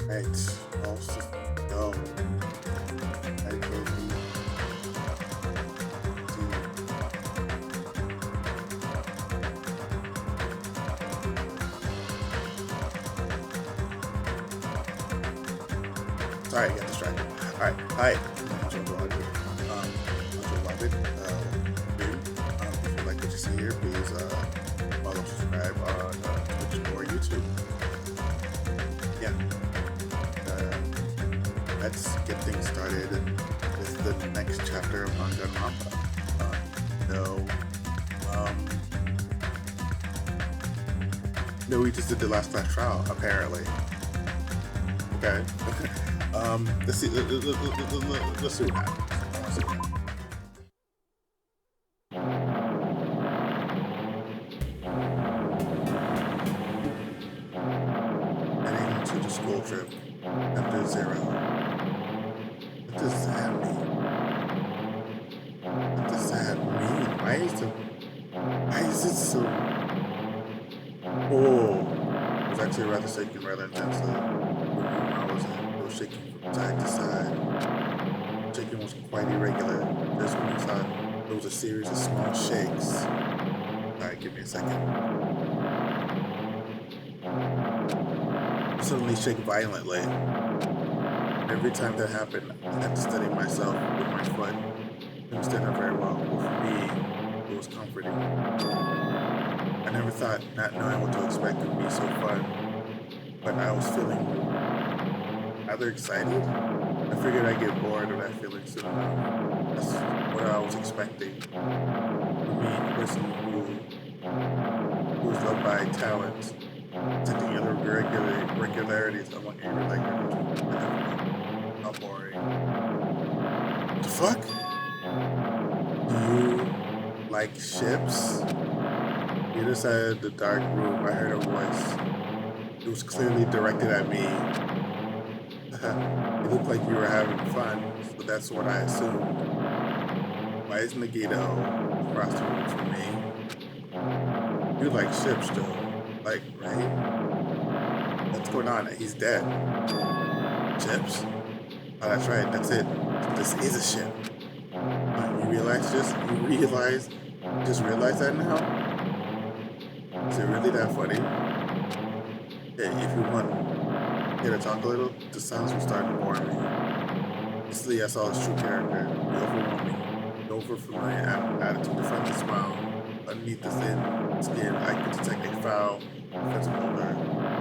Right. Also, go. I will be sorry, I got distracted. Alright, hi. I'm Joe Blogger. I'm Joe Blogger. If you like what you see here, please follow, subscribe on Twitch or YouTube. Yeah. Let's get things started with the next chapter of Danganronpa. No, um, no, we just did the last flash trial, apparently. Okay. Let's see. Let's see what happens. I want to see what happens. Heading to the school trip after 0. What does that mean? What does that mean? Why is it so? Oh, it was actually rather shaking rather intensely. It was shaking from side to side. Shaking was quite irregular. Just when you thought it was a series of small shakes. Alright, give me a second. It suddenly shake violently. Every time that happened, I had to steady myself with my foot. I didn't stand up very well, but for me, it was comforting. I never thought not knowing what to expect would be so fun, but I was feeling rather excited. I figured I'd get bored of that feeling soon enough. That's what I was expecting. For me, a person who was loved by talent, detecting other regularities among irregularities. How boring. What the fuck? Do you like ships? The other side of the dark room, I heard a voice. It was clearly directed at me. It looked like you were having fun, so that's what I assumed. Why is Nagito across the room from me? You like ships, though. Like, right? What's going on? He's dead. Ships? Oh, that's right. That's it. This is a ship. You realize just? You realize? Just realize that now? Is it really that funny? Hey, if you want to talk a little, the sounds were starting to bore me. Instantly, I saw his true character, the overwhelming, the overflowing attitude, the friendly smile. Underneath the thin skin, I could detect a foul, offensive odor,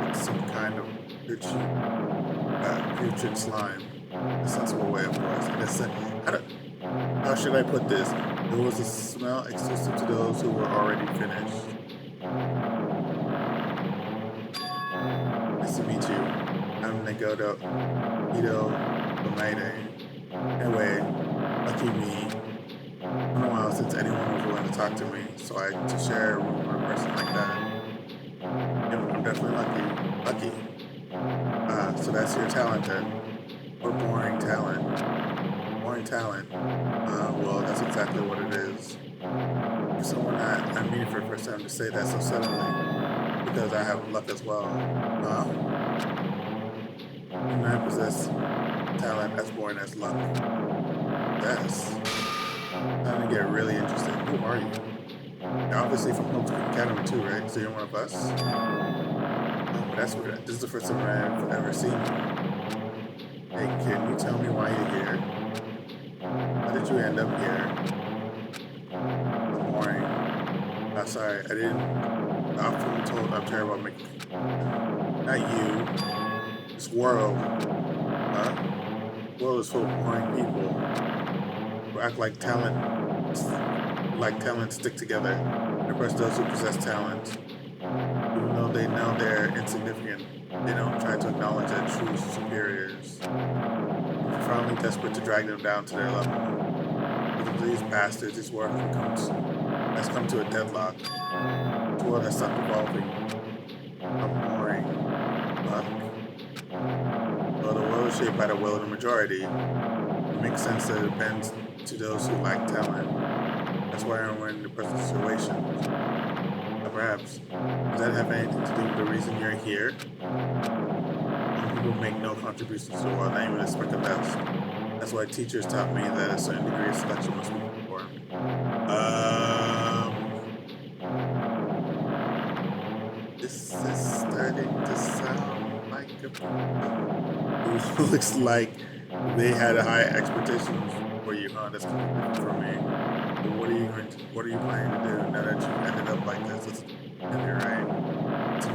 like some kind of putrid slime. A sensible way, of course. How should I put this? It was a smell exclusive to those who were already finished. Nice to meet you. I'm Nagito Domaide. Anyway, lucky me. It's been a while since anyone was willing to talk to me, so to share a room with a person like that. Yep, I'm definitely lucky. So that's your talent then. Or boring talent. Boring talent. Well, that's exactly what it is. For someone that I'm meeting for the first time to say that so suddenly, because I have luck as well. And I possess talent as boring as luck. Yes. Time to get really interested. Who are you? You're obviously from Homeschool Academy too, right? So you're one of us? But that's weird. This is the first time I've ever seen you. Hey, can you tell me why you're here? How did you end up here? I'm boring. I'm sorry, I didn't. I'm often told I'm terrible at making. Not you. This world. Huh? The world is full of boring people who act like talent stick together. Impress those who possess talent. Even though they know they're insignificant, they don't try to acknowledge their true superiors. They're profoundly desperate to drag them down to their level. Because of these bastards, this world has come to a deadlock. This world has stopped evolving. How boring. Fuck. Well, the world is shaped by the will of the majority. It makes sense that it bends to those who lack talent. That's why I'm in the present situation. Perhaps. Does that have anything to do with the reason you're here? people make no contributions to the world, not even a speck of dust. That's why teachers taught me that a certain degree of selection must be performed. This is starting to sound like a who looks like they had a high expectations for you, huh? That's different for me. But what are you planning to do now that you ended up like this? It's you're right. So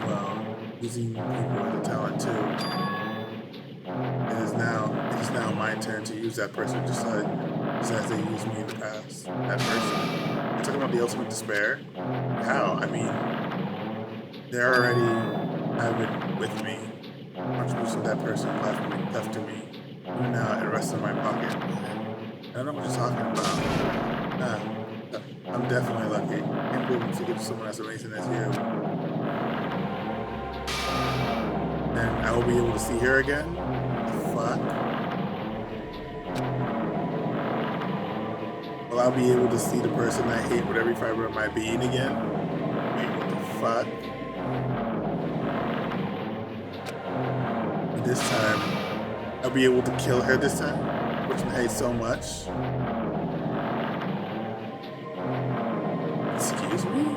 using people as a talent too. It is now my turn to use that person just as they used me in the past. That person. You're talking about the ultimate despair? How? I mean, they already have it with me. Contribution that person left to me. Even now it rests in my pocket. I don't know what you're talking about. I'm definitely lucky. Can't believe I'm speaking to someone as amazing as you. Then I will be able to see her again? The fuck? Will I be able to see the person I hate with every fiber of my being again? Wait, what the fuck? And this time, I'll be able to kill her this time? Which I hate so much. Excuse me?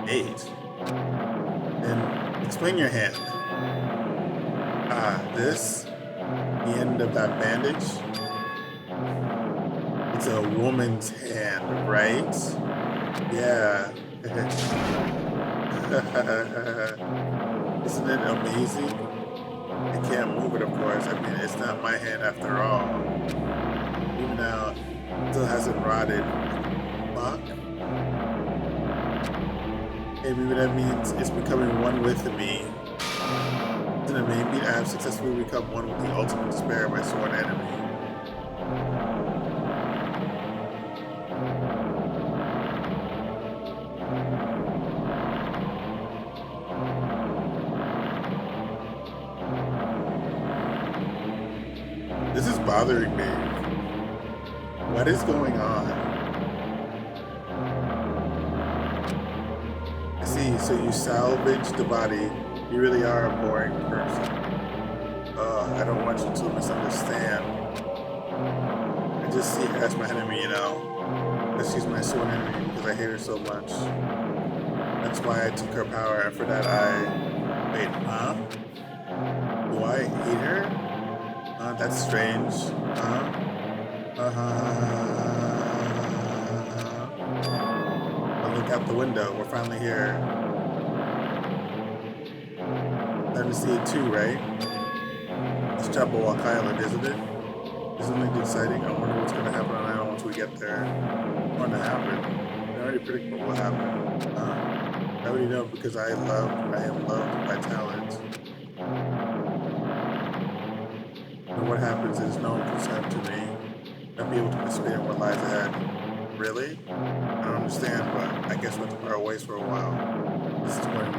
8. Then explain your hand. This? The end of that bandage? It's a woman's hand, right? Yeah. Isn't it amazing? I can't move it, of course. I mean, it's not my hand after all. Even now, it still hasn't rotted. Fuck. Hey, maybe that means it's becoming one with me. Isn't it maybe I have successfully become one with the ultimate despair of my sworn enemy? This is bothering me. What is going on? I see, so you salvage the body. You really are a boring person. I don't want you to misunderstand. I just see her as my enemy, you know? But she's my sworn enemy because I hate her so much. That's why I took her power, and for that Wait, huh? Do I hate her? That's strange. I'll look out the window. We're finally here. Time to see it too, right? It's Chapawalk Island, isn't it? Isn't it exciting? I wonder what's going to happen on island once we get there. What's going to happen? I already predict what will happen. I already know because I am loved by talent. And what happens is no concern to me. I'll be able to participate in what lies ahead. Really? I don't understand, but I guess we'll have to part our ways for a while. This is when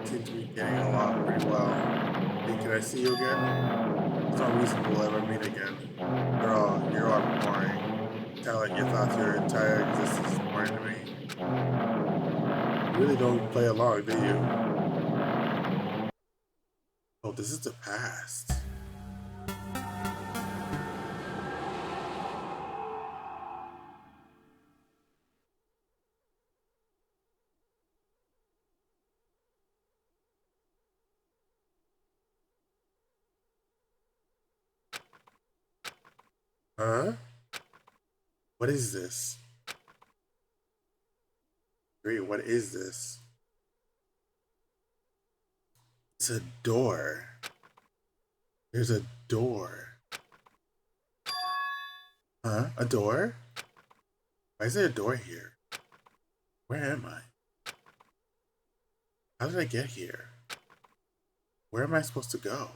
we seem to be getting along pretty well. Hey, can I see you again? There's no reason we'll ever meet again. You're all boring. Talent, your thoughts, your entire existence is boring to me. You really don't play along, do you? Oh, this is the past. Huh? What is this? Great, what is this? It's a door. There's a door. Huh? A door? Why is there a door here? Where am I? How did I get here? Where am I supposed to go?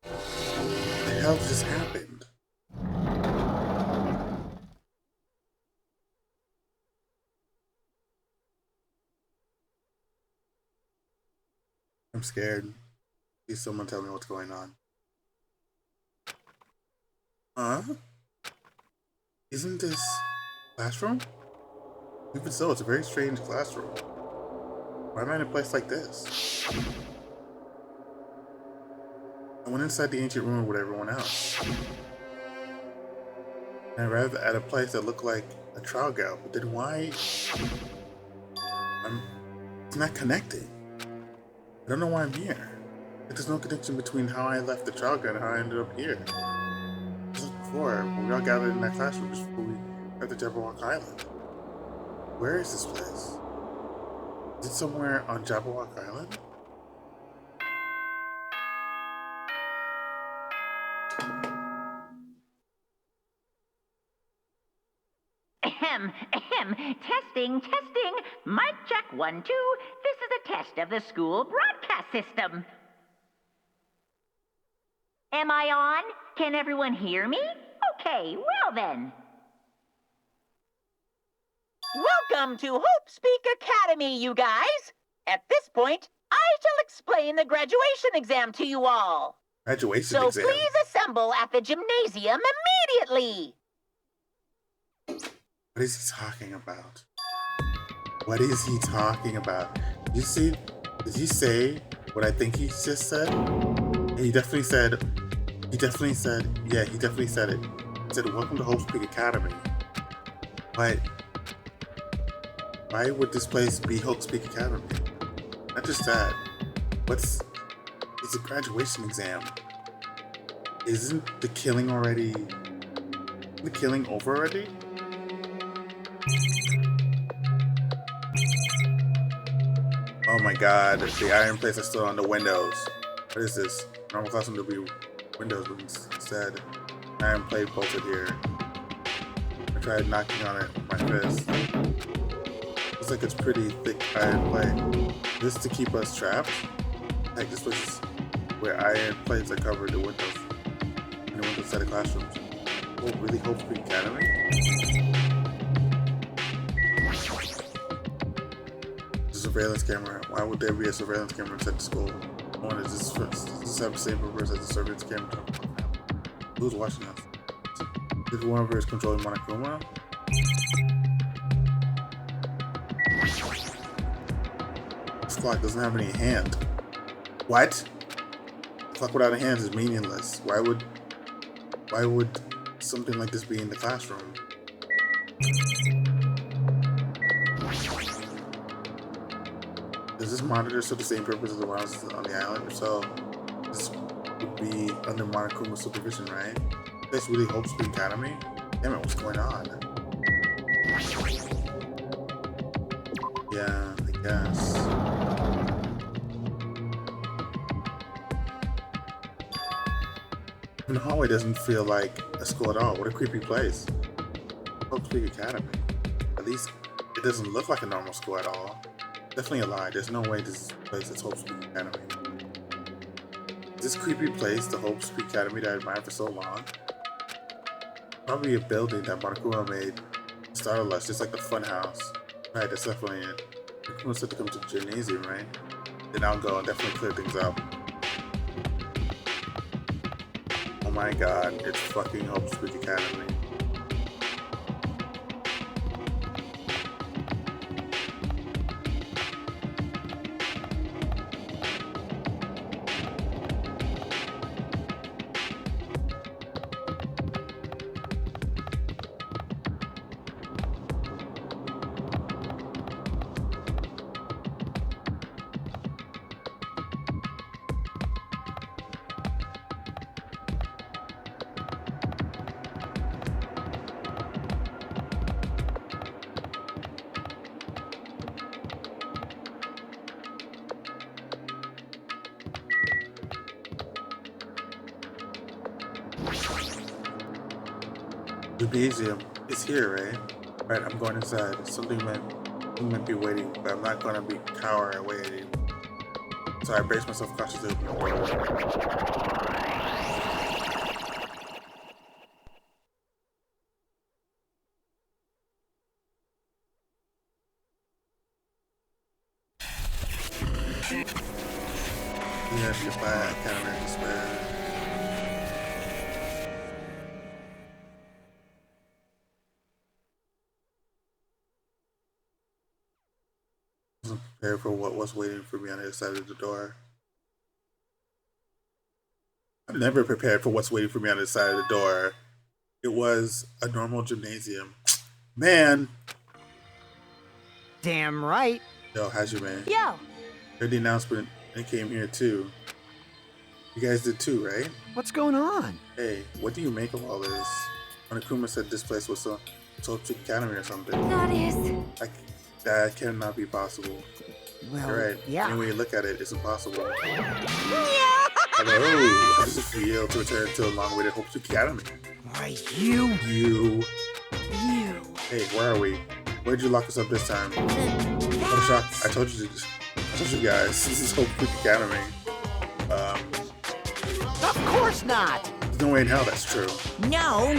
What the hell just happened? I'm scared. Please someone tell me what's going on. Huh? Isn't this classroom? Even so, it's a very strange classroom. Why am I in a place like this? I went inside the ancient room with everyone else. And I arrived at a place that looked like a trial gal, but then why? It's not connected. I don't know why I'm here. There's no connection between how I left the trial gal and how I ended up here. Just like before, when we all gathered in that classroom just before we got to Jabberwock Island. Where is this place? Is it somewhere on Jabberwock Island? Ahem, ahem. Testing, testing. Mic check 1, 2. This is a test of the school broadcast system. Am I on? Can everyone hear me? Okay, well then. Welcome to Hope Speak Academy, you guys. At this point, I shall explain the graduation exam to you all. Graduation exam? So please assemble at the gymnasium immediately. What is he talking about? What is he talking about? Did he say what I think he just said? He definitely said it. He definitely said it. He said, welcome to Hope Speak Academy. But why would this place be Hope Speak Academy? Not just that. It's a graduation exam. Isn't the killing already? The killing over already? Oh my god, the iron plates are still on the windows. What is this? Normal classroom to be windows, but instead, iron plate bolted here. I tried knocking on it with my fist. Looks like it's pretty thick iron plate. This to keep us trapped? Like this place is where iron plates are covered the windows. And the windows inside the classrooms. Oh, really Hope Speak Academy? Surveillance camera. Why would there be a surveillance camera inside the school? One is this have the same purpose as the surveillance camera? Who's watching us? Did one of us controlling Monokuma? This clock doesn't have any hand. What? A clock without a hand is meaningless. Why would something like this be in the classroom? Does this monitor serve the same purpose as the ones on the island? If so, this would be under Monokuma's supervision, right? That's really Hope Speak Academy? Damn it, what's going on? Yeah, I guess. The hallway doesn't feel like a school at all. What a creepy place. Hope Speak Academy. At least it doesn't look like a normal school at all. Definitely a lie. There's no way this place is Hope Speak Academy. This creepy place, the Hope Speak Academy that I admired for so long, probably a building that Monokuma made to startle us, just like the fun house. Right, that's definitely it. Monokuma said to come to the gymnasium, right? Then I'll go and definitely clear things up. Oh my god, it's fucking Hope Speak Academy. The museum is here, right? Right, I'm going inside. Something might be waiting, but I'm not gonna be cower away anymore. So I brace myself cautiously open the door. Yeah, goodbye. I can't imagine despair. Wasn't prepared for what was waiting for me on the other side of the door. I'm never prepared for what's waiting for me on the side of the door. It was a normal gymnasium. Man! Damn right. Yo, how's your man? Yo, Heard the announcement and came here too. You guys did too, right? what's going on? Hey, what do you make of all this? Monokuma said this place was a Tolchik Academy or something. That is. Like, that cannot be possible. Well, You're right. yeah. Any way you look at it, it's impossible. Yeah. Hello! How does it feel to return to a long-awaited Hope's Academy? Why, you. Hey, where are we? Where'd you lock us up this time? What a shock. I told you guys, this is Hope's Academy. Of course not. There's no way in hell that's true. No.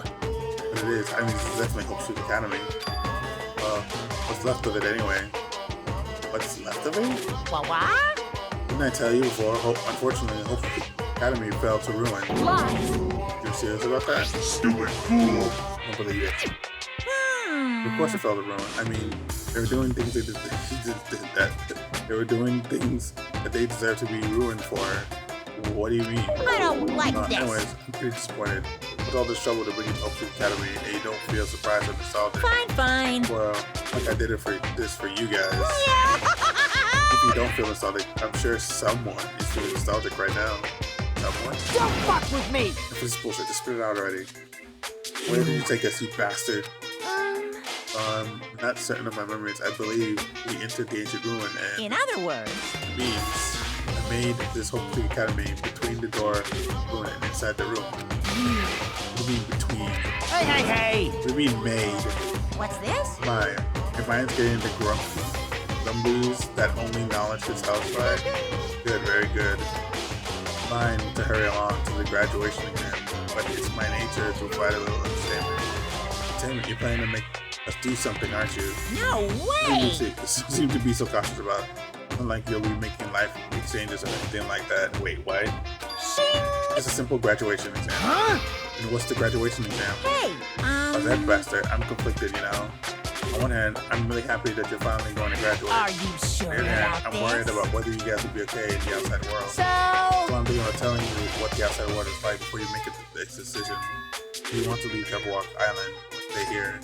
But it is. I mean, this is definitely Hope's Academy. What's left of it anyway? What's left of it? What? Didn't I tell you before? Unfortunately, Hope's Academy fell to ruin. Lies. You're serious about that? Stupid fool! I don't believe it. Of course it fell to ruin. I mean, they were doing things they were doing things that they deserve to be ruined for. What do you mean? I don't like this. Anyways, I'm pretty disappointed. With all this trouble to bring you up to the academy, and you don't feel surprised or nostalgic. Fine. Well, like I did it for you guys. If you don't feel nostalgic, I'm sure someone is feeling nostalgic right now. Someone? Don't fuck with me. If this is bullshit, just spit it out already. Where did you take us, you bastard? Not certain of my memories. I believe we entered the ancient ruin and In other words, means I made this Hope Academy between the door ruin and inside the room. What do you mean between? Hey. What do you mean made? what's this? Your mind's getting into grumblies that only knowledge could satisfy. Good, very good. Mine to hurry along to the graduation exam, but it's my nature to provide a little understanding. Entertainment, you're planning to make us do something, aren't you? No way. You seem to be so cautious about. Unlike you'll be making life exchanges or anything like that. Wait, what? Shing. It's a simple graduation exam. Huh? And what's the graduation exam? Hey, As that bastard, I'm conflicted, you know. On one hand, I'm really happy that you're finally going to graduate. Are you On sure the other hand, about I'm this? worried about whether you guys will be okay in the outside world. So So, I'm thinking of telling you what the outside world is like before you make this decision. Do you want to leave Jabberwock Island or stay here?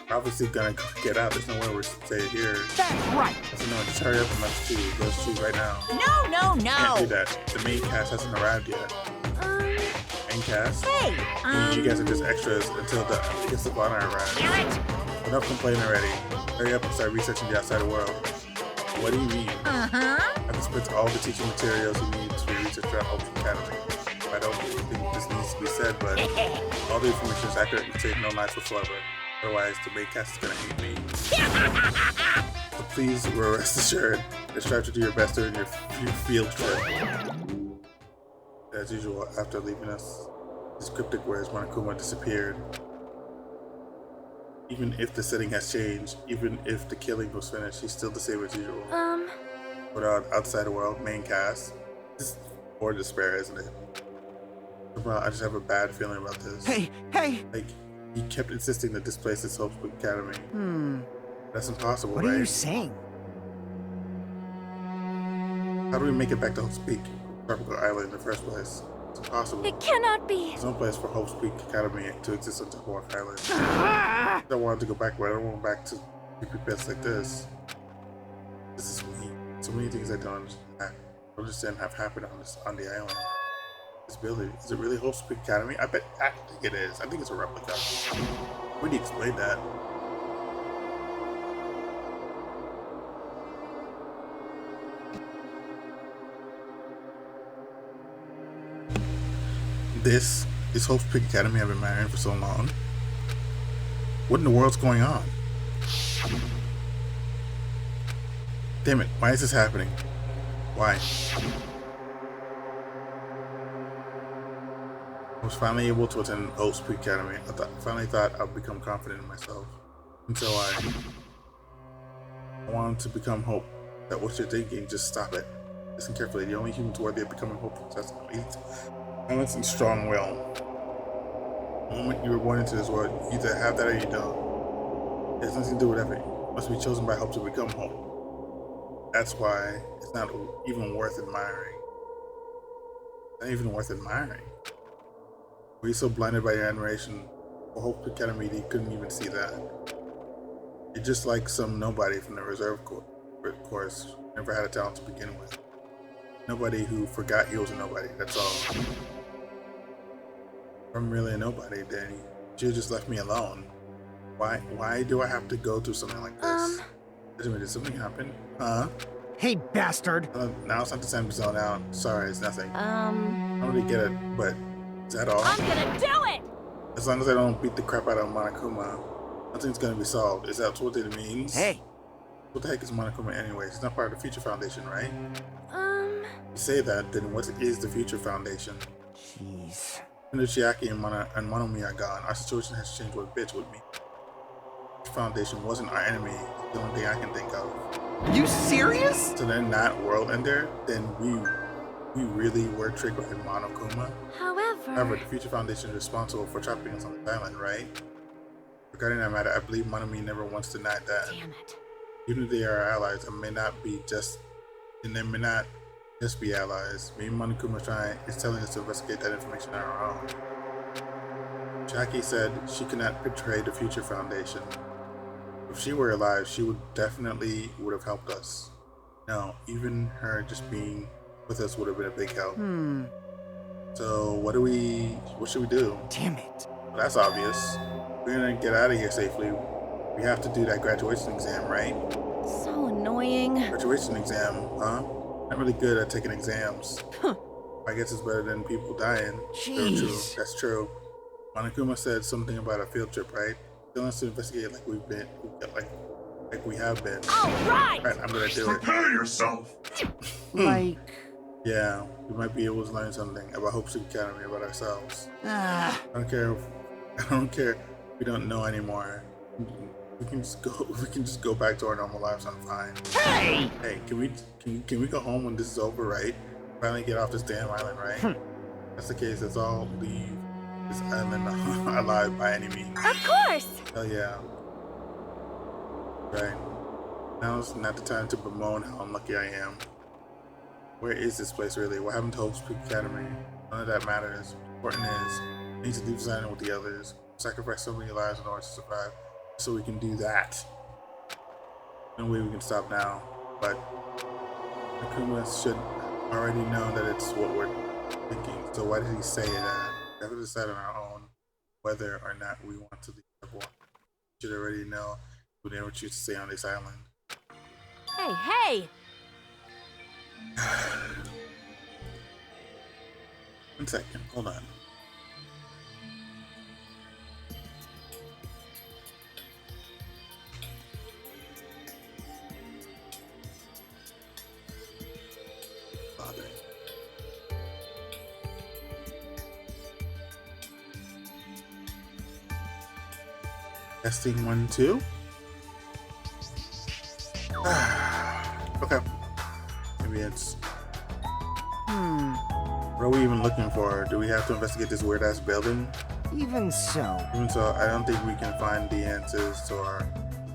We're obviously gonna get out. There's no way we're staying here. That's right. So no, just hurry up and let's choose. Let's choose right now. no. Can't do that. The main cast hasn't arrived yet. Main cast? Hey, You guys are just extras until the guest of honor arrives. damn it. Enough complaining already. Hurry up and start researching the outside world. What do you mean? I've spent all the teaching materials you need to research around Hope's Academy. I don't think this needs to be said, but all the information is accurate and take no lies whatsoever. Otherwise, the main cast is gonna hate me. So please rest assured that strive to do your best during your field trip. As usual, after leaving us, these cryptic words, Monokuma disappeared. Even if the setting has changed, even if the killing was finished, he's still the same as usual. Without outside the world, main cast. This is more despair, isn't it? Somehow, I just have a bad feeling about this. Hey. Like, he kept insisting that this place is Hope's Academy. That's impossible, What right? are you saying? How do we make it back to Hope's Peak, Tropical Island in the first place? It's impossible. It cannot be. There's no place for Hope's Peak Academy to exist on Jabberwock Island. I don't want to go back, but I don't want back to creepy pits like this. This is me. So many things I don't understand have happened on the island. This building, is it really Hope's Peak Academy? I think it is. I think it's a replica. When do you explain that? This is Hope's Peak Academy I've been marrying for so long. What in the world's going on? Damn it, why is this happening? Why? I was finally able to attend Hope's Peak Academy. I finally thought I'd become confident in myself. Until I wanted to become Hope. That what you're thinking, just stop it. Listen carefully, the only humans worthy of becoming Hope possess balance and strong will. The moment you were born into this world, you either have that or you don't. It has nothing to do with effort. You must be chosen by Hope to become Hope. That's why it's not even worth admiring. Not even worth admiring. Were you so blinded by your admiration for Hope Academy that you couldn't even see that? You're just like some nobody from the reserve course, never had a talent to begin with. Nobody who forgot he was a nobody, that's all. If I'm really a nobody, then you should have just left me alone. Why do I have to go through something like this? Did something happen? Huh? Hey, bastard. Now it's not the time to zone out. Sorry, it's nothing. I don't really get it, but is that all? I'm gonna do it! As long as I don't beat the crap out of Monokuma, nothing's gonna be solved. Is that what it means? Hey. What the heck is Monokuma anyways? He's not part of the Future Foundation, right? Um... You say that, then what is the Future Foundation? Jeez. When the Chiaki and Monomi are gone, our situation has changed what bitch would mean. The Foundation wasn't our enemy. It's the only thing I can think of. You serious? So they're not world ender? Then we really were tricked by Monokuma? However, the Future Foundation is responsible for trapping us on the island, right? Regarding that matter, I believe Monomi never once denied that. Damn it. Even if they are our allies, they may not just be allies. Maybe Monokuma is telling us to investigate that information on our own. Chiaki said she could not betray the Future Foundation. If she were alive, she would have helped us. No, even her just being with us would have been a big help. So what should we do? Damn it. Well, that's obvious. We're gonna get out of here safely. We have to do that graduation exam, right? So annoying. Graduation exam, huh? Not really good at taking exams. I guess it's better than people dying. Jeez. That's true. Monokuma said something about a field trip, right? Telling us to investigate like we have been. All right! Alright, I'm gonna do it. Prepare yourself. Like... Yeah, we might be able to learn something about Hope Academy, about ourselves. Ah. I don't care if we don't know anymore. We can just go back to our normal lives. I'm fine. Hey! Hey, can we go home when this is over, right? Finally get off this damn island, right? If that's the case, let's all leave this island alive by any means. Of course! Hell yeah. Right. Now's not the time to bemoan how unlucky I am. Where is this place really? What happened to Hope's Peak Academy? None of that matters. What's important is, we need to leave this island with the others. Sacrifice so many lives in order to survive. So we can do that. No way we can stop now. But Akuma should already know that it's what we're thinking. So why did he say that? We have to decide on our own whether or not we want to leave the war. We should already know we never choose to stay on this island. Hey, hey! 1 second, hold on. Bothering. Testing 1, 2. Okay. Maybe it's. What are we even looking for? Do we have to investigate this weird ass building? Even so. Even so, I don't think we can find the answers to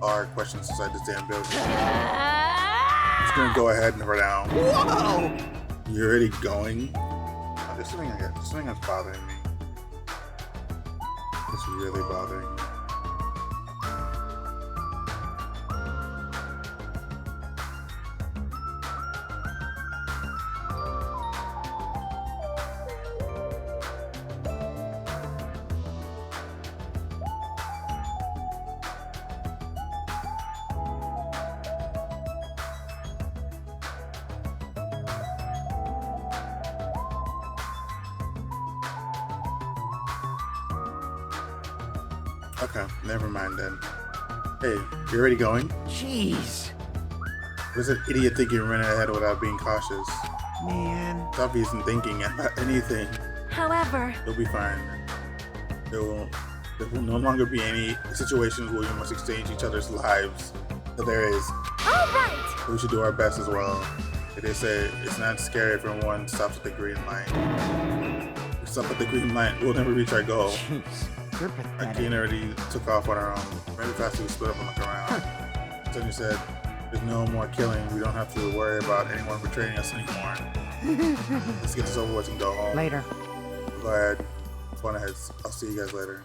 our questions inside this damn building. I'm just gonna go ahead and for now. Whoa! You're already going? Oh, there's something that's bothering me. It's really bothering me. Okay, never mind then. Hey, you already going? Jeez. What does an idiot think you're running ahead without being cautious? Man. Stop isn't thinking about anything. However... You'll be fine. There will no longer be any situations where you must exchange each other's lives. So there is. Alright! We should do our best as well. They say it's not scary if everyone stops at the green light. If we stop at the green light, we'll never reach our goal. Jeez. You're pathetic. Akane already took off on her own. Maybe faster we split up and look around. Sonia said, There's no more killing. We don't have to worry about anyone betraying us anymore. Let's get this over with and go home. Later. Go ahead. Go ahead. I'll see you guys later.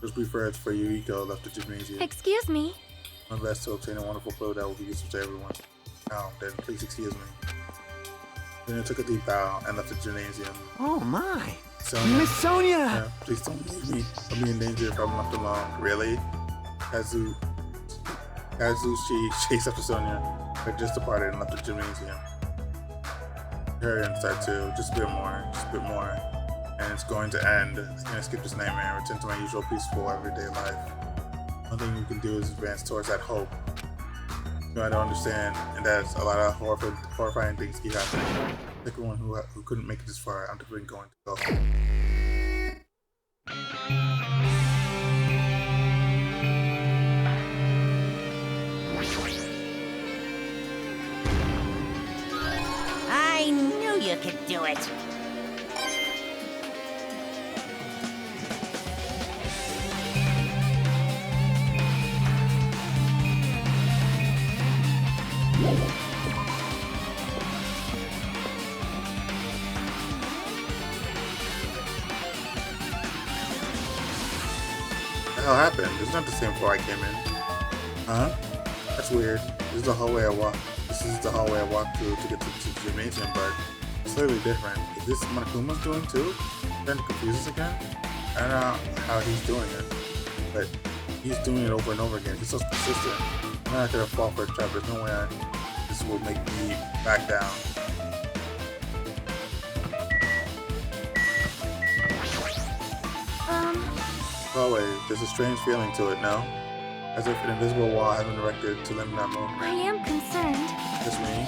Just brief words for Yuriko left the gymnasium. Excuse me. My best to obtain a wonderful flow that will be useful to everyone. Now, then, please excuse me. Then I took a deep bow and left the gymnasium. Oh my. Sonia, Miss Sonia! yeah, please don't leave me. I'll be in danger if I'm left alone. Really? Kazushi chased after Sonia, but just departed and left the gymnasium. Hurry inside too. Just a bit more. Just a bit more. And it's going to end. I'm gonna skip this nightmare and return to my usual peaceful everyday life. One thing we can do is advance towards that hope. You know, I don't understand, and that's a lot of horrifying things keep happening. Like everyone who couldn't make it this far, I'm definitely going to go home. I knew you could do it. What the hell happened? It's not the same floor I came in. Huh? That's weird. This is the hallway I walked through to get to the gymnasium, but it's clearly different. Is this Monokuma's doing too? Trying to confuse us again? I don't know how he's doing it, but he's doing it over and over again. He's so persistent. I'm not gonna fall for a trap. There's no way this will make me back down. Always, there's a strange feeling to it, no? As if an invisible wall has been erected to limit our movement. I am concerned. Just me?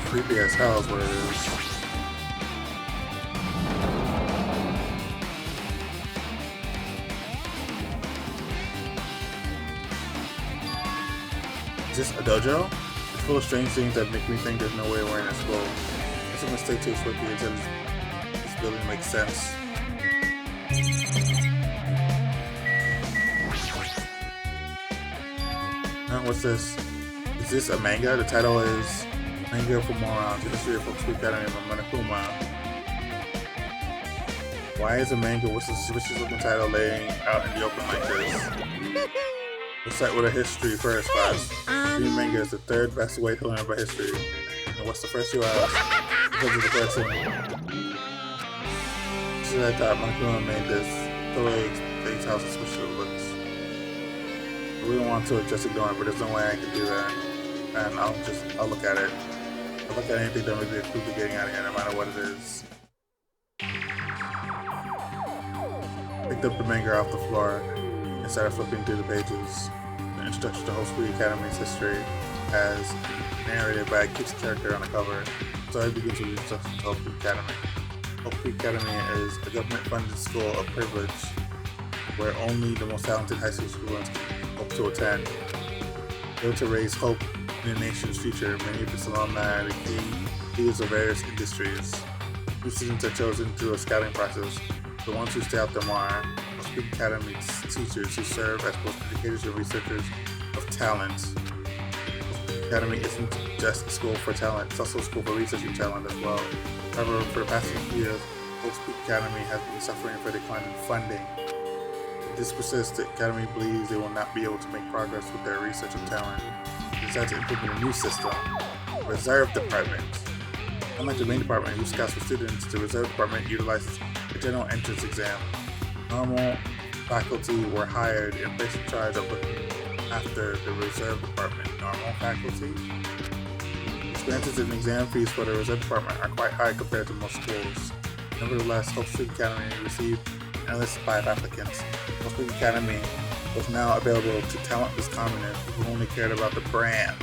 Creepy as hell is what it is. Is this a dojo? It's full of strange things that make me think there's no way we're in a school. It's a mistake too swiftly until this building makes sense. What's this? Is this a manga? The title is Manga for Morons, the history of Folks Academy of Monokuma. Why is a manga with a suspicious looking title laying out in the open like this? Let's start with a history first, class. Reading manga is the third best way to learn about history. And what's the first you ask? Because of the person. Just as I thought, Monokuma made this. Totally explains how suspicious it looks. I really want to just ignore it, but there's no way I can do that. And I'll look at it. I'll look at anything that makes me prove to getting out of here, no matter what it is. Picked up the manga off the floor and started flipping through the pages. The introduction to Hope Academy's history as narrated by a kid's character on the cover. So I begin to read introduction to Hope Academy. Hope Academy is a government-funded school of privilege where only the most talented high school students can hope to attend. Built to raise hope in the nation's future, many of its alumni are the key leaders of various industries. New students are chosen through a scouting process. The ones who stay out them are Hope Academy's teachers who serve as both educators and researchers of talent. Hope Academy isn't just a school for talent, it's also a school for researching talent as well. However, for the past few years, Hope Academy has been suffering for a decline in funding. If this persists, the Academy believes they will not be able to make progress with their research of talent. They decide to implement a new system, Reserve Department. Unlike the main department who scouts for students, the Reserve Department utilizes a general entrance exam. Normal faculty were hired and placed in charge of looking after the Reserve Department. Normal faculty? Expenses and exam fees for the Reserve Department are quite high compared to most schools. Nevertheless, Hope Street Academy received an endless supply of applicants. Hope Street Academy was now available to talentless communists who only cared about the brand.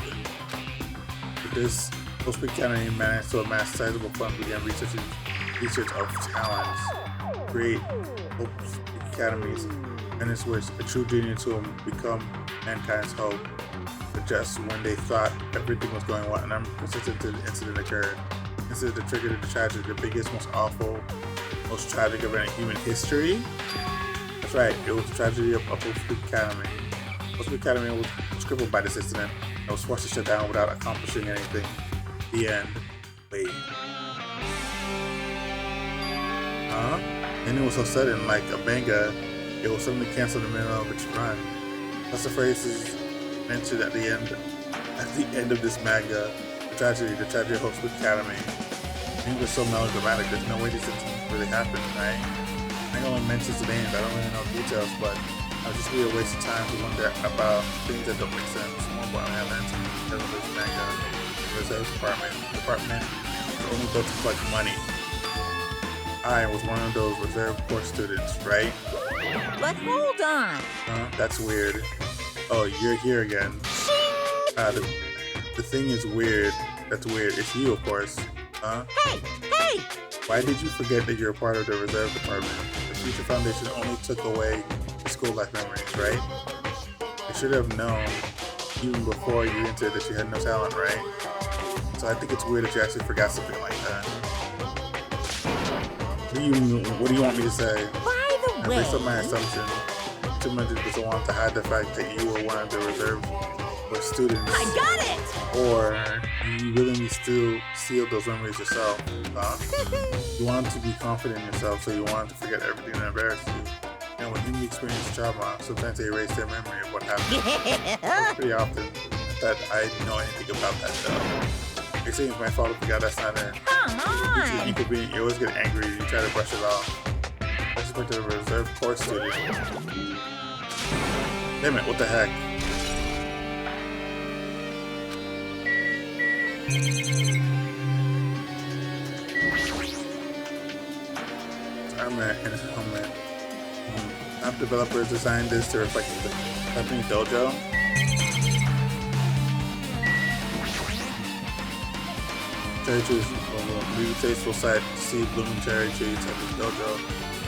With this, Hope Street Academy managed to amass sizable funds to begin research of talents. Create Hope Street Academy's and its wish, a true genius who will become mankind's hope. The just when they thought everything was going well, an unprecedented incident occurred. Incident that triggered the tragedy, the biggest, most awful, most tragic event in human history. That's right, it was the tragedy of Hope Creek Academy. Hope Creek Academy was crippled by this incident and was forced to shut down without accomplishing anything. The end. Wait. Huh? And it was so sudden, like a manga, it was suddenly canceled in the middle of its run. That's the phrase is mentioned at the end of this manga. The tragedy of Hope Creek Academy. It was so melodramatic, there's no way this incident really happened, right? I only mentions the names, I don't really know details, but I'll just be a waste of time to wonder about things that don't make sense. More importantly, I learned because of this manga. The reserve department was only built to collect money. I was one of those reserve course students, right? But hold on. That's weird. Oh, you're here again. The thing is weird. That's weird. It's you, of course. Hey! Hey! Why did you forget that you're a part of the reserve department? The Future Foundation only took away the school life memories, right? You should have known even before you entered that you had no talent, right? So I think it's weird that you actually forgot something like that. What do you want me to say? By the way, based on my assumption, too much just want to hide the fact that you were one of the reserve students. I got it! Or you willingly still seal those memories yourself. You wanted to be confident in yourself, so you wanted to forget everything that embarrassed you. And when you experience trauma, sometimes they erase their memory of what happened. That's pretty often that I didn't know anything about that though. They say it's my fault if that's not it. Come on! It's inconvenient, you always get angry, you try to brush it off. That's like a reserve course student. Damn it, what the heck? Armor and his helmet. App developers designed this to reflect the company dojo. Cherry trees will be a tasteful sight to see blooming cherry trees at the dojo.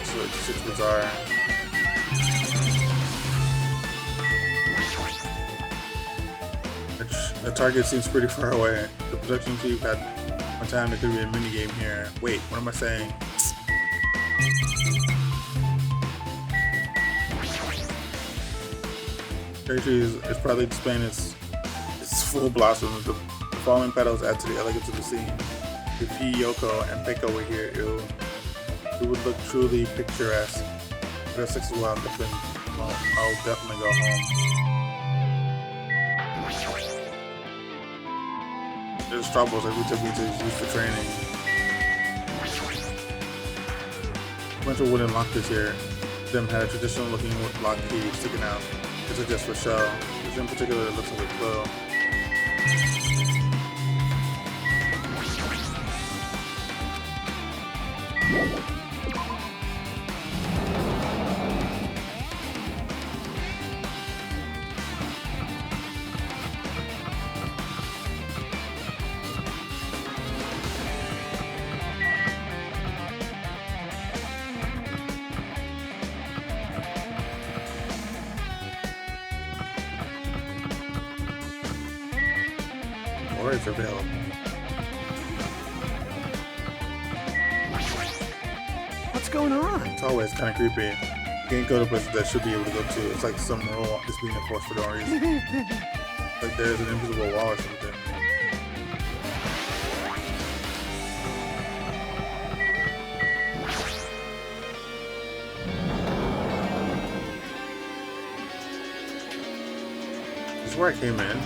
It's just bizarre. The target seems pretty far away. The production team had one time there could be a mini game here. Wait, what am I saying? Cherry tree is probably displaying its full blossoms. The falling petals add to the elegance of the scene. If Yoko and Peko were here, it would look truly picturesque. Their 6 is well, I'll definitely go home. There's troubles that we took me to use for training. A bunch of wooden lockers here. Them had a traditional looking lock key sticking out. This is just for show. This in particular looks like a clue. It's available. What's going on? It's always kind of creepy. You can't go to places that should be able to go to. It's like some rule is being enforced for no reason. Like there's an invisible wall or something. This is where I came in.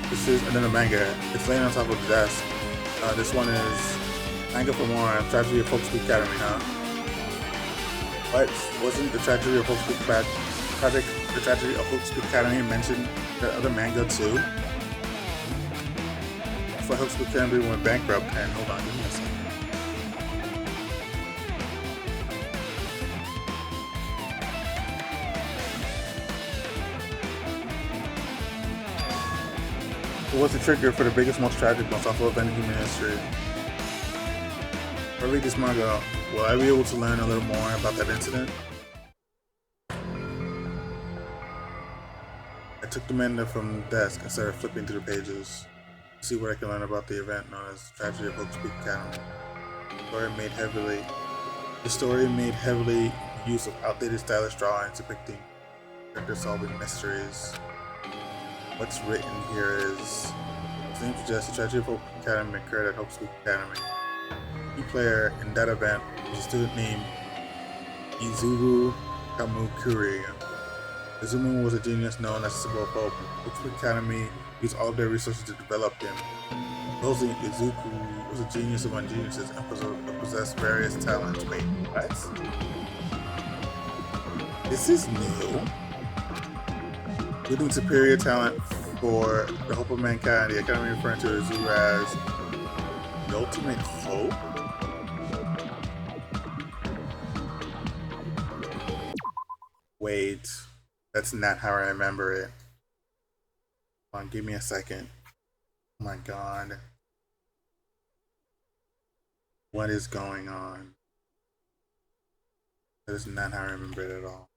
This is another manga. It's laying on top of the desk. This one is manga for more on Tragedy of Hope Creek Academy, huh? What? Wasn't the Tragedy of Hope Creek the Tragedy of Hope Creek Academy mentioned the other manga too? Before Hope Creek Academy went bankrupt, and hold on, give me a second. It was the trigger for the biggest, most tragic, most awful event in human history. If I read this manga, will I be able to learn a little more about that incident? I took the manga from the desk and started flipping through the pages to see what I can learn about the event known as the Tragedy of Hope's Peak Academy. The story made heavily use of outdated stylish drawings depicting character-solving mysteries. What's written here is, the name suggests the Tragedy of Hope Academy occurred at Hope's Peak Academy. The key player in that event was a student named Izuru Kamukuri. Izuru was a genius known as the symbol of hope. Hope's Peak Academy used all of their resources to develop him. Supposedly, Izuku was a genius among geniuses and possessed various talents. Wait, what? This is new. Including superior talent for the hope of mankind, the Academy referring to Izuku as the ultimate hope? Wait, that's not how I remember it. Come on, give me a second. Oh my god. What is going on? That is not how I remember it at all.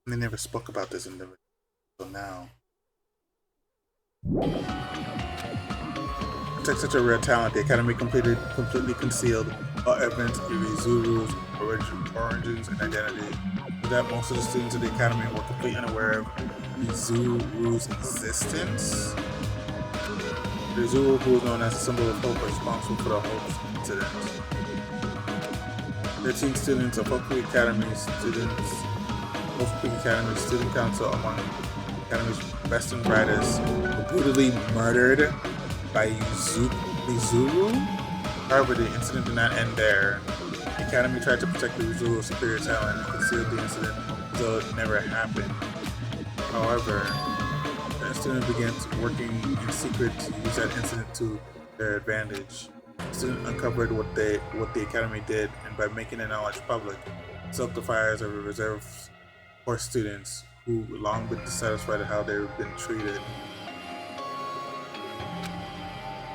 They never spoke about this in the until now. To protect such a rare talent, the Academy completely concealed all evidence of Izuru's origins and identity. So that most of the students of the Academy were completely unaware of Izuru's existence. Izuru, who was known as a symbol of hope, was responsible for the Hope's incident. 13 students of Hope Academy Student Council among the Academy's best and brightest were brutally murdered by Izuru. However, the incident did not end there. The Academy tried to protect Izuru's superior talent and concealed the incident so it never happened. However, the students began working in secret to use that incident to their advantage. The student uncovered what the Academy did, and by making the knowledge public, stoked the fires of a reserve for students who long been dissatisfied with how they've been treated.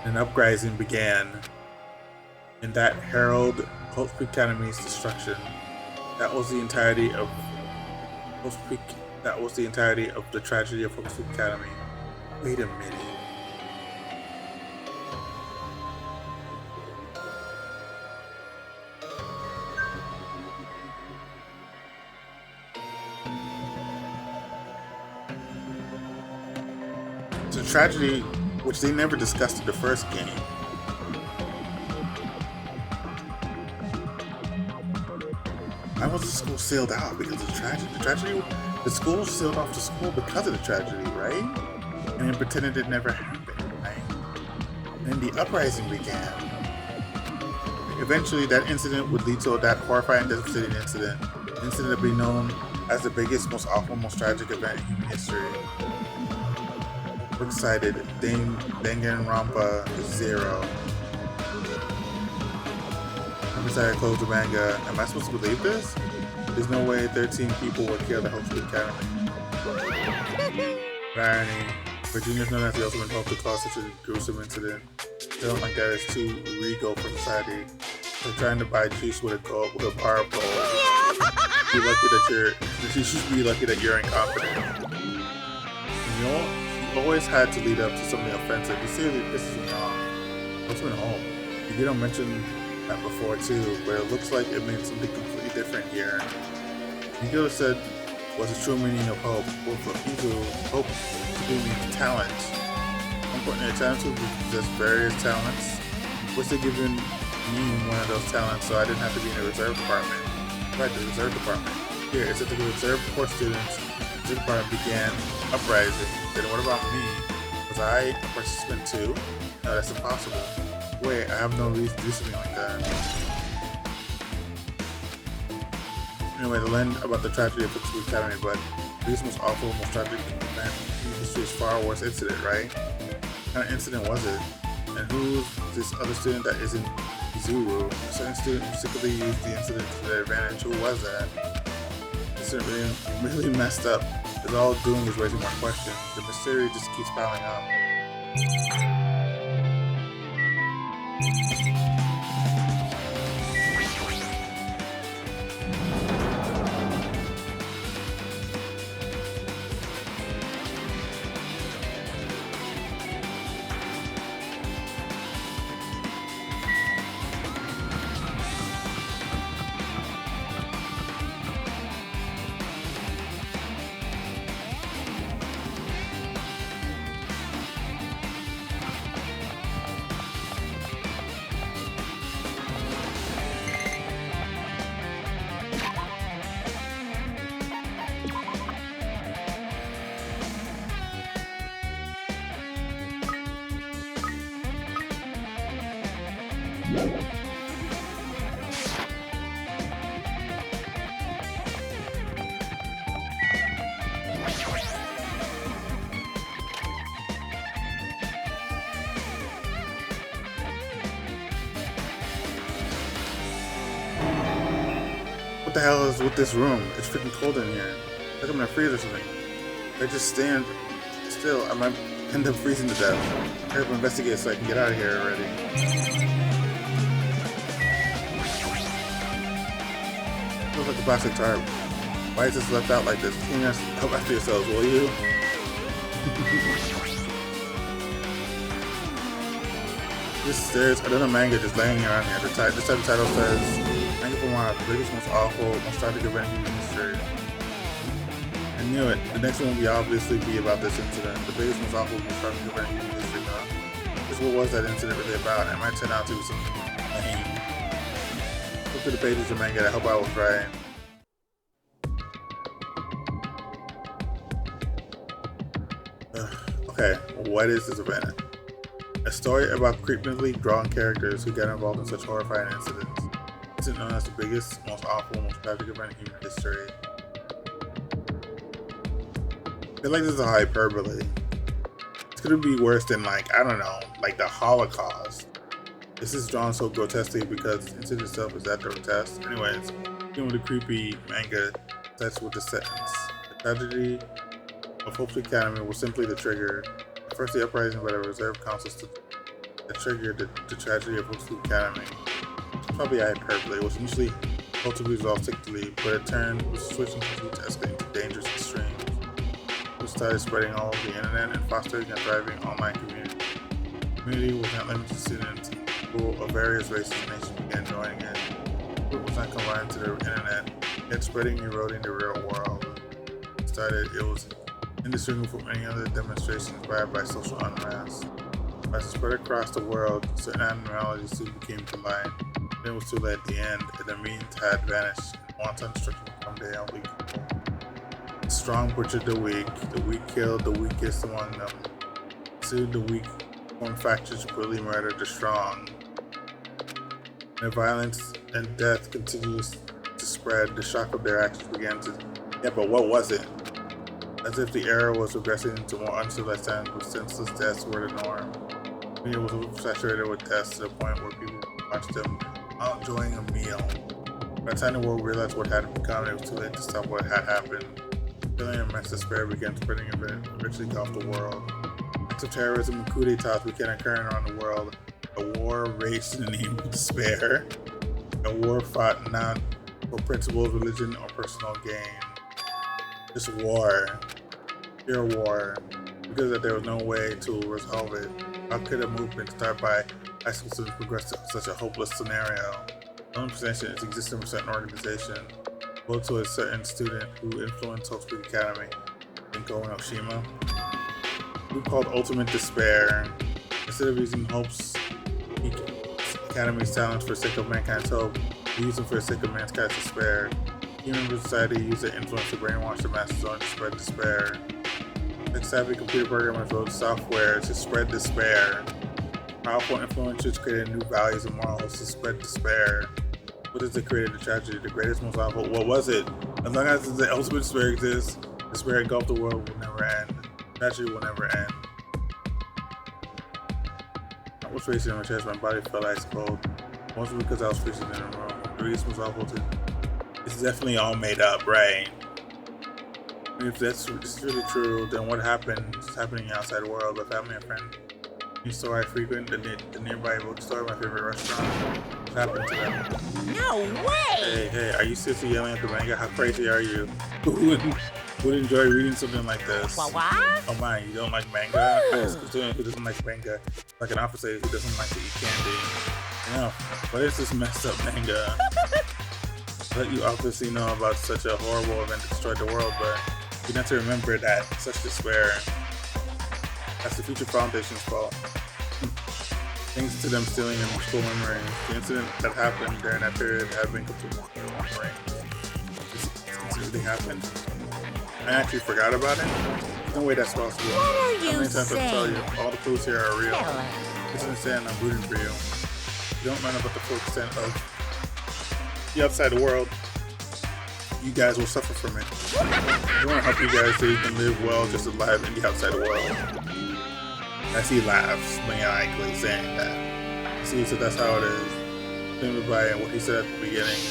An uprising began, and that heralded Hope Academy's destruction. That was the entirety of the tragedy of Hope Academy. Wait a minute. The tragedy, which they never discussed in the first game. Why was the school sealed out? Because of the tragedy? The school sealed off the school because of the tragedy, right? And then pretended it never happened, right? And then the uprising began. Eventually, that incident would lead to that horrifying, devastating incident. The incident that would be known as the biggest, most awful, most tragic event in human history. We're excited. Danganronpa 0. I'm excited to close the manga. Am I supposed to believe this? There's no way 13 people were killed at Hope Academy. Irony. Virginia's known as the ultimate hope to cause such a gruesome incident. They don't think that is too regal for society. They're trying to buy juice with a bar of gold. You should be lucky that you're incompetent. You know, he always had to lead up to something offensive. He seriously pisses me off. Ultimate hope. You didn't mention that before too, but it looks like it means something completely different here. You could have said what's the true meaning of hope. Well, for people, hope to means talent. Unfortunately, talents will possess various talents. What's they given me one of those talents so I didn't have to be in the reserve department? Right, the reserve department. Here, it said the reserve for students. The department began uprising. Then what about me? Was I a participant too? No, that's impossible. Wait, I have no reason to do something like that. Anyway, to learn about the tragedy of the Hope Academy, but this most awful, most tragic event in history's far worse incident, right? What kind of incident was it? And who's this other student that isn't Zuru? A certain student who secretly used the incident to their advantage. Who was that? This student really messed up. Because all it's doing is raising more questions. The mystery just keeps piling up. What the hell is with this room? It's freaking cold in here. Like I'm gonna freeze or something. If I just stand still, I might end up freezing to death. I have to investigate so I can get out of here already. Looks like a plastic tarp. Why is this left out like this? Clean us up after yourselves, will you? This stairs, another manga just laying around here. This type of title says, "Manga for one, the biggest, most awful, most tragic event in human history." I knew it. The next one will obviously be about this incident. The biggest, most awful, most tragic event in human history, huh? Just what was that incident really about? It might turn out to be something lame. Look through the pages of manga. I hope I was right. Okay, what is this event? A story about creepily drawn characters who get involved in such horrifying incidents. It's known as the biggest, most awful, most tragic event in human history. I feel like this is a hyperbole. It's gonna be worse than, like, I don't know, like the Holocaust. This is drawn so grotesquely because the incident itself is that grotesque. Anyways, begin with the creepy manga starts with the sentence. The tragedy of Hope's Academy was simply the trigger. First, the uprising by the reserve councils to trigger the tragedy of Hope's Academy. It's probably a hyperbole. It was initially hoped to be resolved quickly, but it turned the situation to escalate to dangerous extremes. It started spreading all over the internet and fostering a thriving online community. The community was not limited to students. People of various races and nations began joining it. It was not confined to the internet, yet spreading and eroding the real world. It was indistinguishable from any other demonstrations inspired by social unrest. As it spread across the world, certain abnormalities soon became to light. Then it was too late at the end, and the means had vanished, and wanton destruction from day on weak people. The strong butchered the weak killed the weakest among them. Soon the weak formed factions brutally murdered the strong. Their violence and death continues to spread. The shock of their actions began to... Yeah, but what was it? As if the era was regressing into more uncivilized times with senseless deaths were the norm. The media was saturated with deaths to the point where people watched them out enjoying a meal. By the time the world realized what had become, it was too late to stop what had happened. Feeling immense despair began spreading and eventually engulfed the world. Acts of terrorism and coup d'etats began occurring around the world. A war raged in the name of despair. A war fought not for principles, religion, or personal gain. This war, pure war, because that there was no way to resolve it. How could a movement start by high school students progress to such a hopeless scenario? The only position is existing for a certain organization, both to a certain student who influenced Hope's Academy, Inko and Oshima, who called Ultimate Despair. Instead of using Hope's Academy's talents for the sake of mankind's hope, we use them for the sake of mankind's despair. Human society used their influence to brainwash the masses on to spread despair. Tech-savvy computer programmers wrote software to spread despair. Powerful influencers created new values and morals to spread despair. What is it created the tragedy? The greatest, most awful. What was it? As long as the ultimate despair exists, despair engulfed the world will never end. Tragedy will never end. was racing in my chest, my body felt ice cold. Mostly because I was freezing in a room. The reason was awful too. It's definitely all made up, right? If that's really true, then what happened is happening outside the world. The family and friend. The store I frequent, the nearby bookstore, my favorite restaurant. What happened to them? No way! Hey, are you seriously yelling at the manga? How crazy are you? Who would enjoy reading something like this? What? Oh my, you don't like manga? As a student who doesn't like manga, like an officer who doesn't like to eat candy. You know, what is this messed up manga? But you obviously know about such a horrible event that destroyed the world, but you have to remember that such despair, that's the Future Foundation's fault. Thanks to them stealing in school memories, the incident that happened during that period had been completely memory. This really happened. I actually forgot about it. There's no way that's possible. What are How you many times I've told saying? you, all the clues here are real. Tell us. This is saying I'm rooting for you. You don't learn about the full extent of the outside world. You guys will suffer from it. I want to help you guys so you can live well just alive in the outside world. As he laughs, maniacally saying that. See, so that's how it is. Remember by what he said at the beginning.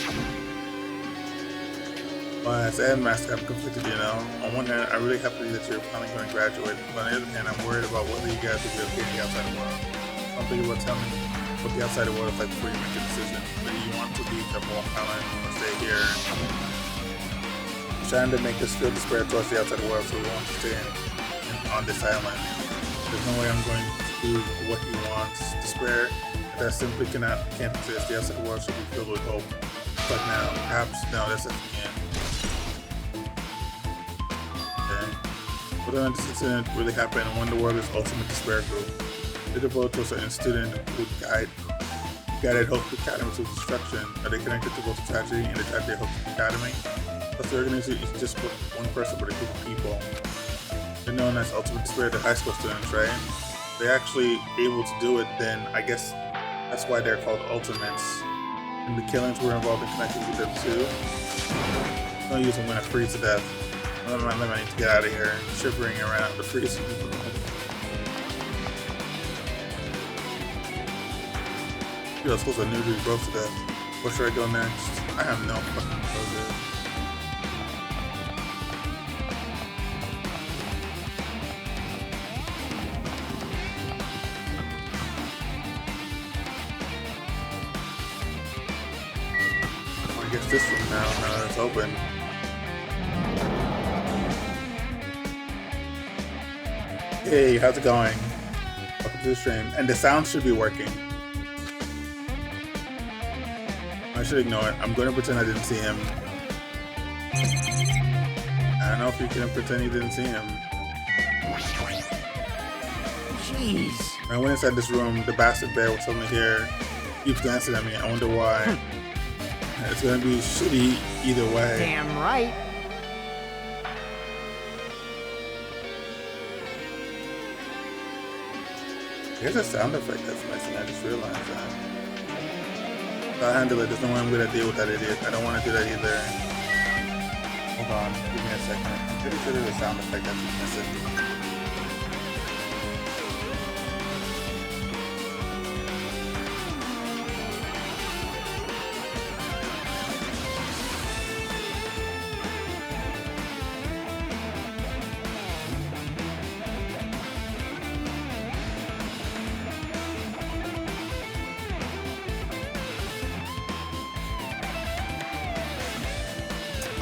Well, as a headmaster, I'm conflicted, you know. On one hand, I'm really happy that you're finally going to graduate, but on the other hand, I'm worried about whether you guys will be okay in the outside world. I'm thinking about telling me what the outside world is like before you make a decision. Whether you want to leave the whole island or stay here. I'm trying to make us feel despair towards the outside world, so we want to stay on this island. There's no way I'm going to do what he wants. Despair that simply can't exist. The outside world should be filled with hope. But now, perhaps, no, that's at the end. Okay. But then this incident really happened in one of the world's ultimate despair group. They devoted to a certain student who guided Hope Academy to destruction. Are they connected to both the tragedy and the tragedy of Hope Academy? Plus, the organization is just one person, but a group of people. They're known as Ultimate Despair to high school students, right? They're actually able to do it, then I guess that's why they're called Ultimates. And the killings were involved and connected with them too. No use, I'm gonna freeze to death. I need to get out of here. Shivering around the freezing room. Yo, supposed to nearly broke to death. Where should I go next? I have no fucking clue, dude. I guess this one now that it's open. Hey, how's it going? Welcome to the stream. And the sound should be working. I should ignore it. I'm going to pretend I didn't see him. I don't know if you can pretend you didn't see him. Jeez. When I went inside this room, the bastard bear was suddenly here. He keeps glancing at me. I wonder why. It's going to be shitty either way. Damn right. Here's a sound effect that's missing. I just realized that. I'll handle it. There's no way I'm going to deal with that idiot. I don't want to do that either. Hold on. Give me a second. I'm pretty sure there's a sound effect that's missing.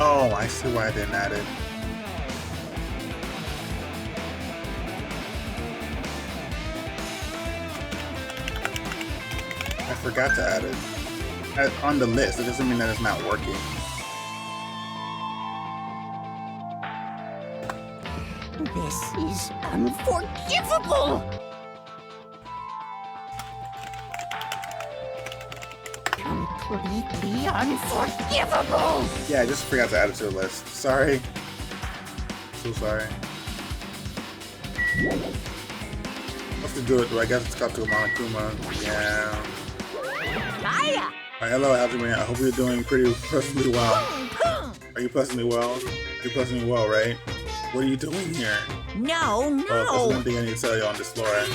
Oh, I see why I didn't add it. I forgot to add it. On the list, it doesn't mean that it's not working. This is unforgivable. Completely unforgivable. Yeah, I just forgot to add it to the list. Sorry. So sorry. What's to do it? I guess it's got to Monokuma. Yeah. Hiya. Alright, hello, Algebra. I hope you're doing pretty pleasantly well. Are you pleasantly well? You're pleasantly well, right? What are you doing here? No, Oh, that's no. one thing I need to tell you on this floor.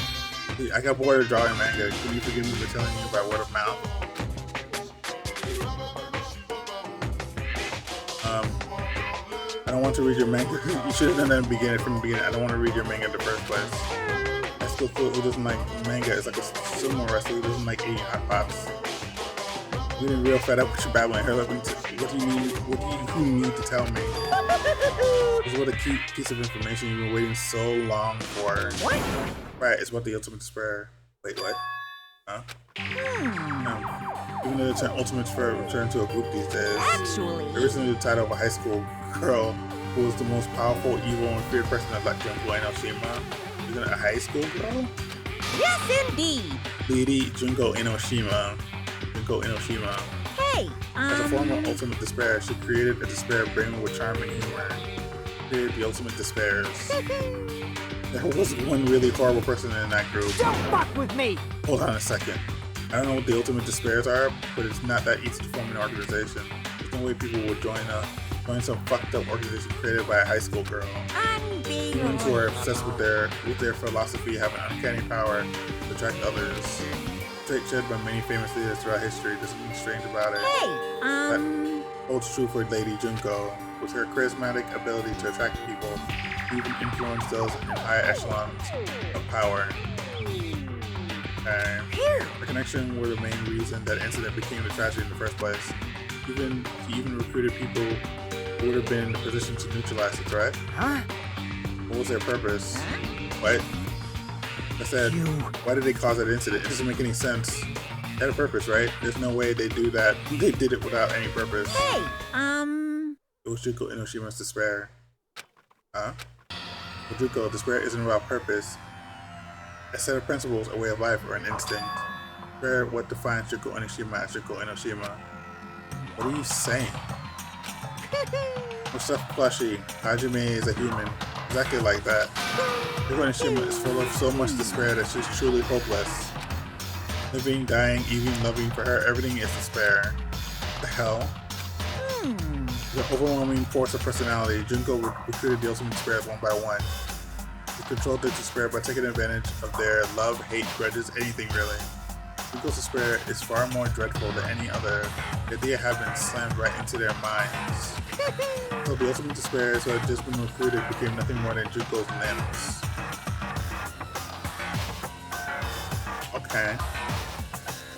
I got bored of drawing manga. Can you forgive me for telling you by word of mouth? I don't want to read your manga. You should have done that from the beginning. I don't want to read your manga in the first place. That's still cool. Who doesn't like manga? It's like a sumo wrestler who doesn't like eating hot pots. You're getting real fed up with your babbling. What do you need to tell me? This is what a key piece of information you've been waiting so long for. What? Right, it's about the ultimate despair. Wait, what? Huh? Even though the term ultimate despair returned to a group these days. Actually, Originally the title of a high school girl who was the most powerful, evil, and feared person in Junko Enoshima. Isn't it a high school girl? yes, indeed. Lady Junko Enoshima. Hey, As a form of ultimate despair, she created a despair brimming with charm and humor. Created the ultimate despairs. There was one really horrible person in that group. Don't fuck with me! Hold on a second. I don't know what the ultimate despairs are, but it's not that easy to form an organization. There's no way people would join some fucked up organization created by a high school girl. Humans who are obsessed with their philosophy have an uncanny power to attract others. A trait shared by many famous leaders throughout history. There's something strange about it. Hey, That holds true for Lady Junko. With her charismatic ability to attract people, even influence those in high echelons of power. The connection were the main reason that incident became a tragedy in the first place. She even recruited people who would have been in a position to neutralize the threat. Huh? What was their purpose? What? I said, why did they cause that incident? It doesn't make any sense. They had a purpose, right? There's no way they do that. They did it without any purpose. hey, It was Junko Enoshima's despair. Huh? For Junko, despair isn't about purpose. A set of principles, a way of life, or an instinct. Despair, what defines Junko Enoshima as Junko Enoshima? What are you saying? We're stuff plushy. Hajime is a human. Exactly like that. Junko Enoshima is full of so much despair that she's truly hopeless. Living, dying, eating, loving, for her, everything is despair. What the hell? The overwhelming force of personality, Junko recruited the ultimate despairs one by one. He controlled their despair by taking advantage of their love, hate, grudges, anything really. Junko's despair is far more dreadful than any other. The idea had been slammed right into their minds. So the ultimate despairs who had just been recruited became nothing more than Junko's limbs.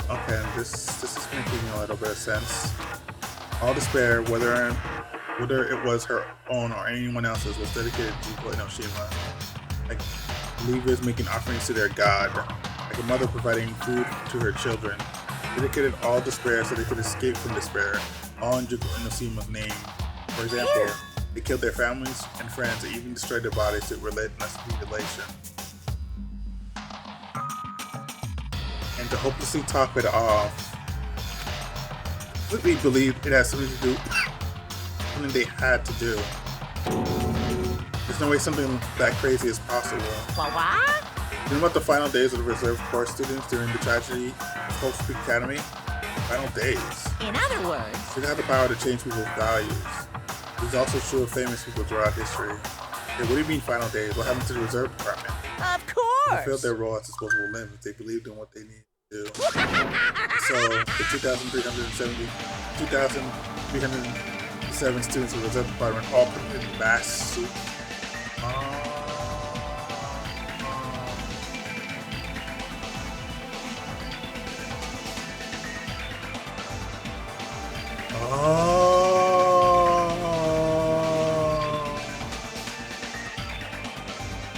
Okay, this is making a little bit of sense. All despair, whether it was her own or anyone else's, was dedicated to Junko Enoshima. Like believers making offerings to their god, like a mother providing food to her children. Dedicated all despair so they could escape from despair, all in Junko Enoshima's name. For example, they killed their families and friends and even destroyed their bodies to relentless mutilation. And to hopelessly top it off, completely believed it has something to do something they had to do. There's no way something that crazy is possible. what? You know about the final days of the reserve corps students during the tragedy of Hope Peak Academy? Final days. In other words, They have the power to change people's values. This is also true of famous people throughout history. Hey, what do you mean final days? What happened to the reserve department? of They course. fulfilled their role as disposable limbs if they believed in what they needed to do. So the 2,307 students of the reserve department all put in mass suit.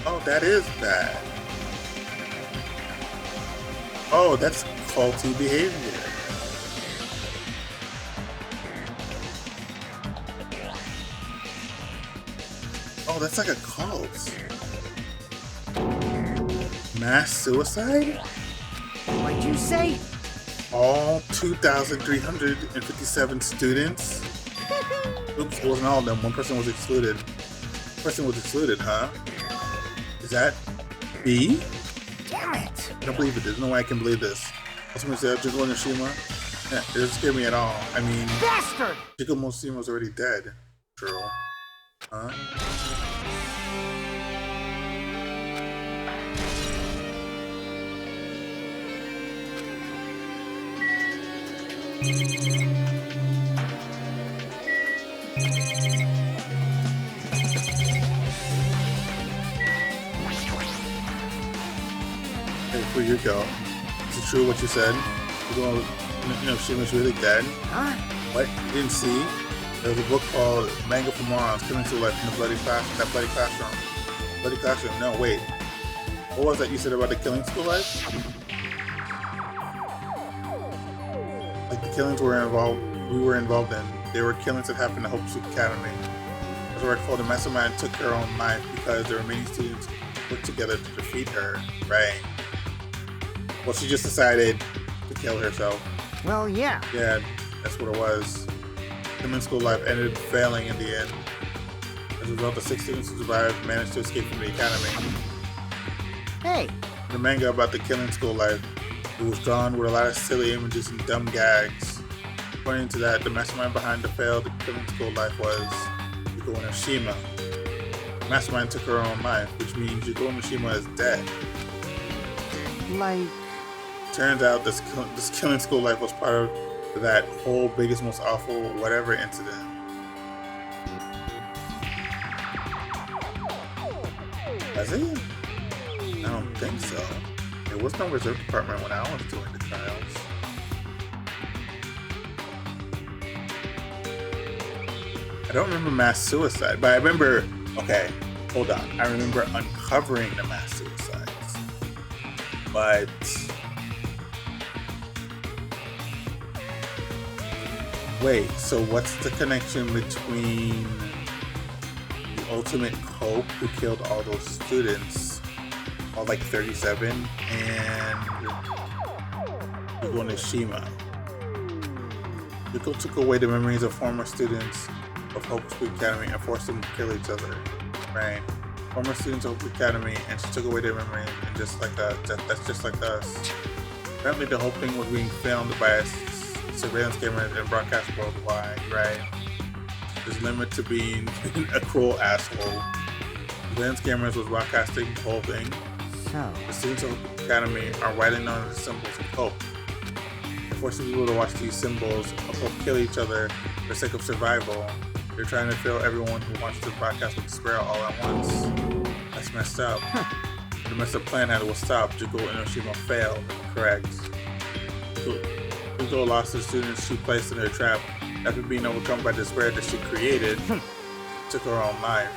Oh, that is bad. Oh, that's faulty behavior. Oh, that's like a cult. Mass suicide? What'd you say? All 2,357 students? Oops, it wasn't all of them. One person was excluded. Huh? Is that B? Damn it! I don't believe it. There's no way I can believe this. Ultimately, Junko Enoshima? Yeah, it doesn't scare me at all. I mean, Bastard! Junko Enoshima was already dead. True. Huh? Hey, before you go, is it true what you said? She was really dead? Huh? What? You didn't see? There was a book called Manga for Morons, Killing to Life in the Bloody Classroom. Bloody Classroom? No, wait. What was that you said about the killing school life? Like the killings we were involved in. They were killings that happened at Hope Street Academy. As I recall, the mastermind took her own life because the remaining students worked together to defeat her, right? Well, she just decided to kill herself. Well, yeah. Yeah, that's what it was. Killing school life ended failing in the end. As a result, the 6 students who survived managed to escape from the academy. Hey, The manga about the killing school life, it was drawn with a lot of silly images and dumb gags. According to that, the mastermind behind the failed killing school life was Yuko Enoshima. The mastermind took her own life, which means Yuko Enoshima is dead. like, Turns out this killing school life was part of that whole biggest, most awful whatever incident. Was it? I don't think so. There was no reserve department when I was doing the trials. I don't remember mass suicide, but I remember, okay, hold on. I remember uncovering the mass suicides. But wait, so what's the connection between the ultimate cope who killed all those students, all like 37, and Yuko Enoshima? Yuko took away the memories of former students of Hope Street Academy and forced them to kill each other, right? Former students of Hope Academy, and she took away their memories, and just like that's just like us. Apparently the whole thing was being filmed by surveillance cameras and broadcast worldwide, right? There's a limit to being a cruel asshole. Surveillance cameras was broadcasting the whole thing. so, The students of Hope Academy are widely known as the symbols of hope. They're forcing people to watch these symbols of hope kill each other for the sake of survival. They're trying to fill everyone who wants to broadcast with despair all at once. That's messed up. The messed up plan had was stopped. Yuko Enoshima failed. Correct. Yuko lost the students she placed in her trap after being overcome by despair that she created. Took her own life.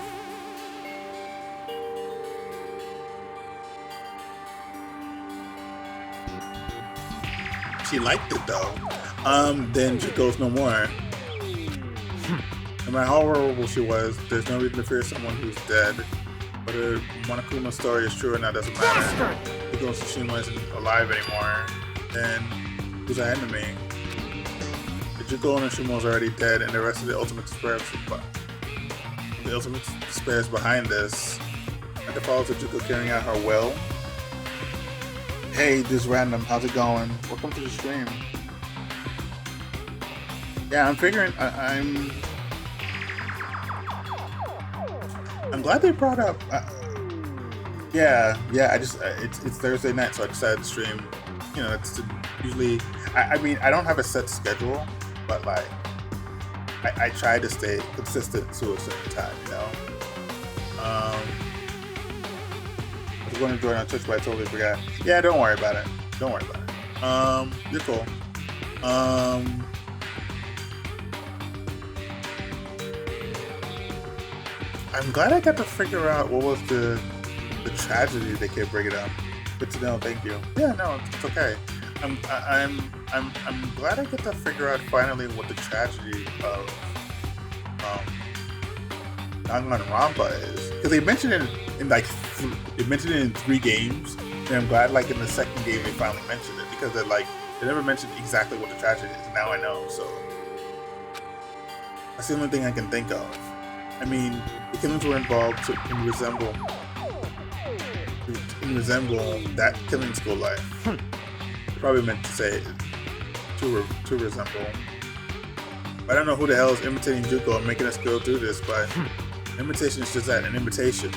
She liked it though. Then Yuko's no more. No matter how horrible she was, there's no reason to fear someone who's dead. Whether Monokuma's story is true or not doesn't matter. Yuko Enoshima isn't alive anymore. Then who's our enemy? If Yuko Enoshima is already dead, and the rest of the ultimate despair is behind this, and the follows of Yuko carrying out her will. Hey, this random, how's it going? Welcome to the stream. Yeah, I'm figuring. I'm glad they brought up. Yeah. It's Thursday night, so I decided to stream. You know, it's usually. I mean, I don't have a set schedule, but like, I try to stay consistent to a certain time. You know. I was going to join on Twitch, but I totally forgot. Yeah, don't worry about it. Don't worry about it. You're cool. I'm glad I got to figure out what was the tragedy they kept bringing up. Good to know. Thank you. Yeah, no, it's okay. I'm glad I get to figure out finally what the tragedy of Danganronpa is, because they mentioned it in like they mentioned it in 3 games, and I'm glad like in the second game they finally mentioned it, because they never mentioned exactly what the tragedy is. And now I know, so that's the only thing I can think of. I mean, the killings were involved in resemble that killing school life. They probably meant to say to resemble. I don't know who the hell is imitating Yuko and making us go through this, but imitation is just that, an imitation.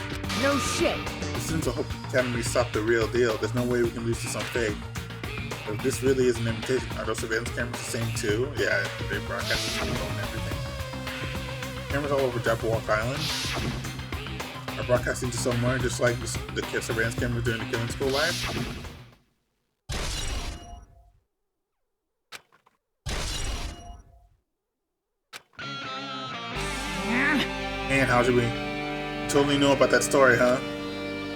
no shit. The students of Hope Academy stopped the real deal. There's no way we can lose to some fake. If this really is an invitation, are those surveillance cameras the same too? Yeah, they broadcast the and everything. Cameras all over Jabberwock Island are broadcasting to somewhere, just like the surveillance cameras during the Killing School live. And how'd you be? Totally know about that story, huh?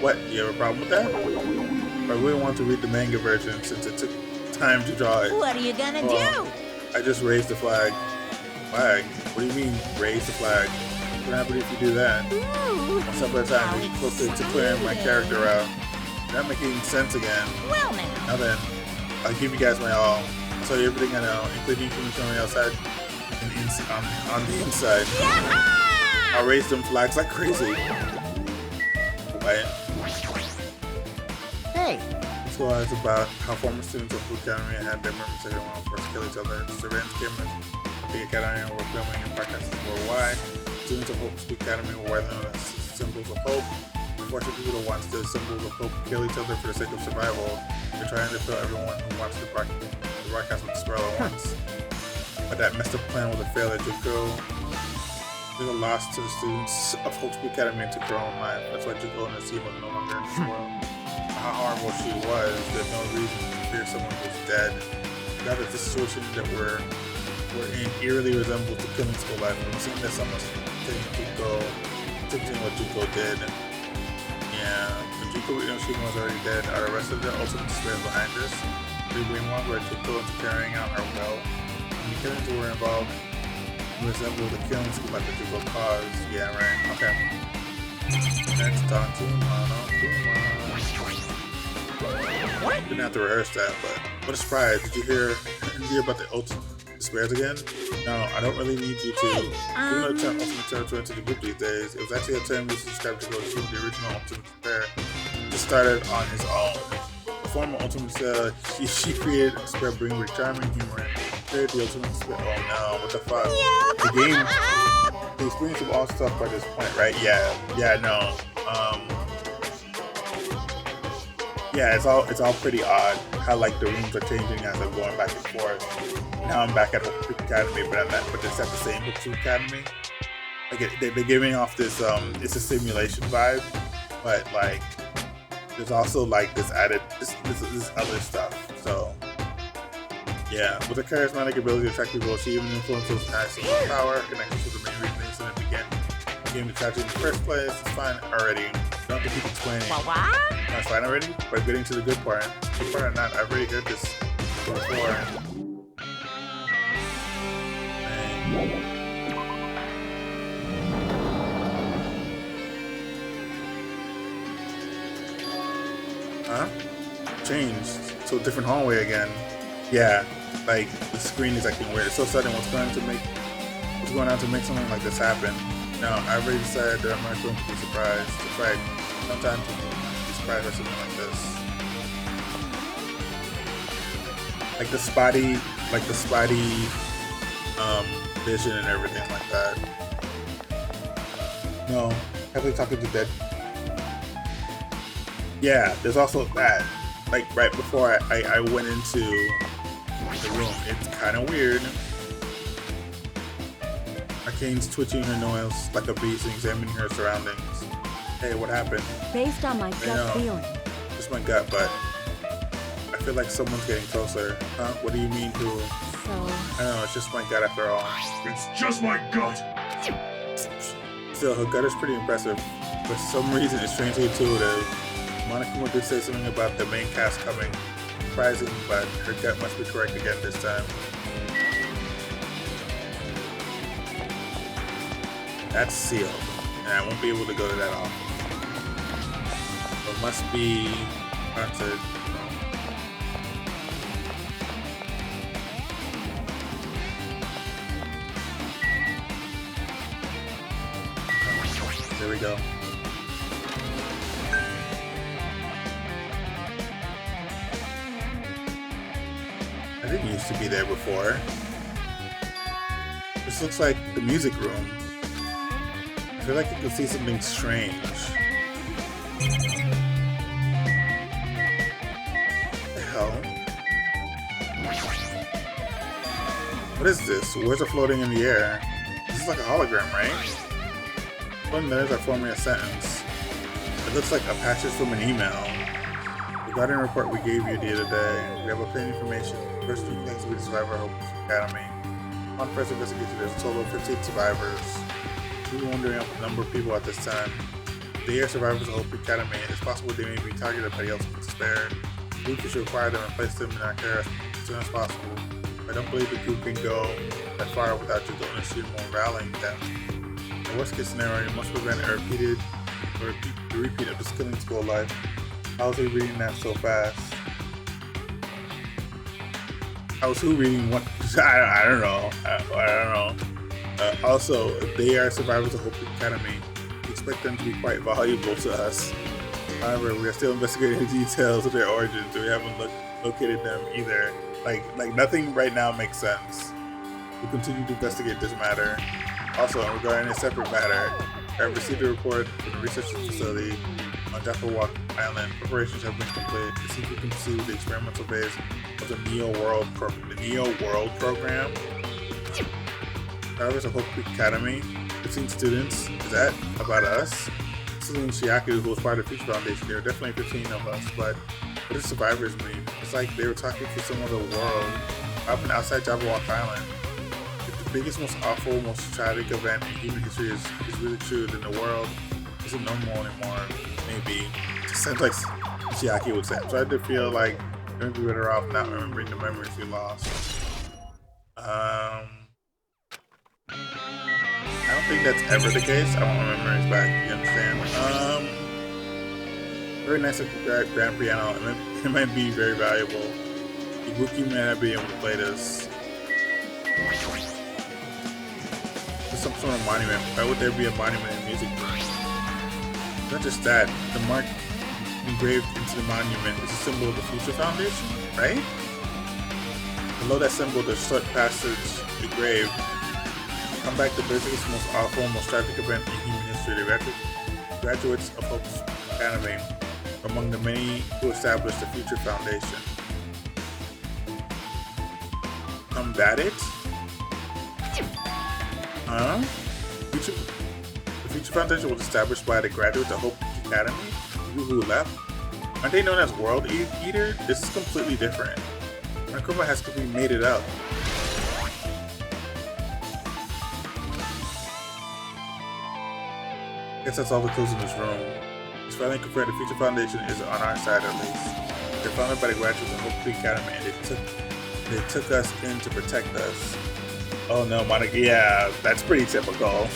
What? You have a problem with that? I really want to read the manga version since it took time to draw it. What are you gonna do? I just raised the flag. Flag? What do you mean, raise the flag? What happens if you do that? One step at a time, you're closer to clearing my character out. You're not making sense again. Well, Now then, I'll give you guys my all. I'll tell you everything I know, including information on the outside and on the inside. yeah! I'll raise them flags like crazy. Right? Hey, This story is about how former students of Blue Academy had their members of everyone first kill each other. Surveillance cameras of the Academy were filming and broadcasting worldwide. Students of Hope's Blue Academy were wearing them as symbols of hope. Unfortunately, people who wants the symbols of hope kill each other for the sake of survival. They're trying to kill everyone who wants to broadcast with the spell at once. But that messed up plan was a failure to go. They were lost to the students of Hope's Blue Academy and took her own life. That's why Juko and Nassim was no longer in this world. How horrible she was, there's no reason to fear someone who's dead. That is the situation that we're in eerily resembles the Killing School life. We've seen this almost attempting what Juko did. Yeah, when Juko Inoshima was already dead, are the rest of the ultimate despair behind us? We brainwashed by Juko into carrying out her will. And the killings were involved resemble the Killing School like the Juko cause. Yeah, right. Okay. Next on to Monokuma. Didn't have to rehearse that, but what a surprise. Did you hear about the Ultimate Despairs again? No, I don't really need you to. Even though the term Ultimate Territory into the group these days, it was actually a term used to describe Juko who the original Ultimate Despair just started on his own. The former Ultimate Despair, she created a Despair bring with charming humor and created the Ultimate Despair. Oh no, what the fuck? The game, the experience of all stuff by this point, right? Yeah, no. Yeah, it's all pretty odd how like the rooms are changing as I'm going back and forth. Now I'm back at Hope Academy, but it's at the same Hope Academy. Like they're giving off this it's a simulation vibe, but like there's also like this added this other stuff. So yeah, with a charismatic ability to attract people, she even influences Naxi's power, connected to the main reason the incident became the tragedy in the first place. It's fine already. Don't have to keep explaining. What? That's fine already? But getting to the good part. Good part or not, I've already heard this before. Huh? Changed to a different hallway again. Yeah, like the screen is acting weird. It's so sudden. What's going on to make something like this happen? No, I've already decided that I'm not going to be surprised. That's right. Sometimes you can be surprised by something like this. Like the spotty vision and everything like that. No, heavily talking to dead. Yeah, there's also that. Like right before I went into the room, it's kind of weird. Arcane's twitching her nose like a beast and examining her surroundings. Hey, what happened? Based on my gut feeling. Just my gut, but I feel like someone's getting closer. Huh? What do you mean, who? So... I don't know, it's just my gut after all. It's just my gut! Still, her gut is pretty impressive. For some reason, it's strangely intuitive. Monokuma did say something about the main cast coming. Surprising, but her gut must be correct again this time. That's sealed, and I won't be able to go to that office. It must be granted. There we go. I didn't used to be there before. This looks like the music room. I feel like you can see something strange. What the hell? What is this? Words are floating in the air. This is like a hologram, right? Some letters are forming a sentence. It looks like a passage from an email. Regarding the report we gave you the other day, we have obtained information. First, you claims to be the survivor of Hope Academy. On first investigation, there's a total of 15 survivors. We were wondering about the number of people at this time. They are survivors of Hope Academy. It's possible they may be targeted by the ultimate despair. We should require them and place them in our care as soon as possible. I don't believe the group can go that far without you going to assume more rallying them. In the worst case scenario, you must prevent a repeat of this killing school life. How is he reading that so fast? How is who reading what? I don't know. I don't know. Also, if they are survivors of Hope Academy, we expect them to be quite valuable to us. However, we are still investigating the details of their origins, and we haven't located them either. Like nothing right now makes sense. We continue to investigate this matter. Also, regarding a separate matter, I have received a report from the research facility on Jaffa Island. Preparations have been completed to see if we can pursue the experimental phase of the Neo World program. Survivors of Hope Academy, 15 students. Is that about us? Celine Shiaku, who was part of the Future Foundation, there are definitely 15 of us, but what does survivors mean? It's like they were talking to some other world, often outside Jaffa Island. If the biggest, most awful, most tragic event in human history is really true, then the world isn't normal anymore. Maybe. It sounds like Shiaki would say. I'm starting to feel like we're better off not remembering the memories we lost. I don't think that's ever the case. I want my memories back, you understand? Very nice at the grand piano. It might be very valuable. Ibuki may not be able to play this. There's some sort of monument. Why would there be a monument in music? Not just that, the mark engraved into the monument is a symbol of the Future Foundation, right? Below that symbol, there's short passage engraved. Come back the biggest, most awful, most tragic event in human history. The graduates of Hope Academy are among the many who established the Future Foundation. Combat it? Huh? The Future Foundation was established by the graduates of Hope Academy, people who left. Aren't they known as World Eater? This is completely different. Danganronpa has completely made it up. I guess that's all the clues in this room. It's finally confirmed the Future Foundation is on our side at least. They're founded by the graduates of Hope Academy and they took us in to protect us. Oh no, Monica, yeah, that's pretty typical.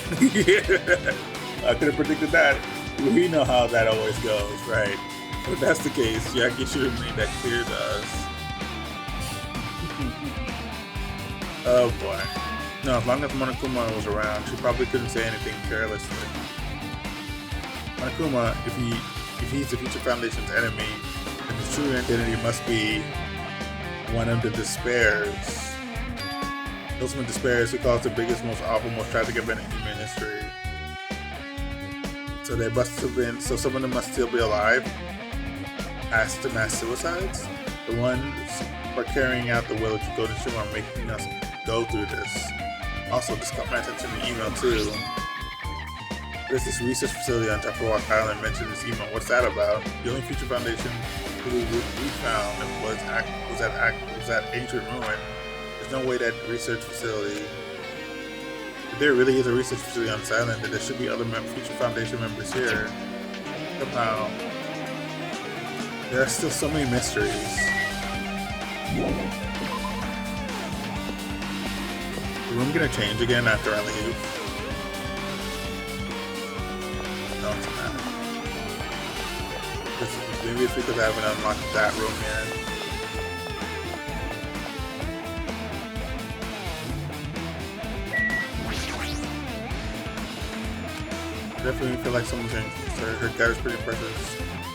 I could have predicted that. We know how that always goes, right? If that's the case, Jackie should have made that clear to us. Oh boy. No, as long as Monokuma was around, she probably couldn't say anything carelessly. Monokuma, if he's the Future Foundation's enemy, then his true identity must be one of the despairs. Those are the despairs who caused the biggest, most awful, most tragic event in human history. So they must have been, so some of them must still be alive as the mass suicides. The ones who are carrying out the will of Golden Shima are making us go through this. Also, this caught my attention in the email too. There's this research facility on Jaffa Island mentioned in this email. What's that about? The only Future Foundation we found was that ancient ruin. There's no way that research facility, if there really is a research facility on this island, then there should be other Future Foundation members here. Somehow, there are still so many mysteries. The room gonna change again after I leave? No, it's not. Maybe it's because I haven't unlocked that room yet. Definitely feel like someone's getting her gut is pretty impressive.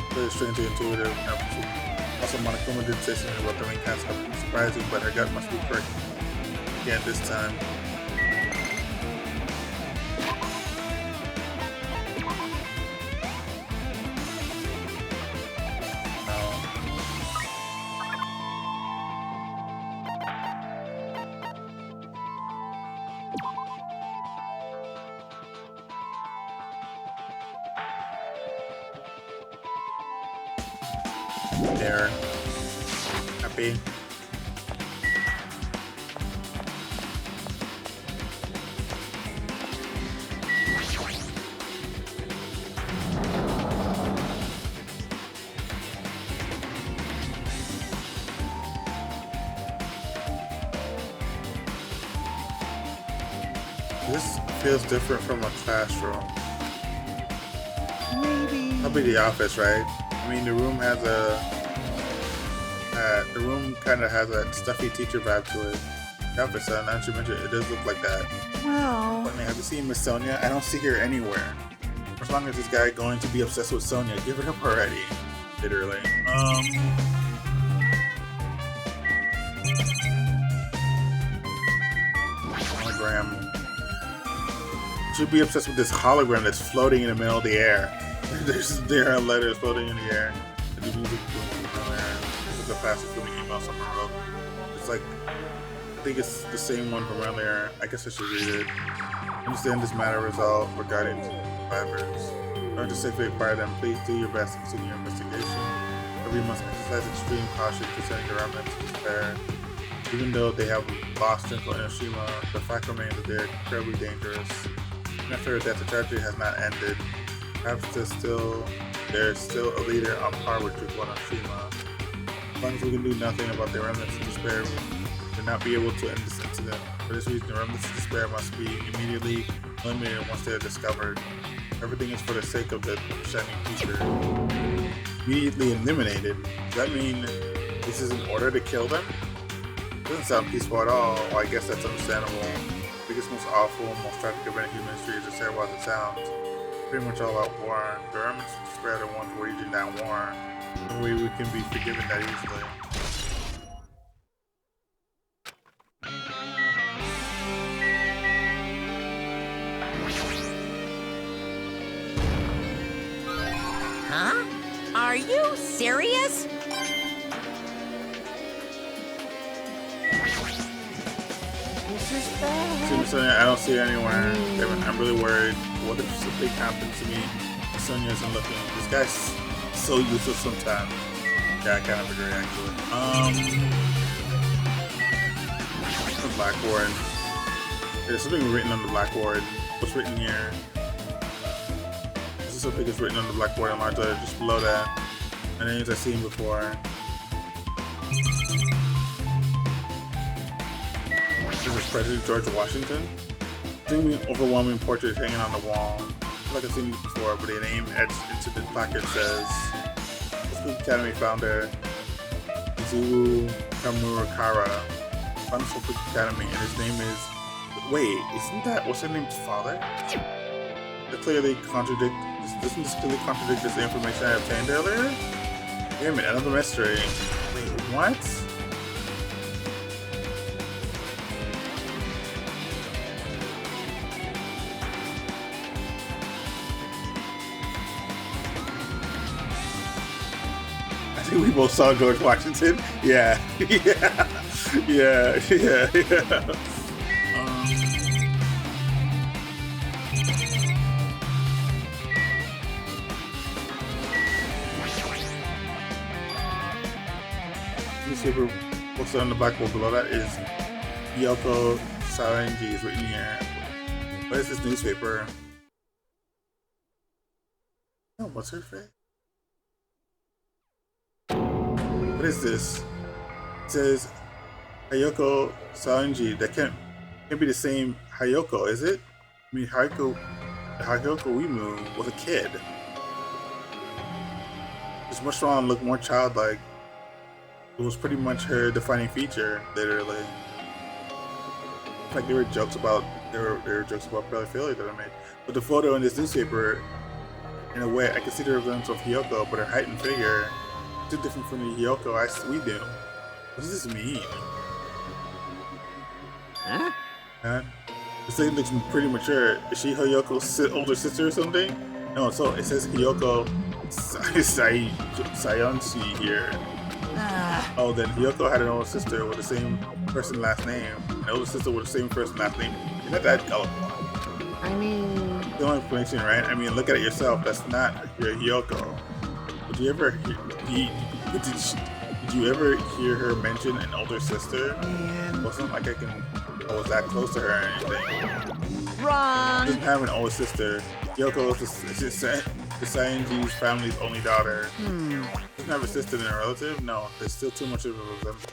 It's really strangely intuitive. Also, Monokuma did say something about the main cast surprising, but her gut must be correct again this time. there. Happy. This feels different from a classroom. Maybe. Probably the office, right? I mean, the room has the room kind of has a stuffy teacher vibe to it. The office, now that you mentioned it, does look like that. Well. But have you seen Miss Sonia? I don't see her anywhere. For as long as this guy going to be obsessed with Sonia, give it up already. Literally. Hologram. Should be obsessed with this hologram that's floating in the middle of the air. There are letters floating in the air. The music the fastest moving email someone wrote. It's like, I think it's the same one from earlier. I guess I should read it. Understand this matter resolved regarding survivors. Learn to safely acquire them. Please do your best to continue your investigation. But we must exercise extreme caution concerning the remnants of despair. Even though they have lost info in Hiroshima, the fact remains that they are incredibly dangerous. And after their death, the tragedy has not ended. Perhaps there's still a leader on par with Truth One Hiroshima. As long as we can do nothing about the remnants of despair, we will not be able to end this incident. For this reason, the remnants of despair must be immediately eliminated once they are discovered. Everything is for the sake of the shining future. Immediately eliminated? Does that mean this is in order to kill them? Doesn't sound peaceful at all. Well, I guess that's understandable. The biggest, most awful, most tragic event in human history is as terrible as it sounds. Pretty much all out war. The remnants of despair are the ones waging that war. No way we can be forgiven that easily. Huh? Are you serious? This is bad. See Miss Sonia, I don't see her anywhere. Kevin, I'm really worried. What if something happens to me? Miss Sonia isn't looking. This guy's so useless sometimes. Yeah, I kind of agree actually. The blackboard. There's something written on the blackboard. What's written here? This is something that's written on the blackboard in large letter just below that. And names I've seen before. This is President George Washington. Seemingly overwhelming portrait hanging on the wall. I feel like I've seen this before, but the name etched into the placard says School Academy founder Izuku Kamurakara founded School Academy, and his name is. Wait, isn't that what's her name's father? That clearly contradict. Doesn't this clearly contradict this information I obtained earlier? Wait a minute, another mystery. Wait, what? I think we both saw George Washington. Yeah, yeah. Newspaper posted on the blackboard below that is Yoko Sarenji is written here. What is this newspaper? Oh, what's her face? What is this? It says Hayoko Sarenji. That can't be the same Hayoko, is it? I mean, Hayoko Uemu was a kid. This mushroom looked more childlike. It was pretty much her defining feature, literally. Like there were jokes about pedophilia that I made. But the photo in this newspaper, in a way, I can see the resemblance of Hiyoko, but her height and figure too different from the Hiyoko we knew. What does this mean? Huh? Huh? This thing looks pretty mature. Is she Hiyoko's older sister or something? No, so it says Hiyoko Sayonshi here. Oh, then Hiyoko had an older sister with the same person last name. An older sister with the same person last name. You're not that gullible. I mean... No explanation, right? I mean, look at it yourself. That's not your Hiyoko. Would you ever Did you ever hear her mention an older sister? Man. Wasn't like I was that close to her or anything. Wrong. She doesn't have an older sister. Yoko is the Saiyajin's family's only daughter. Doesn't have a sister and a relative? No, there's still too much of a resemblance.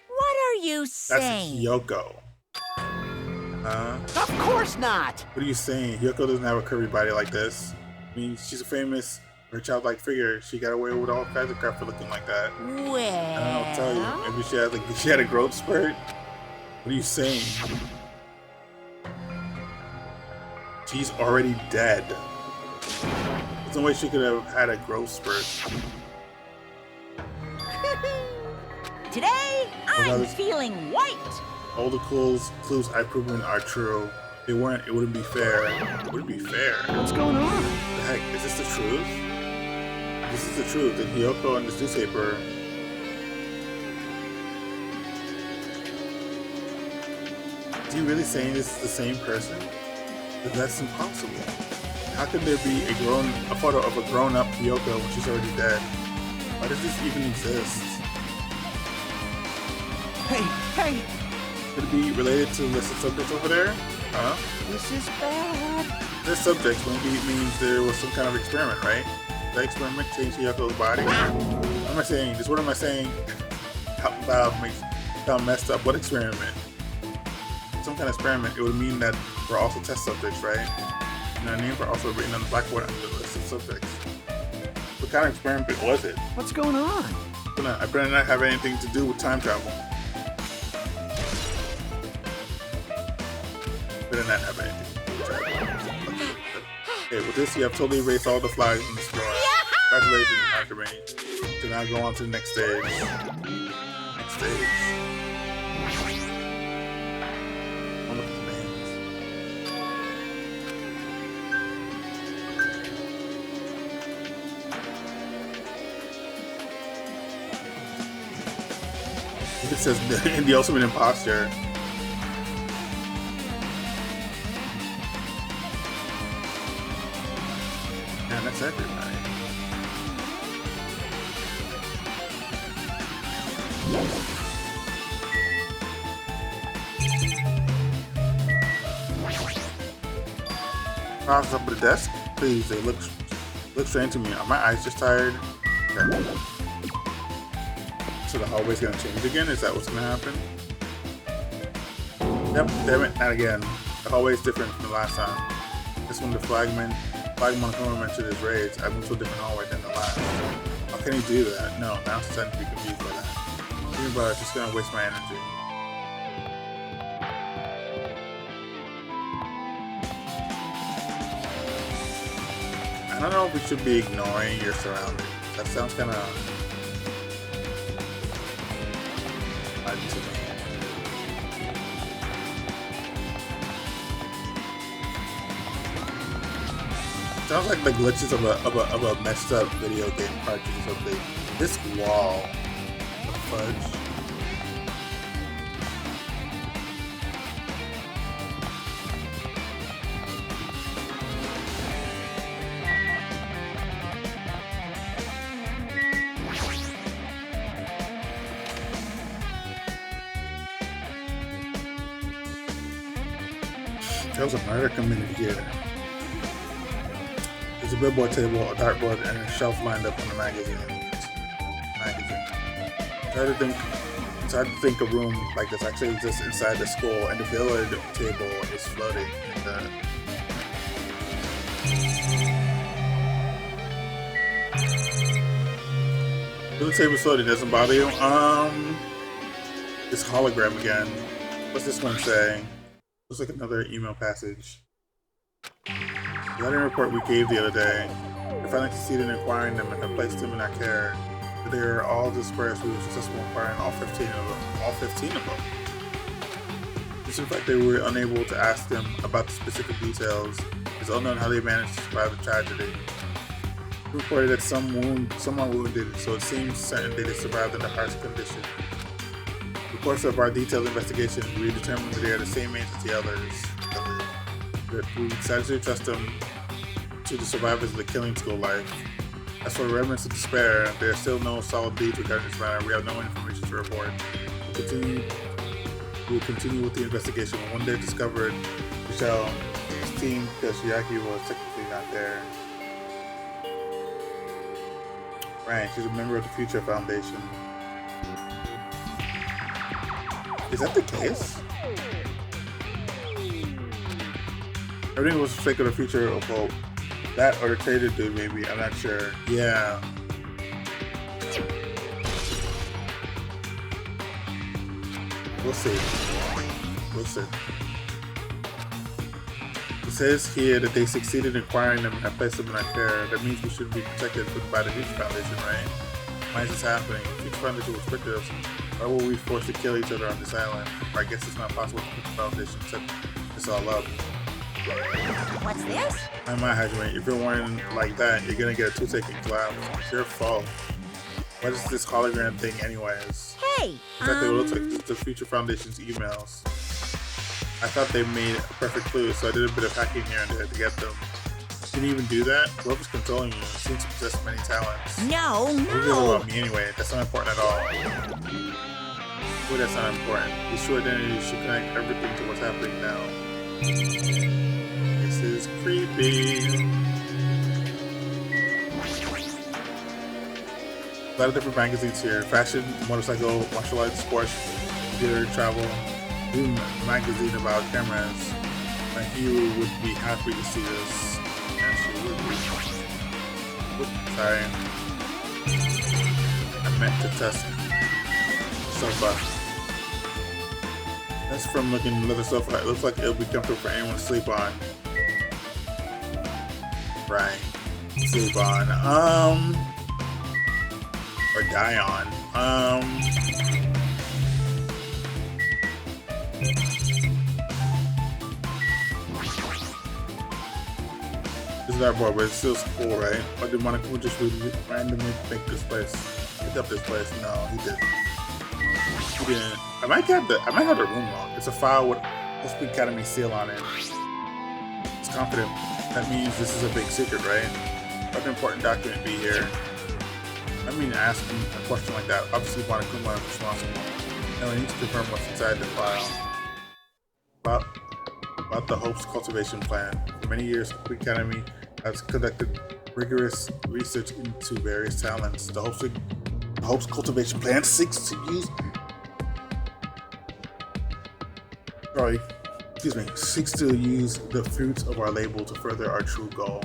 What are you That's saying? Yoko. Huh? Of course not. What are you saying? Yoko doesn't have a curvy body like this. I mean, she's a famous or childlike figure. She got away with all kinds of crap for looking like that. Well, I don't know what to tell you. Maybe she had a growth spurt. What are you saying? She's already dead. There's no way she could have had a growth spurt. today I'm those- feeling white. All the clues I've proven are true. If they weren't, it wouldn't be fair. It wouldn't be fair. What's going on? What the heck? Is this the truth? This is the truth. That Hiyoko in this newspaper. Is he really saying this is the same person? But that's impossible. How could there be a photo of a grown-up Hiyoko when she's already dead? Why does this even exist? Hey, Could it be related to the list of subjects over there? Huh? this is bad. This subject maybe means there was some kind of experiment, right? The experiment changed Hiyoko's body. What am I saying? Just what am I saying? How messed up? What experiment? Some kind of experiment. It would mean that we're also test subjects, right? And our names are also written on the blackboard under the list of subjects. What kind of experiment was it? What's going on? I better not have anything to do with time travel. Better not have anything to do with time travel. Okay, with this, you have totally erased all the flags on this floor. Congratulations, Dr. Rain. So now go on to the next stage. Next stage. I'll look at the names. It says the ultimate imposter. Man, that's everybody. Cross up the desk, please. They look straight to me. Are my eyes just tired? Okay. So the hallway's gonna change again? Is that what's gonna happen? Yep, damn it, not again. The hallway is different from the last time. This one, the flagman mentioned his raids. I moved to a different hallway than the last. How can he do that? No, now I'm starting to be confused by that. Thinking about it's just gonna waste my energy. I don't know if we should be ignoring your surroundings. That sounds kind of odd to me. Sounds like the glitches of a messed up video game cartridge or something. This wall, the fudge. There was a murder committed here. There's a billboard table, a dartboard, and a shelf lined up on the magazine. It's hard to think a room like this actually exists inside the school, and the billiard table is floating in the... Billiard table is floating, doesn't bother you? This hologram again. What's this one say? Looks like another email passage. The letter report we gave the other day. I finally succeeded in acquiring them and have placed them in our care. But they are all dispersed. We were successful in acquiring all 15 of them. All 15 of them. Just in fact, they were unable to ask them about the specific details. It's unknown how they managed to survive the tragedy. We reported that someone wounded, so it seems certain they survived in a harsh condition. In the course of our detailed investigation, we determined that they are the same age as the others. That we decided to trust them to the survivors of the killing school life. As for remnants of despair, there are still no solid leads regarding this matter. We have no information to report. We will continue with the investigation. When one day discovered, we shall esteem because Shiaki was technically not there. Right, she's a member of the Future Foundation. Is that the case? Everything was fake of the future of hope. That or the trader dude, maybe. I'm not sure. Yeah. We'll see. We'll see. It says here that they succeeded in acquiring them and have placed them in our care. That means we should be protected by the Future Foundation, right? Why is this happening? The Future Foundation was with us. Why were we forced to kill each other on this island? Or I guess it's not possible for the Future Foundation to set this all up. What's this? I might hydrate. If you're wearing like that, you're gonna get a toothache and collapse. It's your fault. What is this hologram thing anyways? Hey! Exactly what it looks like. This is the Future Foundation's emails. I thought they made a perfect clue, so I did a bit of hacking here and there to get them. Can you even do that? Whoever's controlling you seems to possess many talents. No, What is no! about me anyway? That's not important at all. Well, that's not important. These true identities should connect everything to what's happening now. This is creepy. A lot of different magazines here. Fashion, motorcycle, martial arts, sports, theater, travel. Even a magazine about cameras. My hero would be happy to see this. And she would be. Oops, sorry. I meant to test sofa. That's from looking at the leather sofa. It looks like it'll be comfortable for anyone to sleep on. Right. Sleep on. Or die on. This is our board, but it's still cool, right? Or did Monaco just randomly pick this place? Pick up this place? No, he didn't. He didn't. I might have the room wrong. It's a file with Hospital Academy seal on it. It's confident. That means this is a big secret, right? What an important document be here. I mean, asking a question like that. Obviously, Monokuma is responsible. Now we need to confirm what's inside the file. About the Hope's cultivation plan. For many years, the Academy has conducted rigorous research into various talents. The Hope's cultivation plan seeks to use the fruits of our label to further our true goal.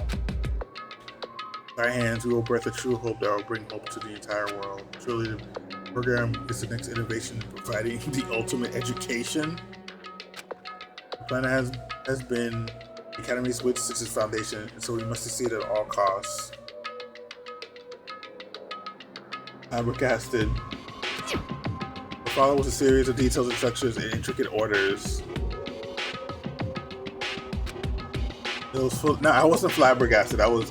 With our hands, we will birth a true hope that will bring hope to the entire world. Truly, the program is the next innovation in providing the ultimate education. The plan has been the Academy's witch since its foundation, and so we must succeed at all costs. Fabricasted. The follow was a series of detailed instructions and intricate orders. It was full. No, I wasn't flabbergasted. I was.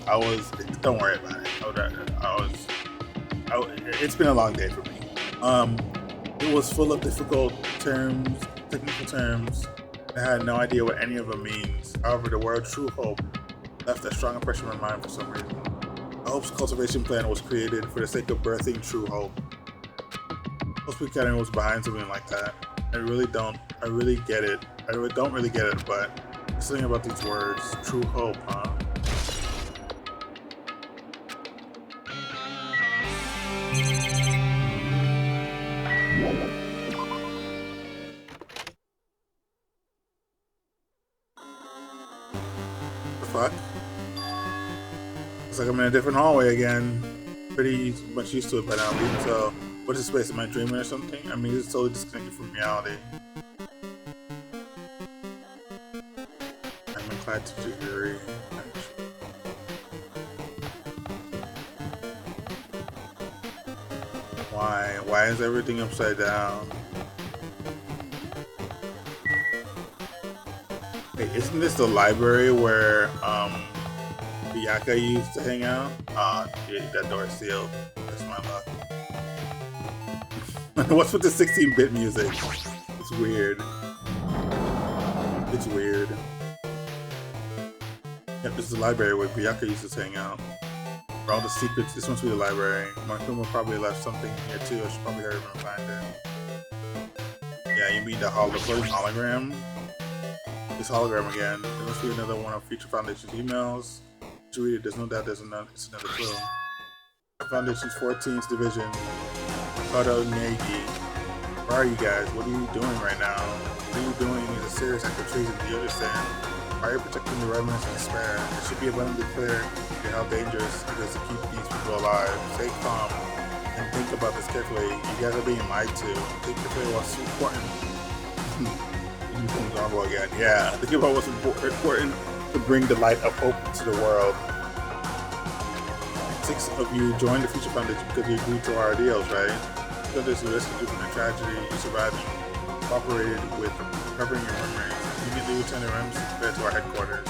Don't worry about it. It's been a long day for me. It was full of difficult terms, technical terms. I had no idea what any of them means. However, the word true hope left a strong impression in my mind for some reason. The Hope's cultivation plan was created for the sake of birthing true hope. Hospital Academy was behind something like that. I don't really get it, but there's something about these words. True hope, huh? Fuck. Looks like I'm in a different hallway again. Pretty much used to it by now, even so. What is this place? Am I dreaming or something? I mean, it's totally disconnected from reality. I'm inclined to agree. Why? Why is everything upside down? Hey, isn't this the library where Biyaka used to hang out? Yeah, that door's sealed. That's my luck. What's with the 16-bit music? It's weird. It's weird. Yep, this is the library where Biyaka used to hang out. For all the secrets, this must be the library. Markuma probably left something here too. I should probably hurry and find it. Yeah, you meet the floating hologram. This hologram again. There must be another one of Future Foundation's emails. To read it, there's no doubt it's another clue. Foundation's 14th division. Kodo Negi. Where are you guys? What are you doing right now? What are you doing is a serious act of treason. Do you understand? Why are you protecting the remnants of despair? It should be abundantly clear how dangerous it is to keep these people alive. Stay calm and think about this carefully. You guys are being lied to. Think carefully what's important. Again. Yeah, think about what's important to bring the light of hope to the world. 6 of you joined the Future Foundation because you agreed to our ideals, right? Because there's a risk of from the tragedy, you survived and cooperated with recovering your memories. Immediately return the realms back to our headquarters.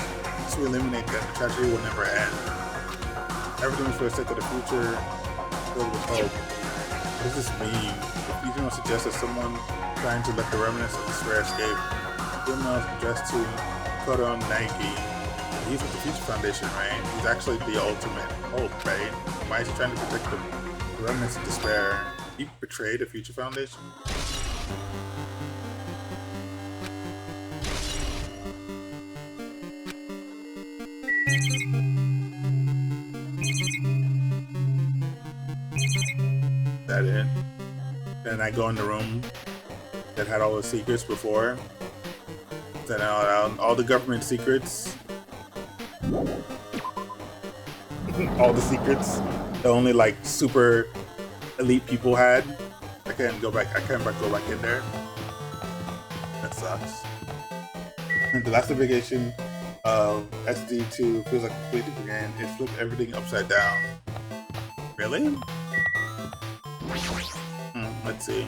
So we eliminate that, the tragedy will never end. Everything is for the sake of the future, filled with hope. What does this mean? If you can suggest that someone trying to let the remnants of despair escape, the email is addressed to Kodo Nike. He's with the Future Foundation, right? He's actually the ultimate hope, right? Why is he trying to protect the remnants of despair? He betrayed the Future Foundation? Is that it? Then I go in the room that had all the secrets before. Then all the government secrets. All the secrets that only like super elite people had. I can't go back in there. That sucks. The last navigation of SD2 feels like a completely different game. It flipped everything upside down. Really? Let's see.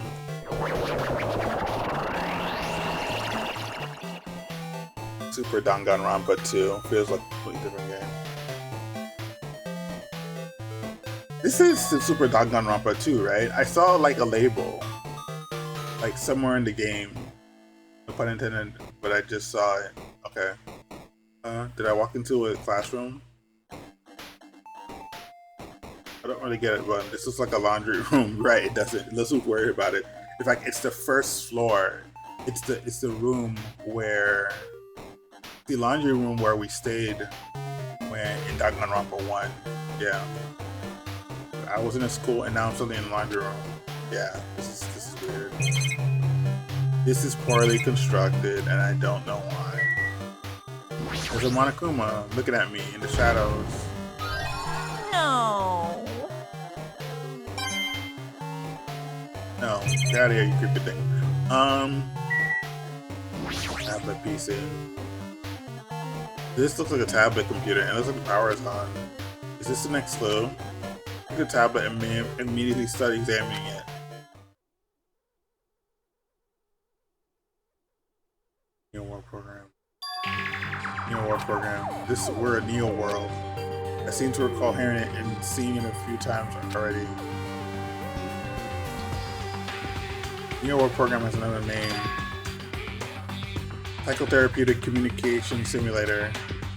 Super Danganronpa 2 feels like a completely different game. This is Super Danganronpa 2, right? I saw like a label, like somewhere in the game. No pun intended, but I just saw it. Okay. Did I walk into a classroom? I don't really get it, but this looks like a laundry room, right? It doesn't. Let's not worry about it. In fact, it's the first floor. It's the room where the laundry room where we stayed when in Danganronpa 1. Yeah. I was in a school and now I'm suddenly in the laundry room. Yeah, this is weird. This is poorly constructed and I don't know why. There's a Monokuma looking at me in the shadows. No. No, get out of here, you creepy thing. Tablet PC. This looks like a tablet computer and it looks like the power is on. Is this the next clue? Take the tablet and immediately start examining it. Neo World Program. Neo World Program. We're a Neo World. I seem to recall hearing it and seeing it a few times already. Neo World Program has another name. Psychotherapeutic Communication Simulator.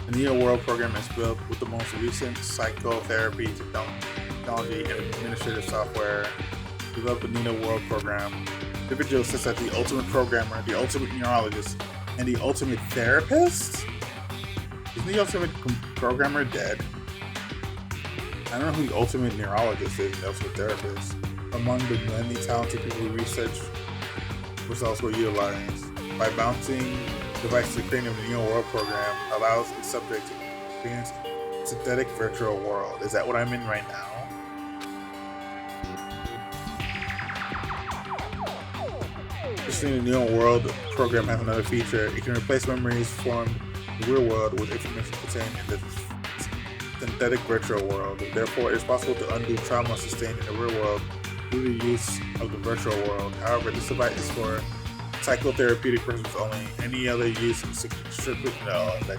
The Neo World Program is built with the most recent psychotherapy technology and administrative software. Developed the Neo World Program. The individual sits as the ultimate programmer, the ultimate neurologist, and the ultimate therapist? Isn't the ultimate programmer dead? I don't know who the ultimate neurologist is and the ultimate therapist. Among the many talented people who research results were utilized. By mounting devices to the cranium of the Neo World Program allows the subject to experience a synthetic virtual world. Is that what I'm in right now? Interestingly, the Neo World Program has another feature. It can replace memories formed in the real world with information contained in the synthetic virtual world. Therefore, it is possible to undo trauma sustained in the real world through the use of the virtual world. However, this device is for psychotherapeutic purposes only. Any other use is strictly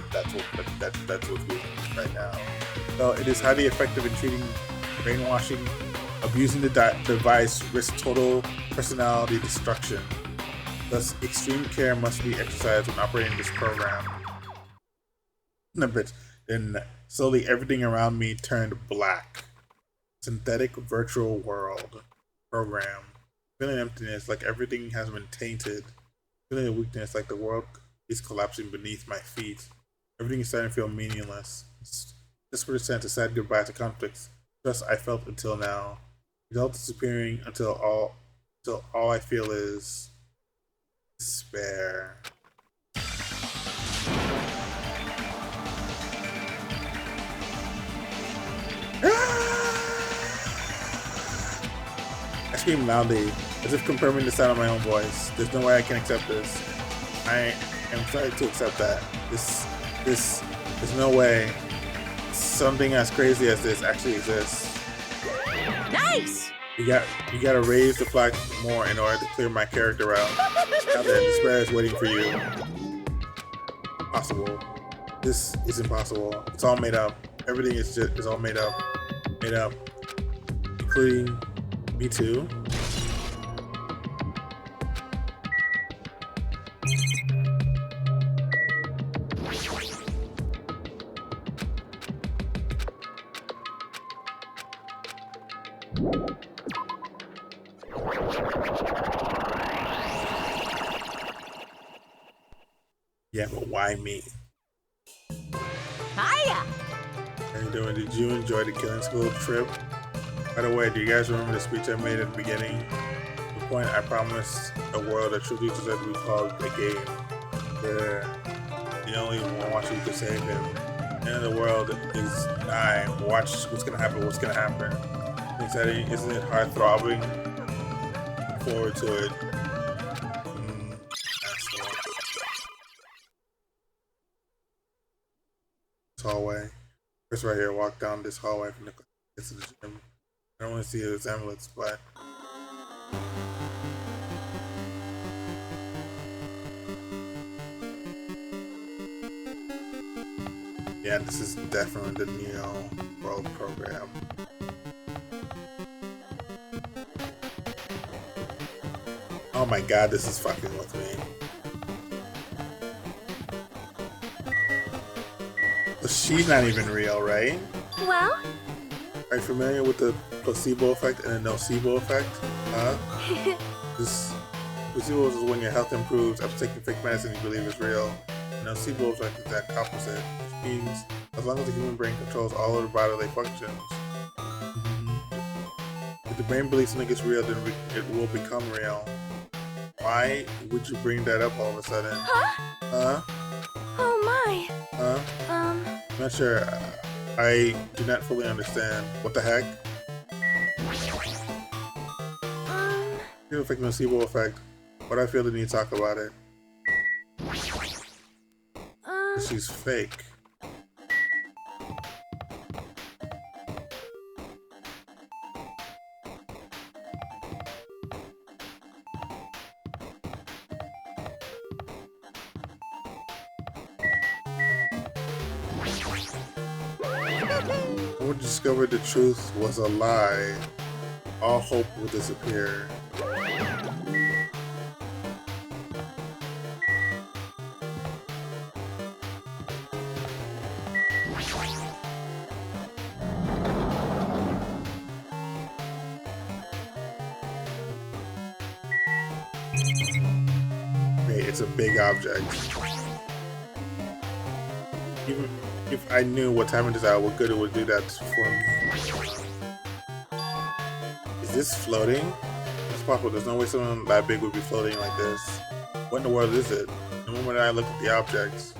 that's what's doing right now. So it is highly effective in treating brainwashing. Abusing the device risks total personality destruction. Thus, extreme care must be exercised when operating this program. No, bitch. Then slowly everything around me turned black. Synthetic virtual world program. Feeling emptiness, like everything has been tainted. Feeling a weakness, like the world is collapsing beneath my feet. Everything is starting to feel meaningless. Desperate sense, a sad goodbye to conflicts. Trust I felt until now. It's all disappearing until all I feel is despair. I scream loudly, as if confirming the sound of my own voice. There's no way I can accept this. I am sorry to accept that. There's no way something as crazy as this actually exists. Nice! You gotta raise the flag more in order to clear my character out. Now that despair is waiting for you. Impossible. This is impossible. It's all made up. Everything is all made up. Made up. Including me too. Yeah, but why me? Hiya! How you doing? Did you enjoy the killing school trip? By the way, do you guys remember the speech I made at the beginning? The point I promised a world that truly deserved to be called a game, where the only one watching you can save him. The end of the world is nigh. Watch what's gonna happen. What's gonna happen? Exciting, isn't it? Heart throbbing. Look forward to it. Hallway. First, right here, walk down this hallway from the to the gym. I don't want to see the resemblance, but yeah, this is definitely the Neo World program. Oh my god, this is fucking with me. She's not even real, right? Well? Are you familiar with the placebo effect and the nocebo effect? Huh? This placebo is when your health improves after taking fake medicine you believe is real. The nocebo effect is that opposite, which means as long as the human brain controls all of the bodily functions. If the brain believes something is real, then it will become real. Why would you bring that up all of a sudden? Huh? Huh? Oh my. Huh? I'm not sure. I do not fully understand. What the heck? Placebo effect, nocebo effect. What do I feel the need to talk about it? She's fake. When we discovered the truth was a lie, all hope will disappear. Okay, it's a big object. Even if I knew what time it is out, what good it would do that for me. Is this floating? It's possible. There's no way something that big would be floating like this. What in the world is it? The moment I look at the objects.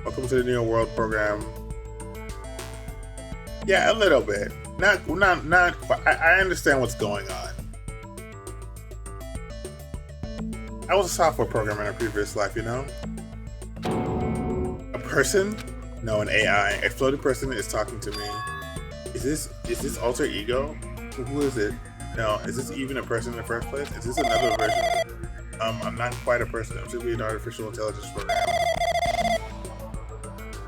Welcome to the Neo World program. Yeah, a little bit. Not quite. I understand what's going on. I was a software programmer in a previous life, you know? A person? No, an AI. A floating person is talking to me. Is this alter ego? Who is it? No, is this even a person in the first place? Is this another version? I'm not quite a person. I'm simply an artificial intelligence program.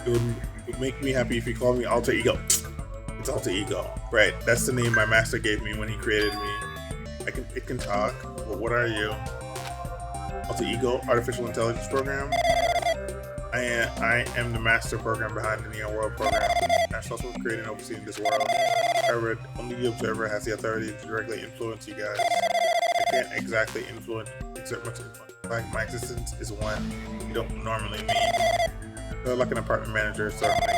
would make me happy if you called me alter ego. It's alter ego, right? That's the name my master gave me when he created me. It can talk. Well, what are you? Alter ego, artificial intelligence program. I am the master program behind the Neon World program. I'm responsible for creating and overseeing this world. However, only the observer has the authority to directly influence you guys. I can't exactly exert much influence. Like, my existence is one you don't normally meet. So like an apartment manager, certainly.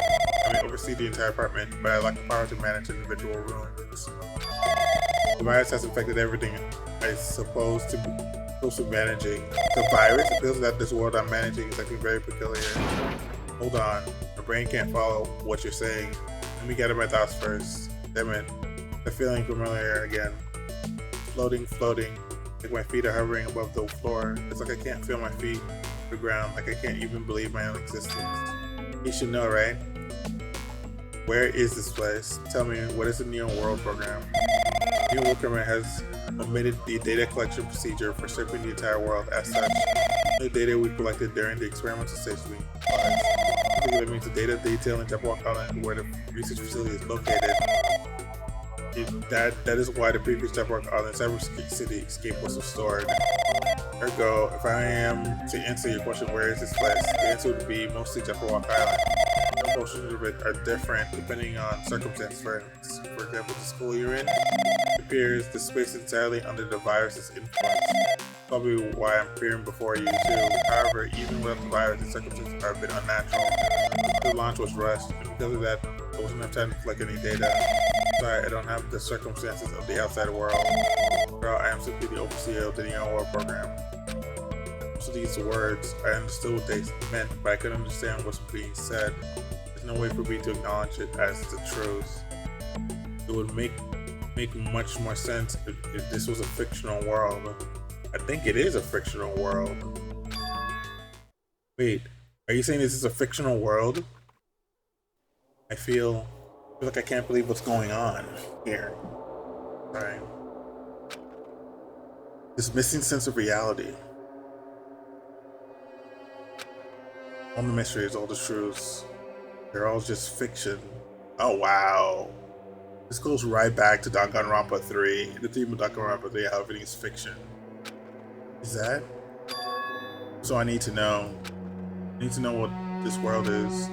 I may oversee the entire apartment, but I lack the power to manage individual rooms. The virus has infected everything I'm supposed to be managing. The virus feels that this world I'm managing is acting very peculiar. Hold on, my brain can't follow what you're saying. Let me gather my thoughts first. Damn it, the feeling familiar again. Floating, like my feet are hovering above the floor. It's like I can't feel my feet on the ground, like I can't even believe my own existence. You should know, right? Where is this place? Tell me, what is the Neon World program? Neon World program has omitted the data collection procedure for circling the entire world. As such, the data we collected during the experimental stage we I think that means the data detail in Jabberwock Island where the research facility is located. That is why the previous Jabberwock Island Cyber City escape was restored. Ergo, if I am to answer your question, where is this place? The answer would be mostly Jabberwock Island. The portions of it are different depending on circumstances. For example, the school you're in, it appears the space entirely under the virus's influence. Probably why I'm appearing before you too. However, even without the virus, the circumstances are a bit unnatural. The launch was rushed, and because of that, there wasn't enough time to collect any data. Sorry, I don't have the circumstances of the outside world. Girl, I am simply the overseer of the Neon World program. Most of these words, I understood what they meant, but I couldn't understand what's being said. There's no way for me to acknowledge it as the truth. It would make much more sense if this was a fictional world. I think it is a fictional world. Wait, are you saying this is a fictional world? I feel like I can't believe what's going on here. Alright. This missing sense of reality. All the mysteries, all the truths, they're all just fiction. Oh wow. This goes right back to Danganronpa 3. The theme of Danganronpa 3, how everything is fiction. Is that? So I need to know. I need to know what this world is.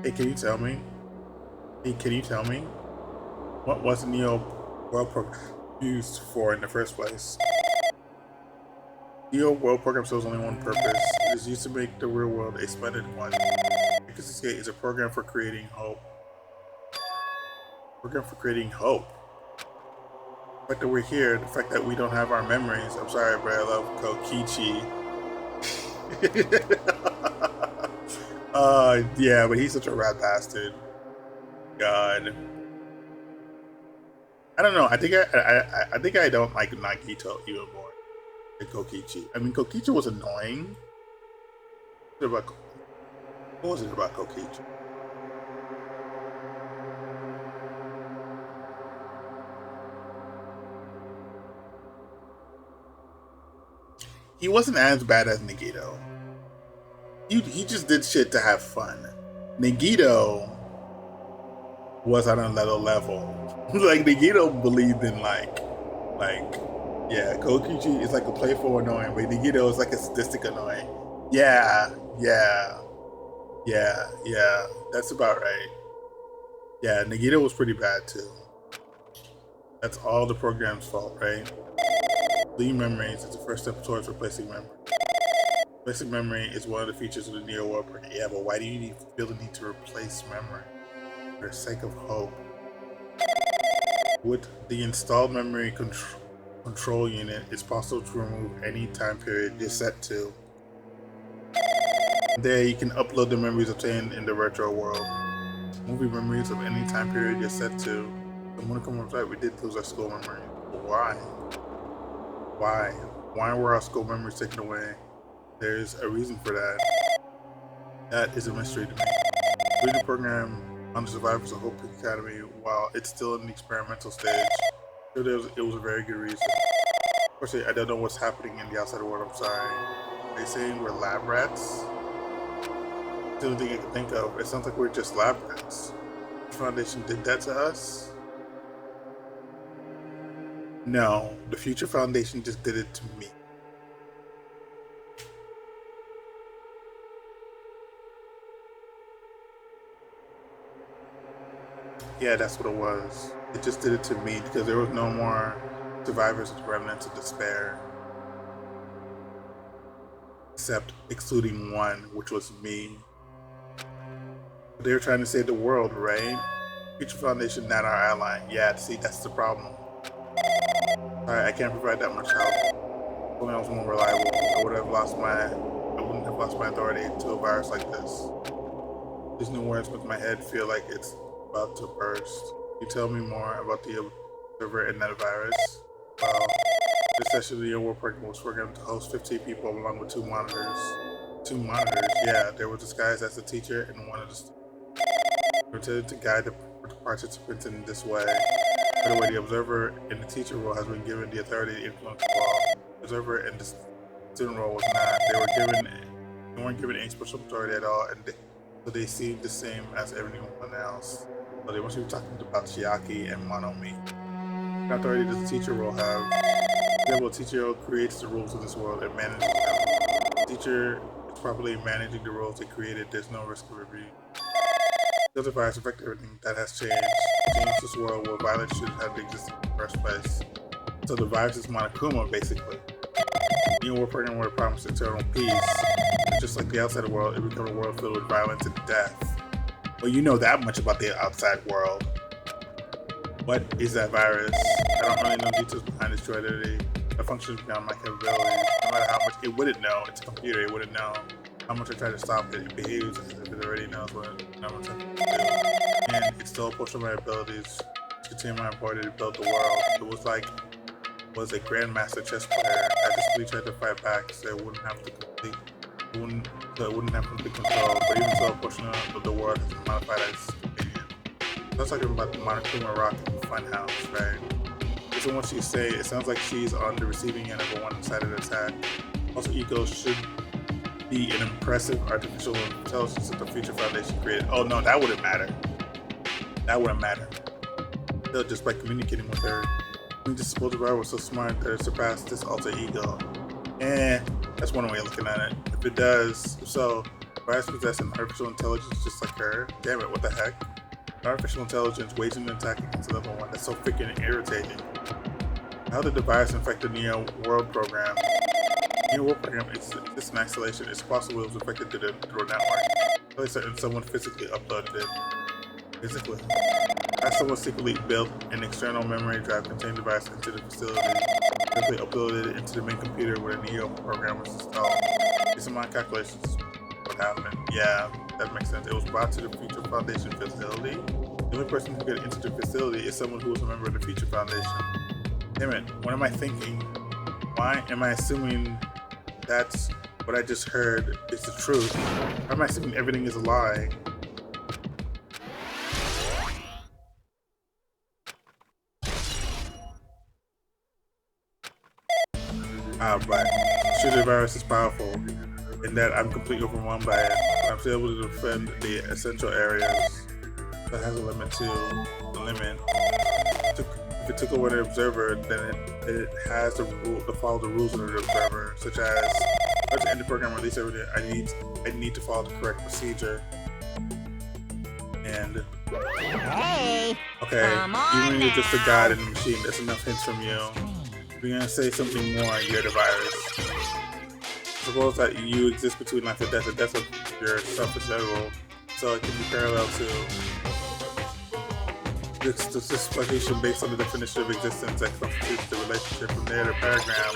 Hey, can you tell me? Hey, can you tell me? What was the Neo World Program used for in the first place? Neo World Program serves only one purpose. It is used to make the real world a splendid one. Because Escape is a program for creating hope. Program for creating hope. The fact that we're here, the fact that we don't have our memories. I'm sorry, but I love Kokichi. Yeah, but he's such a rat bastard. God. I don't know. I think I don't like Nagito even more than Kokichi. I mean, Kokichi was annoying. What was it about Kokichi? He wasn't as bad as Nagito. He just did shit to have fun. Nagito was on another level. Like Nagito believed in yeah, Kokichi is like a playful annoying, but Nagito is like a sadistic annoying. Yeah, that's about right. Yeah, Nagito was pretty bad too. That's all the program's fault, right? Leave memories is the first step towards replacing memory. Replacing memory is one of the features of the Neo World program. Yeah, but why do you feel the need to replace memory? For the sake of hope. With the installed memory control unit, it's possible to remove any time period you're set to. There, you can upload the memories obtained in the retro world. Movie memories of any time period you're set to. The moment comes right, we did lose our school memory. Why? Why were our school memories taken away? There's a reason for that. That is a mystery to me. Doing the program on the survivors of Hope Academy while it's still in the experimental stage, it was a very good reason. Of course, I don't know what's happening in the outside world, I'm sorry. Are you saying we're lab rats? the only thing I can think of. It sounds like we're just lab rats. The Foundation did that to us? No, the Future Foundation just did it to me. Yeah, that's what it was. It just did it to me because there was no more survivors with remnants of despair. Except excluding one, which was me. They were trying to save the world, right? Future Foundation, not our ally. Yeah, see, that's the problem. Sorry, I can't provide that much help. If only I was more reliable, I wouldn't have lost my authority to a virus like this. These new words make my head feel like it's about to burst. Can you tell me more about the observer and that virus? Well, this session of the world program was programmed to host 15 people along with 2 monitors. 2 monitors? Yeah, they were disguised as a teacher and one of the students. They were intended to guide the participants in this way. By the way, the observer in the teacher role has been given the authority to influence the world. The observer in the student role was not. They weren't given any special authority at all, and so they seemed the same as everyone else. So they must be talking about Chiaki and Monomi. What authority does the teacher role have? The teacher role creates the rules of this world and manages them. The teacher is properly managing the rules they created. There's no risk of review. The other virus affect everything that has changed. Change this world where violence should have existed in the first place. So the virus is Monokuma, basically. New world program where it promised eternal peace. Just like the outside world, it became a world filled with violence and death. Well, you know that much about the outside world. What is that virus? I don't really know details behind its true identity. It functions beyond my capabilities. No matter how much it wouldn't know, it's a computer, it wouldn't know. How much I try to stop it, it behaves as if it already knows what I'm trying to do. And it stole a portion of my abilities to continue my ability to build the world. It was like was a grandmaster chess player. I just tried to fight back so it wouldn't have to complete control, but even so a portion of the world has been modified as companion. That's talking about the Monokuma Rock Funhouse, right? Based on what she's saying, it sounds like she's on the receiving end of a one-sided attack. Also, ego should be an impressive artificial intelligence that the Future Foundation created. Oh no, that wouldn't matter. That wouldn't matter. Still, just by communicating with her. We just suppose the virus was so smart that it surpassed this alter ego. That's one way of looking at it. If it does, so, the virus possesses an artificial intelligence just like her. Damn it, what the heck? Artificial intelligence waging an attack against level 1. That's so freaking irritating. How did the virus infect the Neo World program? Neo World program exists in isolation. It's possible it was infected through a network. Really certain someone physically uploaded it. Physically? As someone secretly built an external memory drive containing the virus into the facility. Simply uploaded it into the main computer where the Neo program was installed. These are my calculations. What happened? Yeah, that makes sense. It was brought to the Future Foundation facility. The only person who could get into the facility is someone who was a member of the Future Foundation. Damn it, what am I thinking? Why am I assuming that's what I just heard is the truth? Why am I assuming everything is a lie? But the virus is powerful in that I'm completely overwhelmed by it. I'm still able to defend the essential areas. That has a limit too. The limit. If it took away the observer, then it has to follow the rules of the observer, such as to end the program, release everything. I need to follow the correct procedure. And Hey, okay, even if you're just a god in the machine, that's enough hints from you. If you're gonna say something more, you're the virus. Suppose that you exist between life and death. The death of yourself is inevitable, so it can be parallel to this explanation based on the definition of existence that constitutes the relationship from there to paragraph.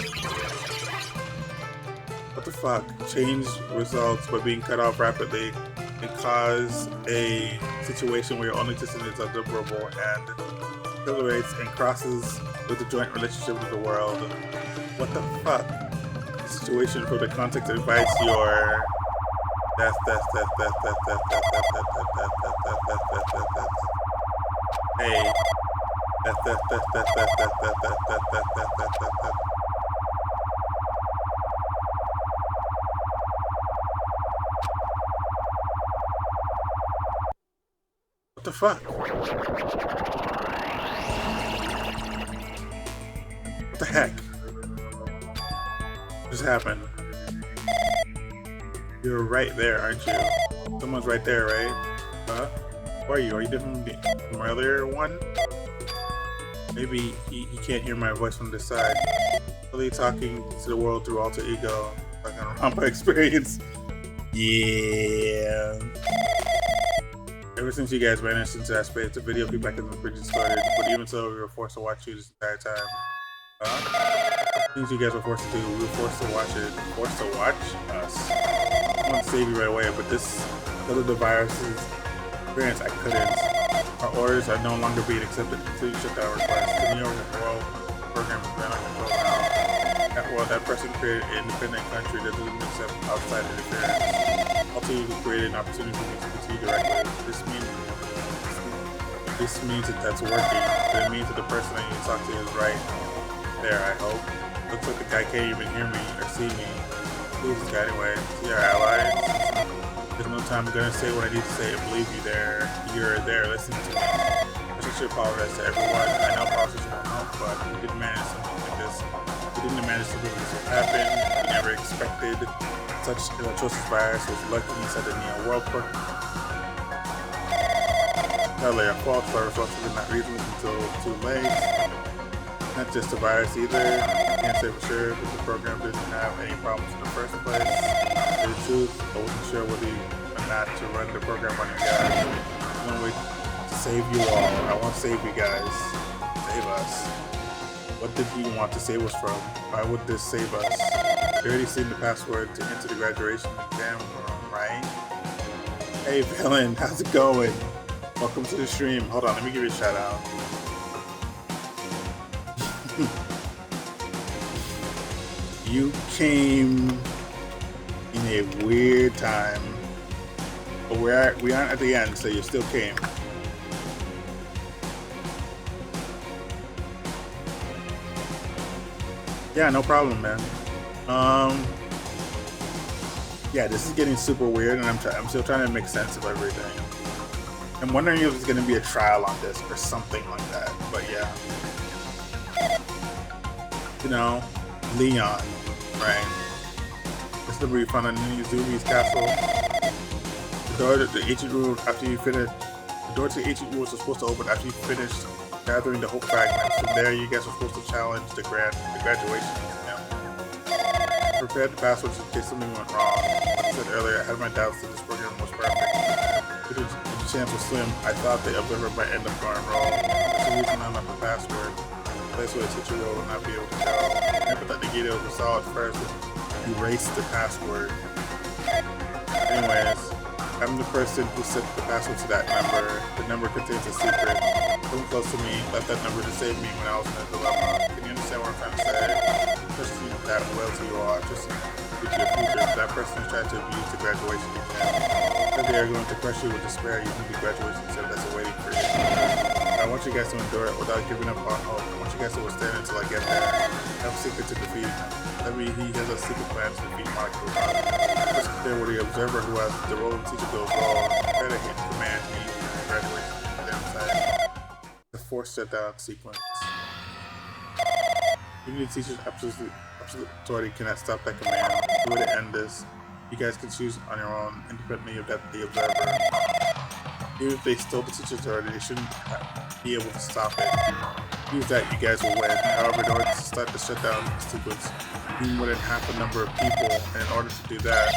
What the fuck? Change results by being cut off rapidly and cause a situation where your only existence is undeliverable and accelerates and crosses with the joint relationship with the world. What the fuck? The situation from the context invites your Hey. the fuck? What the heck? What just happened? You're right there, aren't you? Someone's right there, right? Huh? Where are you? Are you different from my earlier one? Maybe he can't hear my voice from this side. Really talking to the world through alter ego. Danganronpa experience. Yeah. Ever since you guys vanished into that space, the video feedback has been pretty distorted. But even so, we were forced to watch you this entire time. Things you guys were forced to do, we were forced to watch it. Forced to watch us. I want to save you right away, but this because of the virus's experience, I couldn't. Our orders are no longer being accepted until you shut down requests. The New York World program is been under control now. That person created an independent country that doesn't accept outside interference. Also, you created an opportunity for me to speak to you directly. This means that that's working, but it means that the person that you talk to is right there, I hope. Looks like the guy can't even hear me or see me. Who's this guy anyway? Is he our ally? There's no time. I'm gonna say what I need to say and believe you there. You're there listening to me. I should apologize to everyone. I know apologies won't help, but we didn't manage something like this. We didn't manage something like this would happen. We never expected such an atrocious virus. Was lucky inside the Neo World Park. Totally our fault for our results did not reason until too late. Not just the virus either. I can't say for sure, but the program didn't have any problems in the first place. To the truth, I wasn't sure whether or not to run the program on you guys. One way to save you all. I want to save you guys. Save us. What did he want to save us from? Why would this save us? You already seen the password to enter the graduation exam room, right? Hey, villain, how's it going? Welcome to the stream. Hold on, let me give you a shout out. You came in a weird time, but we aren't at the end, so you still came. Yeah, no problem, man. Yeah, this is getting super weird, and I'm still trying to make sense of everything. I'm wondering if there's gonna be a trial on this or something like that. But yeah, you know, Leon, right? This is the we found on Zumi's castle. The door to the ancient room after you finished. The door to the ancient rooms was supposed to open after you finished gathering the hope fragments. From there, you guys were supposed to challenge the graduation exam. Prepared the passwords in case something went wrong. Like I said earlier, I had my doubts that this program was perfect. But the chance was slim. I thought the observer might end up going wrong. That's the reason I left the password. The place where the teacher will not be able to go. I never thought the gate was solid first. Erase the password. Anyways, I'm the person who set the password to that number. The number contains a secret. Someone close to me left that number to save me when I was in a dilemma. Can you understand what I'm trying to say? Trusting that loyalty you are, trusting your future. That person is trying to abuse the graduation exam. If they are going to crush you with despair, you need the graduation exam that's awaiting for you. I want you guys to endure it without giving up on hope. I want you guys to withstand until I get there. I have a secret to defeat him. That means he has a secret plan to defeat Molecule. First, there were the observer who has the role of teacher goes wrong. Prepare to hit command me to graduate from the downside. The force shutdown sequence. Even the teacher's absolute authority cannot stop that command. The way to end this, you guys can choose on your own, independently of that the observer. Even if they stole the teacher's authority, they shouldn't be able to stop it. Use that, you guys will win. However, in order to start the shutdown sequence, you need more than half the number of people, and in order to do that,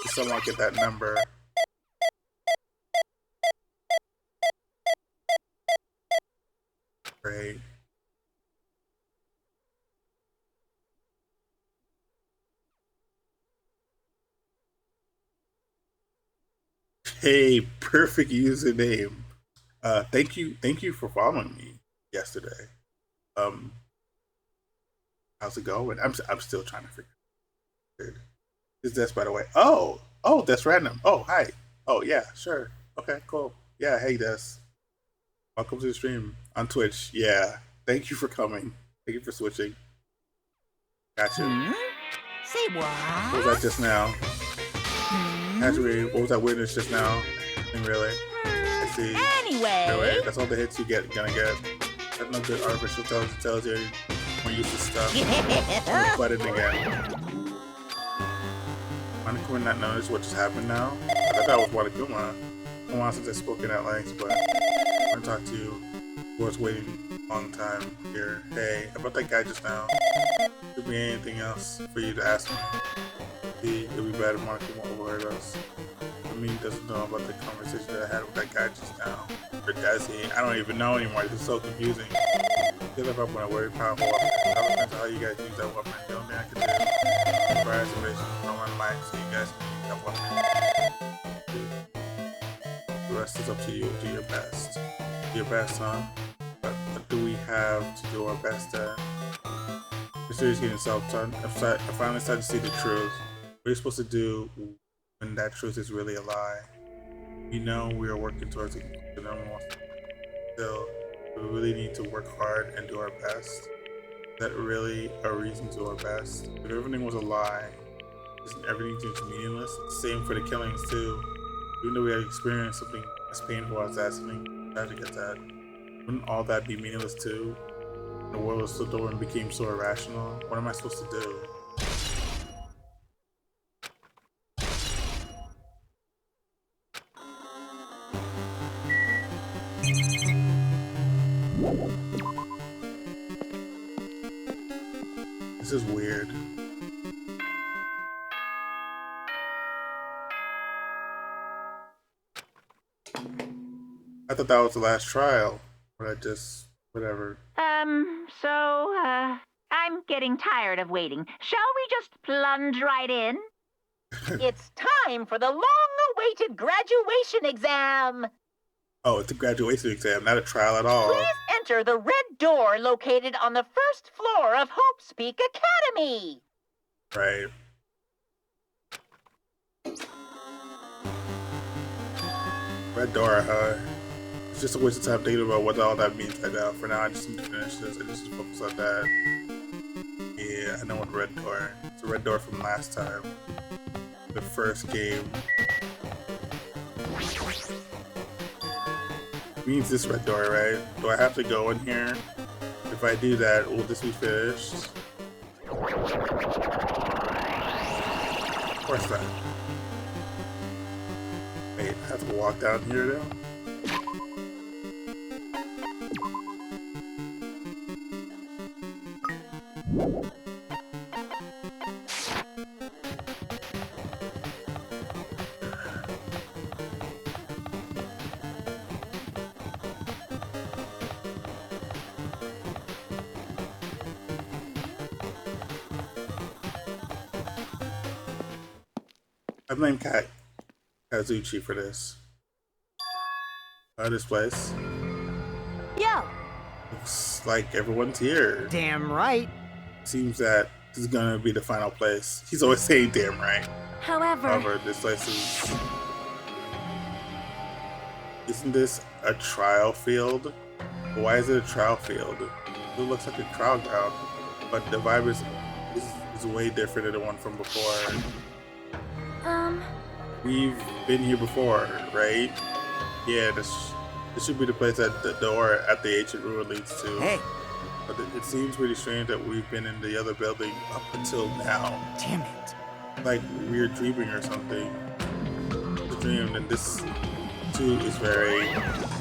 you somehow get that number. Great. Hey, perfect username. Thank you for following me yesterday. How's it going? I'm still trying to figure it out. Is this, by the way? Oh, that's random. Oh, hi. Oh, yeah, sure. Okay, cool. Yeah, hey, Des. Welcome to the stream on Twitch. Yeah, thank you for coming. Thank you for switching. Gotcha. Say what? What was that just now? Actually, what was that weirdness just now? Really? I see. Anyway. That's all the hits you gonna get. That's no good artificial intelligence tells you more useless stuff. But it again. Monokuma not notice what just happened now? I thought that was Monokuma. It's been a while since I've spoken at length, but I want to talk to you. I was waiting a long time here. Hey, about that guy just now. Could be anything else for you to ask me. See, it'd be bad if Monokuma overheard us. I mean, he doesn't know about the conversation that I had with that guy just now. Or does he? I don't even know anymore. This is so confusing. Get up when a very powerful weapon. It all depends on how you guys use that weapon. The only thing I can do is provide information from my mind so you guys can use that weapon. The rest is up to you. Do your best. Do your best, huh? But what do we have to do our best at? The series getting self-taught. I finally started to see the truth. What are you supposed to do when that truth is really a lie? You know we are working towards a normal. Still, we really need to work hard and do our best. Is that really a reason to do our best? If everything was a lie, isn't everything just meaningless? Same for the killings too. Even though we had experienced something as painful as that, something tragic as that, wouldn't all that be meaningless too? The world was flipped over and became so irrational. What am I supposed to do? This is weird. I thought that was the last trial, but I just, whatever. I'm getting tired of waiting. Shall we just plunge right in? It's time for the long-awaited graduation exam. Oh, it's a graduation exam, not a trial at all. Please enter the red door located on the first floor of Hope's Peak Academy. Right. Red door, huh? It's just a waste of time thinking about what all that means right now. For now, I just need to finish this. I just need to focus on that. Yeah, I know what red door. It's a red door from last time. The first game. Means this red door, right? Do I have to go in here? If I do that, will this be finished? Of course not. Wait, I have to walk down here now? I blame Kazuchi for this. This place. Yo. Looks like everyone's here. Damn right. Seems that this is gonna be the final place. He's always saying damn right. However, This place is... Isn't this a trial field? Why is it a trial field? It looks like a trial ground, but the vibe is way different than the one from before. We've been here before, right? Yeah, this should be the place that the door at the ancient ruin leads to. Hey. But it seems pretty strange that we've been in the other building up until now. Damn it. Like we're dreaming or something. The dream, and this too is very...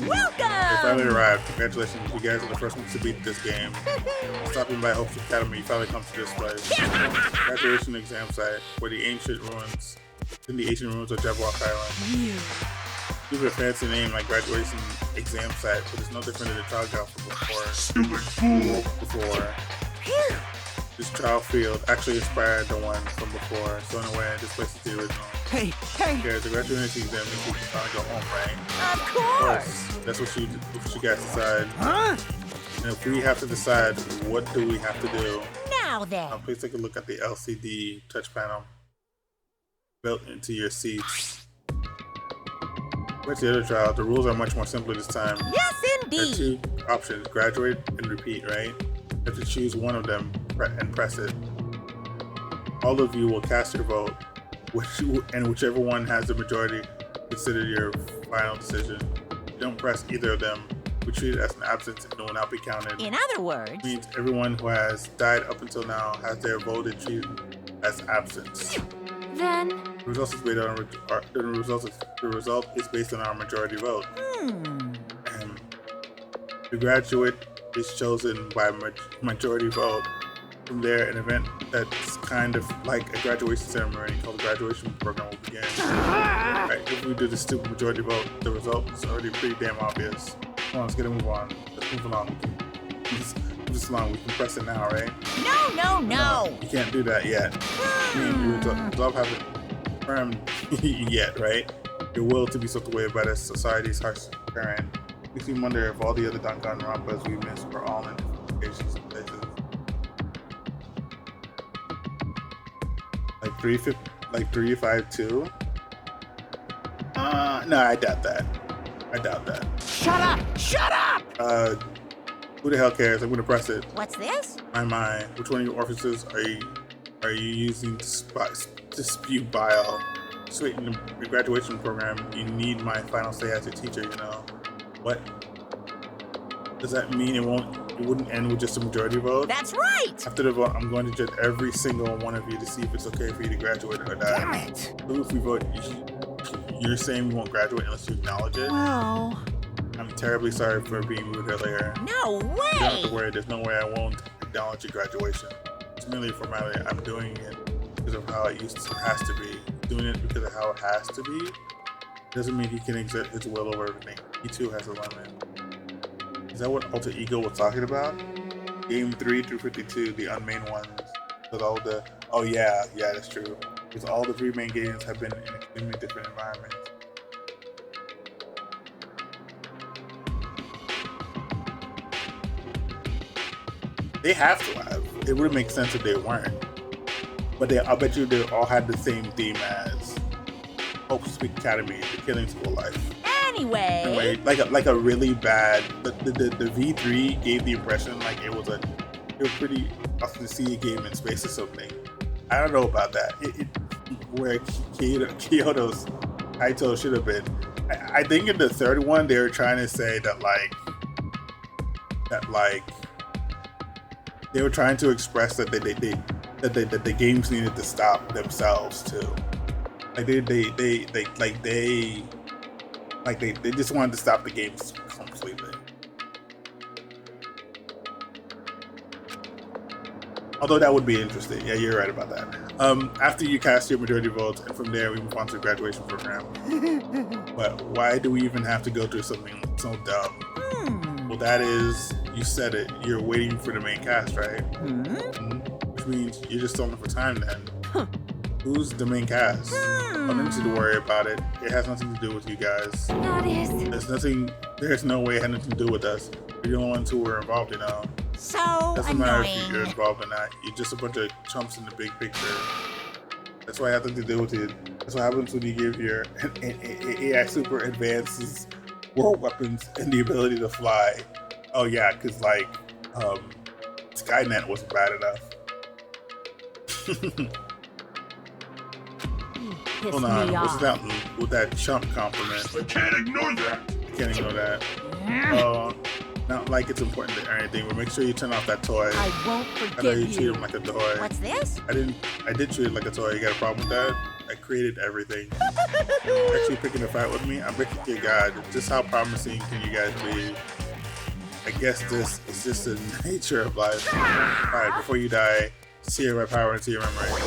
Welcome! You finally arrived. Congratulations, you guys are the first ones to beat this game. Stopping by Hope's Academy, you finally come to this place. Graduation exam site, where the ancient ruins... In the ancient ruins of Jabberwock Island. Give it a fancy name like graduation exam site, but it's no different than the trial ground from before. Stupid fool! Before. This trial field actually inspired the one from before, so in a way, this place is the original. Hey. Okay, the graduation exam means you can finally go home, right? Of course! That's what you guys decide. Huh? And if we have to decide, what do we have to do? Now then. Please take a look at the LCD touch panel built into your seats. Where's the other trial? The rules are much more simple this time. Yes, There are indeed. two options, graduate and repeat, right? You have to choose one of them and press it. All of you will cast your vote, whichever one has the majority considered your final decision. If you don't press either of them, we treat it as an absence and it will not be counted. In other words, Means everyone who has died up until now has their vote treated as absence. Then, The result is based on the result is based on our majority vote. The graduate is chosen by majority vote. From there, an event that's kind of like a graduation ceremony called the graduation program will begin. Right, if we do the stupid majority vote, the result is already pretty damn obvious. Come on, let's get a move on. Let's move along. Move this along. We can press it now, right? no. You can't do that yet. The result hasn't confirmed yet, right? Your will to be swept away by the society's harsh current. Makes me wonder if all the other Danganronpas we missed were all in different locations and places. Like 352? No, I doubt that. Shut up! Who the hell cares? I'm gonna press it. What's this? My. Which one of your orifices are you using to spew bile? Sweet, in the graduation program, you need my final say as your teacher, you know. What? Does that mean it wouldn't end with just a majority vote? That's right! After the vote, I'm going to judge every single one of you to see if it's okay for you to graduate or die. Damn it! So if we vote, you're saying we won't graduate unless you acknowledge it? Well, I'm terribly sorry for being rude earlier. no You don't have to way! worry, there's no way I won't acknowledge your graduation. It's merely a formality. I'm doing it because of how it has to be. Doing it because of how it has to be doesn't mean he can exert his will over everything. He too has a limit. Is that what Alter Ego was talking about? Game 3 through 52, the unmain ones. With all the yeah, that's true. Because all the 3 main games have been in extremely different environments. They have to have. It wouldn't make sense if they weren't. But I bet you they all had the same theme as Hope Speak Academy, the Killing School Life. Anyway, like a really bad. The V3 gave the impression like it was pretty awesome to see a game in space or something. I don't know about that. Where Kyoto's Kaito should have been. I think in the third one they were trying to say that they were trying to express that the games needed to stop themselves too. They just wanted to stop the games completely. Although that would be interesting. Yeah, you're right about that. After you cast your majority votes, and from there we move on to the graduation program. But why do we even have to go through something so dumb? Well, that is, you said it, you're waiting for the main cast, right? Which means you're just stalling for time then. Who's the main cast? I don't need you to worry about it. It has nothing to do with you guys. that is. There's no way it had nothing to do with us. You're the only ones who were involved, you know. so Doesn't matter if you're annoying. involved or not. You're just a bunch of chumps in the big picture. That's why I have nothing to do with it. That's what happens when you give your AI super advances world weapons and the ability to fly. Oh yeah, because Skynet wasn't bad enough. Piss Hold on, me what's off. that with that chump compliment? I can't ignore that. I can't ignore that. Oh, not like it's important or anything, but make sure you turn off that toy. I won't I know forgive you treat you. him like a toy. What's this? I did treat it like a toy. You got a problem with that? I created everything. Actually picking a fight with me? I'm picking your god. Just how promising can you guys be? I guess this is just the nature of life. Alright, before you die, seal my power into your memory.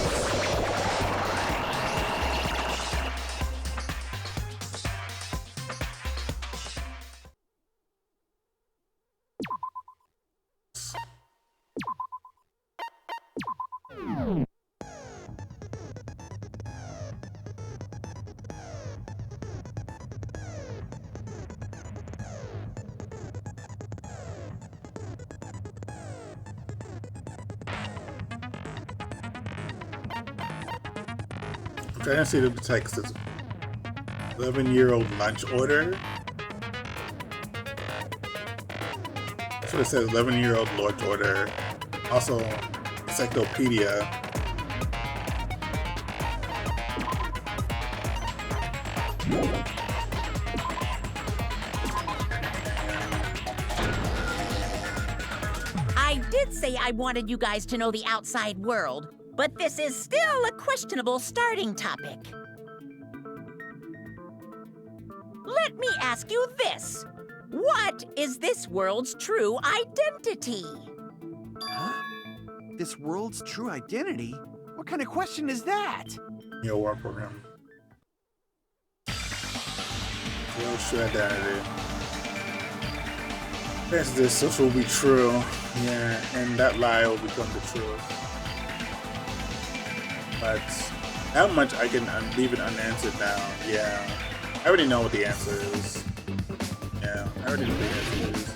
I'm trying to see the text is 11-year-old lunch order. That's what it says, 11-year-old lunch order. Also, encyclopedia. I did say I wanted you guys to know the outside world, but this is still a questionable starting topic. Let me ask you this. What is this world's true identity? Huh? This world's true identity? What kind of question is that? Your war program. World's true identity. Yes, this will be true. Yeah, and that lie will become the truth. But how much I can leave it unanswered now? Yeah. I already know what the answer is. Yeah, I already know what the answer is.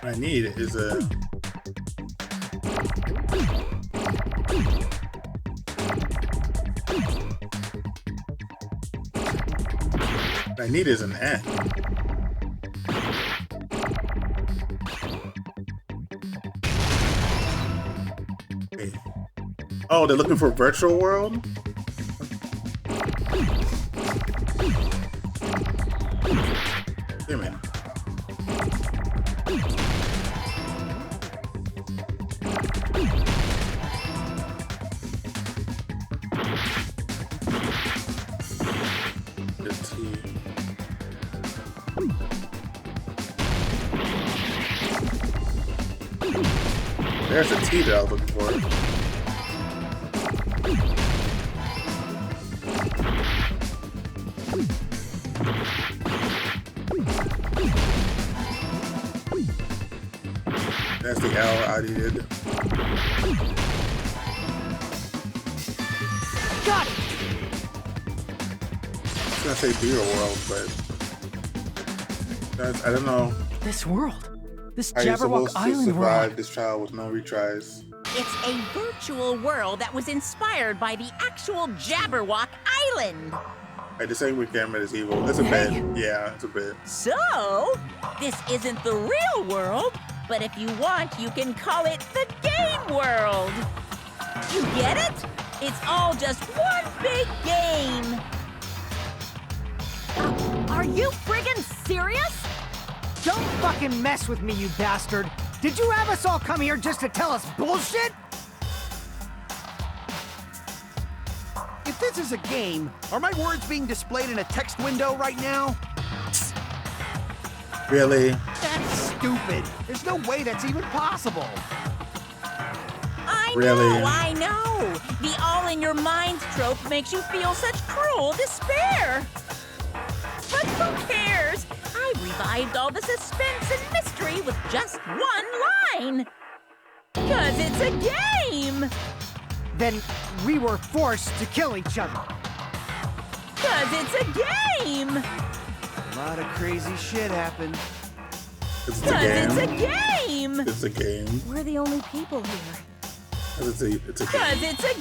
What I need is a... What I need is an N. Okay. Oh, they're looking for a virtual world? Wait a minute. There's a T that I was looking for. That's the L I needed. Got it! I was gonna say bigger world, but I don't know. This world. This Are you Jabberwock supposed to Island survive world. this trial with no retries? It's a virtual world that was inspired by the actual Jabberwock Island. Right, this ain't with camera is evil. It's a bit. Yeah, it's a bit. So, this isn't the real world, but if you want, you can call it the game world. You get it? It's all just one big game. Are you friggin' serious? Don't fucking mess with me, you bastard! Did you have us all come here just to tell us bullshit? If this is a game, are my words being displayed in a text window right now? Really? That's stupid. There's no way that's even possible. I know. The all-in-your-minds trope makes you feel such cruel despair. But who cares? I revived all the suspense and mystery with just one line. 'Cause it's a game. Then we were forced to kill each other. 'Cause it's a game. A lot of crazy shit happened. It's a 'Cause game. it's a game. It's a game. We're the only people here. It's a game. 'Cause it's a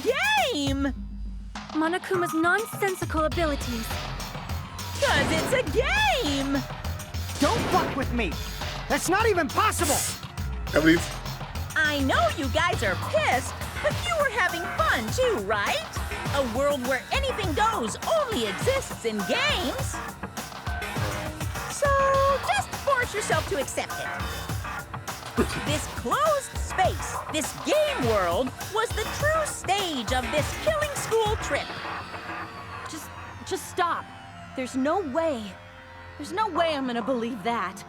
game. Monokuma's nonsensical abilities. 'Cause it's a game. Don't fuck with me! That's not even possible! How many? I know you guys are pissed, but you were having fun too, right? A world where anything goes only exists in games. So just force yourself to accept it. This closed space, this game world, was the true stage of this killing school trip. Just stop. There's no way. There's no way I'm gonna believe that.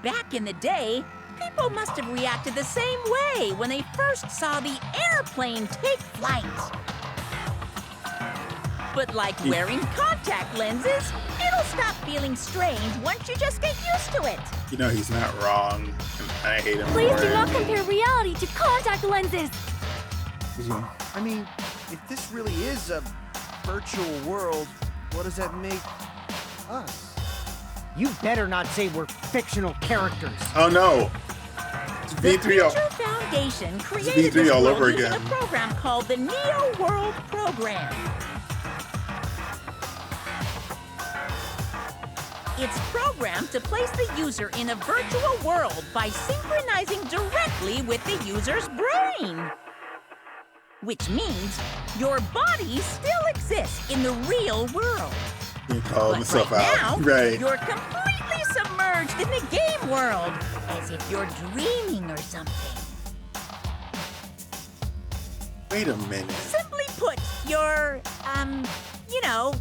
Back in the day, people must have reacted the same way when they first saw the airplane take flight. But like wearing contact lenses, it'll stop feeling strange once you just get used to it. You know he's not wrong, and I hate him Please for do it. not compare reality to contact lenses. I mean, if this really is a virtual world, what does that make us? You better not say we're fictional characters. Oh no! It's The V3O. creature found investigation created V3 this all world over using again. a program called the Neo World Program. It's programmed to place the user in a virtual world by synchronizing directly with the user's brain. Which means your body still exists in the real world. You call But himself right out. now, Right. you're completely submerged in the game world, as if you're dreaming or something. Wait a minute. Simply put, you're, you know,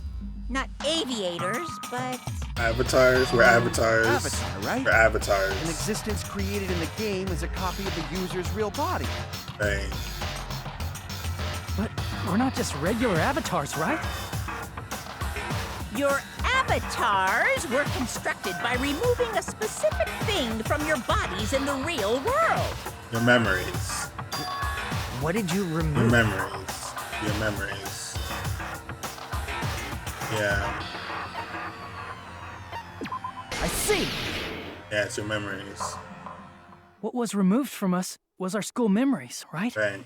not aviators, but... Avatars? We're avatars. Avatar, right? We're avatars. An existence created in the game is a copy of the user's real body. Right. But we're not just regular avatars, right? Your avatars were constructed by removing a specific thing from your bodies in the real world. Your memories. What did you Your remove? memories. Your memories. Yeah. I see. Yeah, it's your memories. What was removed from us was our school memories, right? Right.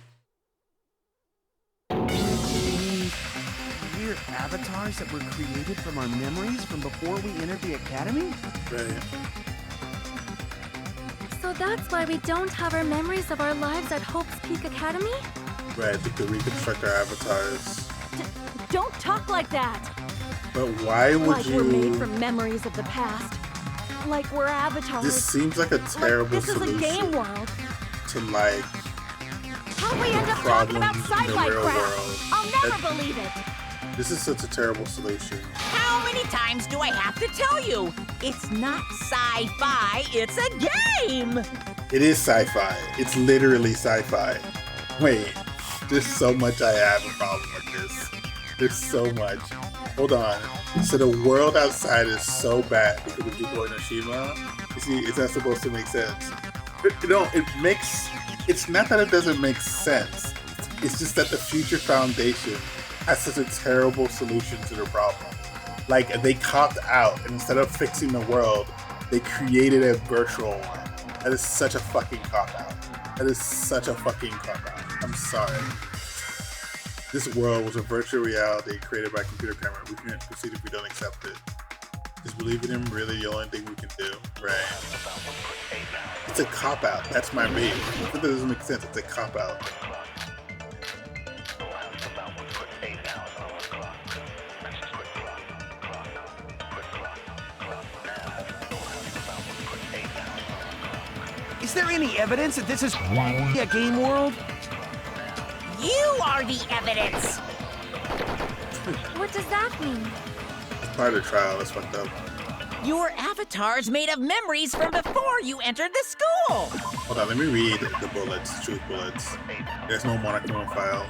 We're avatars that were created from our memories from before we entered the academy? Right. So that's why we don't have our memories of our lives at Hope's Peak Academy? Right. We could reconstruct our avatars. Don't talk like that. But why would Like we're made you... from memories of the past. Like we're avatars. This seems like a terrible Like this is a solution game world. to, like, How'd we end up talking about problems in the sci-fi real crap? world. I'll never believe it. This is such a terrible solution. How many times do I have to tell you? It's not sci-fi, it's a game! It is sci-fi. It's literally sci-fi. Wait, there's so much I have a problem with this. There's so much. Hold on. So the world outside is so bad because of Yuko Inoshima? You see, it's not supposed to make sense. It's not that it doesn't make sense. It's just that the Future Foundation has such a terrible solution to the problem. Like, they copped out, and instead of fixing the world, they created a virtual one. That is such a fucking cop-out. That is such a fucking cop-out. I'm sorry. This world was a virtual reality created by computer camera. We can't proceed if we don't accept it. Is believing him really the only thing we can do? Right. It's a cop-out. That's my read. That doesn't make sense. It's a cop-out. Is there any evidence that this is a game world? You are the evidence! What does that mean? It's part of the trial. That's fucked up. Your avatar's made of memories from before you entered the school! Hold on, let me read the bullets, truth bullets. There's no monochrome file.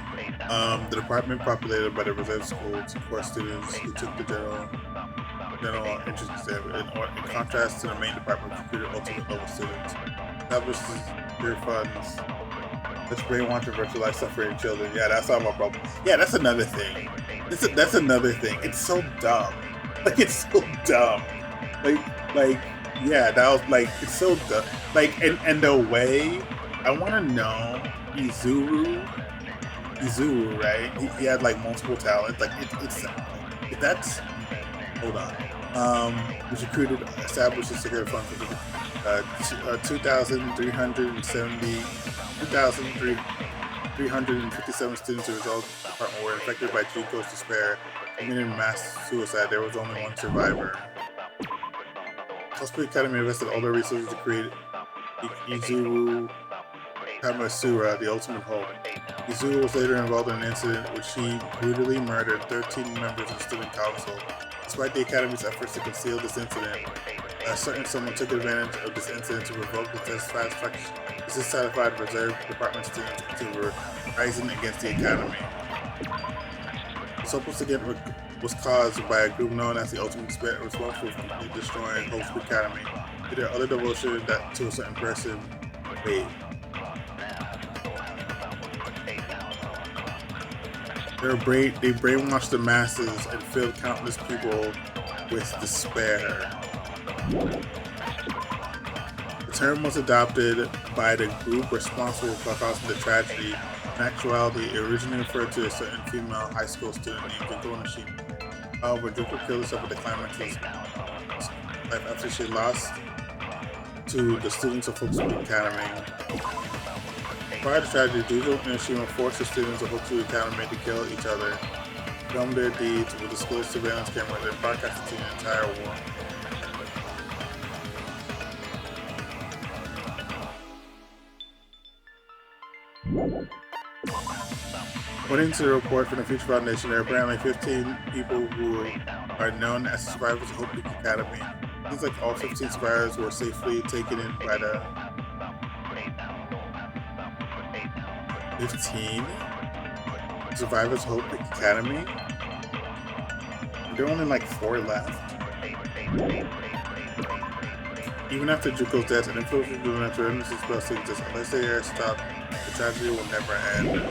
The department populated by the reserve school to course students who took the general entrance exam in contrast to the main department of computer ultimate level students. Establishes their funds. Let's brainwash and virtualize suffering children. Yeah, that's not my problem. Yeah, that's another thing. That's another thing. It's so dumb. Like, it's so dumb. Like, yeah, that was like, it's so dumb. Like, and the way, I want to know, Izuru, right? He had like multiple talents. Like, that's, hold on. Was recruited, established a secret fund for 2,357 students who result in the department were infected by Juko's despair, committed mass suicide. There was only one survivor. Hospital Academy invested all their resources to create Izuru Kamasura, the ultimate hope. Izuru was later involved in an incident in which he brutally murdered 13 members of the student council. Despite the Academy's efforts to conceal this incident, someone took advantage of this incident to revoke the dissatisfied reserve department students into rising against the Academy. This hopeless event was caused by a group known as the Ultimate Despair, responsible for completely destroying Hope's Academy. To their other devotion that to a certain person, wait. They brainwashed the masses and filled countless people with despair. term was adopted by the group responsible for causing the tragedy. In actuality, it originally referred to a certain female high school student named Junko Nishima. However, Junko killed herself at the climax of his life after she lost to the students of Hokusui Academy. Prior to tragedy, Junko Nishima forced the students of Hokusui Academy to kill each other, film their deeds with disclosed surveillance cameras, and broadcast it to the entire world. According to the report from the Future Foundation, there are apparently 15 people who are known as survivors of Hope Peak Academy. It seems like all 15 survivors were safely taken in by the 15 survivors of Hope Peak Academy? There are only like 4 left. Even after Juko's death, an influence will do not to endless spell to exist. Unless they are stopped, the tragedy will never end.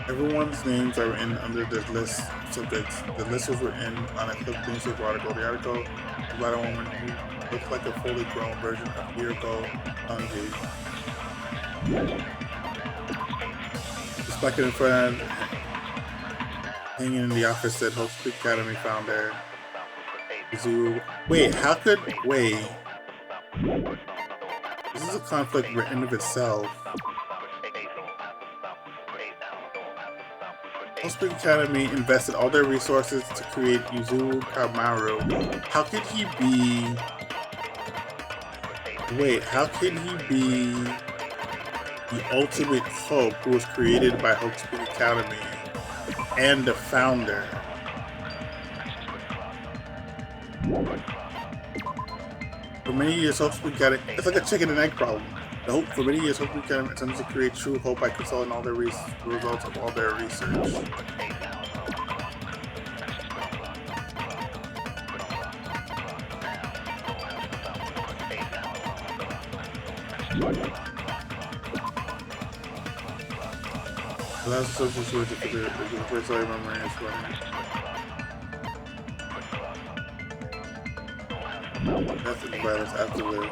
Everyone's names are written under this list of subjects. The list was written on a clip newspaper article. The article is about a woman who looks like a fully grown version of Hiroko Anji. This placard in front, hanging in the office, said Hope Peak Academy founder. Wait, how could... Wait. This is a conflict written of itself. Hope Peak Academy invested all their resources to create Yuzu Kamaru. How could he be... Wait, how could he be the ultimate hope who was created by Hope Peak Academy and the founder? For many years, Hope Peak Academy, it's like a chicken and egg problem. For many years, Hope Peak Academy attempted to create true hope by consulting all their results of all their research. The last social source for the first I remember is funny. Death and violence afterward.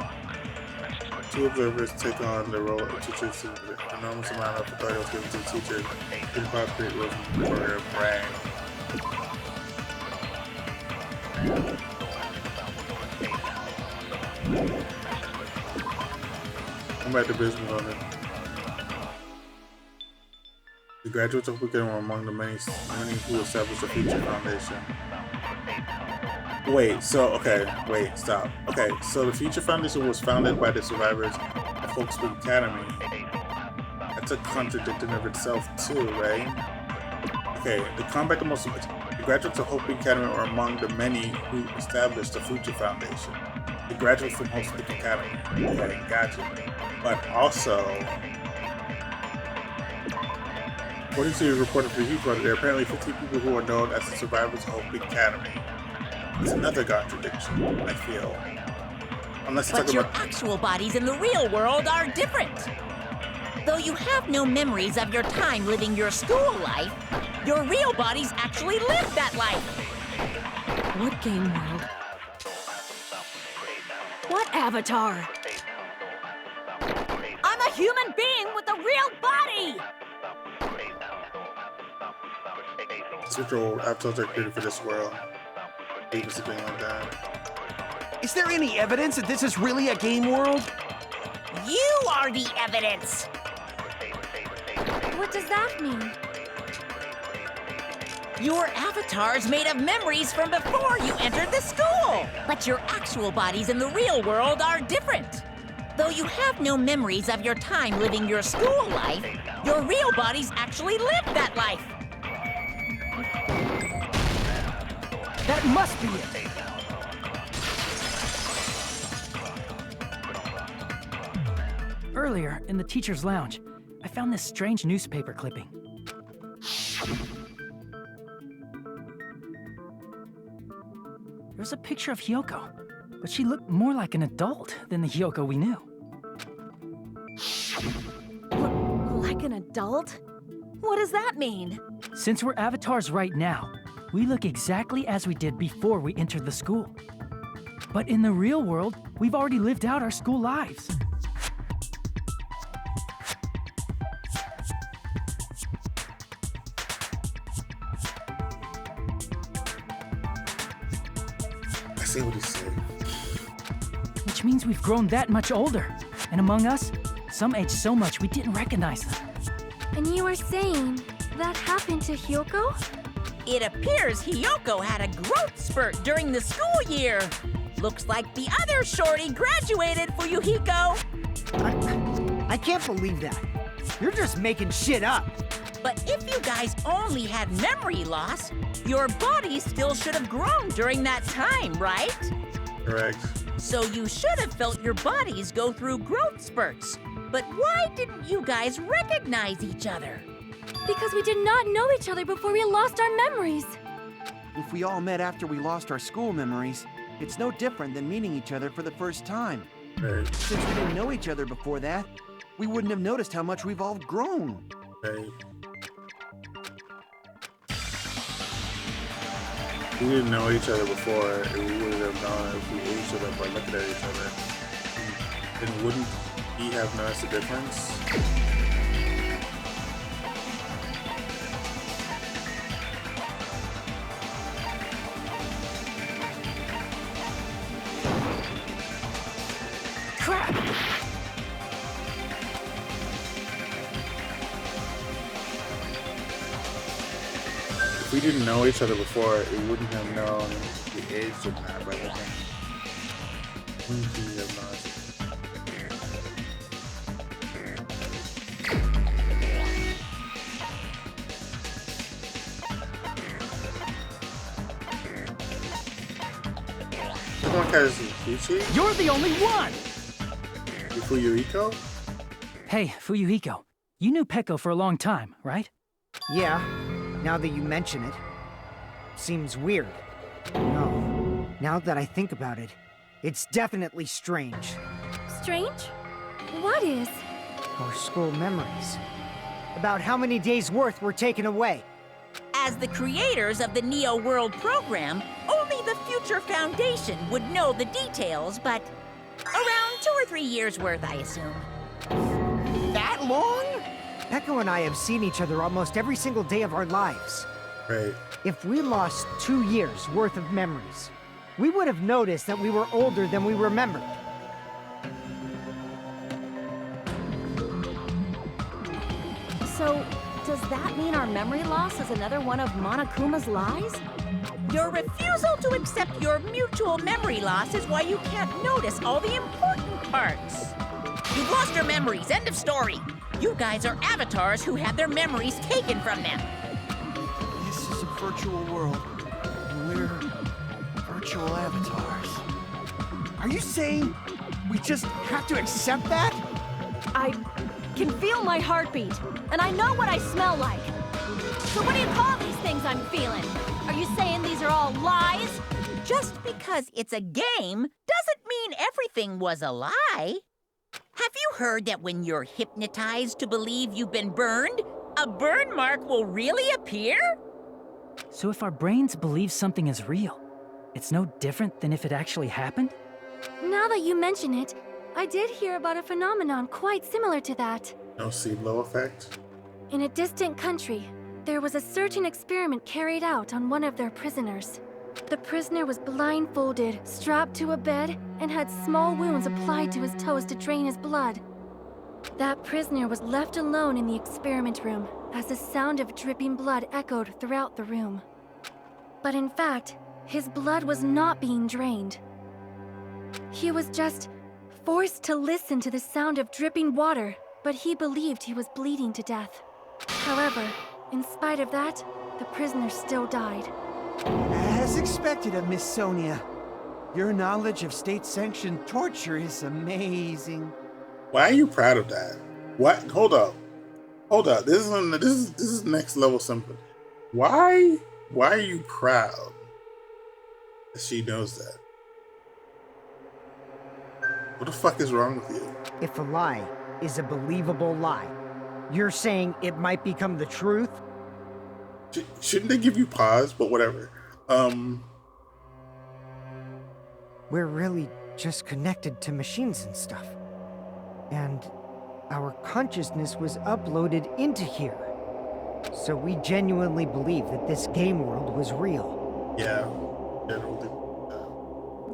2 observers take on the role of teachers. An enormous amount of authority was given to the teacher. In part, create rules for their brain. Come back to business on it. The graduates of Weekend were among the many who established the Future Foundation. Wait, so, okay, wait, stop. Okay, so the Future Foundation was founded by the survivors of Hope Peak Academy. That's a contradiction of itself too, right? Okay, the graduates of Hope Peak Academy are among the many who established the Future Foundation. The graduates from Hope Peak Academy. Okay, gotcha. But also, according to the report of the Future Foundation, there are apparently 15 people who are known as the survivors of Hope Peak Academy. It's another contradiction, I feel. Unless it's but your actual bodies in the real world are different. Though you have no memories of your time living your school life, your real bodies actually live that life. What game world? What avatar? I'm a human being with a real body! Virtual avatars are created for this world. Something like that. Is there any evidence that this is really a game world? You are the evidence! What does that mean? Your avatar's made of memories from before you entered the school. But your actual bodies in the real world are different. Though you have no memories of your time living your school life, your real bodies actually live that life. That must be it. Earlier, in the teacher's lounge, I found this strange newspaper clipping. There was a picture of Hyoko, but she looked more like an adult than the Hyoko we knew. Like an adult? What does that mean? Since we're avatars right now, we look exactly as we did before we entered the school. But in the real world, we've already lived out our school lives. I see what he's saying. Which means we've grown that much older. And among us, some age so much we didn't recognize them. And you are saying that happened to Hyoko? It appears Hyoko had a growth spurt during the school year. Looks like the other shorty graduated for Yuhiko. I can't believe that. You're just making shit up. But if you guys only had memory loss, your body still should have grown during that time, right? Correct. So you should have felt your bodies go through growth spurts. But why didn't you guys recognize each other? Because we did not know each other before we lost our memories. If we all met after we lost our school memories, it's no different than meeting each other for the first time. Right. Since we didn't know each other before that, we wouldn't have noticed how much we've all grown. Right. We didn't know each other before, and we would have known if we aged it up by looking at each other. Then wouldn't he have noticed the difference? Crap! If we didn't know each other before, it wouldn't have known the age of that by looking. Wouldn't he have noticed? Someone has Yuchi? You're the only one! Yuriko? Hey, Fuyuhiko, you knew Peko for a long time, right? Yeah, now that you mention it. Seems weird. No, now that I think about it, it's definitely strange. Strange? What is? Our school memories. About how many days' worth were taken away. As the creators of the Neo World program, only the Future Foundation would know the details, but around 2 or 3 years worth, I assume. That long? Peko and I have seen each other almost every single day of our lives. Right. If we lost 2 years worth of memories, we would have noticed that we were older than we remembered. So, does that mean our memory loss is another one of Monokuma's lies? Your refusal to accept your mutual memory loss is why you can't notice all the important parts. You've lost your memories, end of story. You guys are avatars who had their memories taken from them. This is a virtual world, and we're virtual avatars. Are you saying we just have to accept that? I can feel my heartbeat, and I know what I smell like. So what do you call these things I'm feeling? Are you saying these are all lies? Just because it's a game doesn't mean everything was a lie. Have you heard that when you're hypnotized to believe you've been burned, a burn mark will really appear? So if our brains believe something is real, it's no different than if it actually happened? Now that you mention it, I did hear about a phenomenon quite similar to that. No CBLO effect? In a distant country, there was a certain experiment carried out on one of their prisoners. The prisoner was blindfolded, strapped to a bed, and had small wounds applied to his toes to drain his blood. That prisoner was left alone in the experiment room as the sound of dripping blood echoed throughout the room. But in fact, his blood was not being drained. He was just forced to listen to the sound of dripping water, but he believed he was bleeding to death. However, in spite of that, the prisoner still died. As expected of Miss Sonia, your knowledge of state-sanctioned torture is amazing. Why are you proud of that? What? Hold up. Hold up. This is next level something. Why are you proud that she knows that? What the fuck is wrong with you? If a lie is a believable lie, you're saying it might become the truth? Shouldn't they give you pause? But whatever. we're really just connected to machines and stuff. And our consciousness was uploaded into here. So we genuinely believe that this game world was real. Yeah, generally.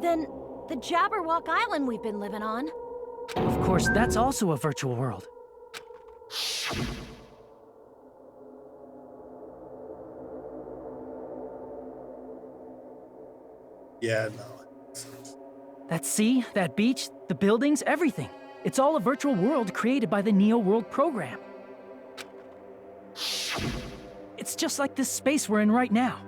Then the Jabberwock Island we've been living on. Of course, that's also a virtual world. Yeah, no. That sea, that beach, the buildings, everything. It's all a virtual world created by the Neo World program. It's just like this space we're in right now.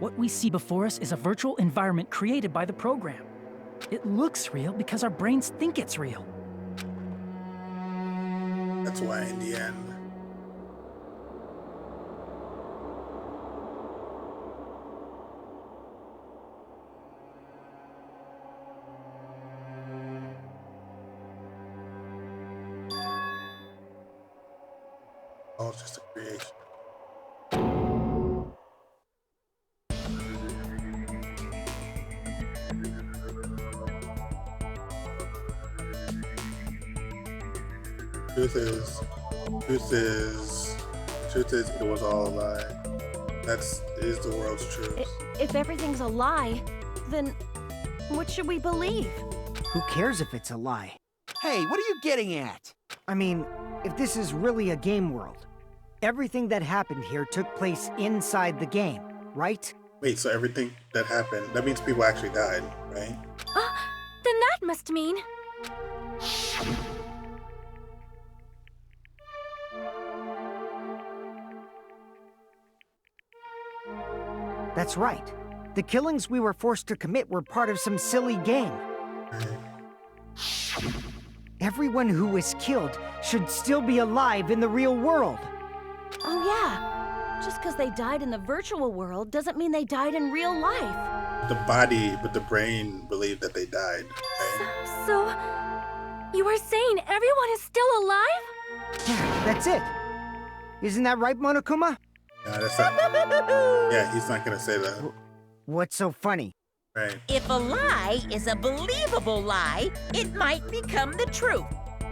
What we see before us is a virtual environment created by the program. It looks real because our brains think it's real. That's why in the end, all just a creation. Truth is, it was all a lie. Is the world's truth. If everything's a lie, then what should we believe? Who cares if it's a lie? Hey, what are you getting at? I mean, if this is really a game world, everything that happened here took place inside the game, right? Wait, so everything that happened, that means people actually died, right? Then that must mean... That's right. The killings we were forced to commit were part of some silly game. Everyone who was killed should still be alive in the real world. Oh yeah. Just because they died in the virtual world doesn't mean they died in real life. The body, but the brain believed that they died, right? So... you are saying everyone is still alive? Yeah, that's it. Isn't that right, Monokuma? No, that's not. Yeah, he's not gonna say that. What's so funny? Right. If a lie is a believable lie, it might become the truth.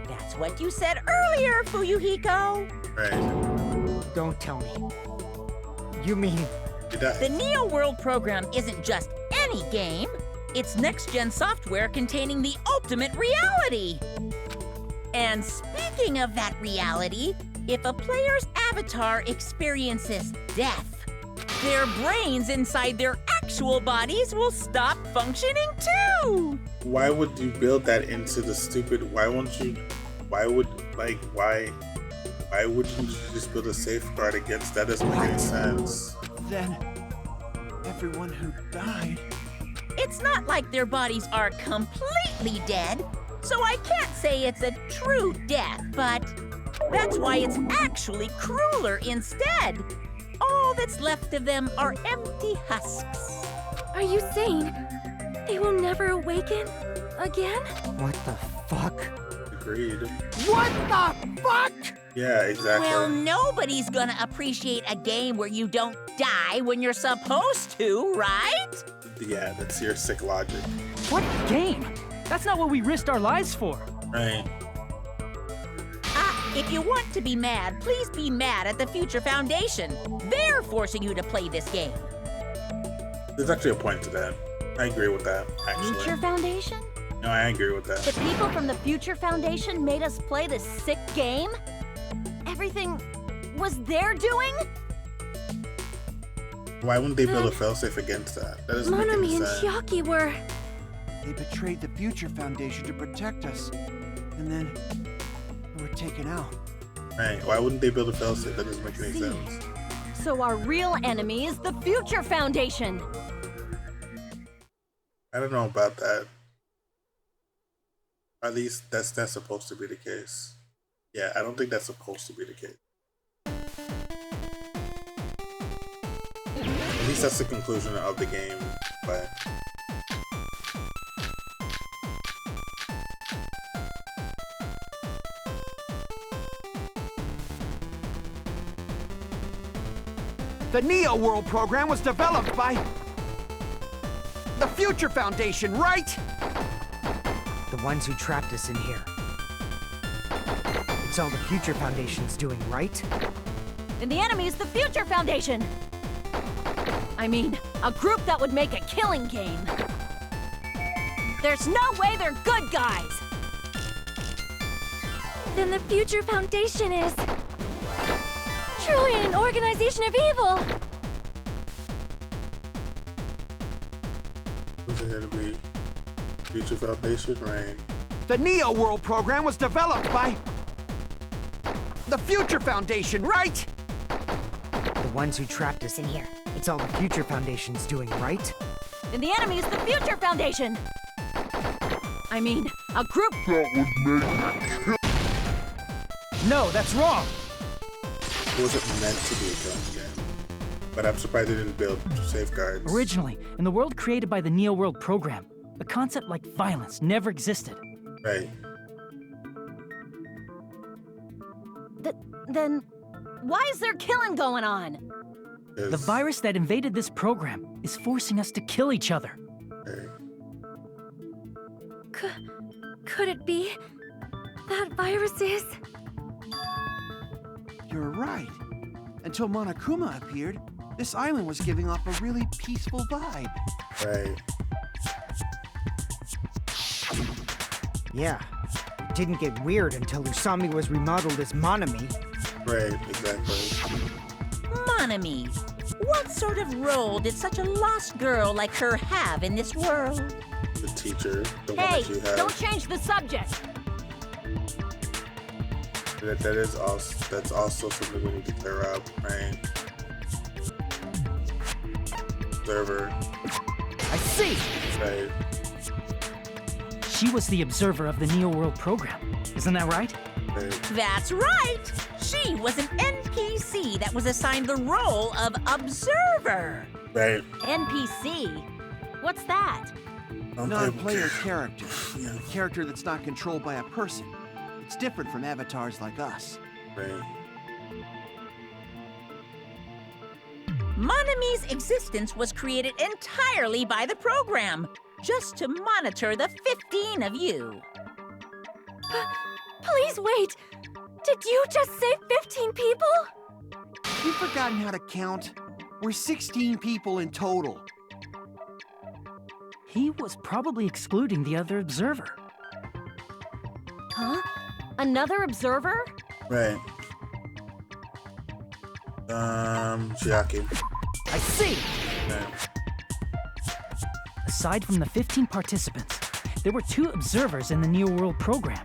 That's what you said earlier, Fuyuhiko. Right. Don't tell me. You mean... He died. The Neo World program isn't just any game. It's next-gen software containing the ultimate reality. And speaking of that reality, if a player's avatar experiences death, their brains inside their actual bodies will stop functioning too! Why would you build that into the stupid, why wouldn't you just build a safeguard against that? Doesn't make any sense. Then, everyone who died... It's not like their bodies are completely dead, so I can't say it's a true death, but that's why it's actually crueler instead. All that's left of them are empty husks. Are you saying they will never awaken again? What the fuck? Agreed. What the fuck? Yeah, exactly. Well, nobody's gonna appreciate a game where you don't die when you're supposed to, right? Yeah, that's your sick logic. What game? That's not what we risked our lives for. Right. If you want to be mad, please be mad at the Future Foundation. They're forcing you to play this game. There's actually a point to that. I agree with that, actually. Future Foundation? No, I agree with that. The people from the Future Foundation made us play this sick game? Everything was their doing? Why wouldn't they build a failsafe against that? That doesn't make Monomi any and sense. Chiaki were... They betrayed the Future Foundation to protect us. And then... we were taken out. Right. Why wouldn't they build a failsafe? That doesn't make any sense. So our real enemy is the Future Foundation. I don't know about that. At least that's not supposed to be the case. Yeah, I don't think that's supposed to be the case. At least that's the conclusion of the game, but... The Neo World program was developed by... the Future Foundation, right? The ones who trapped us in here. It's all the Future Foundation's doing, right? And the enemy's the Future Foundation. I mean, a group that would make a killing game. There's no way they're good guys. Then the Future Foundation is truly an organization of evil. Who's ahead of me? Future Foundation, right? The Neo World program was developed by the Future Foundation, right? The ones who trapped us in here. It's all the Future Foundation's doing, right? And the enemy's the Future Foundation. I mean, a group That would make No, that's wrong! It wasn't meant to be a killing game. But I'm surprised they didn't build safeguards. Originally, in the world created by the Neo World program, a concept like violence never existed. Right. Then why is there killing going on? The virus that invaded this program is forcing us to kill each other. Right. Could it be that virus is? You're right. Until Monokuma appeared, this island was giving off a really peaceful vibe. Right. Yeah. It didn't get weird until Usami was remodeled as Monami. Right, exactly. Monami, what sort of role did such a lost girl like her have in this world? The teacher, the one Hey, that you have. don't change the subject. That's also something we need to clear up, right? Observer. I see! Right. She was the observer of the Neo World program. Isn't that right? Right. That's right! She was an NPC that was assigned the role of observer. Right. NPC? What's that? Non-player character. A character that's not controlled by a person. It's different from avatars like us. Right. Monami's existence was created entirely by the program, just to monitor the 15 of you. Please wait. Did you just say 15 people? You've forgotten how to count. We're 16 people in total. He was probably excluding the other observer. Huh? Another observer? Right. Chiaki. I see! Right. Aside from the 15 participants, there were 2 observers in the Neo World program.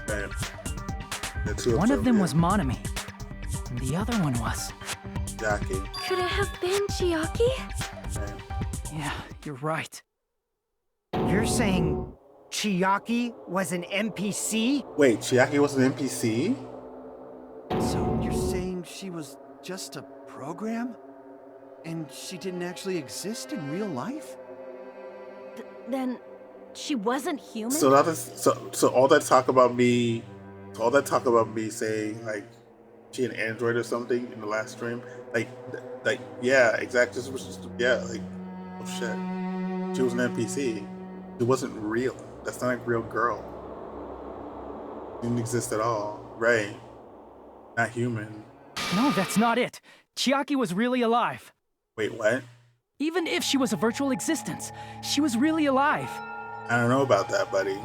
Right. The two One of them observers, was Monami, and the other one was... Chiaki. Could it have been Chiaki? Right. Yeah, you're right. You're saying Chiaki was an NPC? Wait, Chiaki was an NPC? So you're saying she was just a program? And she didn't actually exist in real life? Then she wasn't human? So that is so all that talk about me saying like she an android or something in the last stream, like yeah, exactly. Yeah, like oh shit, she was an NPC. It wasn't real. That's not a real girl. Didn't exist at all. Right? Not human. No, that's not it. Chiaki was really alive. Wait, what? Even if she was a virtual existence, she was really alive. I don't know about that, buddy.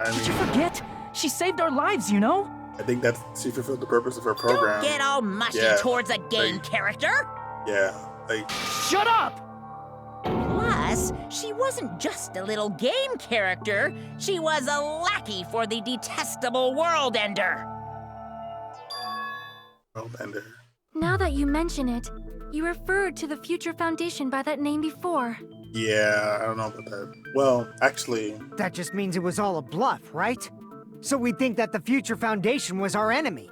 Did you forget? She saved our lives, you know? I think that she fulfilled the purpose of her program. Don't get all mushy Yeah, towards a game like- character. Yeah, like Shut up! Plus, she wasn't just a little game character. She was a lackey for the detestable World Ender. Worldbender. Now that you mention it, you referred to the Future Foundation by that name before. Yeah, I don't know about that. Well, actually, That just means it was all a bluff, right? So we'd think that the Future Foundation was our enemy.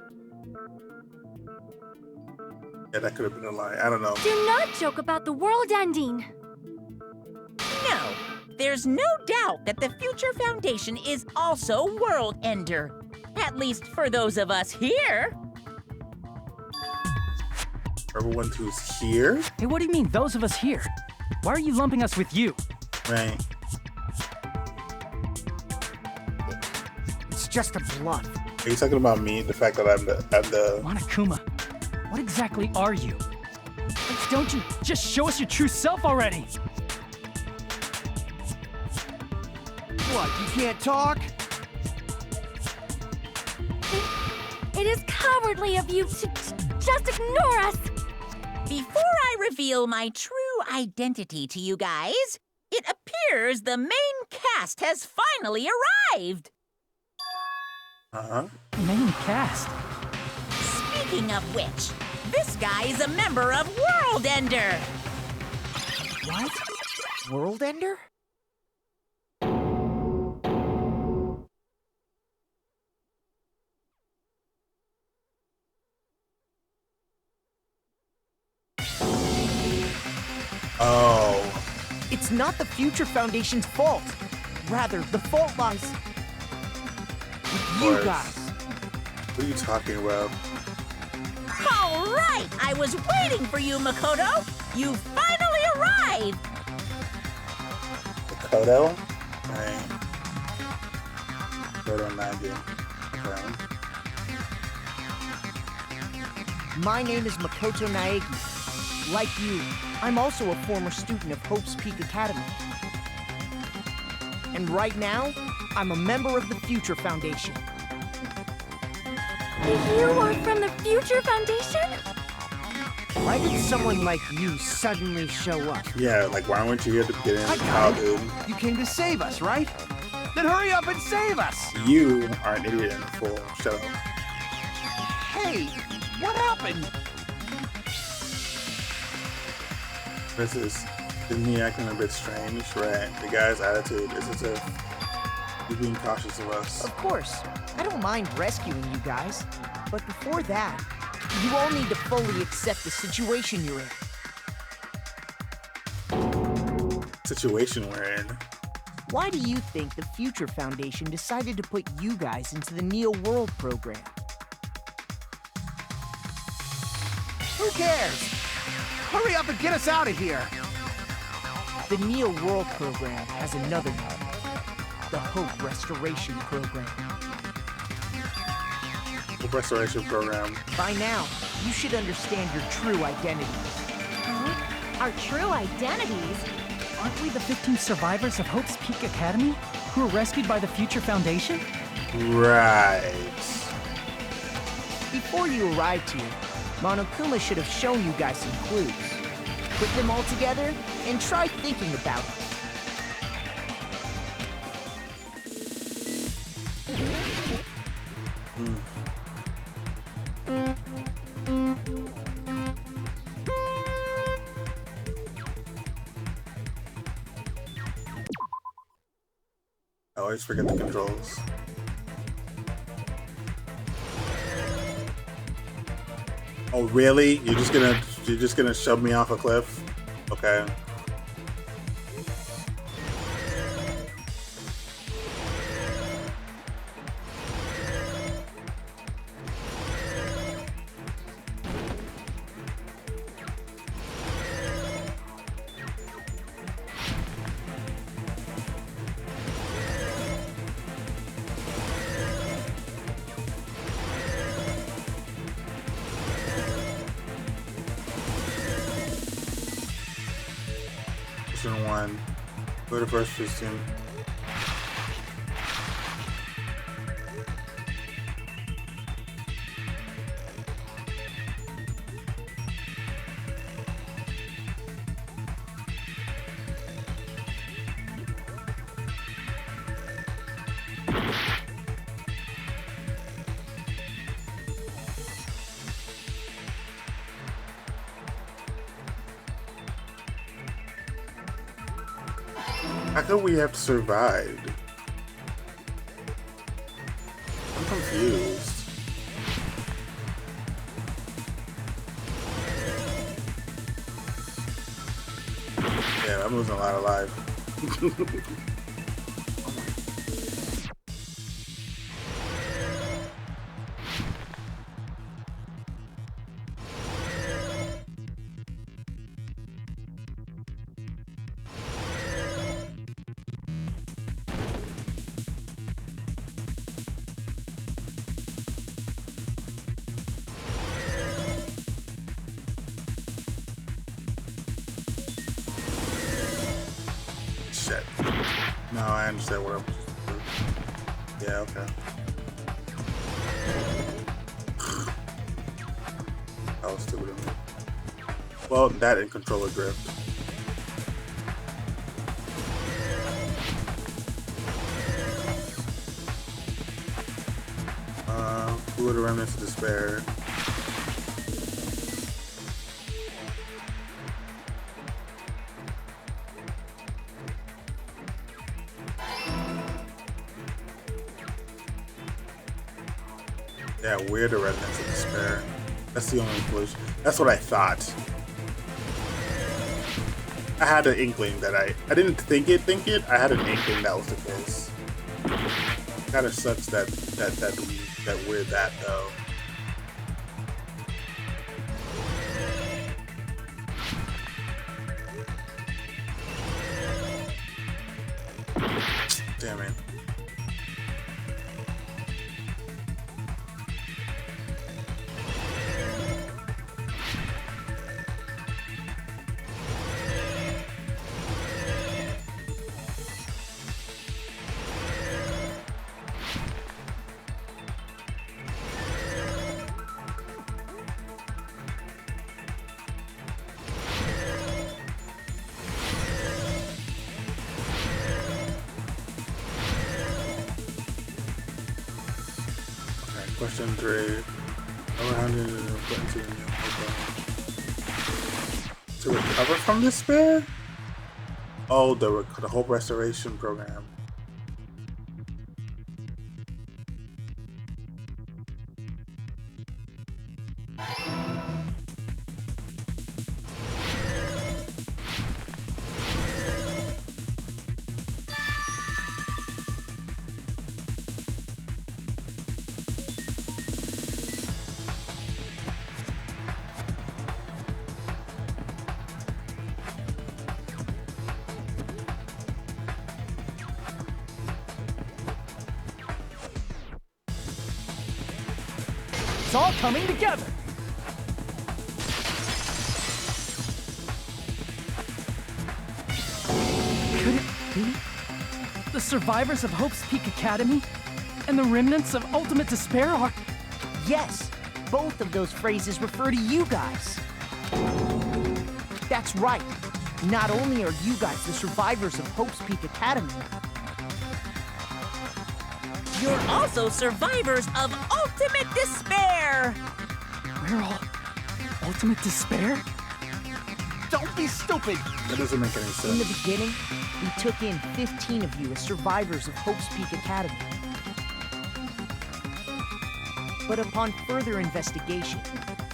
yeah, that could have been a lie. I don't know. Do not joke about the world ending. No, there's no doubt that the Future Foundation is also World Ender. At least for those of us here. Everyone who's here? Hey, what do you mean, those of us here? Why are you lumping us with you? Right. It's just a bluff. Are you talking about me? The fact that I'm the Monokuma, what exactly are you? Don't you just show us your true self already? What, you can't talk? It is cowardly of you to just ignore us! Before I reveal my true identity to you guys, it appears the main cast has finally arrived. Main cast? Speaking of which, this guy is a member of World Ender. What? World Ender? Oh. It's not the Future Foundation's fault. Rather, the fault lies with you guys. What are you talking about? All right, I was waiting for you, Makoto. You finally arrived. Makoto? Right. Makoto Nagi. Okay. My name is Makoto Naegi. Like you, I'm also a former student of Hope's Peak Academy. And right now, I'm a member of the Future Foundation. You are from the Future Foundation? Why did someone like you suddenly show up? Yeah, like why weren't you here at the beginning of I the got it. childhood? You came to save us, right? Then hurry up and save us! You are an idiot and a fool. Shut up. Hey, what happened? Isn't he acting a bit strange, right? The guy's attitude is as if he's being cautious of us. Of course, I don't mind rescuing you guys. But before that, you all need to fully accept the situation you're in. Situation we're in. Why do you think the Future Foundation decided to put you guys into the Neo World program? Who cares? Hurry up and get us out of here! The Neo World program has another name. The Hope Restoration Program. The restoration program. By now, you should understand your true identities. Our true identities? Aren't we the 15 survivors of Hope's Peak Academy who were rescued by the Future Foundation? Right. Before you arrived here, Monokuma should have shown you guys some clues. Put them all together and try thinking about it. I always forget the controls. Oh really? You're just gonna shove me off a cliff? Okay. Position 1. Go to first position. How come we have survived? I'm confused. Yeah, I'm losing a lot of life. No, I understand what I'm. Yeah, okay. That was stupid of me. Well, that and controller drift. Who are the remnants of despair? Yeah, we're the remnants of despair. That's the only conclusion. That's what I thought. I had an inkling that I didn't think it. I had an inkling that was the case. Kind of sucks that we're that though. Damn it. Question 3. To recover from despair? Oh, the Hope Restoration Program. It's all coming together. Could it be the survivors of Hope's Peak Academy and the remnants of Ultimate Despair are... Yes, both of those phrases refer to you guys. That's right. Not only are you guys the survivors of Hope's Peak Academy, You're also survivors of Ultimate Despair! We're all Ultimate Despair? don't be stupid! That doesn't make any sense. In the beginning, we took in 15 of you as survivors of Hope's Peak Academy. But upon further investigation,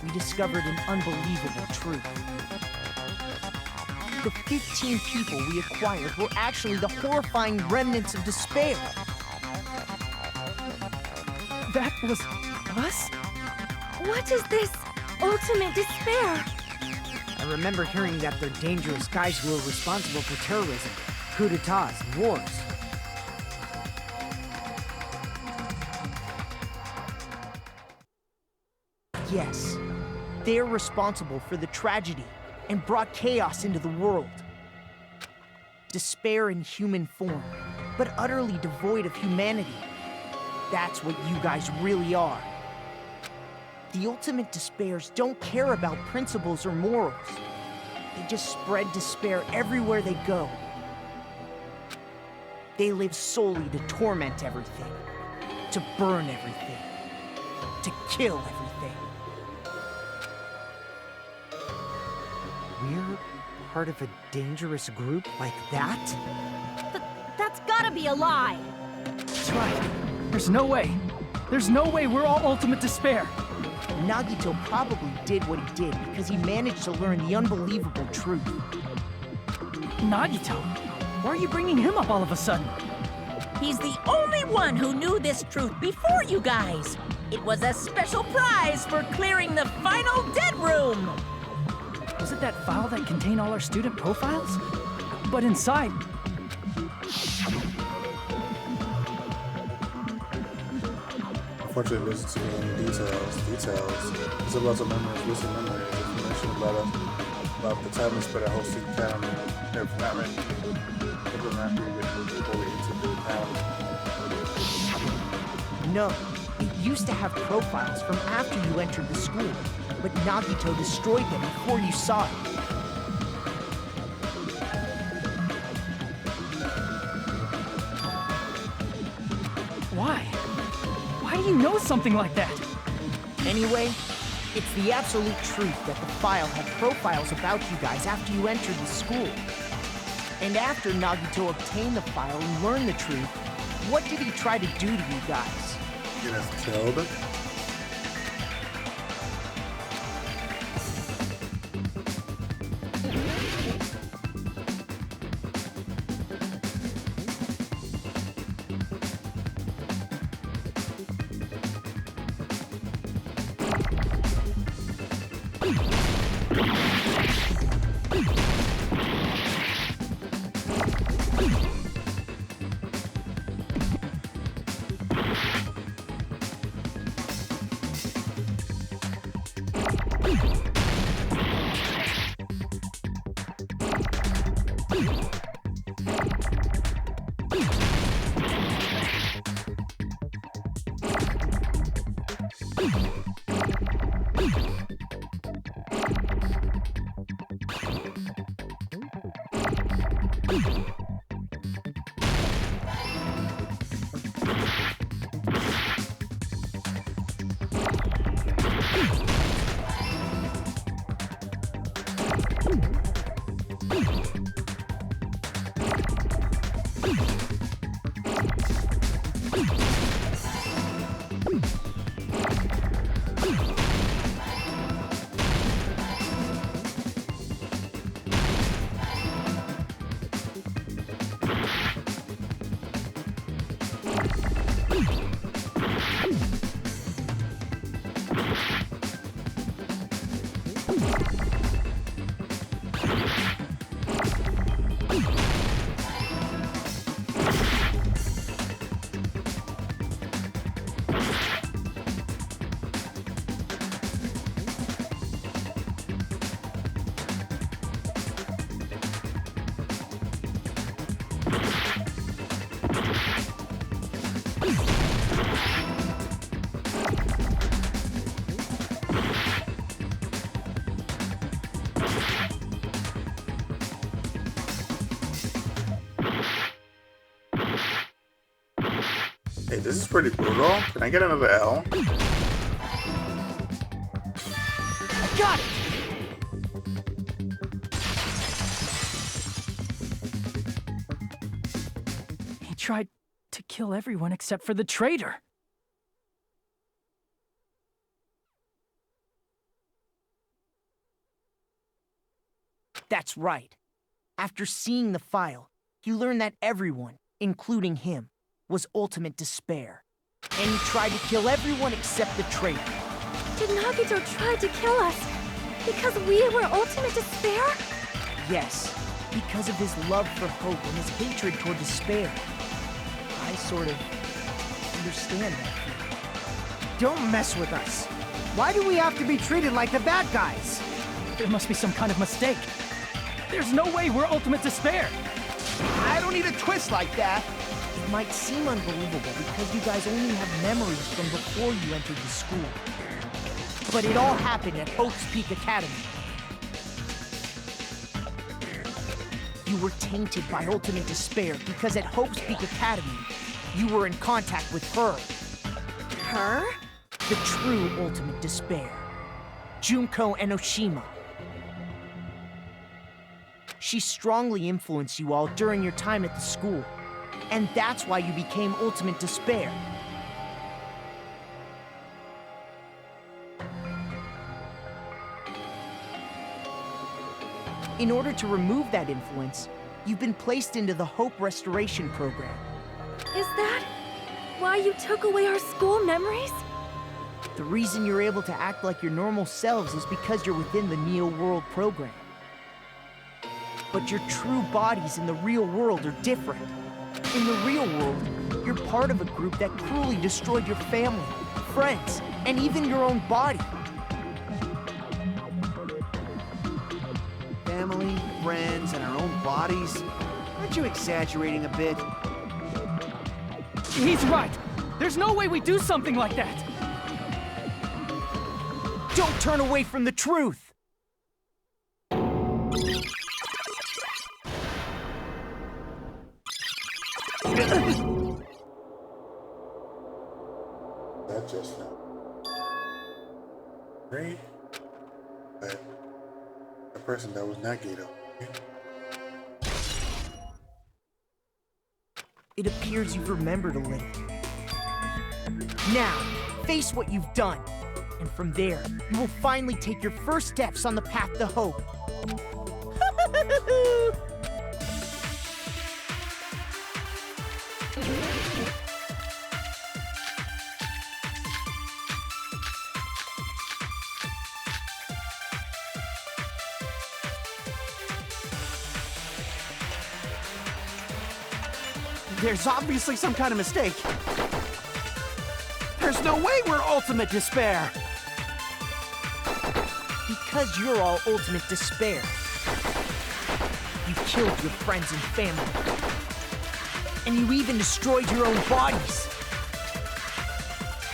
we discovered an unbelievable truth. The 15 people we acquired were actually the horrifying remnants of despair. That was us? What is this ultimate despair? I remember hearing that they're dangerous guys who are responsible for terrorism, coups d'etats, and wars. Yes, they're responsible for the tragedy and brought chaos into the world. Despair in human form, but utterly devoid of humanity. That's what you guys really are. The ultimate despairs don't care about principles or morals. They just spread despair everywhere they go. They live solely to torment everything, to burn everything, to kill everything. We're part of a dangerous group like that? That's gotta be a lie! That's right. There's no way. There's no way we're all Ultimate Despair. Nagito probably did what he did because he managed to learn the unbelievable truth. Nagito? Why are you bringing him up all of a sudden? He's the only one who knew this truth before you guys. It was a special prize for clearing the final dead room. Was it that file that contained all our student profiles? But inside... Unfortunately, listen to details. It's about the memories, listen memories, information about us. about the time we spent at hosting town. If not right, if we're not before we into the town. No, it used to have profiles from after you entered the school, but Nagito destroyed them before you saw it. Why? Why do you know something like that? Anyway, it's the absolute truth that the file had profiles about you guys after you entered the school. And after Nagito obtained the file and learned the truth, what did he try to do to you guys? Get us killed. Hey, this is pretty brutal. Can I get another L? I got it! He tried to kill everyone except for the traitor. That's right. After seeing the file, he learned that everyone, including him, was ultimate despair. And he tried to kill everyone except the traitor. Did Nagito try to kill us because we were ultimate despair? Yes, because of his love for hope and his hatred toward despair. I sort of understand that feeling. Don't mess with us. Why do we have to be treated like the bad guys? There must be some kind of mistake. There's no way we're ultimate despair. I don't need a twist like that. It might seem unbelievable because you guys only have memories from before you entered the school. But it all happened at Hope's Peak Academy. You were tainted by ultimate despair because at Hope's Peak Academy, you were in contact with her. Her? The true ultimate despair. Junko Enoshima. She strongly influenced you all during your time at the school. And that's why you became ultimate despair. In order to remove that influence, you've been placed into the Hope Restoration Program. Is that why you took away our school memories? The reason you're able to act like your normal selves is because you're within the Neo World program. But your true bodies in the real world are different. In the real world, you're part of a group that cruelly destroyed your family, friends, and even your own body. friends and our own bodies? Aren't you exaggerating a bit? He's right. There's no way we do something like that. Don't turn away from the truth! That just now. Great. But the person that was not Gato. It appears you've remembered a little. Now, face what you've done. And from there, you will finally take your first steps on the path to hope. There's obviously some kind of mistake. There's no way we're ultimate despair. Because you're all ultimate despair. You killed your friends and family. And you even destroyed your own bodies.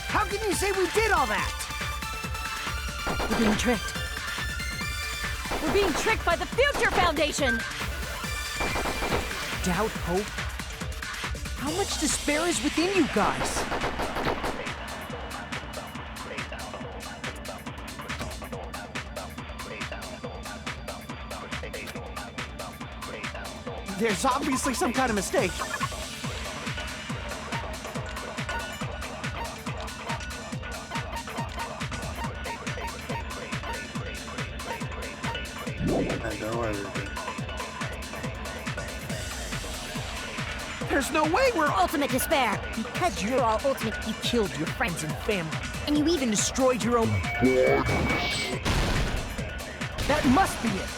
How can you say we did all that? We're being tricked. We're being tricked by the Future Foundation! Doubt, hope? How much despair is within you guys? There's obviously some kind of mistake. I know everything. There's no way we're Ultimate despair! Because you're all ultimate, you killed your friends and family. And you even destroyed your own... That must be it.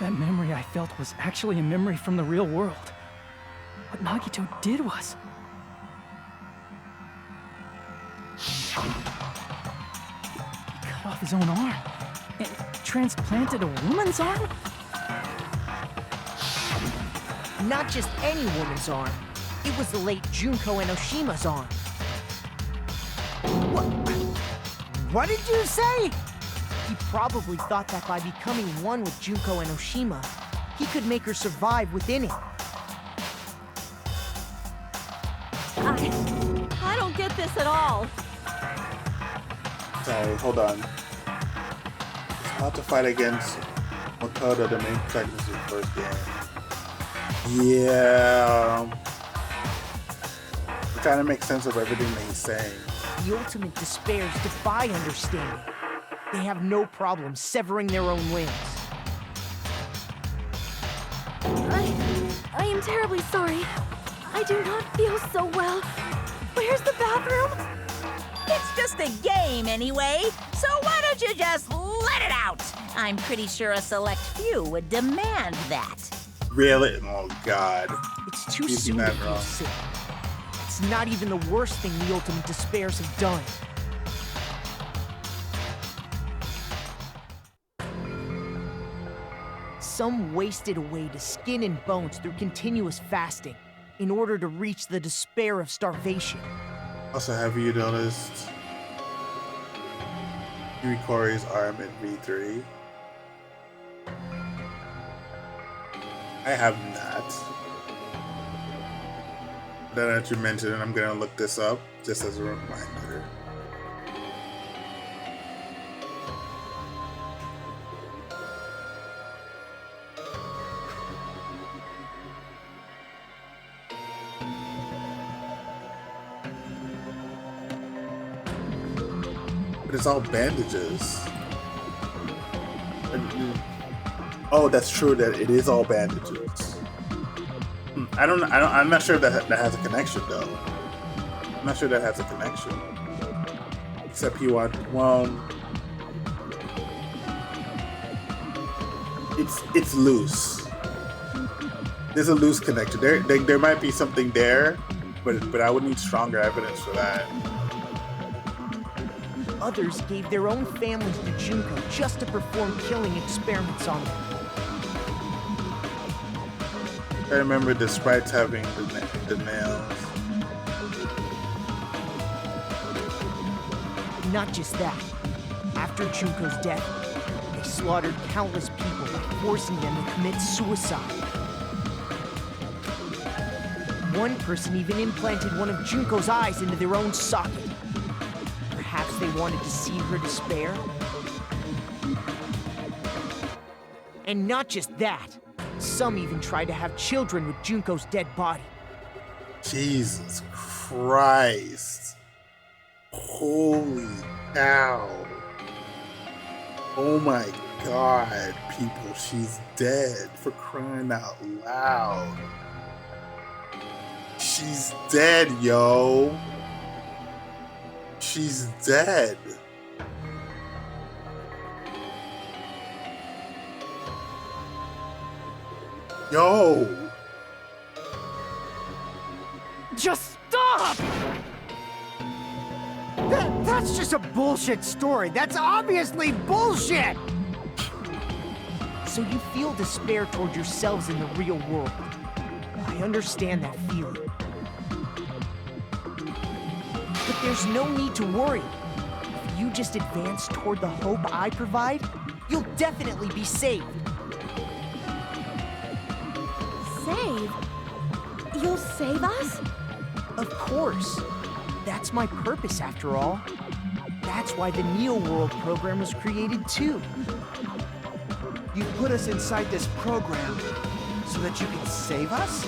That memory I felt was actually a memory from the real world. What Nagito did was... He cut off his own arm and transplanted a woman's arm? Not just any woman's arm. It was the late Junko Enoshima's arm. What did you say? He probably thought that by becoming one with Junko Enoshima, he could make her survive within him. I don't get this at all. Sorry, hold on. It's hard to fight against Makoto, the main protagonist of the first game. Yeah. I'm trying to make sense of everything that he's saying. The ultimate despairs defy understanding. They have no problem severing their own limbs. I am terribly sorry. I do not feel so well. Where's the bathroom? It's just a game anyway, so why don't you just let it out? I'm pretty sure a select few would demand that. Really? Oh God. It's too You'd be soon to mad feel wrong. sick. It's not even the worst thing the ultimate despairs have done. Some wasted away to skin and bones through continuous fasting in order to reach the despair of starvation. Also, have you noticed Yurikori's arm in V3? I have not. Now that you mentioned it, I'm gonna look this up just as a reminder. But it's all bandages. Oh, that's true. That it is all bandages. I'm not sure that has a connection though. I'm not sure that has a connection. Except he want it's loose. There's a loose connection. There might be something there, but I would need stronger evidence for that. Others gave their own families to Junko just to perform killing experiments on them. I remember the sprites having the nails. Not just that. After Junko's death, they slaughtered countless people by forcing them to commit suicide. One person even implanted one of Junko's eyes into their own socket. Perhaps they wanted to see her despair? And not just that. Some even tried to have children with Junko's dead body. Jesus Christ. Holy cow. Oh my God, people, she's dead, for crying out loud. She's dead, yo. She's dead. Yo. Just stop! That's just a bullshit story. That's obviously bullshit! So you feel despair toward yourselves in the real world. I understand that feeling. But there's no need to worry. If you just advance toward the hope I provide, you'll definitely be saved. Save? You'll save us? Of course. That's my purpose, after all. That's why the Neo World program was created, too. You put us inside this program so that you can save us?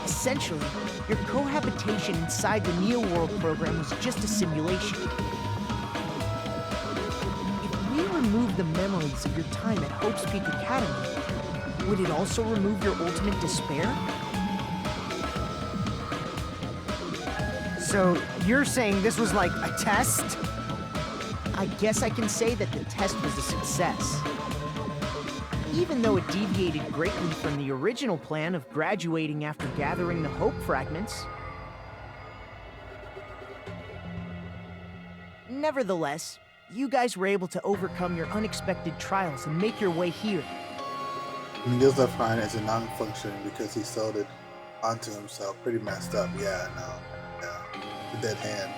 Essentially, your cohabitation inside the Neo World program was just a simulation. If we remove the memories of your time at Hope's Peak Academy, would it also remove your ultimate despair? So, you're saying this was like a test? I guess I can say that the test was a success. Even though it deviated greatly from the original plan of graduating after gathering the Hope fragments. Nevertheless, you guys were able to overcome your unexpected trials and make your way here. Miguel's left behind as a non-functioning because he sold it onto himself. Pretty messed up. Yeah, no. Yeah. The dead hand.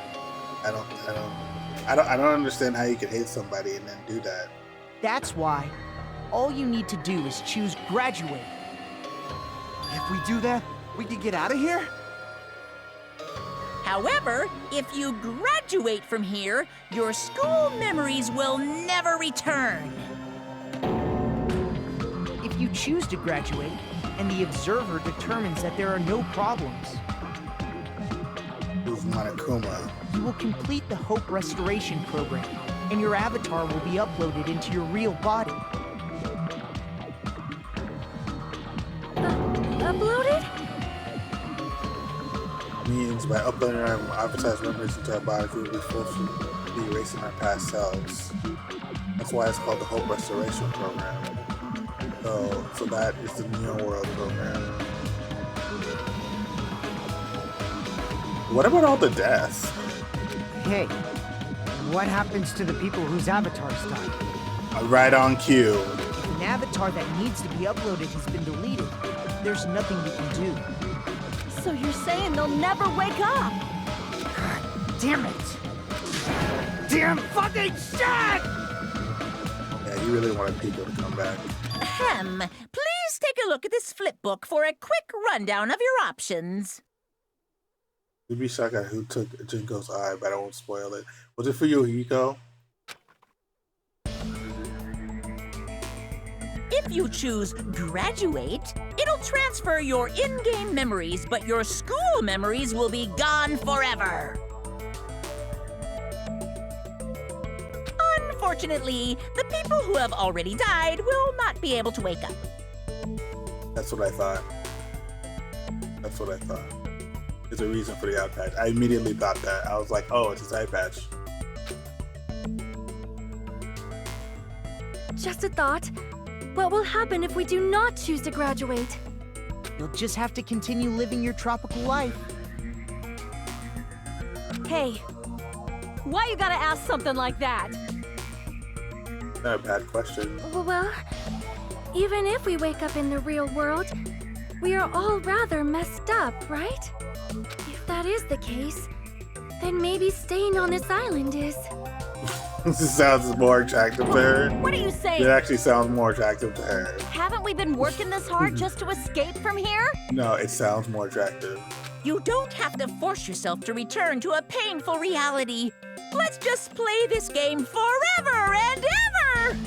I don't understand how you could hate somebody and then do that. That's why all you need to do is choose graduate. If we do that, we can get out of here? However, if you graduate from here, your school memories will never return. If you choose to graduate, and the observer determines that there are no problems, Who's Monokuma? you will complete the Hope Restoration Program, and your avatar will be uploaded into your real body. Uploaded? Means by uploading our avatar's memories into our bodies, we will be forced to be erasing our past selves. That's why it's called the Hope Restoration Program. So that is the Neo World Program. What about all the deaths? Hey, what happens to the people whose avatars die? Right on cue. If an avatar that needs to be uploaded has been deleted, there's nothing we can do. So you're saying they'll never wake up? God damn it! Damn fucking shit! Yeah, you really wanted people to come back. Ahem. Please take a look at this flip book for a quick rundown of your options. You'd be shocked at who took Junko's eye, but I won't spoil it. Was it for you, Hiko? If you choose graduate, it'll transfer your in-game memories, but your school memories will be gone forever. Unfortunately, the people who have already died will not be able to wake up. That's what I thought. That's what I thought. There's a reason for the eye patch. I immediately thought that. I was like, oh, it's his eye patch. Just a thought. What will happen if we do not choose to graduate? You'll just have to continue living your tropical life. Hey, Why you gotta ask something like that? Not a bad question. Well, even if we wake up in the real world, we are all rather messed up, right? If that is the case, then maybe staying on this island is. This sounds more attractive to her. What are you saying? It actually sounds more attractive to her. Haven't we been working this hard just to escape from here? No, it sounds more attractive. You don't have to force yourself to return to a painful reality. Let's just play this game forever and ever!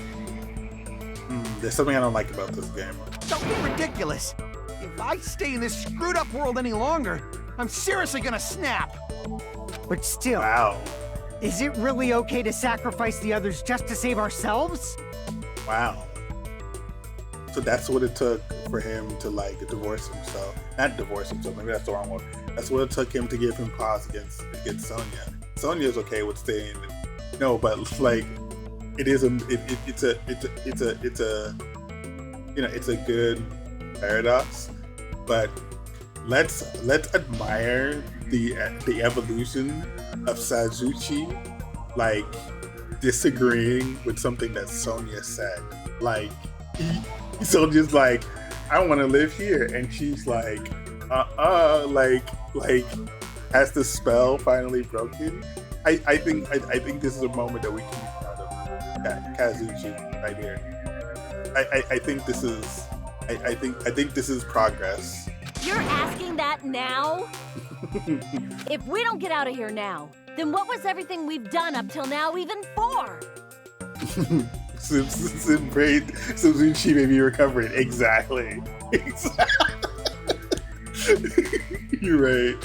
There's something I don't like about this game. Don't be ridiculous. If I stay in this screwed up world any longer, I'm seriously gonna snap. But still, Wow. is it really okay to sacrifice the others just to save ourselves? Wow. So that's what it took for him to like divorce himself. Not divorce himself, maybe that's the wrong word. That's what it took him to give him pause against Sonya. Sonya's okay with staying. No, but like it is it's a good paradox. But let's admire the evolution of Sazuchi, like disagreeing with something that Sonya said. Like Sonya's like, I want to live here, and she's like, like has the spell finally broken? I think this is a moment that we can be proud of Kazuchi right here. I think this is I think this is progress. You're asking that now? If we don't get out of here now, then what was everything we've done up till now even for? Suzuki may be recovering. Exactly. You're right.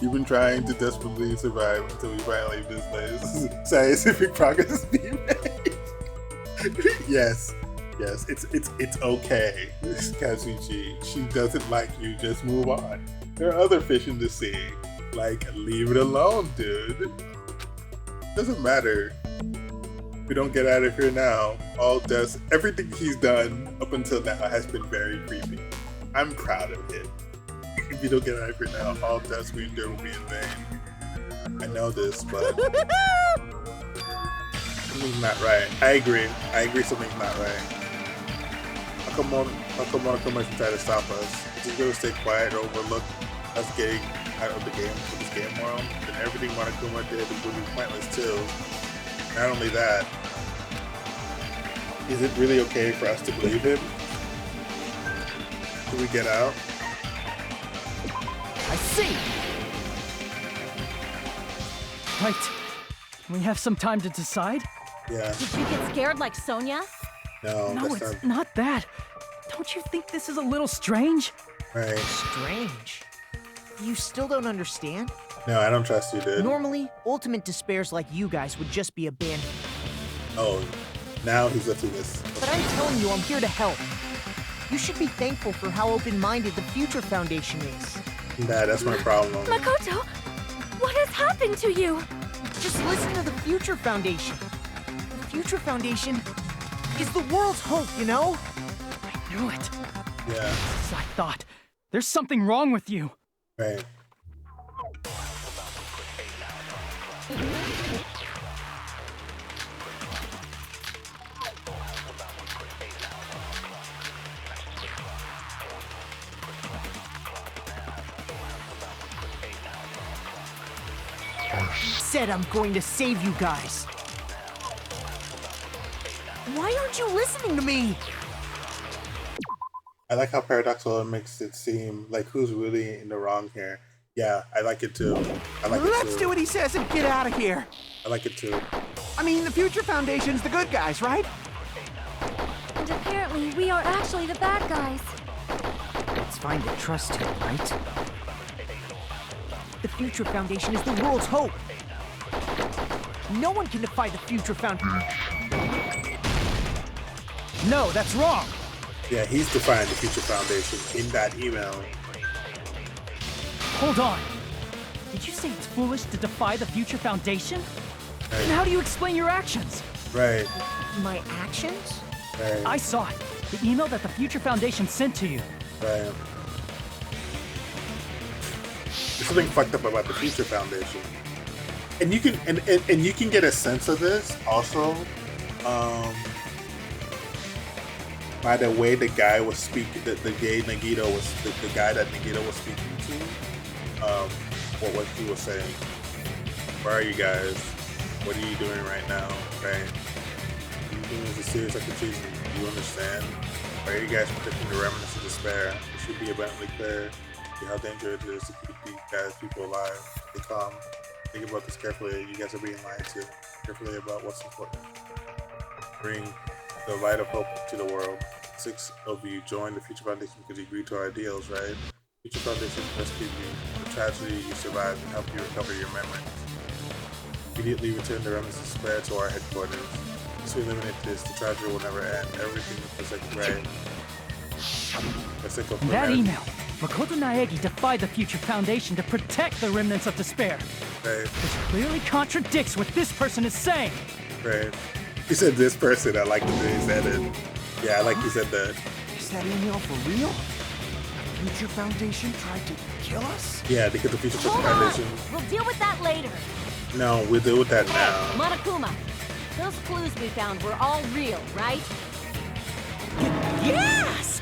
You've been trying to desperately survive until we finally leave this place. Scientific progress is being made. Yes, it's okay, Kazuchi. She doesn't like you. Just move on. There are other fish in the sea. Like, leave it alone, dude. Doesn't matter. If we don't get out of here now, everything he's done up until now has been very creepy. I'm proud of it. If you don't get out of here now, all deaths we endure will be in vain. I know this, but something's not right. I agree something's not right. How come Monokuma try to stop us? Is he gonna stay quiet or overlook us getting out of the game for this game world? Then everything Monokuma did would be pointless too. Not only that, is it really okay for us to believe him? Do we get out? I see! Right. Can we have some time to decide? Yeah. Did you get scared like Sonya? No, No, that's it's not that. Don't you think this is a little strange? right. Strange. You still don't understand? No, I don't trust you, dude. Normally, ultimate despairs like you guys would just be abandoned. Oh, now he's up to this. But I'm telling you, I'm here to help. You should be thankful for how open-minded the Future Foundation is. Nah, that's my problem. Makoto, what has happened to you? Just listen to the Future Foundation. The Future Foundation is the world's hope, you know? I knew it. Yeah, As I thought. There's something wrong with you. right. Said I'm going to save you guys. Why aren't you listening to me? I like how paradoxical it makes it seem like who's really in the wrong here. Yeah, I like it too. I like it Let's too. do what he says and get out of here. I like it too. I mean, the Future Foundation's the good guys, right? And apparently, we are actually the bad guys. It's fine to trust him, right? The Future Foundation is the world's hope. No one can defy the Future Foundation. No, that's wrong. Yeah, he's defying the Future Foundation in that email. Hold on. Did you say it's foolish to defy the Future Foundation? Right. And how do you explain your actions? Right, My actions? right, I saw it. The email that the Future Foundation sent to you. right. There's something fucked up about the Future Foundation. And you can and you can get a sense of this also by the way the guy was speaking, the gay Nagito was the guy that Nagito was speaking to. What he was saying. Where are you guys? What are you doing right now? Right? What are you doing is a serious accusation. Do you understand? Why are you guys protecting the remnants of despair? It should be abundantly clear how dangerous it is to keep these guys, people alive. Stay calm. Think about this carefully. You guys are being lied to. Carefully about what's important. Bring the light of hope to the world. 6 of you joined the Future Foundation because you agreed to our ideals, right? Future Foundation rescued you. The tragedy you survived and helped you recover your memories. Immediately return the remnants of despair to our headquarters. Once we eliminate this, the tragedy will never end. Everything is like right. That email. Makoto Naegi defied the Future Foundation to protect the remnants of despair. Right. Which clearly contradicts what this person is saying. Right. He said this person. I like the way he said it. Yeah, I like he said that. Is that email for real? The Future Foundation tried to kill us? Yeah, because the Future Hold Foundation. on. We'll deal with that later. No, we'll deal with that Hey, now. Monokuma, those clues we found were all real, right? Yes!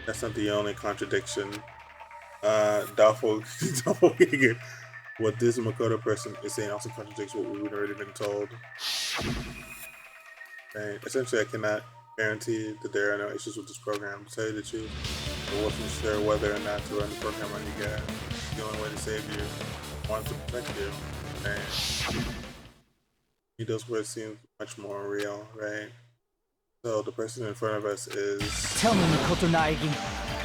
That's not the only contradiction. Doppelganger. What this Makoto person is saying also contradicts what we've already been told. Right. Essentially, I cannot guarantee that there are no issues with this program. To tell you the truth, I wasn't sure whether or not to run the program on you guys. The only way to save you, I wanted to protect you. Right. Those words seem much more real, right? So the person in front of us is... Tell me, Makoto Naegi,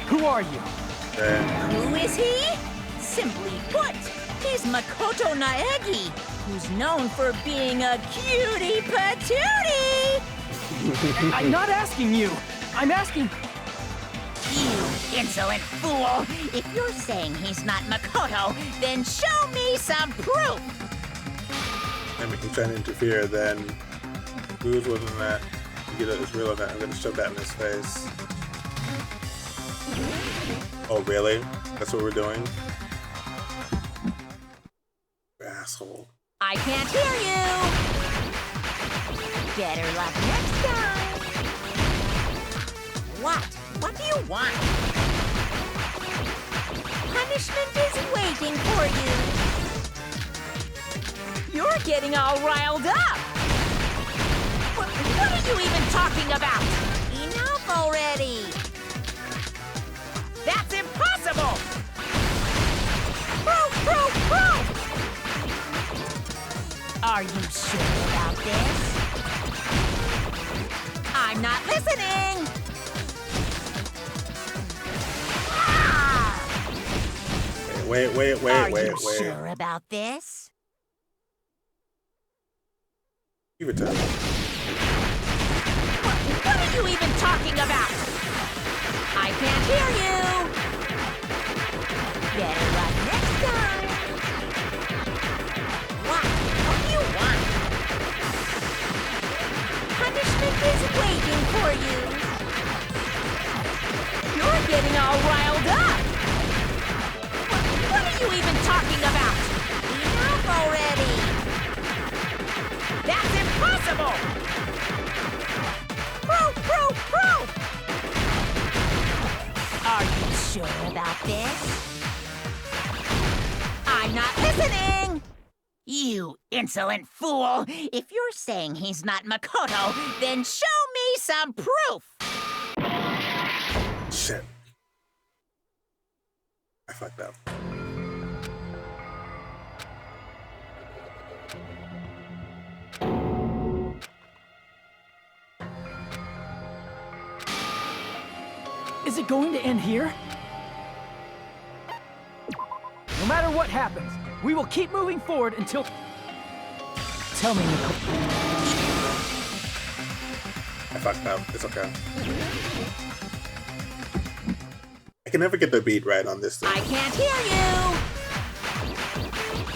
who are you? Who is he? Simply put, he's Makoto Naegi, who's known for being a cutie patootie! I'm not asking you. I'm asking... You insolent fool! If you're saying he's not Makoto, then show me some proof! I mean, he's trying to interfere, then... Who's wasn't that? You get it's real event. I'm gonna shove that in his face. Oh, really? That's what we're doing? Asshole. I can't hear you! Better luck next time! What? What do you want? Punishment is waiting for you! You're getting all riled up! What are you even talking about? Enough already! That's impossible! Proof! Are you sure about this? I'm not listening! Ah! Wait. Are you sure about this? Give it time. What are you even talking about? I can't hear you! Better luck next time! What do you want? Punishment is waiting for you! You're getting all riled up! What are you even talking about? Enough already! That's impossible! Proof! Are you sure about this? I'm not listening! You insolent fool! If you're saying he's not Makoto, then show me some proof! Shit. I fucked up. Is it going to end here? No matter what happens, we will keep moving forward until... Tell me, Nicole. I fucked up. It's okay. I can never get the beat right on this thing. I can't hear you!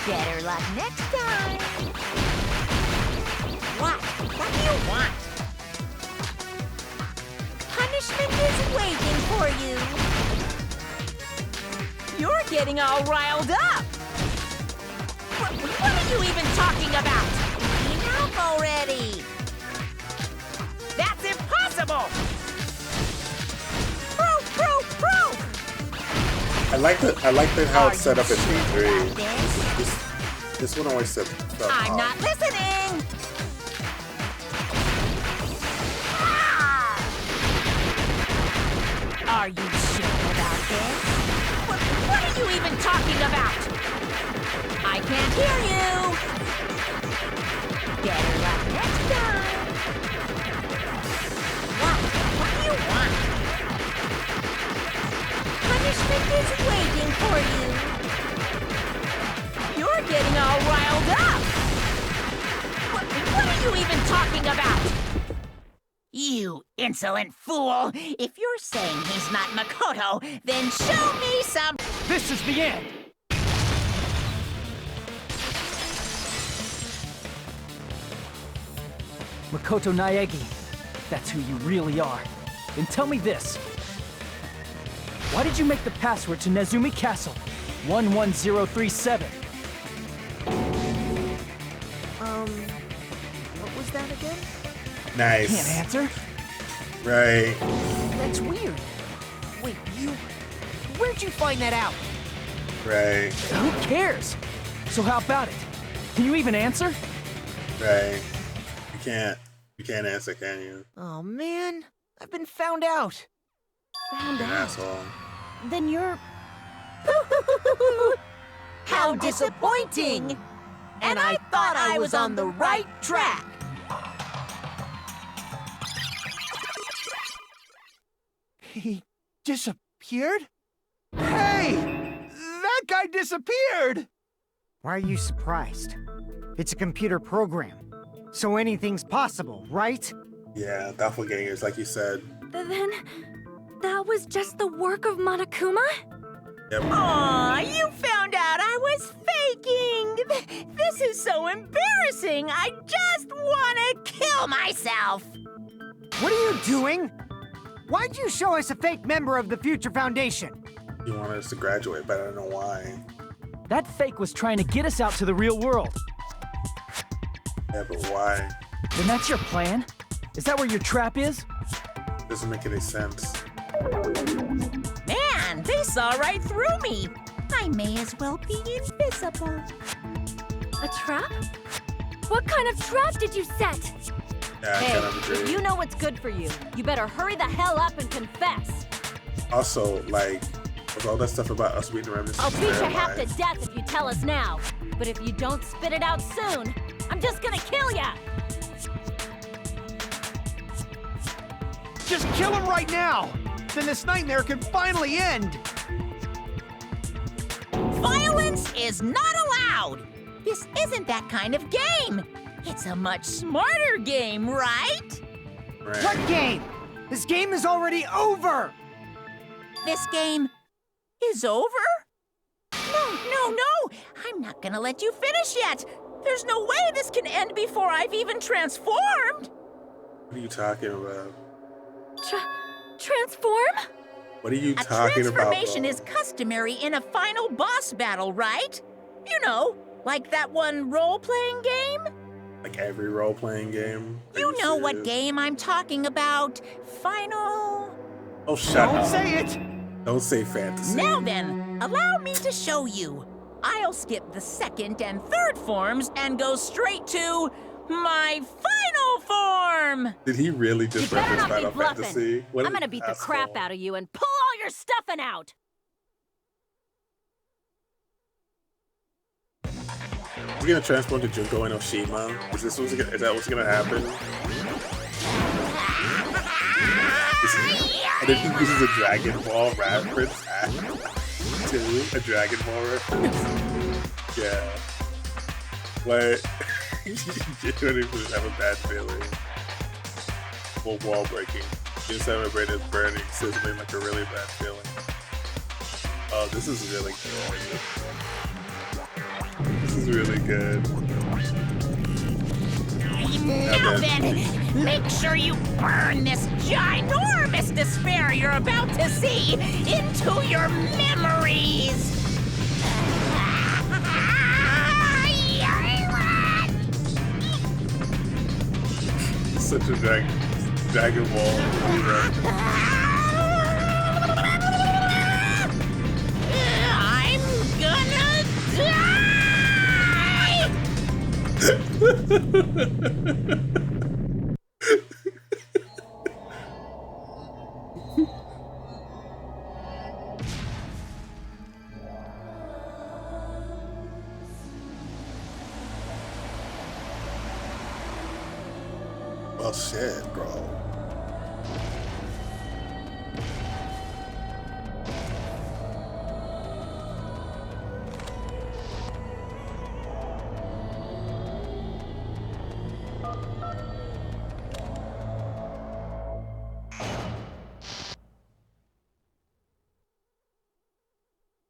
Better luck next time! What do you want? Punishment is waiting for you! You're getting all riled up! What are you even talking about? Enough already! That's impossible! I like that how it's set up in E3. This one always set stuff I'm up. not listening! Are you sure about this? What are you even talking about? I can't hear you! Better luck next time! What do you want? Punishment is waiting for you! You're getting all riled up! What are you even talking about? You insolent fool! If you're saying he's not Makoto, then show me some... This is the end! Makoto Naegi, that's who you really are. Then tell me this. Why did you make the password to Nezumi Castle 11037? What was that again? Nice. Can't answer? Right. That's weird. Wait, where'd you find that out? Right. Who cares? So how about it? Can you even answer? Right. You can't answer, can you? Oh man, I've been found out. You're an asshole. Then you're... How disappointing! And I thought I was on the right track! He disappeared? Hey! That guy disappeared! Why are you surprised? It's a computer program, so anything's possible, right? Yeah, doppelgangers, like you said. Then, that was just the work of Monokuma? Yep. Aw, you found out I was faking! This is so embarrassing! I just want to kill myself! What are you doing? Why'd you show us a fake member of the Future Foundation? You wanted us to graduate, but I don't know why. That fake was trying to get us out to the real world. Yeah, but why? Then that's your plan? Is that where your trap is? Doesn't make any sense. Man, they saw right through me! I may as well be invisible. A trap? What kind of trap did you set? Yeah, I kind of agree. You know what's good for you. You better hurry the hell up and confess. Also, like, with all that stuff about us being the remnants I'll of beat you their half to lives, death if you tell us now. But if you don't spit it out soon, I'm just gonna kill ya! Just kill him right now! Then this nightmare can finally end! Violence is not allowed! This isn't that kind of game! It's a much smarter game, right? Right. What game? This game is already over! This game is over? No! I'm not gonna let you finish yet! There's no way this can end before I've even transformed! What are you talking about? Transform? What are you A talking about? transformation is customary in a final boss battle, right? You know, like that one role-playing game? Like every role-playing game? Are You know what serious? game I'm talking about. Final... Oh, shut Don't up. say it! Don't say fantasy. Now then, allow me to show you. I'll skip the second and third forms and go straight to my final form! Did he really You just better reference not be Final bluffing. Fantasy? What I'm an gonna beat the asshole. crap out of you and pull all your stuffing out! Is he gonna transform to Junko and Oshima? Is that what's gonna happen? And then he uses a Dragon Ball reference to a Dragon Ball reference. Yeah. What? You don't even have a bad feeling. Well, wall breaking. Just have my brain is burning, sizzling like a really bad feeling. Oh, this is really good. This is really good. Now then, make sure you burn this ginormous despair you're about to see into your memories! such a Dragon Ball reference. I'm gonna die! Well, shit, bro.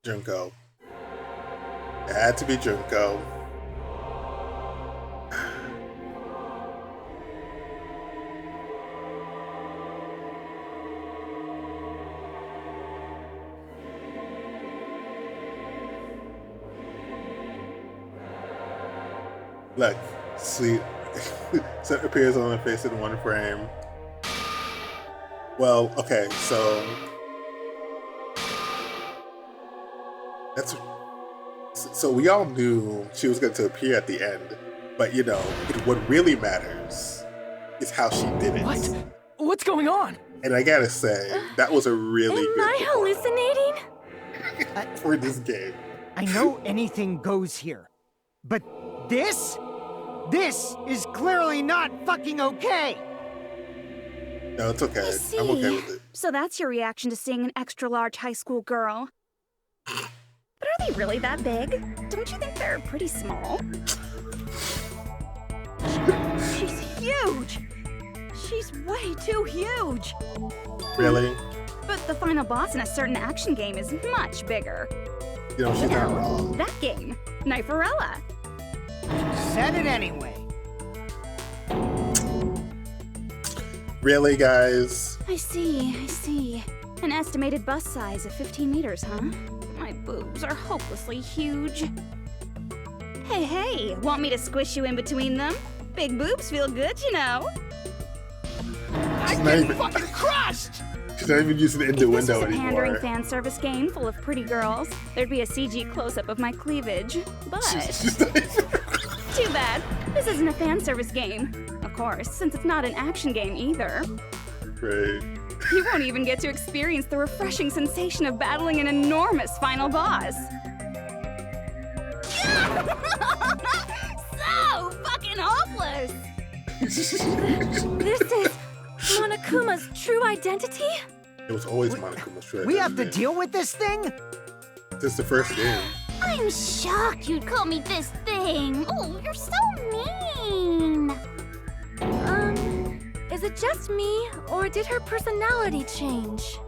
Junko. It had to be Junko. Look, sleep. Set appears on her face in one frame. Well, okay, so that's so we all knew she was going to appear at the end, but you know, what really matters is how she did it. What? What's going on? And I gotta say, that was a really Am good I hallucinating? for this game. I know anything goes here, but this is clearly not fucking okay. No, it's okay. I see. I'm okay with it. So that's your reaction to seeing an extra-large high school girl. But are they really that big? Don't you think they're pretty small? She's huge! She's way too huge! Really? But the final boss in a certain action game is much bigger. You know, she's not wrong. That game, Kniferella. Said it anyway. Really, guys? I see. An estimated bust size of 15 meters, huh? My boobs are hopelessly huge. Hey, want me to squish you in between them? Big boobs feel good, you know. She's not even fucking crushed! She's not even using the innuendo If this was a pandering anymore. fan service game full of pretty girls, there'd be a CG close-up of my cleavage. But too bad. This isn't a fan service game. Of course, since it's not an action game either. Right. You won't even get to experience the refreshing sensation of battling an enormous final boss. So fucking hopeless! This is Monokuma's true identity? It was always Monokuma's true. We have to deal with this thing? Since the first game. I'm shocked you'd call me this thing. Oh, you're so mean. Is it just me, or did her personality change?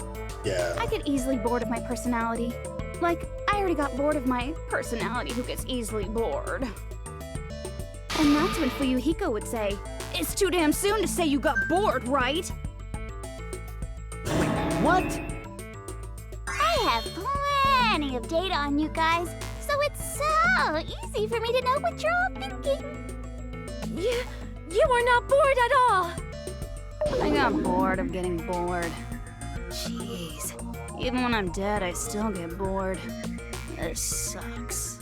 Yeah. I get easily bored of my personality. Like, I already got bored of my personality who gets easily bored. And that's when Fuyuhiko would say, "It's too damn soon to say you got bored, right?" What? I have plenty of data on you guys, so it's so easy for me to know what you're all thinking. You are not bored at all. I got bored of getting bored. Jeez. Even when I'm dead, I still get bored. This sucks.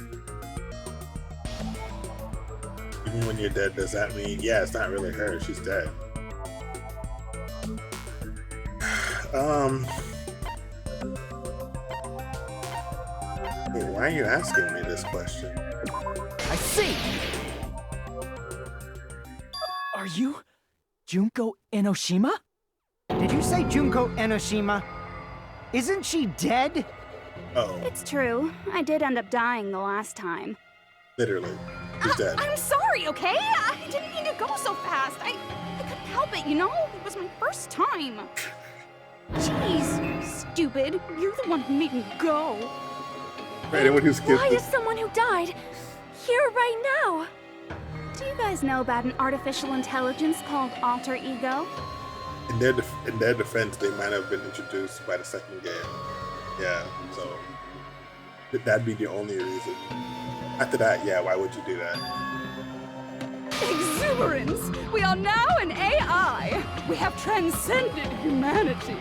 Even when you're dead, does that mean, yeah, it's not really her, she's dead. Wait, why are you asking me this question? I see. Are you Junko Enoshima? Did you say Junko Enoshima? Isn't she dead? Oh, It's true. I did end up dying the last time. literally. She's dead. I'm sorry, okay? I didn't mean to go so fast. I couldn't help it, you know? It was my first time. Jeez, stupid. You're the one who made me go. For anyone who skipped Why this, is someone who died here right now? Do you guys know about an artificial intelligence called alter ego? in their defense, they might have been introduced by the second game. Yeah, so that'd be the only reason. After that, yeah, why would you do that? Exuberance! We are now an AI! We have transcended humanity!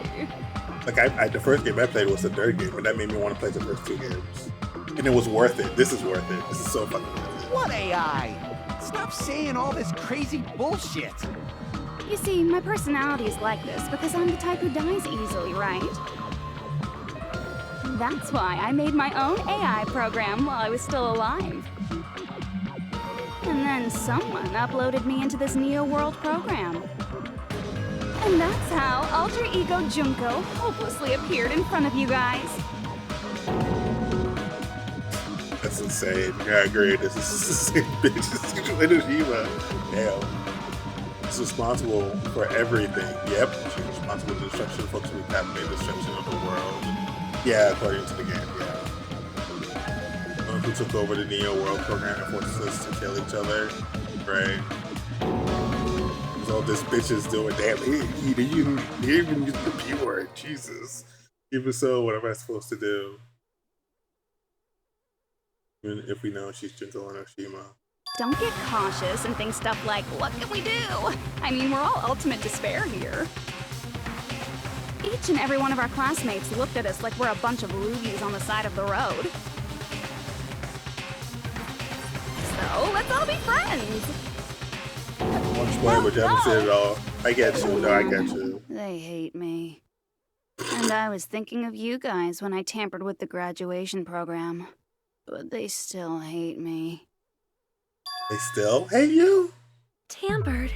Like, the first game I played was the third game, but that made me want to play the first 2 games. And it was worth it. This is worth it. This is so fucking worth it. What AI? Stop saying all this crazy bullshit. You see, my personality is like this because I'm the type who dies easily, right? That's why I made my own AI program while I was still alive. And then someone uploaded me into this Neo World program. And that's how Alter Ego Junko hopelessly appeared in front of you guys. That's insane. Yeah, I agree. This is the same bitch as Inajima. Damn. She's responsible for everything. Yep. She's responsible for the destruction of folks. We have made destruction of the world. Yeah, according to the game, yeah. Who took over the Neo World program and forces us to kill each other, right? Because all this bitch is doing, damn, he even used the P word, Jesus. Even so, what am I supposed to do? Even if we know she's Junko and Oshima. Don't get cautious and think stuff like, what can we do? I mean, we're all ultimate despair here. Each and every one of our classmates looked at us like we're a bunch of loogies on the side of the road. So, let's all be friends! One spoiler, but you haven't seen it all. I get you, no, I get you. They hate me. And I was thinking of you guys when I tampered with the graduation program. But they still hate me. They still hate you? Tampered?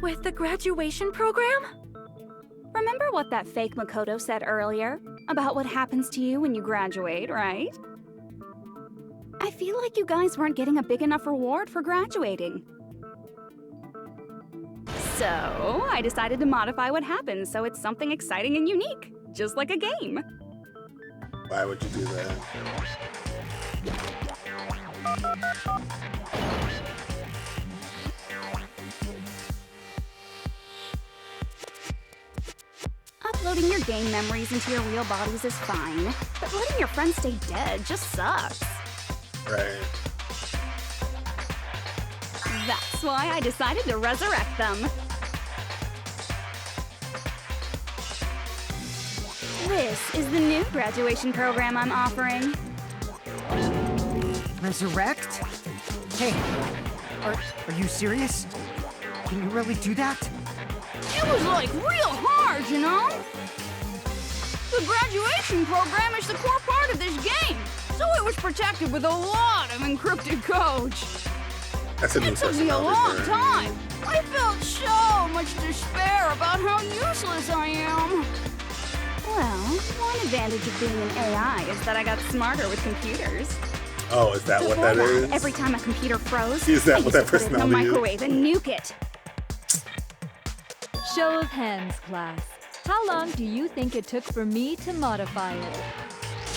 With the graduation program? Remember what that fake Makoto said earlier? About what happens to you when you graduate, right? I feel like you guys weren't getting a big enough reward for graduating. So, I decided to modify what happens so it's something exciting and unique. Just like a game. Why would you do that? Uploading your game memories into your real bodies is fine, but letting your friends stay dead just sucks. Right. That's why I decided to resurrect them. This is the new graduation program I'm offering. Resurrect? Hey, are you serious? Can you really do that? It was like real hard, you know? The graduation program is the core part of this game, so it was protected with a lot of encrypted code. That's a new It took me a long personality, time. I felt so much despair about how useless I am. Well, one advantage of being an AI is that I got smarter with computers. Oh, is that what that is? Every time a computer froze, Is that I what used that to put it in the personality is? microwave and nuke it. Show of hands, class. How long do you think it took for me to modify it?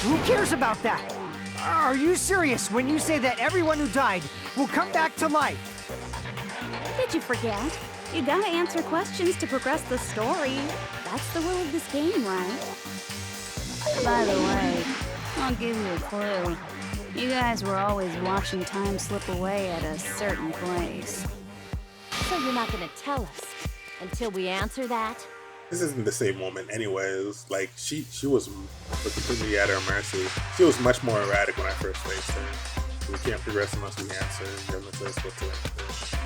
Who cares about that? Are you serious when you say that everyone who died will come back to life? Did you forget? You gotta answer questions to progress the story. That's the rule of this game, right? By the way, I'll give you a clue. You guys were always watching time slip away at a certain place. So you're not gonna tell us until we answer that? This isn't the same woman anyways. Like, she was completely at her mercy. She was much more erratic when I first faced her. We can't progress unless we answer. You have no choice but to answer.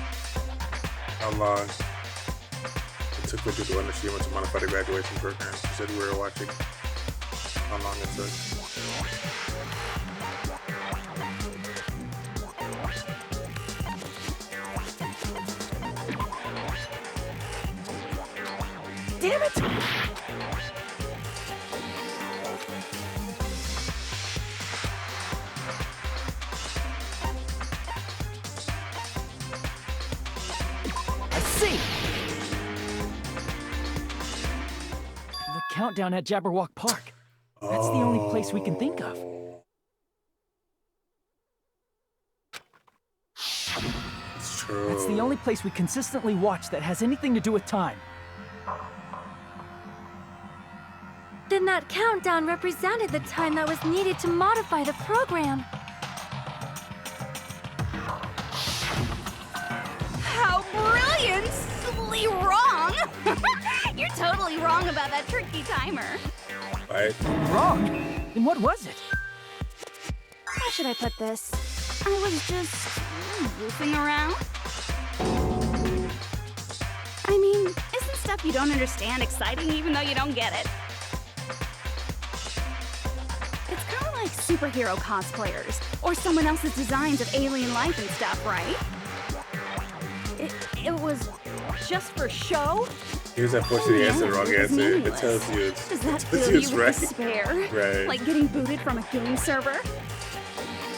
How long it took for Junko and Oshima to modify the graduation program? She said we were watching. How long it took. Damn it! I see! The countdown at Jabberwock Park. That's the only place we can think of. It's true. That's the only place we consistently watch that has anything to do with time. Then that countdown represented the time that was needed to modify the program. be wrong. You're totally wrong about that tricky timer. Right? Wrong? Then what was it? How should I put this? I was just goofing around. I mean, isn't stuff you don't understand exciting even though you don't get it? It's kind of like superhero cosplayers or someone else's designs of alien life and stuff, right? It was just for show? Here's unfortunately answer the wrong answer. It tells you Does that it fill tells you it's with right. despair? Right. Like getting booted from a game server?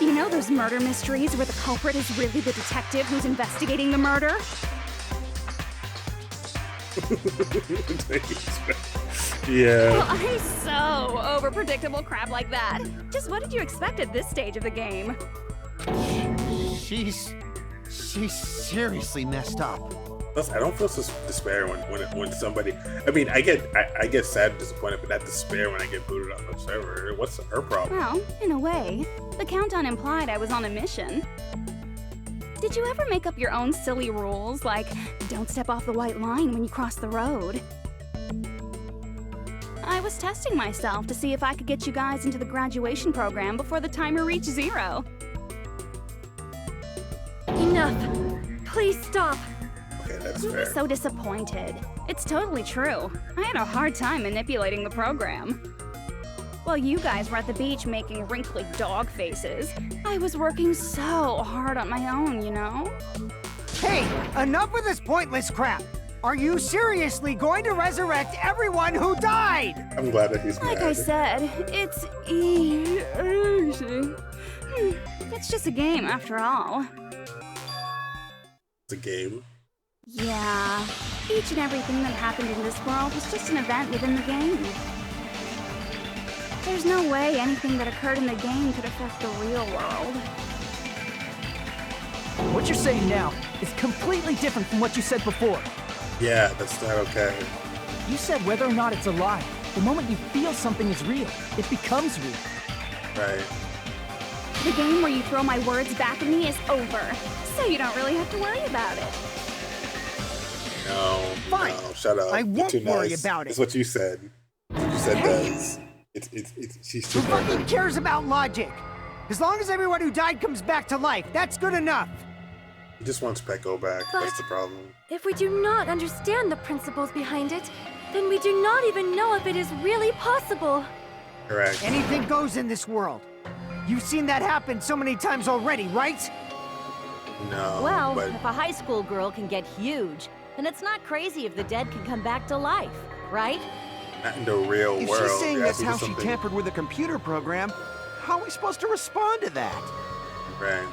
You know those murder mysteries where the culprit is really the detective who's investigating the murder? Yeah. Well, I'm so over predictable crap like that. Just what did you expect at this stage of the game? She's seriously messed up. Plus, I don't feel so despair when somebody. I mean, I get sad and disappointed, but not despair when I get booted off the server. What's her problem? Well, in a way, the countdown implied I was on a mission. Did you ever make up your own silly rules, like don't step off the white line when you cross the road? I was testing myself to see if I could get you guys into the graduation program before the timer reached 0. Enough. Please stop. Okay, that's Don't be so disappointed. It's totally true. I had a hard time manipulating the program. While you guys were at the beach making wrinkly dog faces, I was working so hard on my own, you know? Hey, enough with this pointless crap. Are you seriously going to resurrect everyone who died? I'm glad that he's Like mad. I said, it's easy. It's just a game after all. It's a game. Yeah, each and everything that happened in this world was just an event within the game. There's no way anything that occurred in the game could affect the real world. What you're saying now is completely different from what you said before. Yeah, that's not okay. You said whether or not it's a lie. The moment you feel something is real, it becomes real. Right. The game where you throw my words back at me is over, so you don't really have to worry about it. No. Fine. No, shut up. I You're won't too worry nice. about it. That's what you said. What you said does. She's too Who fucking perfect. cares about logic? As long as everyone who died comes back to life, that's good enough. He just wants Pecco back. But- That's the problem. If we do not understand the principles behind it, then we do not even know if it is really possible. Correct. Anything goes in this world. You've seen that happen so many times already, right? No. Well, but if a high school girl can get huge, then it's not crazy if the dead can come back to life, right? not in the real If world. she's saying You're that's asking how for she something- tampered with a computer program, how are we supposed to respond to that? Right.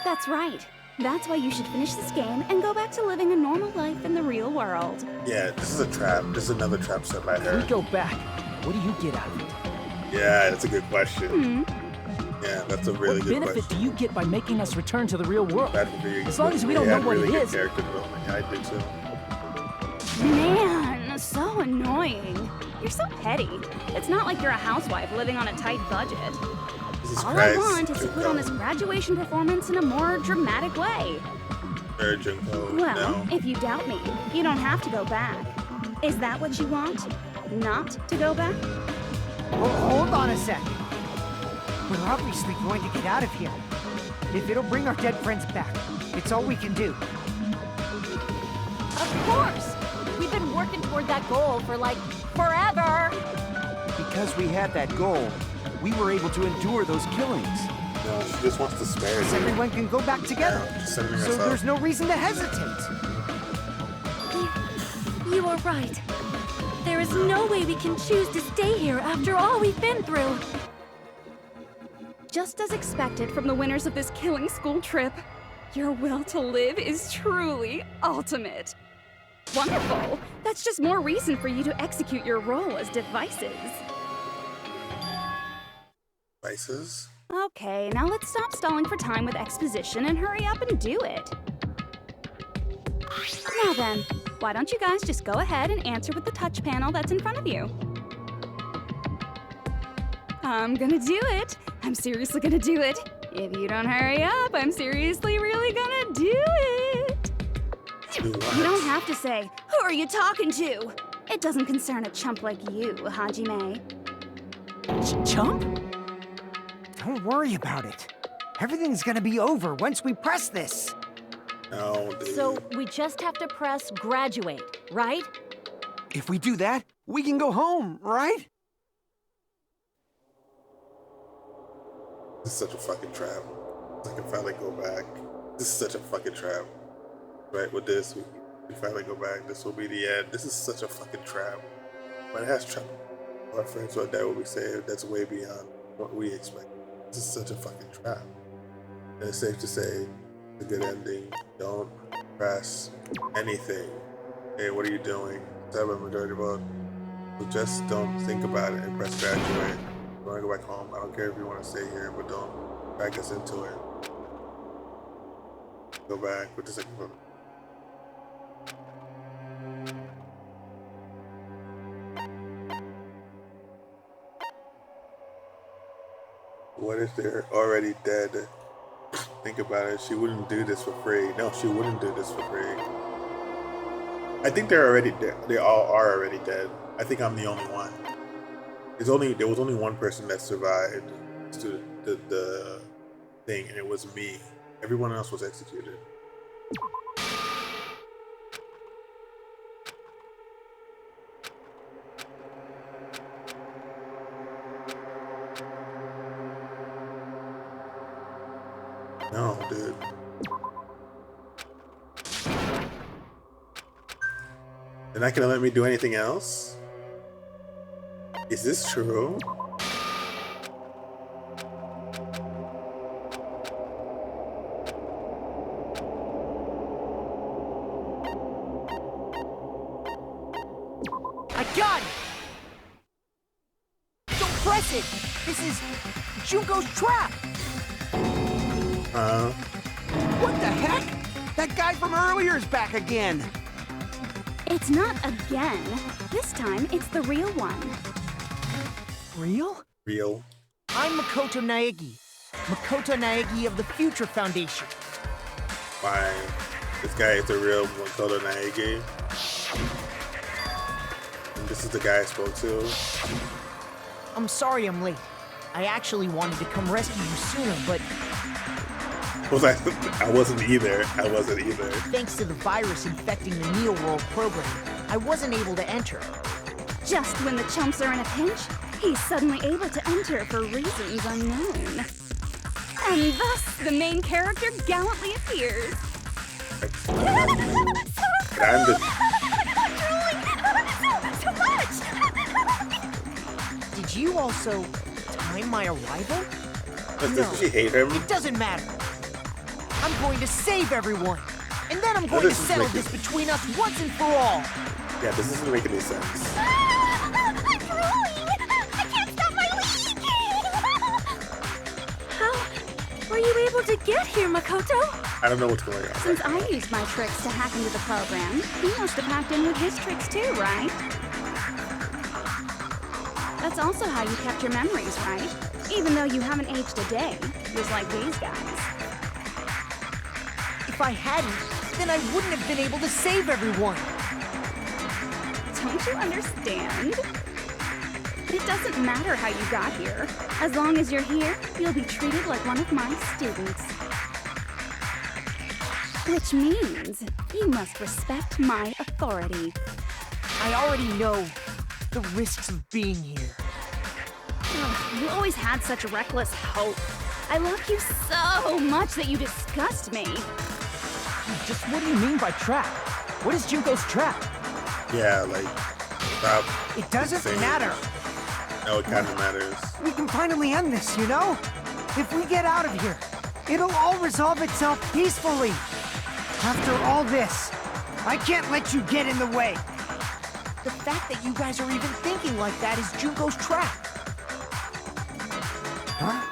That's right. That's why you should finish this game and go back to living a normal life in the real world. Yeah, this is a trap. This is another trap set by If her. we go back, what do you get out of it? Yeah, that's a good question. Yeah, that's a really What good benefit question. do you get by making us return to the real world? That would be- As long as we don't yeah, know what really it good is. Character development. Yeah, I do too. Man, so annoying. You're so petty. It's not like you're a housewife living on a tight budget. Jesus All Christ. I want is to put on this graduation performance in a more dramatic way. Urgent code. Well, No. if you doubt me, you don't have to go back. Is that what you want? Not to go back? Hold on a sec. We're obviously going to get out of here. If it'll bring our dead friends back, it's all we can do. Of course! We've been working toward that goal for, like, forever! Because we had that goal, we were able to endure those killings. No, she just wants to spare So you. everyone can go back together. Yeah, just centering So herself. there's no reason to hesitate. You are right. There is no way we can choose to stay here after all we've been through. Just as expected from the winners of this killing school trip, your will to live is truly ultimate. Wonderful! That's just more reason for you to execute your role as devices. Devices? Okay, now let's stop stalling for time with exposition and hurry up and do it. Now then, why don't you guys just go ahead and answer with the touch panel that's in front of you? I'm gonna do it. I'm seriously gonna do it. If you don't hurry up, I'm seriously really gonna do it. Do what? You don't have to say, "Who are you talking to?" It doesn't concern a chump like you, Hajime. Chump? Don't worry about it. Everything's gonna be over once we press this. No, dude. So we just have to press graduate, right? If we do that, we can go home, right? This is such a fucking trap. I can finally go back. This is such a fucking trap. Right, with this, we finally go back. This will be the end. This is such a fucking trap. But it has trap. Our friends will die will be saved. That's way beyond what we expect. This is such a fucking trap. And it's safe to say, it's a good ending. Don't press anything. Hey, what are you doing? Type of majority vote. So just don't think about it and press graduate. You want to go back home? I don't care if you want to stay here, but don't drag us into it. Go back. What does it look? What if they're already dead? Think about it. She wouldn't do this for free. No, she wouldn't do this for free. I think they're already dead. They all are already dead. I think I'm the only one. There was only one person that survived to the thing, and it was me. Everyone else was executed. No, dude. They're not gonna let me do anything else? Is this true? I got it! Don't press it! This is Junko's trap! What the heck? That guy from earlier is back again! It's not again. This time, it's the real one. Real? Real. I'm Makoto Naegi. Makoto Naegi of the Future Foundation. Fine. This guy is the real Makoto Naegi. And this is the guy I spoke to. I'm sorry I'm late. I actually wanted to come rescue you sooner, but I wasn't either. thanks to the virus infecting the Neo World program, I wasn't able to enter. Just when the chumps are in a pinch, he's suddenly able to enter for reasons unknown. And thus, the main character gallantly appears. Did you also time my arrival? Does she hate him? It doesn't matter. I'm going to save everyone. And then I'm going to settle this between us once and for all. Yeah, this doesn't make any sense. I'm drooling! I can't stop my leaking! How were you able to get here, Makoto? I don't know what's going on. Since I used my tricks to hack into the program, he must have hacked in with his tricks too, right? That's also how you kept your memories, right? Even though you haven't aged a day, just like these guys. If I hadn't, then I wouldn't have been able to save everyone. Don't you understand? It doesn't matter how you got here. As long as you're here, you'll be treated like one of my students. Which means you must respect my authority. I already know the risks of being here. Ugh, you always had such reckless hope. I love you so much that you disgust me. Just what do you mean by trap? What is Junko's trap? Yeah, like, stop. It doesn't matter. No, it kind of matters. We can finally end this, you know? If we get out of here, it'll all resolve itself peacefully. After all this, I can't let you get in the way. The fact that you guys are even thinking like that is Junko's trap. Huh?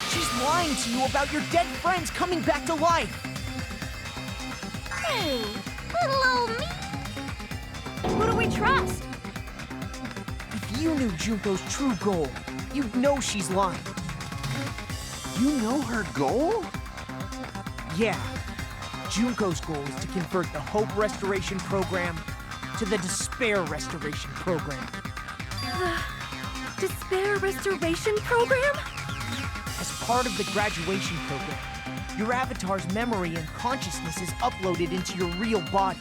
She's lying to you about your dead friends coming back to life. Hey, little old me. Who do we trust? If you knew Junko's true goal, you'd know she's lying. You know her goal? Yeah. Junko's goal is to convert the Hope Restoration Program to the Despair Restoration Program. The Despair Restoration Program? As part of the graduation program, your avatar's memory and consciousness is uploaded into your real body.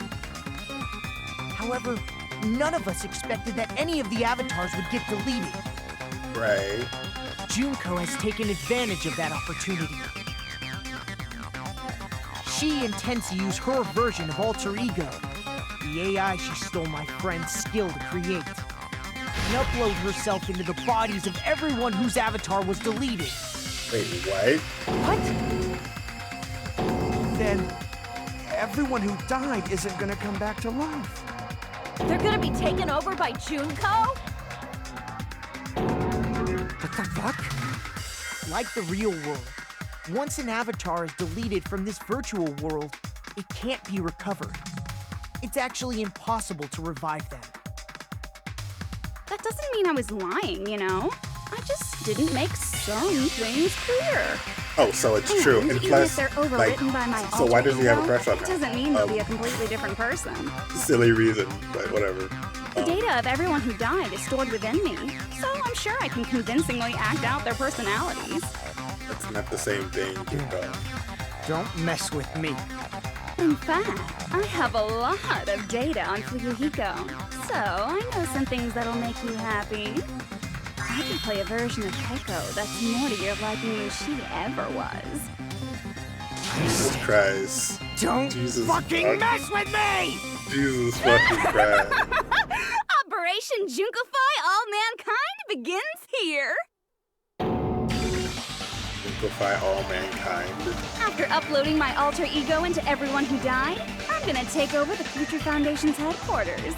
However, none of us expected that any of the avatars would get deleted. Right. Junko has taken advantage of that opportunity. She intends to use her version of Alter Ego, the AI she stole my friend's skill to create, and upload herself into the bodies of everyone whose avatar was deleted. Wait, what? What? Then everyone who died isn't gonna come back to life. They're gonna be taken over by Junko? What the fuck? Like the real world, once an avatar is deleted from this virtual world, it can't be recovered. It's actually impossible to revive them. That doesn't mean I was lying, you know? I just didn't make some things clear. Oh, so it's true. And even plus, if they're like, overwritten by my so why does he have a ego, crush on her? It doesn't mean they'll be a completely different person. Silly reason, but whatever. The data of everyone who died is stored within me, so I'm sure I can convincingly act out their personalities. That's not the same thing, Junko. Don't mess with me. In fact, I have a lot of data on Fuyuhiko, so I know some things that'll make you happy. I can play a version of Keiko that's more to your liking than she ever was. Jesus Christ. Don't fucking mess with me! Jesus fucking Christ. Operation Junkify All Mankind begins here! Simplify all mankind. After uploading my alter ego into everyone who died, I'm gonna take over the Future Foundation's headquarters.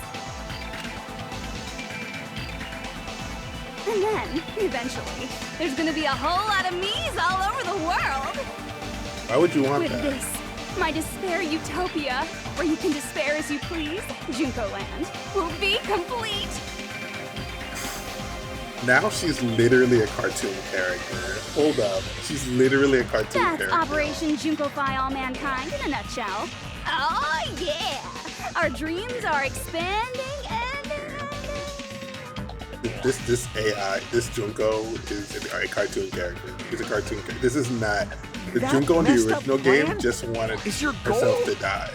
And then, eventually, there's gonna be a whole lot of me's all over the world! Why would you want With that? this, my despair utopia, where you can despair as you please, Junko Land will be complete! Now she's literally a cartoon character. Hold up. She's literally a cartoon That's character. Operation Junkify All Mankind in a nutshell. Oh yeah! Our dreams are expanding and... This AI, this Junko is a cartoon character. He's a cartoon character. This is not... The That Junko in the messed up original game plan just wanted is your herself goal? to die.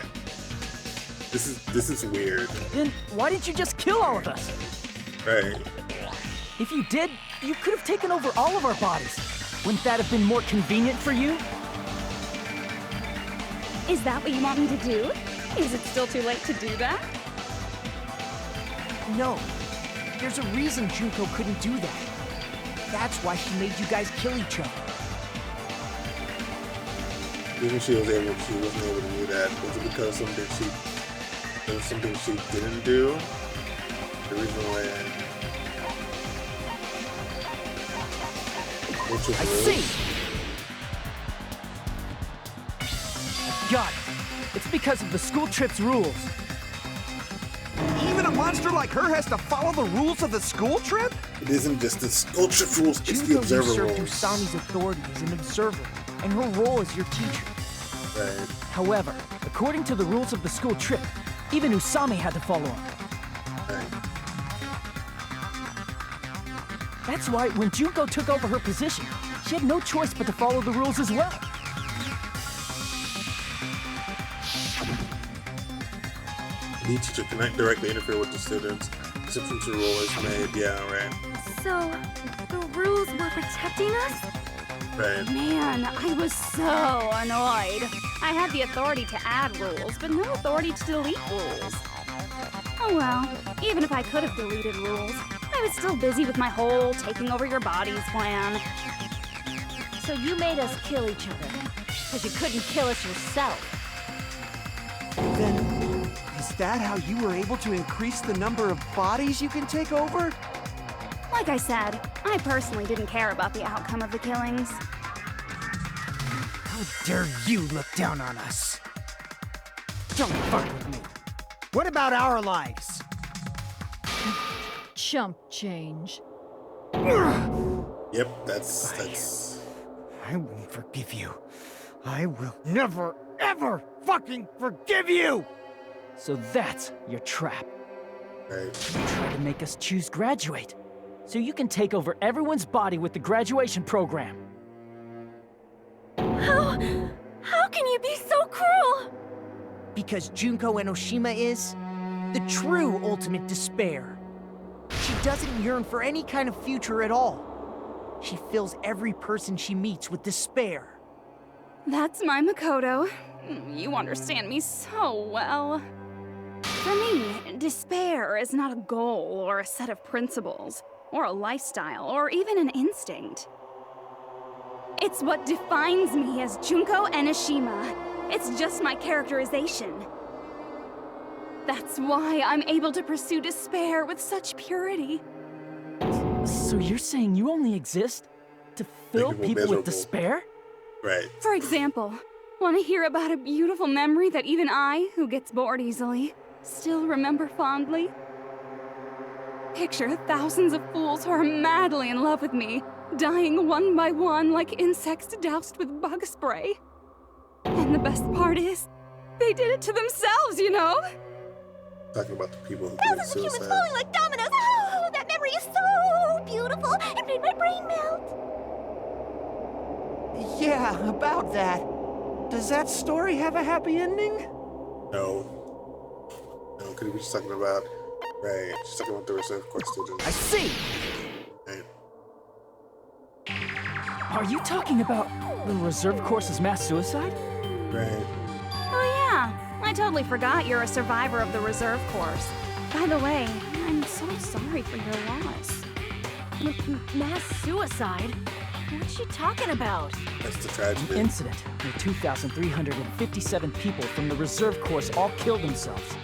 This is weird. Then why didn't you just kill all of us? Right. If you did, you could have taken over all of our bodies. Wouldn't that have been more convenient for you? Is that what you want me to do? Is it still too late to do that? No. There's a reason Junko couldn't do that. That's why she made you guys kill each other. Even she wasn't able to do that. Was it because there was something she didn't do? The reason why I see! Got it. It's because of the school trip's rules. Even a monster like her has to follow the rules of the school trip? It isn't just the school trip rules, it's the Junko observer usurped rules. Usami's authority as an observer, and her role as your teacher. Right. However, according to the rules of the school trip, even Usami had to follow them. Right. That's why when Junko took over her position, she had no choice but to follow the rules as well. The teacher cannot directly interfere with the students. Exceptions to rule is made. Yeah, right. So, the rules were protecting us? Right. Man, I was so annoyed. I had the authority to add rules, but no authority to delete rules. Oh well, even if I could have deleted rules, I was still busy with my whole taking over your bodies plan. So you made us kill each other, because you couldn't kill us yourself. Then, is that how you were able to increase the number of bodies you can take over? Like I said, I personally didn't care about the outcome of the killings. How dare you look down on us? Don't fuck with me. What about our lives? Chump change. Yep, that's I won't forgive you I will never, ever fucking forgive you! So that's your trap. Right. You try to make us choose graduate, so you can take over everyone's body with the graduation program. How can you be so cruel? Because Junko Enoshima is the true ultimate despair. She doesn't yearn for any kind of future at all. She fills every person she meets with despair. That's my Makoto. You understand me so well. For me, despair is not a goal or a set of principles, or a lifestyle, or even an instinct. It's what defines me as Junko Enoshima. It's just my characterization. That's why I'm able to pursue despair with such purity. So you're saying you only exist to fill people with despair? Right. For example, want to hear about a beautiful memory that even I, who gets bored easily, still remember fondly? Picture thousands of fools who are madly in love with me, dying one by one like insects doused with bug spray. And the best part is, they did it to themselves, you know? Talking about the people who Thousands of humans falling like dominoes. Oh, that memory is so beautiful. It made my brain melt. Yeah, about that. Does that story have a happy ending? No. No, because we're just talking about, right, just talking about the reserve course students. I see! Right. Are you talking about the reserve course's mass suicide? Right. Oh yeah, I totally forgot you're a survivor of the reserve course. By the way, I'm so sorry for your loss. Mass suicide? What's she talking about? That's the tragedy. The incident where 2,357 people from the reserve course all killed themselves.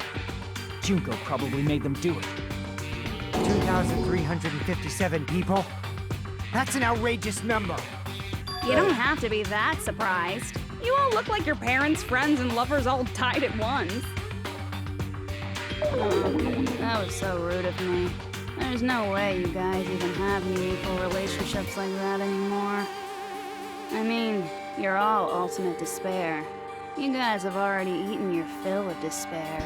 Junko probably made them do it. 2,357 people? That's an outrageous number. You don't have to be that surprised. You all look like your parents, friends, and lovers all died at once. That was so rude of me. There's no way you guys even have meaningful relationships like that anymore. I mean, you're all ultimate despair. You guys have already eaten your fill of despair.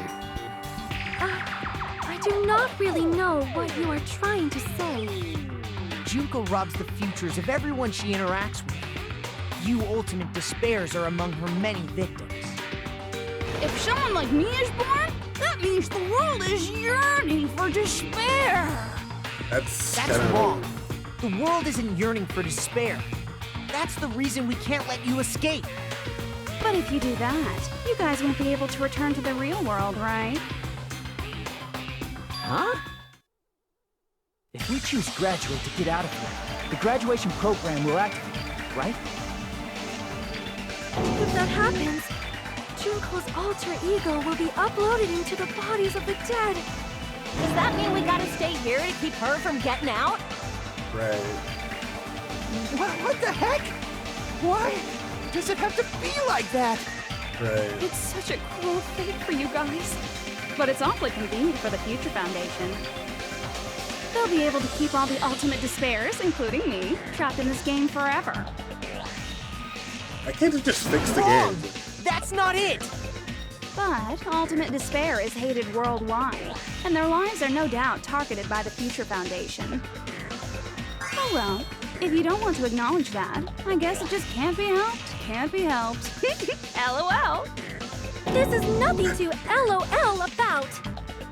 I do not really know what you are trying to say. Junko robs the futures of everyone she interacts with. You ultimate despairs are among her many victims. If someone like me is born, that means the world is yearning for despair. That's wrong. The world isn't yearning for despair. That's the reason we can't let you escape. But if you do that, you guys won't be able to return to the real world, right? Huh? If we choose graduate to get out of here, the graduation program will activate, right? If that happens, Junko's alter ego will be uploaded into the bodies of the dead. Does that mean we gotta stay here to keep her from getting out? Right. What the heck? Why does it have to be like that? Right. It's such a cruel fate for you guys. But it's awfully convenient for the Future Foundation. They'll be able to keep all the ultimate despairs, including me, trapped in this game forever. I can't just fix the Wrong! game. That's not it! But ultimate despair is hated worldwide, and their lives are no doubt targeted by the Future Foundation. Oh well, if you don't want to acknowledge that, I guess it just can't be helped. Can't be helped. LOL. This is nothing to LOL about.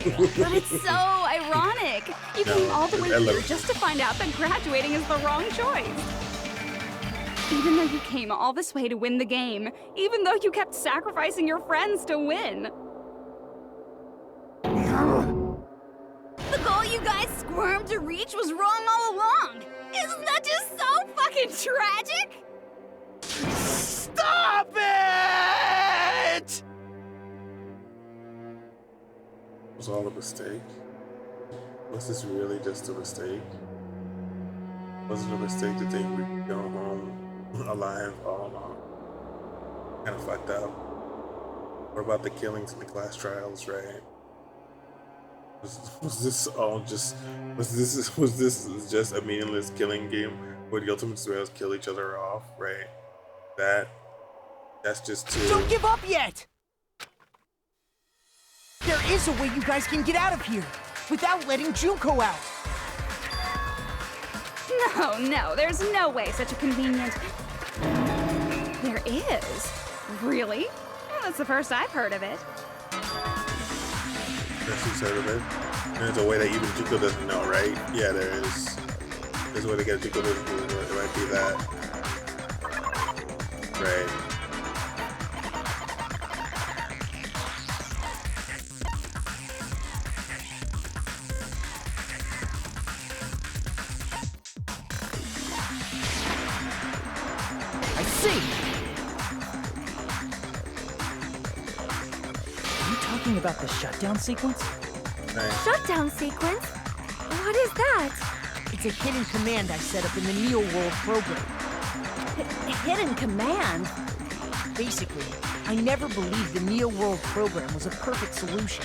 But it's so ironic. You came all the way here just to find out that graduating is the wrong choice. Even though you came all this way to win the game, even though you kept sacrificing your friends to win. The goal you guys squirmed to reach was wrong all along. Isn't that just so fucking tragic? Stop it! Was all a mistake? Was this really just a mistake? Was it a mistake to think we could go home alive all along? Kind of fucked up. What about the killings in the class trials, right? Was this all just was this just a meaningless killing game where the ultimate survivors kill each other off, right? That That's just too... Don't give up yet! There is a way you guys can get out of here without letting Junko out. No, there's no way such a convenient... There is? Really? Well, that's the first I've heard of it. That's who's heard of it. There's a way that even Junko doesn't know, right? Yeah, there is. There's a way to get Junko doesn't know. It might be that. Right. I see! Are you talking about the shutdown sequence? Nice. Shutdown sequence? What is that? It's a hidden command I set up in the Neo World program. Hidden command? Basically, I never believed the Neo World program was a perfect solution.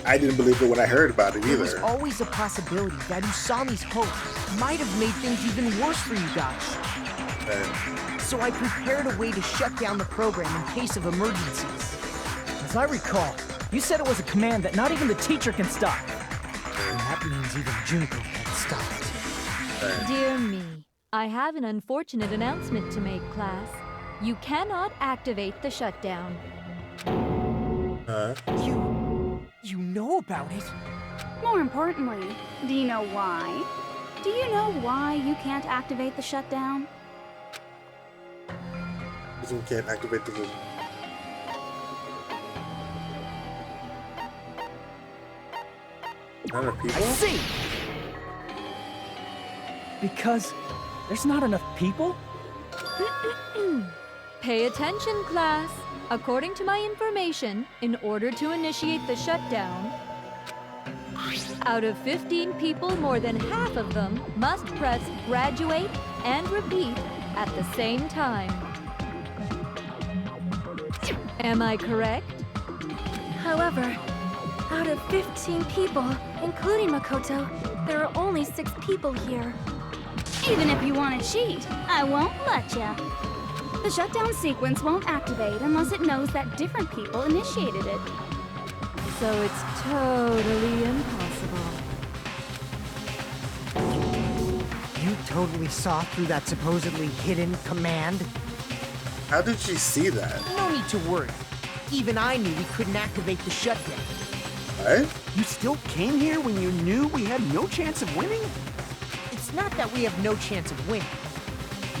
I didn't believe it when I heard about it There was either. always a possibility that Usami's hope might have made things even worse for you guys. So I prepared a way to shut down the program in case of emergencies. As I recall, you said it was a command that not even the teacher can stop. And that means even Junko can't stop it. Dear me, I have an unfortunate announcement to make, class. You cannot activate the shutdown. You know about it? More importantly, do you know why? Do you know why you can't activate the shutdown? Because we can't activate the... Not enough people? I see! Because there's not enough people? Pay attention, class. According to my information, in order to initiate the shutdown, out of 15 people, more than half of them must press graduate and repeat at the same time. Am I correct? However, out of 15 people, including Makoto, there are only 6 people here. Even if you want to cheat, I won't let ya. The shutdown sequence won't activate unless it knows that different people initiated it. So it's totally impossible. You totally saw through that supposedly hidden command? How did she see that? No need to worry. Even I knew we couldn't activate the shutdown. What? You still came here when you knew we had no chance of winning? It's not that we have no chance of winning.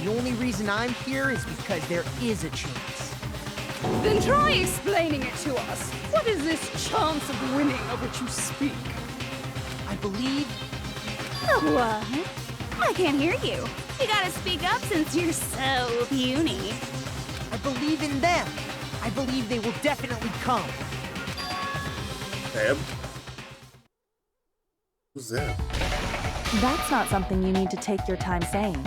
The only reason I'm here is because there is a chance. Then try explaining it to us. What is this chance of winning of which you speak? I believe... What? I can't hear you. You gotta speak up since you're so puny. I believe in them. I believe they will definitely come. Them? Who's them? That's not something you need to take your time saying.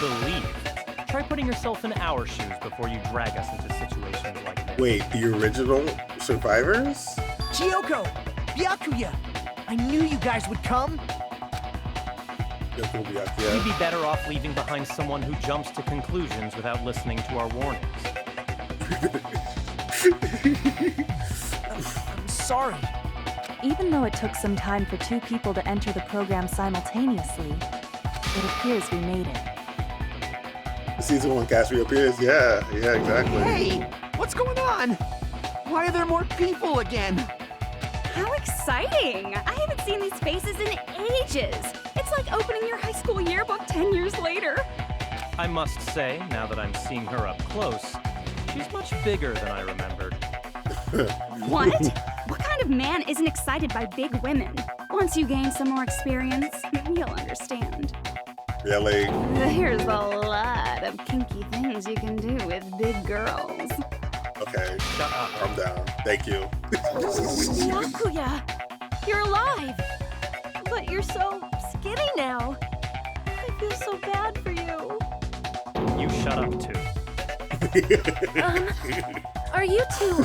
Believe. Try putting yourself in our shoes before you drag us into situations like this. Wait, the original survivors? Chiyoko! Byakuya! I knew you guys would come! You'd be better off leaving behind someone who jumps to conclusions without listening to our warnings. I'm sorry. Even though it took some time for 2 people to enter the program simultaneously, it appears we made it. Season 1 cast reappears? Yeah, exactly. Hey! What's going on? Why are there more people again? How exciting! I haven't seen these faces in ages. It's like opening your high school yearbook 10 years later. I must say, now that I'm seeing her up close, she's much bigger than I remembered. What? What kind of man isn't excited by big women? Once you gain some more experience, you'll understand. Really? There's a lot of kinky things you can do with big girls. Okay, I'm down. Thank you. Byakuya! You're alive! But you're so skinny now. I feel so bad for you. You shut up, too. Are you 2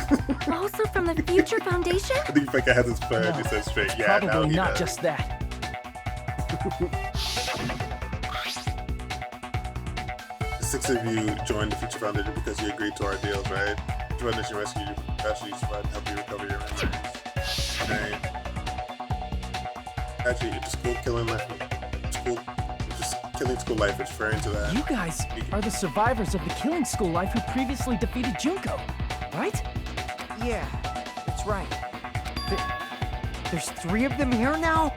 also from the Future Foundation? I think Frank has his plan. He said straight. Yeah, Probably now he not does. just that. 6 of you joined the Future Foundation because you agreed to our deals, right? Future Foundation rescued you from professional you survived and helped you recover your memories. Right. Actually, it's school killing life. School, just killing school life is referring to that. You guys are the survivors of the killing school life who previously defeated Junko, right? Yeah, that's right. There's 3 of them here now?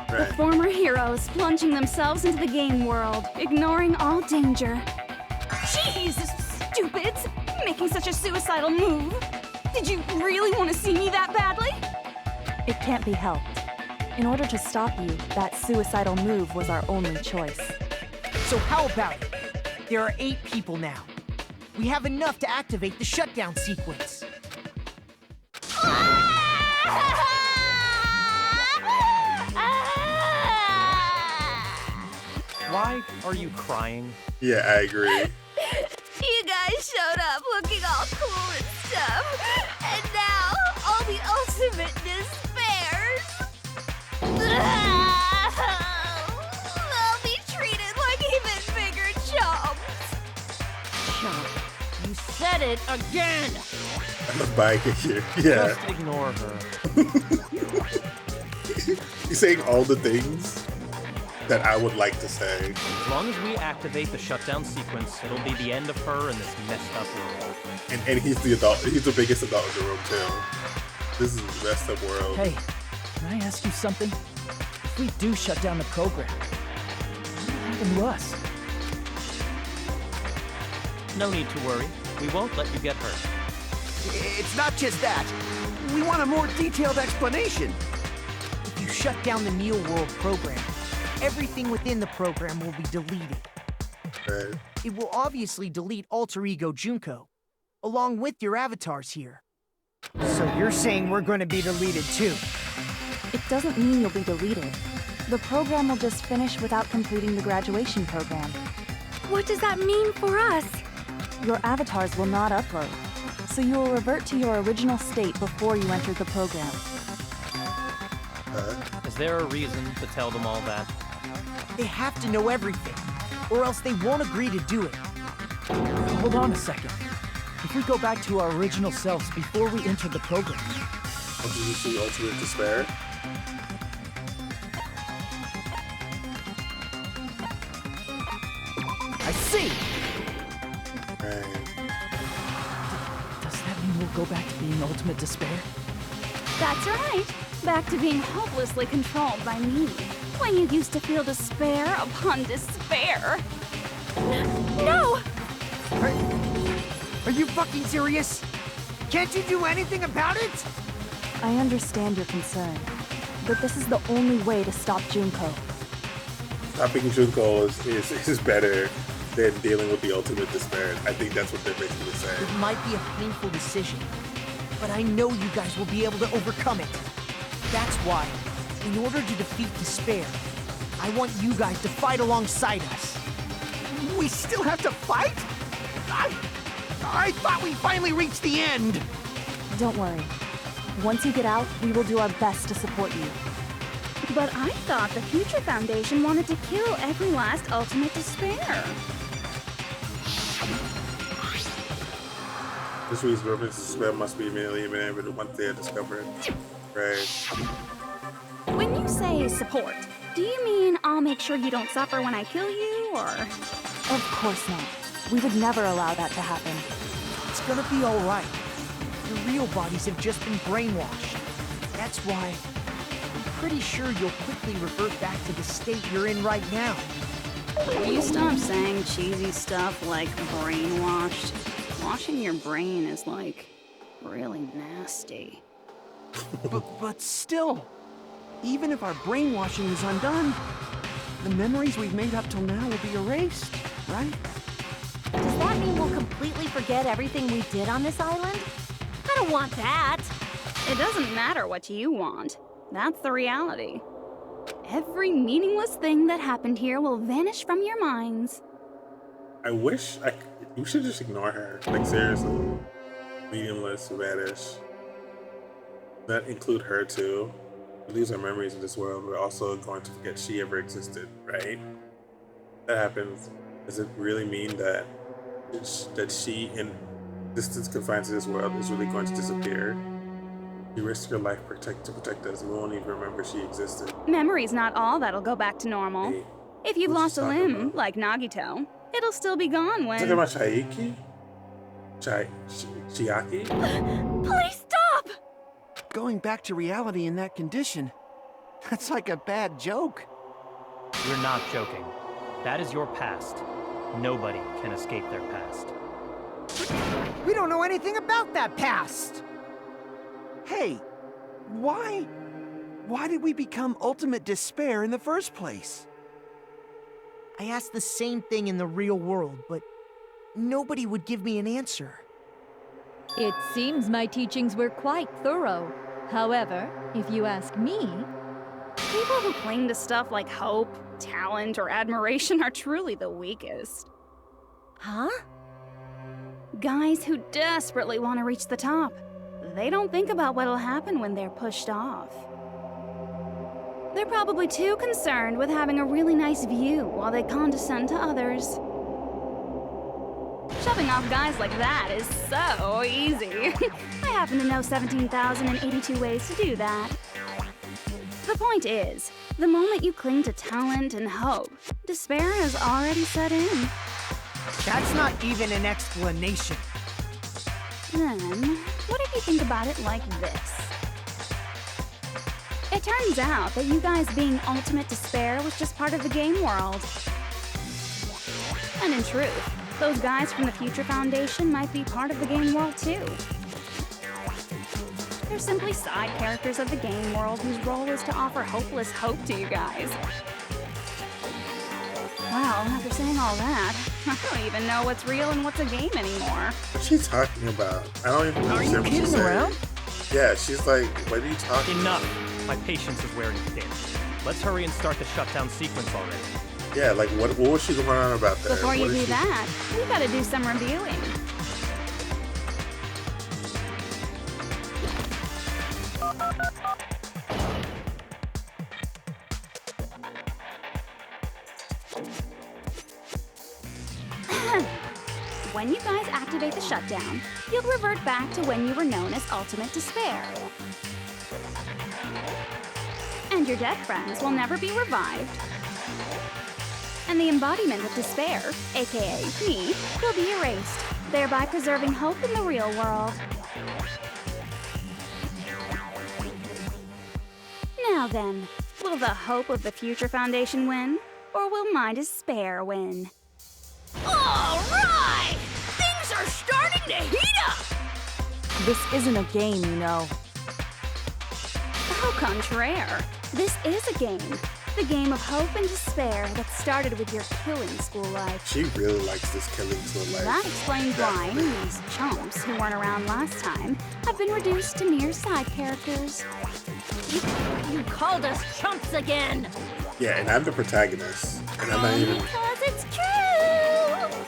The former heroes plunging themselves into the game world, ignoring all danger. Jeez, stupids! Making such a suicidal move. Did you really want to see me that badly? It can't be helped. In order to stop you, that suicidal move was our only choice. So how about it? There are 8 people now. We have enough to activate the shutdown sequence. Why are you crying? Yeah, I agree. You guys showed up looking all cool and stuff, and now all the ultimate despairs. They'll be treated like even bigger chumps. Chump, you said it again. I'm a bike here. Yeah. Just ignore her. He's saying all the things that I would like to say. As long as we activate the shutdown sequence, it'll be the end of her in this messed up world. And he's the adult. He's the biggest adult in the room too. This is the messed up world. Hey, can I ask you something? If we do shut down the program, what will happen to us? No need to worry. We won't let you get hurt. It's not just that. We want a more detailed explanation. If you shut down the Neo World program, everything within the program will be deleted. Right. It will obviously delete Alter Ego Junko, along with your avatars here. So you're saying we're going to be deleted too? It doesn't mean you'll be deleted. The program will just finish without completing the graduation program. What does that mean for us? Your avatars will not upload, so you will revert to your original state before you enter the program. Is there a reason to tell them all that? They have to know everything, or else they won't agree to do it. Hold on a second. If we go back to our original selves before we enter the program... What did you see Ultimate Despair? I see! Right. Does that mean we'll go back to being Ultimate Despair? That's right. Back to being hopelessly controlled by me. When you used to feel despair upon despair. No! Are you fucking serious? Can't you do anything about it? I understand your concern, but this is the only way to stop Junko. Stopping Junko is better than dealing with the Ultimate Despair. I think that's what they're basically saying. It might be a painful decision, but I know you guys will be able to overcome it. That's why, in order to defeat despair, I want you guys to fight alongside us. We still have to fight? I thought we finally reached the end. Don't worry. Once you get out, we will do our best to support you. But I thought the Future Foundation wanted to kill every last Ultimate Despair. This week's reference to despair must be immediately eliminated once they are discovered. Right. When you say support, do you mean I'll make sure you don't suffer when I kill you, or...? Of course not. We would never allow that to happen. It's gonna be all right. Your real bodies have just been brainwashed. That's why I'm pretty sure you'll quickly revert back to the state you're in right now. Will you stop saying cheesy stuff like brainwashed? Washing your brain is, like, really nasty. But still, even if our brainwashing is undone, the memories we've made up till now will be erased, right? Does that mean we'll completely forget everything we did on this island? I don't want that. It doesn't matter what you want. That's the reality. Every meaningless thing that happened here will vanish from your minds. I wish you should just ignore her. Like, seriously. Meaningless, vanish. That include her too. We lose our memories in this world. We're also going to forget she ever existed, right? That happens. Does it really mean that she, in distance confined to this world, is really going to disappear? You risk your life to protect us. We won't even remember she existed. Memory's not all that'll go back to normal. Hey, If you've what's lost she a talking limb, about? like Nagito, it'll still be gone when... Talking about Chiaki? Chiaki? Please stop! Going back to reality in that condition, that's like a bad joke. We're not joking. That is your past. Nobody can escape their past. We don't know anything about that past! Hey, why did we become ultimate despair in the first place? I asked the same thing in the real world, but nobody would give me an answer. It seems my teachings were quite thorough. However, if you ask me, People who cling to stuff like hope, talent, or admiration are truly the weakest. Huh? Guys who desperately want to reach the top. They don't think about what'll happen when they're pushed off. They're probably too concerned with having a really nice view while they condescend to others. Shoving off guys like that is so easy. I happen to know 17,082 ways to do that. The point is, the moment you cling to talent and hope, despair has already set in. That's not even an explanation. Then, what if you think about it like this? It turns out that you guys being ultimate despair was just part of the game world. And in truth, those guys from the Future Foundation might be part of the game world too. They're simply side characters of the game world whose role is to offer hopeless hope to you guys. Well, after saying all that, I don't even know what's real and what's a game anymore. What's she talking about? I don't even Are you understand what she kidding said. around? Yeah, she's like, what are you talking about? Enough! My patience is wearing thin. Let's hurry and start the shutdown sequence already. Yeah, like what was she going on about there? Before you What is do she- that, we gotta do some reviewing. When you guys activate the shutdown, you'll revert back to when you were known as Ultimate Despair. And your dead friends will never be revived. And the embodiment of despair, aka me, will be erased, thereby preserving hope in the real world. Now then, will the hope of the Future Foundation win, or will my despair win? All right! Things are starting to heat up! This isn't a game, you know. Au contraire, this is a game. The game of hope and despair that started with your killing school life. She really likes this killing school life. That explains why these chumps who weren't around last time have been reduced to mere side characters. You called us chumps again! Yeah, and I'm the protagonist. And I'm not even... Because it's true!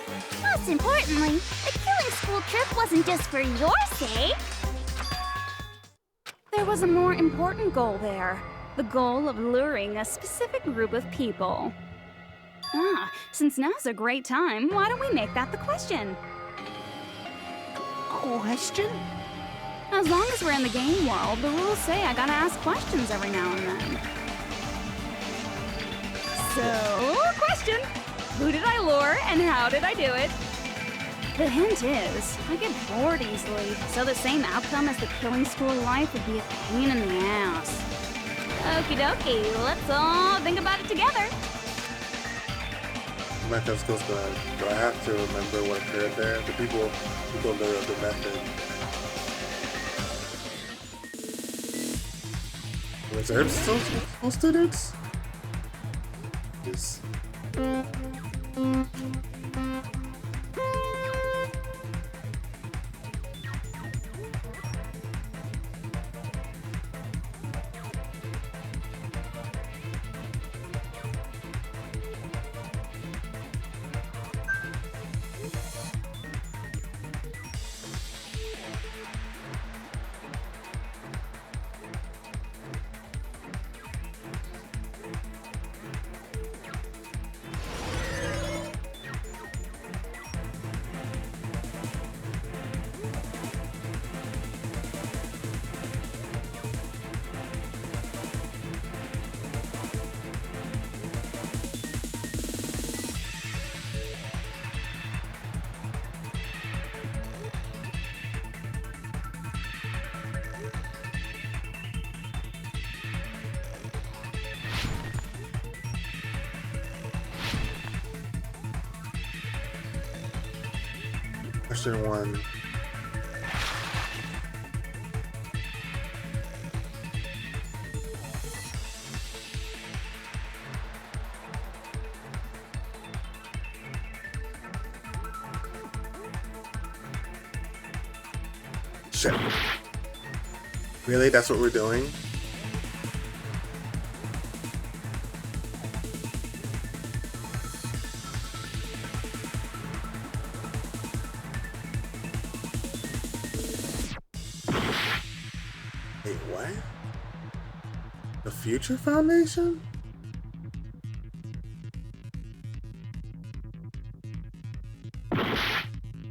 Most importantly, the killing school trip wasn't just for your sake. There was a more important goal there. The goal of luring a specific group of people. Since now's a great time, why don't we make that the question? Question? As long as we're in the game world, the rules say I gotta ask questions every now and then. So, question! Who did I lure and how did I do it? The hint is, I get bored easily, so the same outcome as the killing school life would be a pain in the ass. Okie dokie, let's all think about it together. Method skills good. Do I have to remember what occurred there? The people who go the method. Reserve still students? Yes. Question 1. Shit. Really? That's what we're doing? Wait, what? The Future Foundation?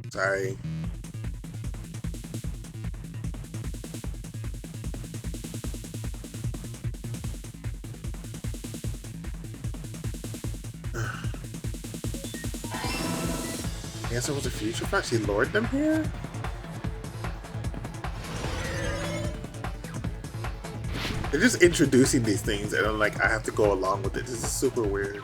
Sorry. I guess it was a future fact. She lured them here? They're just introducing these things and I'm like, I have to go along with it. This is super weird.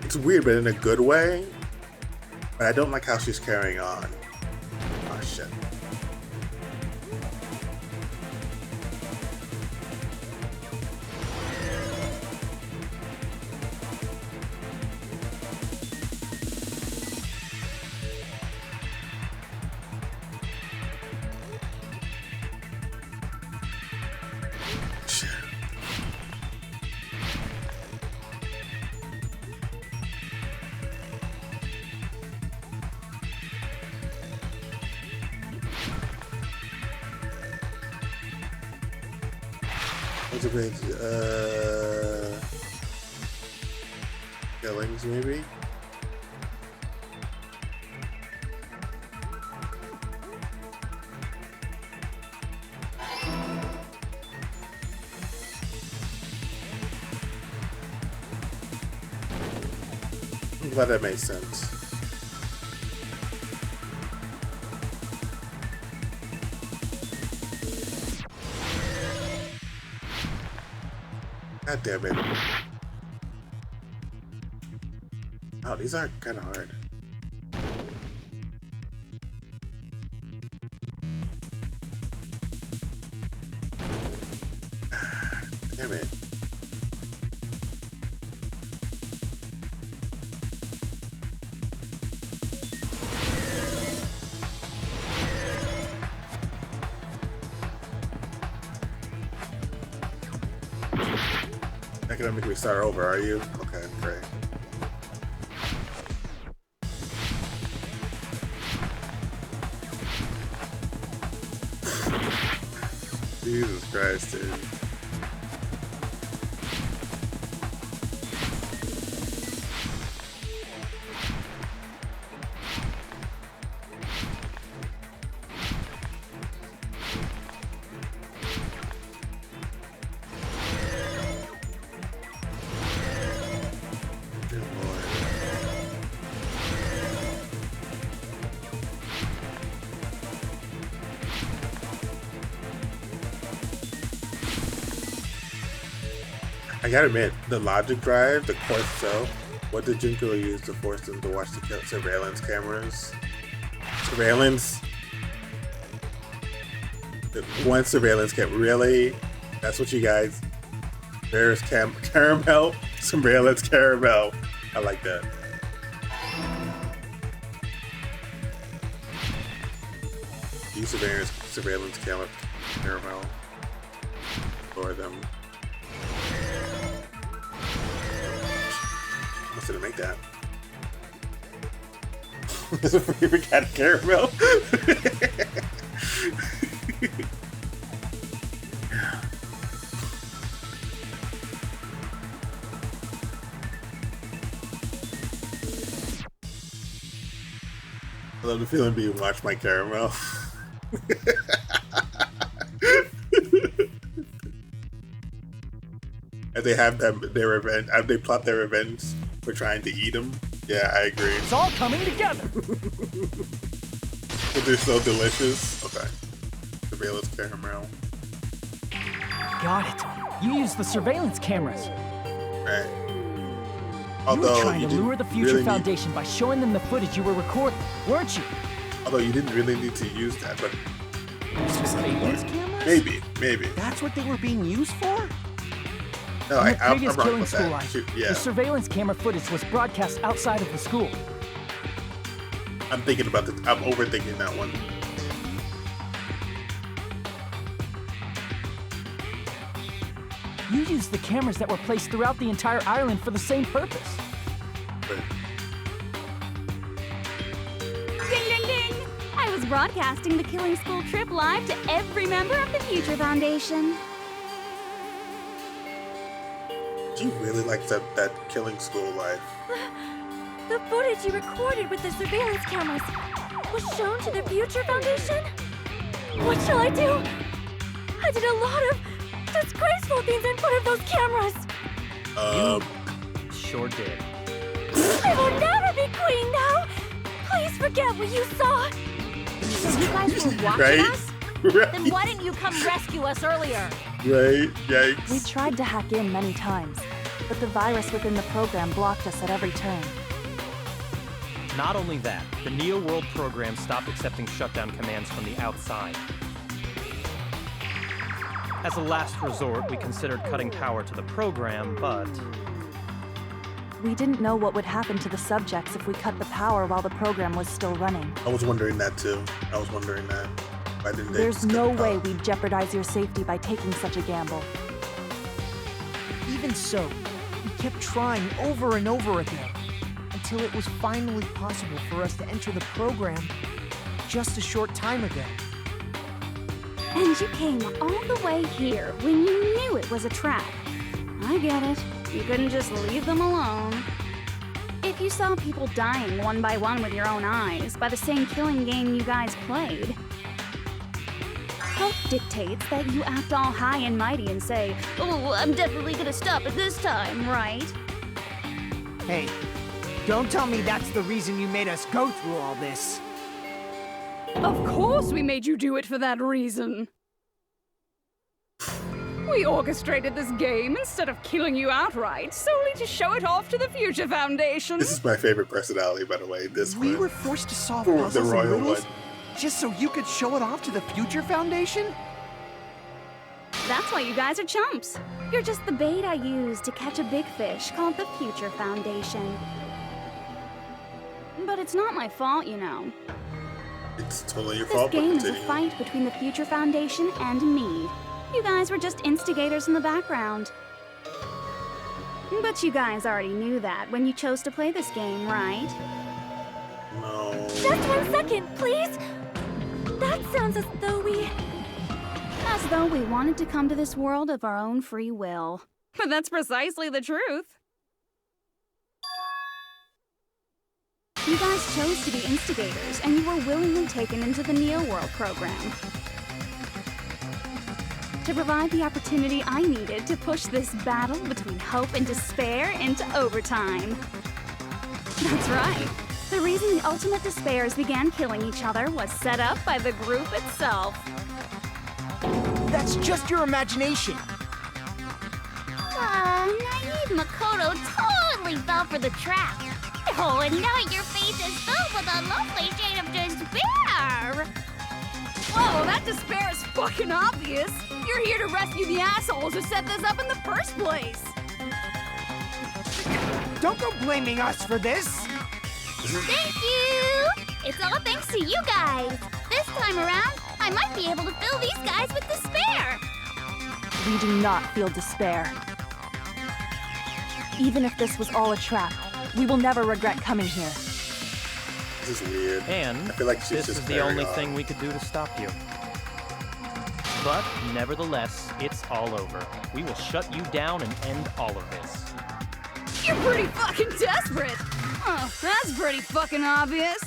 It's weird, but in a good way. But I don't like how she's carrying on. Oh shit. What's a big, killings maybe? I'm glad that made sense. God damn it. Oh, these are kind of hard. Damn it. Not gonna make me start over, are you? Okay, great. Jesus Christ, dude. I gotta admit, the logic drive, the course itself, what did Junko use to force them to watch the surveillance cameras? Surveillance? The one surveillance camera, really? That's what you guys... There's caramel, surveillance caramel. I like that. Use surveillance caramel for them. Didn't make that. There's a favorite cat of caramel. I love the feeling being watched by caramel. And they have their revenge. They plot their revenge for trying to eat them. Yeah, I agree. It's all coming together. But they're so delicious. Okay. Surveillance camera. Got it. You used the surveillance cameras. Right. You were trying to lure the Future Foundation by showing them the footage you were recording, weren't you? Although you didn't really need to use that, but Surveillance cameras? Maybe. That's what they were being used for? No, In the previous I'm wrong killing with school that. life, Yeah. the surveillance camera footage was broadcast outside of the school. I'm overthinking that one. You used the cameras that were placed throughout the entire island for the same purpose. Ding, ding, ding! I was broadcasting the Killing School trip live to every member of the Future Foundation. She really likes that killing school life. The footage you recorded with the surveillance cameras was shown to the Future Foundation? What shall I do? I did a lot of disgraceful things in front of those cameras. Sure did. I will never be queen now. Please forget what you saw. So you guys were watching Right? us? Right. Then why didn't you come rescue us earlier? Right? Yikes. We tried to hack in many times, but the virus within the program blocked us at every turn. Not only that, the Neo World program stopped accepting shutdown commands from the outside. As a last resort, we considered cutting power to the program, but We didn't know what would happen to the subjects if we cut the power while the program was still running. I was wondering that too. Why didn't they There's just cut no the power? way we'd jeopardize your safety by taking such a gamble. Even so, we kept trying over and over again until it was finally possible for us to enter the program just a short time ago. And you came all the way here when you knew it was a trap. I get it. You couldn't just leave them alone. If you saw people dying one by one with your own eyes by the same killing game you guys played, health dictates that you act all high and mighty and say, "Oh, I'm definitely gonna stop it this time," right? Hey, don't tell me that's the reason you made us go through all this. Of course we made you do it for that reason. We orchestrated this game instead of killing you outright, solely to show it off to the Future Foundation. This is my favorite personality, by the way. This We one. were forced to solve The puzzles and royal riddles one. just so you could show it off to the Future Foundation? That's why you guys are chumps. You're just the bait I used to catch a big fish called the Future Foundation. But it's not my fault, you know. It's totally your This fault, but game is a continue. fight between the Future Foundation and me. You guys were just instigators in the background. But you guys already knew that when you chose to play this game, right? No. Just 1 second, please. That sounds as though As though we wanted to come to this world of our own free will. But that's precisely the truth. You guys chose to be instigators, and you were willingly taken into the Neo World program to provide the opportunity I needed to push this battle between hope and despair into overtime. That's right. The reason the ultimate despairs began killing each other was set up by the group itself. That's just your imagination. Naive Makoto totally fell for the trap. Oh, and now your face is filled with a lovely shade of despair. Whoa, that despair is fucking obvious. You're here to rescue the assholes who set this up in the first place. Don't go blaming us for this. Thank you! It's all thanks to you guys. This time around, I might be able to fill these guys with despair. We do not feel despair. Even if this was all a trap, we will never regret coming here. This is weird. And I feel like she's this just is the carrying only on. thing we could do to stop you. But nevertheless, it's all over. We will shut you down and end all of this. You're pretty fucking desperate. Oh, that's pretty fucking obvious.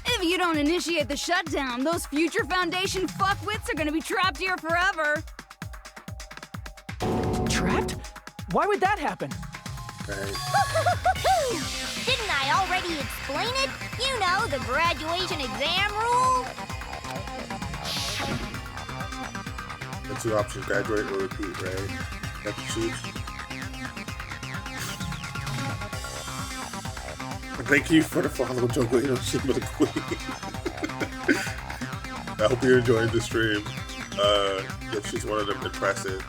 If you don't initiate the shutdown, those Future Foundation fuckwits are gonna be trapped here forever. Why would that happen? Right. Didn't I already explain it? You know, the graduation exam rule. The two options, graduate or repeat, right? Have to choose. Thank you for the follow, Jogo Hiroshima the Queen. I hope you're enjoying the stream. If she's one of them, impressive.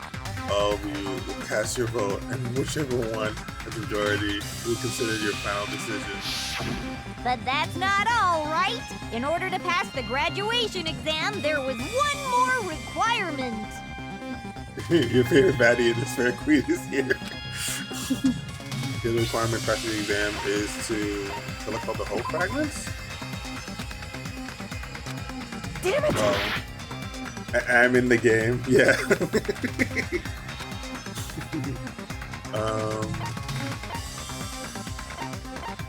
All of you will cast your vote, and whichever one the majority will consider your final decision. But that's not all, right? In order to pass the graduation exam, there was one more requirement. Your favorite baddie in this fair queen is here. The other requirement passing the exam is to collect all the hope fragments. Damn it! Oh. I'm in the game, yeah.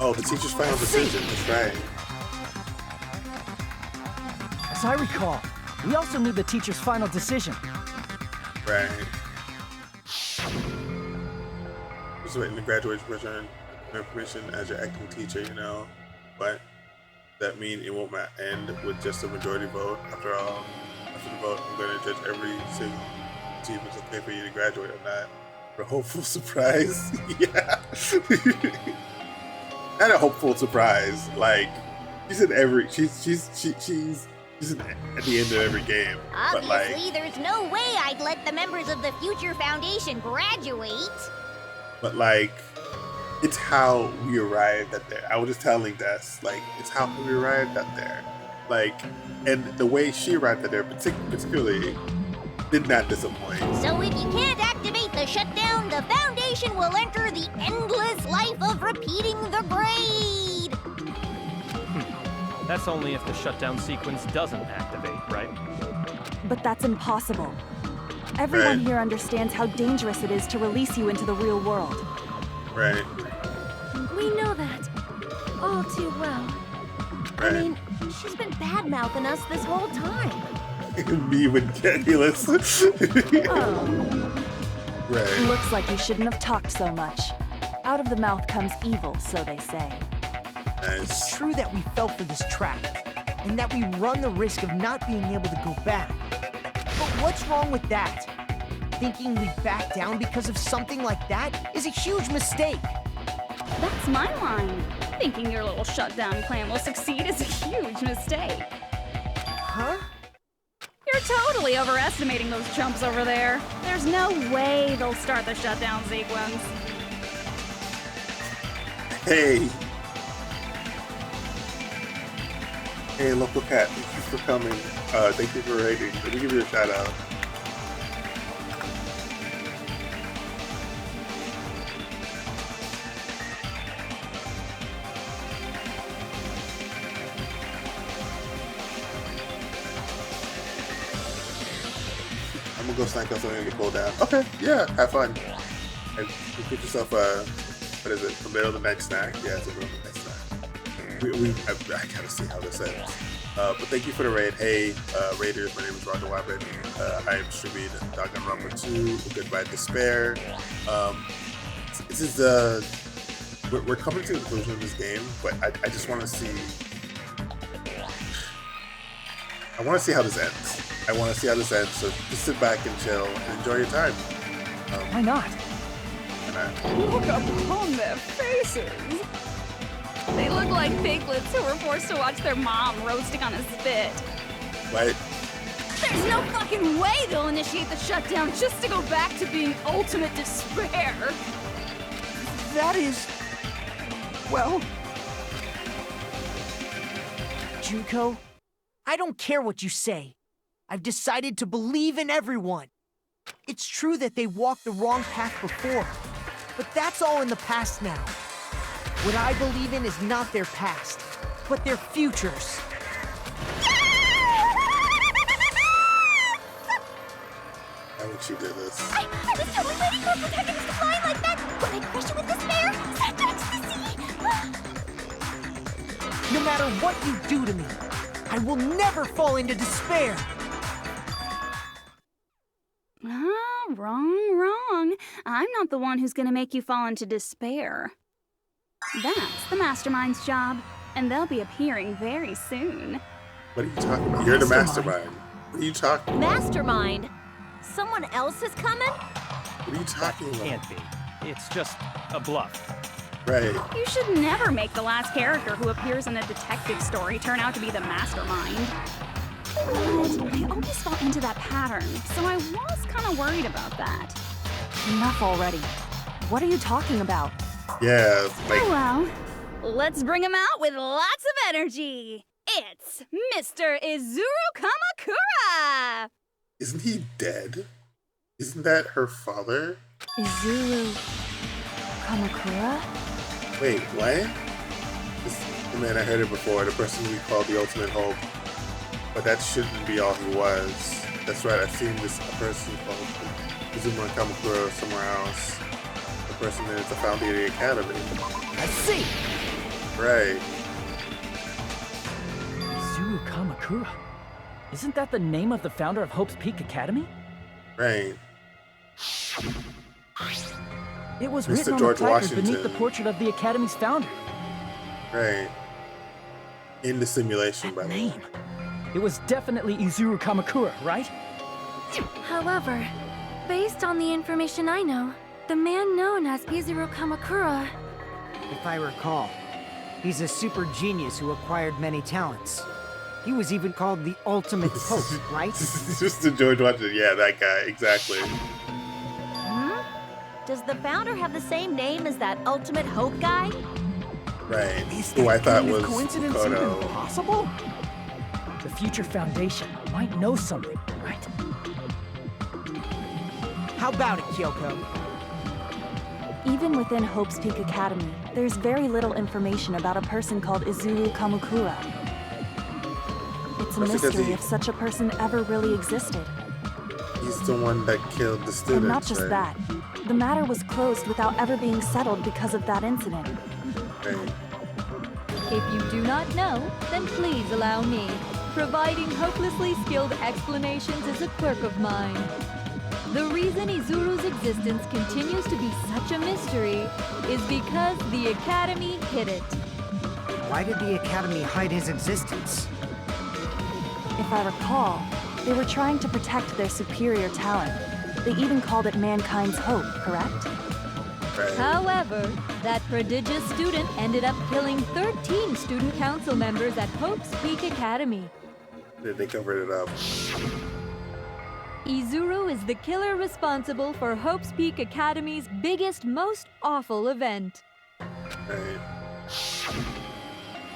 Oh, the teacher's final decision, that's right. As I recall, we also need the teacher's final decision. Right. Just waiting the graduation return information as your acting teacher, you know. But that mean it won't end with just a majority vote. After all, after the vote, I'm gonna judge every single see if it's okay for you to graduate or not. For a hopeful surprise. Yeah. And a hopeful surprise. Like she's in every she's in, at the end of every game. Obviously, but like, there's no way I'd let the members of the Future Foundation graduate. But like, it's how we arrived at there. I was just telling Des, like, it's how we arrived at there. Like, and the way she arrived at there particularly did not disappoint. So if you can't activate the shutdown, the Foundation will enter the endless life of repeating the grade. That's only if the shutdown sequence doesn't activate, right? But that's impossible. Everyone Right. here understands how dangerous it is to release you into the real world. Right. We know that all too well. Right. I mean, she's been bad-mouthing us this whole time. Me with Canulus. Right. Looks like you shouldn't have talked so much. Out of the mouth comes evil, so they say. It's true that we fell for this trap, and that we run the risk of not being able to go back. But what's wrong with that? Thinking we back down because of something like that is a huge mistake. That's my line. Thinking your little shutdown plan will succeed is a huge mistake. Huh? You're totally overestimating those chumps over there. There's no way they'll start the shutdown sequence. Hey. Hey, local cat, thank you for coming. Thank you for rating. Let me give you a shout out. I'm gonna go snack up something to cool down. Okay, yeah, have fun. And you get yourself what is it, the middle of the night snack? Yeah, it's a middle of the night snack. I gotta see how this ends. But thank you for the raid. Hey, Raiders, my name is Roger Wabbit. I am streaming Danganronpa 2, Goodbye Despair. This is we're coming to the conclusion of this game, but I just want to see. I want to see how this ends. I want to see how this ends. So just sit back and chill and enjoy your time. Why not? Look upon their faces. They look like piglets who were forced to watch their mom roasting on a spit. What? There's no fucking way they'll initiate the shutdown just to go back to being ultimate despair. That is... well... Junko, I don't care what you say. I've decided to believe in everyone. It's true that they walked the wrong path before, but that's all in the past now. What I believe in is not their past, but their futures. Why would you do this? I was totally waiting for protagonists to fly like that. When I crush you with despair, set ecstasy. No matter what you do to me, I will never fall into despair. Wrong. fine. I'm not the one who's gonna make you fall into despair. That's the mastermind's job, and they'll be appearing very soon. What are you talking about? You're the mastermind. What are you talking about? Mastermind? Someone else is coming? What are you talking about? Can't be. It's just a bluff. Right. You should never make the last character who appears in a detective story turn out to be the mastermind. But I always fall into that pattern, so I was kind of worried about that. Enough already. What are you talking about? Yeah, like... Oh well, let's bring him out with lots of energy. It's Mr. Izuru Kamakura! Isn't he dead? Isn't that her father? Izuru Kamakura? Wait, what? Man, I heard it before. The person we call the Ultimate Hope. But that shouldn't be all he was. That's right, I've seen this person called Izuru Kamakura somewhere else. The person that is the founder of the academy. I see! Right. Izuru Kamakura. Isn't that the name of the founder of Hope's Peak Academy? Right. It was Mr. written on George the placard Washington. beneath the portrait of the Academy's founder. Right. In the simulation, by the way. It was definitely Izuru Kamakura, right? However, based on the information I know, the man known as Izuru Kamakura... If I recall, he's a super genius who acquired many talents. He was even called the Ultimate Pope, right? Just the George Washington, yeah, that guy, exactly. Does the founder have the same name as that Ultimate Hope guy? Right. Who I thought was coincidence even Kodo. possible? The future foundation might know something, right? How about it, Kyoko? Even within Hope's Peak Academy, there's very little information about a person called Izuru Kamakura. It's a That's because mystery if such a person ever really existed. He's the one that killed the students, And not just right? that. The matter was closed without ever being settled because of that incident. Right. If you do not know, then please allow me. Providing hopelessly skilled explanations is a quirk of mine. The reason Izuru's existence continues to be such a mystery is because the Academy hid it. Why did the Academy hide his existence? If I recall, they were trying to protect their superior talent. They even called it mankind's hope, correct? However, that prodigious student ended up killing 13 student council members at Hope's Peak Academy. They covered it up. Izuru is the killer responsible for Hope's Peak Academy's biggest, most awful event. Right.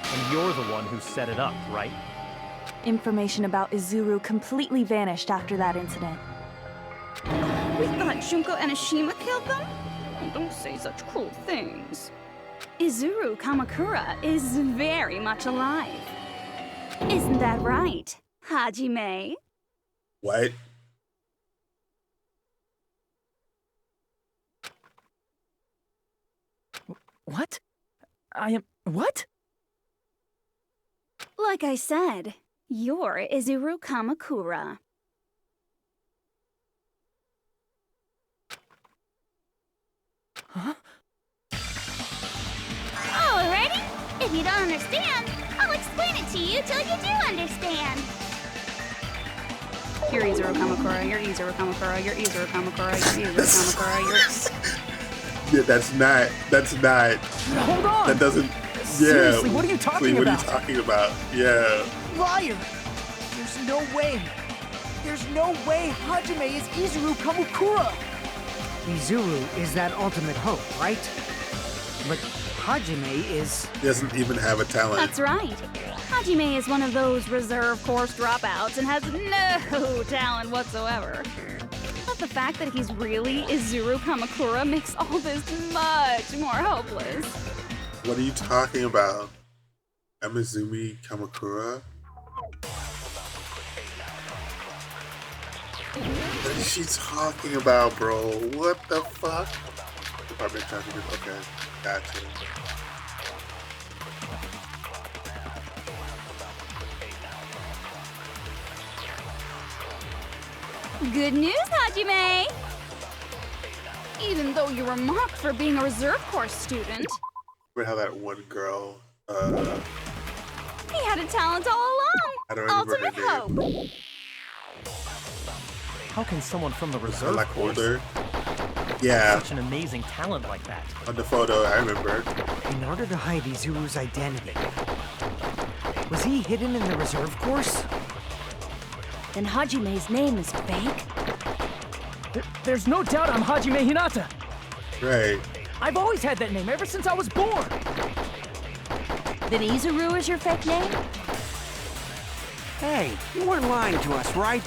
And you're the one who set it up, right? Information about Izuru completely vanished after that incident. We thought Junko and Ashima killed them? Oh, don't say such cruel things. Izuru Kamakura is very much alive. Isn't that right, Hajime? What? What? I am... what? Like I said, you're Izuru Kamakura. Huh? Alrighty? If you don't understand, I'll explain it to you till you do understand. You're Izuru Kamakura, you're Izuru Kamakura, you're Izuru Kamakura, you're Izuru Kamakura, Yeah, that's not. Hold on! That doesn't. Seriously, yeah. what are you talking What about? are you talking about? Yeah. Liar! There's no way. There's no way Hajime is Izuru Kamakura! Izuru is that ultimate hope, right? But Hajime is... He doesn't even have a talent. That's right. Hajime is one of those reserve course dropouts and has no talent whatsoever. But the fact that he's really Izuru Kamakura makes all this much more hopeless. What are you talking about? Amazumi Kamakura? What is she talking about, bro? What the fuck? Department talking. Okay, gotcha. Good news, Hajime! Even though you were mocked for being a reserve corps student. Remember how that one girl, He had a talent all along. I don't remember Ultimate her name. hope. How can someone from the reserve Like force older? have Yeah, such an amazing talent like that? on the photo, I remember. In order to hide Izuru's identity, was he hidden in the reserve course? Then Hajime's name is fake? There's no doubt I'm Hajime Hinata. Right. I've always had that name ever since I was born. Then Izuru is your fake name? Hey, you weren't lying to us, right?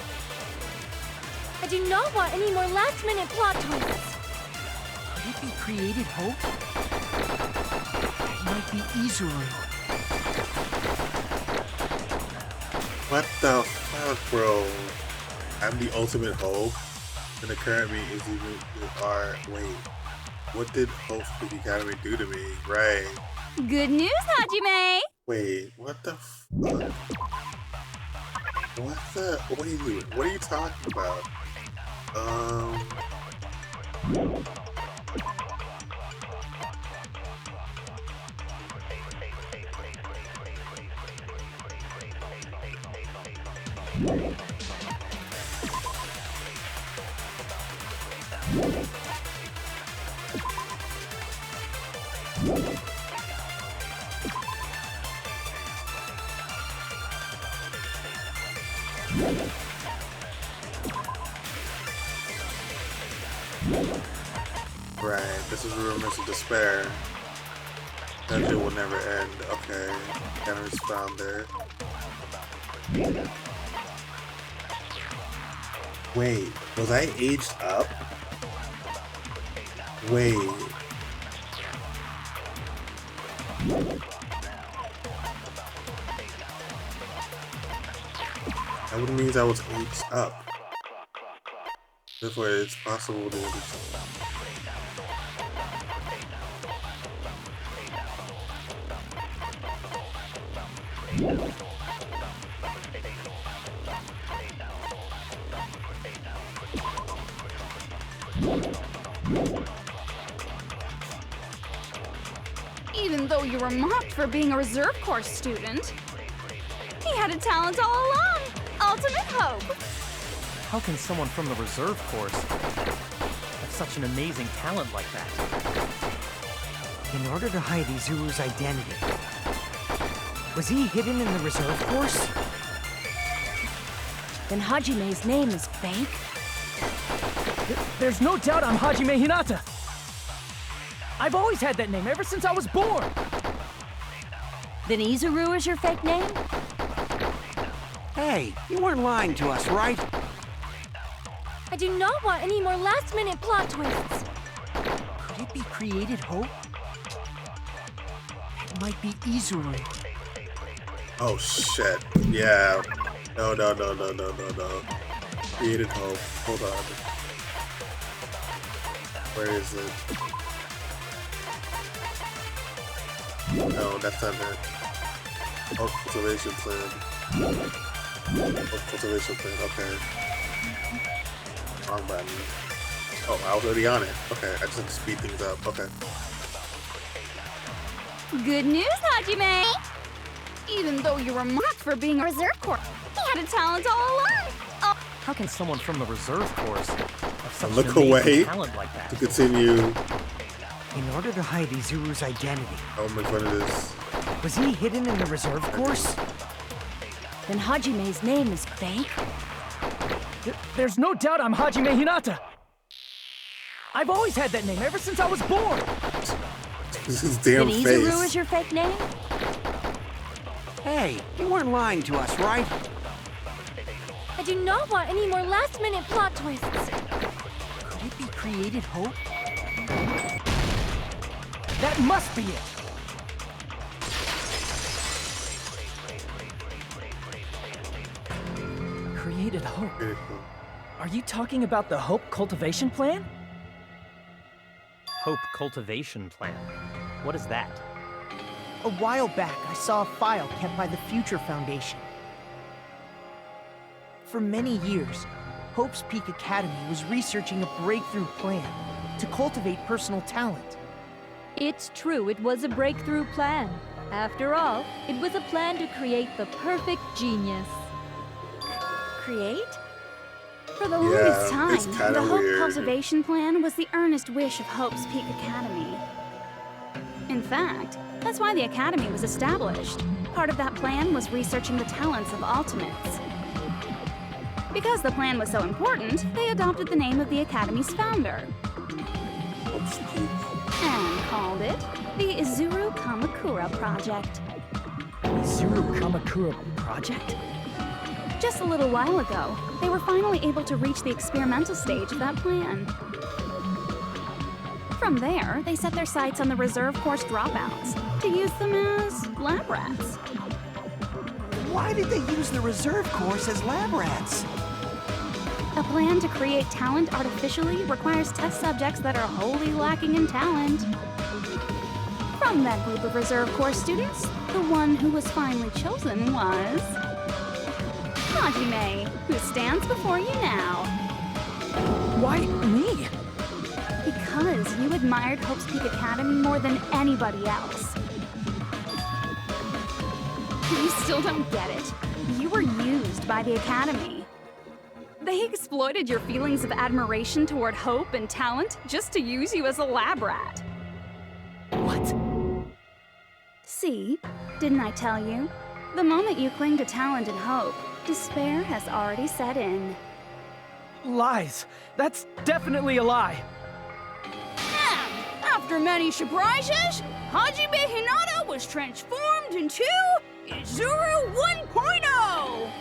I do not want any more last-minute plot twists. Could it be created hope? It might be Izuru. What the fuck, bro? I'm the ultimate hope, and the current me is even wait. What did Hope Speak Academy do to me? Right. Good news, Hajime! Wait, what the fuck? What are you talking about? Right, this is Rumors of Despair. Dungeon will never end. Okay, enemies found there. Wait, was I aged up? Wait. That would mean I was aged up. Therefore, it's possible to Even though you were mocked for being a reserve corps student, he had a talent all along. Ultimate hope. How can someone from the reserve force have such an amazing talent like that? In order to hide Izuru's identity, was he hidden in the reserve course? Then Hajime's name is fake? There's no doubt I'm Hajime Hinata. I've always had that name ever since I was born. Then Izuru is your fake name? Hey, you weren't lying to us, right? I do not want any more last-minute plot twists. Could it be created hope? It might be Izuru. Oh shit. Yeah. No. Created hope. Hold on. Where is it? No, that's not it. Oh, cultivation plan. Oh, cultivation plan. Okay. Wrong button. Oh, I was already on it. Okay, I just have to speed things up. Okay. Good news, Hajime! Even though you were mocked for being a reserve corps, he had a talent all along. Oh. How can someone from the reserve force have such Look an amazing away talent like that? to continue. In order to hide Izuru's identity, Oh my goodness. was he hidden in the reserve course? Then Hajime's name is fake? There's no doubt I'm Hajime Hinata. I've always had that name ever since I was born. His damn Then face. Izuru is your fake name? Hey, you weren't lying to us, right? I do not want any more last-minute plot twists. Could it be created hope? That must be it. Created hope. Are you talking about the Hope Cultivation Plan? Hope cultivation plan. What is that? A while back, I saw a file kept by the Future Foundation. For many years, Hope's Peak Academy was researching a breakthrough plan to cultivate personal talent. It's true, it was a breakthrough plan. After all, it was a plan to create the perfect genius. Create? For the longest it's time, kinda the Hope weird. Cultivation Plan was the earnest wish of Hope's Peak Academy. In fact, that's why the Academy was established. Part of that plan was researching the talents of Ultimates. Because the plan was so important, they adopted the name of the Academy's founder. And called it the Izuru Kamakura Project. Izuru Kamakura Project? Just a little while ago, they were finally able to reach the experimental stage of that plan. From there, they set their sights on the reserve course dropouts to use them as lab rats. Why did they use the reserve course as lab rats? A plan to create talent artificially requires test subjects that are wholly lacking in talent. From that group of reserve course students, the one who was finally chosen was Hajime, who stands before you now. Why me? Because you admired Hope's Peak Academy more than anybody else. You still don't get it. You were used by the Academy. They exploited your feelings of admiration toward hope and talent just to use you as a lab rat. What? See, didn't I tell you? The moment you cling to talent and hope, despair has already set in. Lies. That's definitely a lie. And after many surprises, Hajime Hinata was transformed into Izuru 1.0!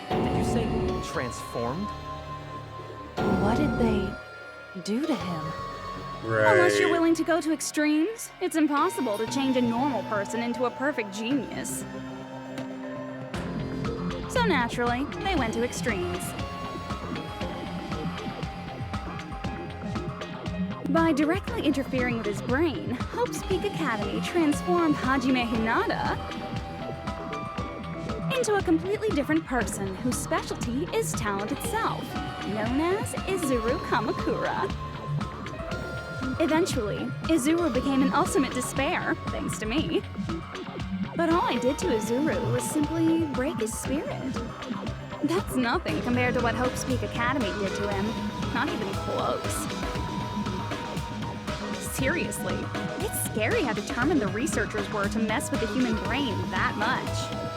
Did you say transformed? What did they do to him? Unless you're willing to go to extremes, it's impossible to change a normal person into a perfect genius. So naturally, they went to extremes. By directly interfering with his brain, Hope's Peak Academy transformed Hajime Hinata into a completely different person whose specialty is talent itself, known as Izuru Kamakura. Eventually, Izuru became an ultimate despair, thanks to me. But all I did to Izuru was simply break his spirit. That's nothing compared to what Hope's Peak Academy did to him. Not even close. Seriously, it's scary how determined the researchers were to mess with the human brain that much.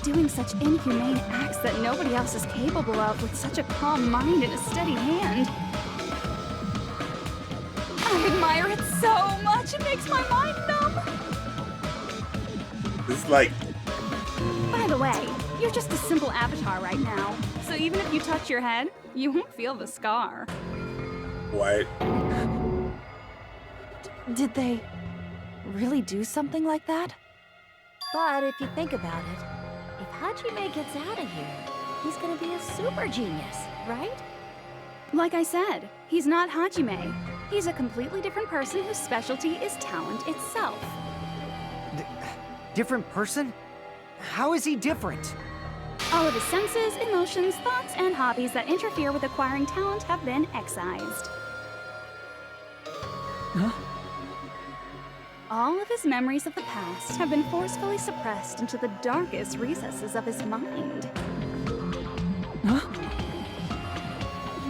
Doing such inhumane acts that nobody else is capable of with such a calm mind and a steady hand. I admire it so much, it makes my mind numb. It's like... By the way, you're just a simple avatar right now, so even if you touch your head, you won't feel the scar. What? Did they really do something like that? But if you think about it, if Hajime gets out of here, he's gonna be a super genius, right? Like I said, he's not Hajime. He's a completely different person whose specialty is talent itself. Different person? How is he different? All of his senses, emotions, thoughts, and hobbies that interfere with acquiring talent have been excised. Huh? All of his memories of the past have been forcefully suppressed into the darkest recesses of his mind. Huh?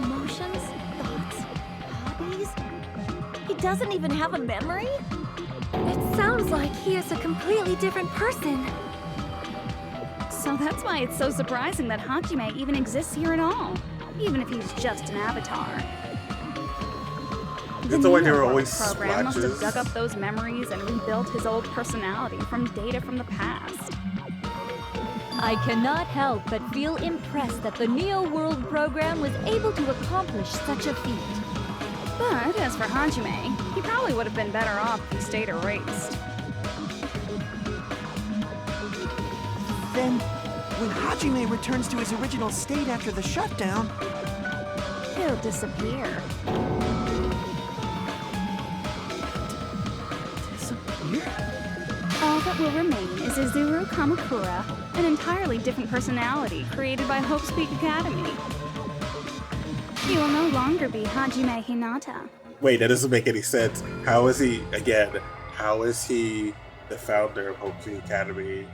Emotions, thoughts, hobbies? He doesn't even have a memory? It sounds like he is a completely different person. So that's why it's so surprising that Hajime even exists here at all, even if he's just an avatar. That's the way they were Neo always program must have splotches. dug up those memories and rebuilt his old personality from data from the past. I cannot help but feel impressed that the Neo World program was able to accomplish such a feat. But as for Hajime, he probably would have been better off if he stayed erased. Then, when Hajime returns to his original state after the shutdown, He'll disappear. disappear? All that will remain is Izuru Kamakura, an entirely different personality created by Hope's Peak Academy. You will no longer be Hajime Hinata. Wait, that doesn't make any sense. How is he, again, how is he the founder of Hope Tree Academy?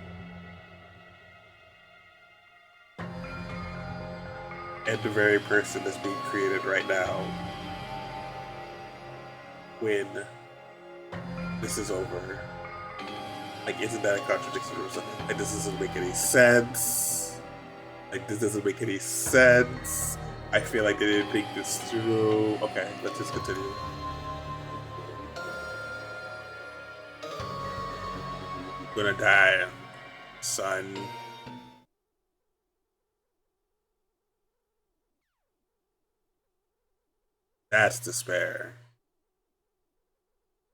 And the very person that's being created right now when this is over. Like, isn't that a contradiction or something? Like, this doesn't make any sense. Like, this doesn't make any sense. I feel like they didn't think this through. Okay, let's just continue. You're gonna die, son. That's despair.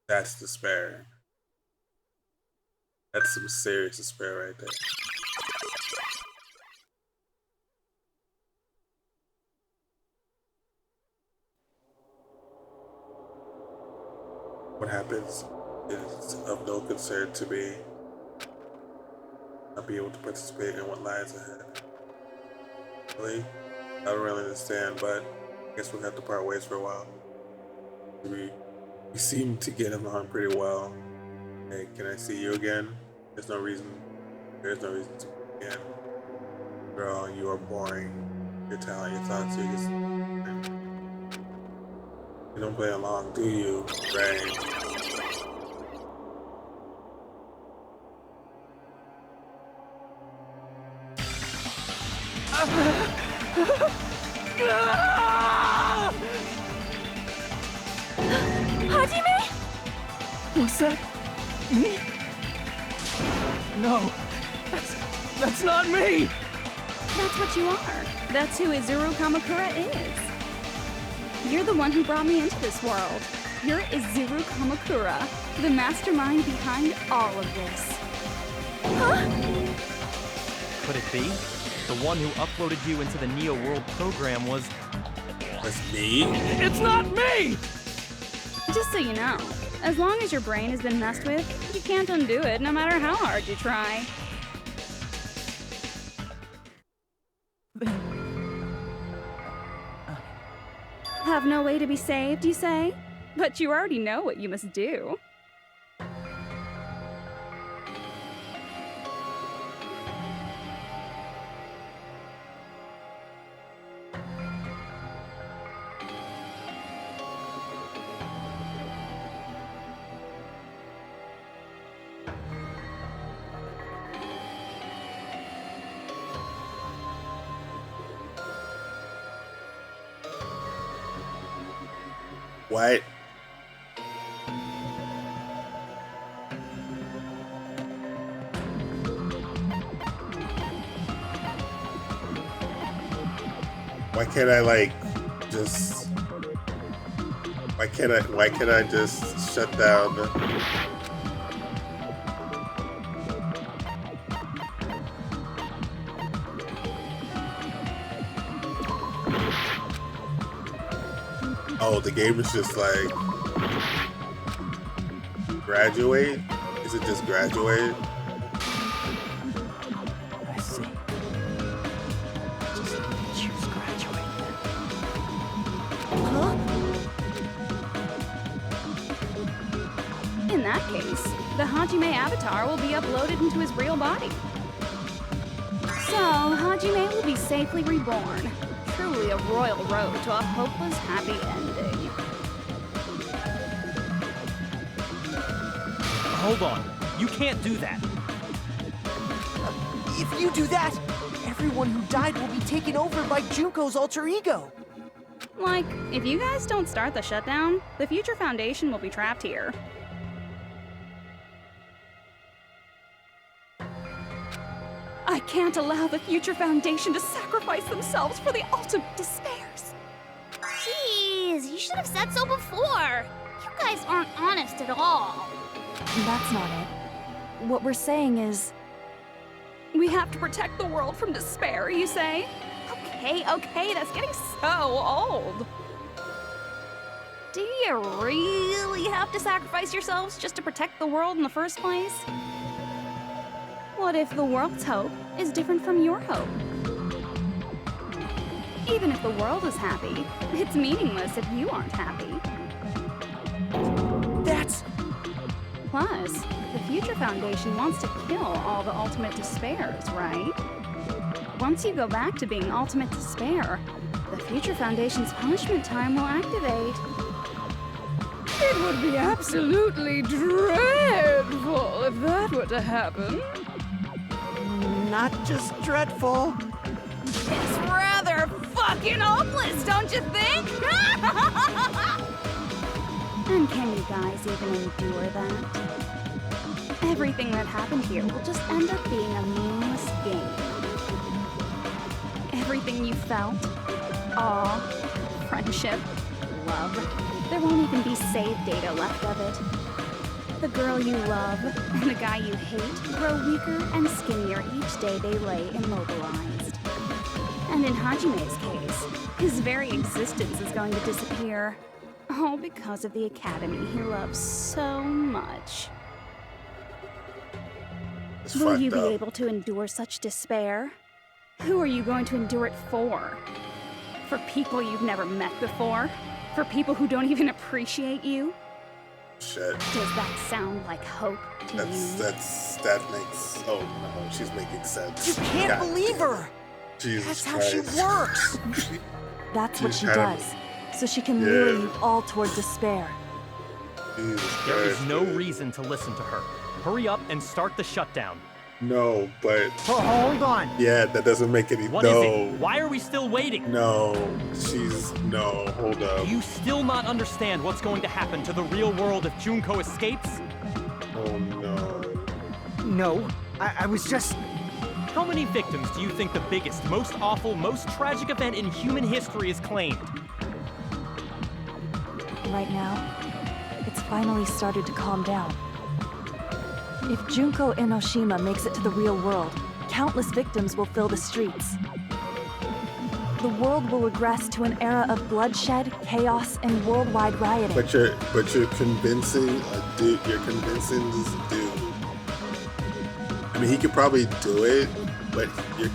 That's despair. That's some serious despair right there. What happens is of no concern to me. I'll be able to participate in what lies ahead. Really? I don't really understand, but I guess we'll have to part ways for a while. We seem to get along pretty well. Hey, can I see you again? There's no reason to again. Girl, you are boring. Your talent, your thoughts, you just... You don't play along, do you? Right. Hajime? Was that me? No, that's not me! That's what you are. That's who Izuru Kamakura is. You're the one who brought me into this world. You're Izuru Kamakura, the mastermind behind all of this. Huh? Could it be? The one who uploaded you into the Neo World program was me? It's not me! Just so you know, as long as your brain has been messed with, you can't undo it no matter how hard you try. Have no way to be saved, you say? But you already know what you must do. What? Why can't I just... Why can't I just shut down Oh, the game is just like graduate? Is it just graduate? I see. Just choose graduate. Huh? In that case, the Hajime avatar will be uploaded into his real body. So, Hajime will be safely reborn. Truly a royal road to a hopeless happy ending. Hold on. You can't do that. If you do that, everyone who died will be taken over by Junko's alter ego. Like, if you guys don't start the shutdown, the Future Foundation will be trapped here. I can't allow the Future Foundation to sacrifice themselves for the ultimate despairs. Jeez, you should have said so before. You guys aren't honest at all. That's not it. What we're saying is... We have to protect the world from despair, you say? Okay, that's getting so old. Do you really have to sacrifice yourselves just to protect the world in the first place? What if the world's hope is different from your hope? Even if the world is happy, it's meaningless if you aren't happy. That's... Plus, the Future Foundation wants to kill all the ultimate despairs, right? Once you go back to being ultimate despair, the Future Foundation's punishment time will activate. It would be absolutely dreadful if that were to happen. Not just dreadful. It's rather fucking hopeless, don't you think? And can you guys even endure that? Everything that happened here will just end up being a meaningless game. Everything you felt, awe, friendship, love, there won't even be save data left of it. The girl you love and the guy you hate grow weaker and skinnier each day they lay immobilized. And in Hajime's case, his very existence is going to disappear. All because of the academy he loves so much. Will you be able to endure such despair? Who are you going to endure it for? For people you've never met before? For people who don't even appreciate you? Shit. Does that sound like hope to you? That makes... Oh no, she's making sense. You can't believe her! Jesus That's how Christ. she works! That's what she does, so she can lure you all toward despair. There is no reason to listen to her. Hurry up and start the shutdown. No, but... Oh, hold on. Yeah, that doesn't make any... What is it? Why are we still waiting? No, No, hold up. Do you still not understand what's going to happen to the real world if Junko escapes? Oh no. No, I was just... How many victims do you think the biggest, most awful, most tragic event in human history has claimed? Right now, it's finally started to calm down. If Junko Enoshima makes it to the real world, countless victims will fill the streets. The world will regress to an era of bloodshed, chaos, and worldwide rioting. But you're convincing a dude. You're convincing this dude. I mean, he could probably do it, but you're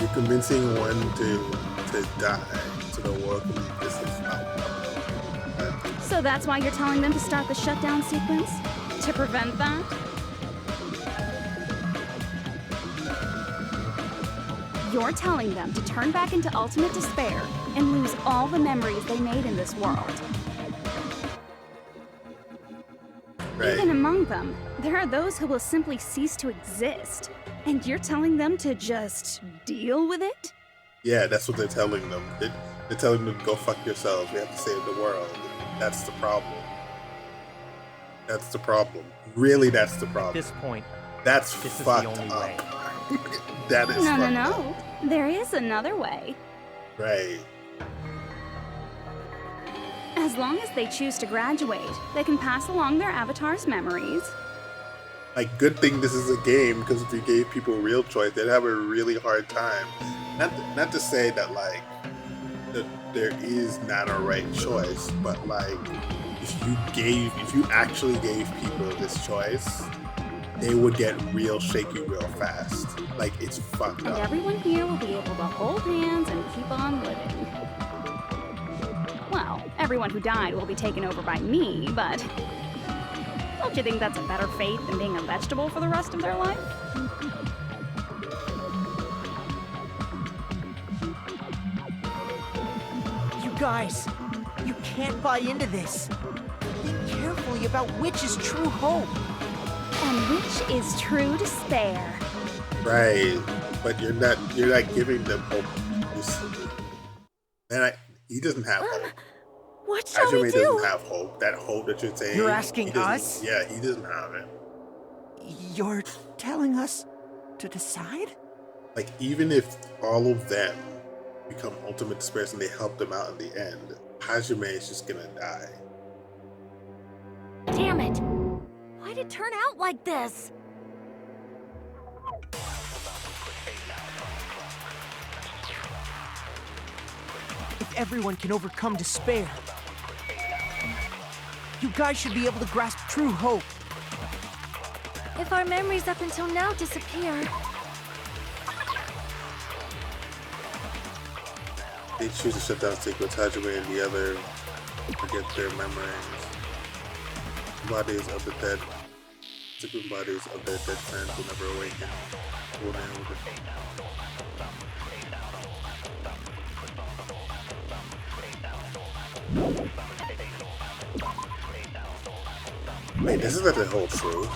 convincing one to die, so the world can be this is not. So that's why you're telling them to start the shutdown sequence? To prevent that? You're telling them to turn back into ultimate despair and lose all the memories they made in this world. Right. Even among them, there are those who will simply cease to exist. And you're telling them to just deal with it? Yeah, that's what they're telling them. They're telling them to go fuck yourselves. We have to save the world. That's the problem. That's the problem. Really, that's the problem. At this point, that's this fucked is the only up. way. That is No. There is another way. Right. As long as they choose to graduate, they can pass along their avatar's memories. Like, good thing this is a game, because if you gave people real choice, they'd have a really hard time. Not to say that, like, that there is not a right choice, but, like, if you actually gave people this choice, they would get real shaky real fast. Like, it's fucked And up. everyone here will be able to hold hands and keep on living. Well, everyone who died will be taken over by me, but don't you think that's a better fate than being a vegetable for the rest of their life? You guys, you can't buy into this. Think carefully about which is true hope. And which is true despair. Right. But you're not giving them hope. And he doesn't have hope. What shall we Hajime do? doesn't have hope. That hope that you're saying. You're asking he doesn't- us? Yeah, he doesn't have it. You're telling us to decide? Like, even if all of them become ultimate despairs and they help them out in the end, Hajime is just gonna die. Damn it! Why'd it turn out like this? If everyone can overcome despair, you guys should be able to grasp true hope. If our memories up until now disappear, They choose to shut down sequence. Hajime and the other forget their memories. Bodies of the dead. Secret bodies of their dead friends will never awaken. Will never. Wait, this isn't the whole truth.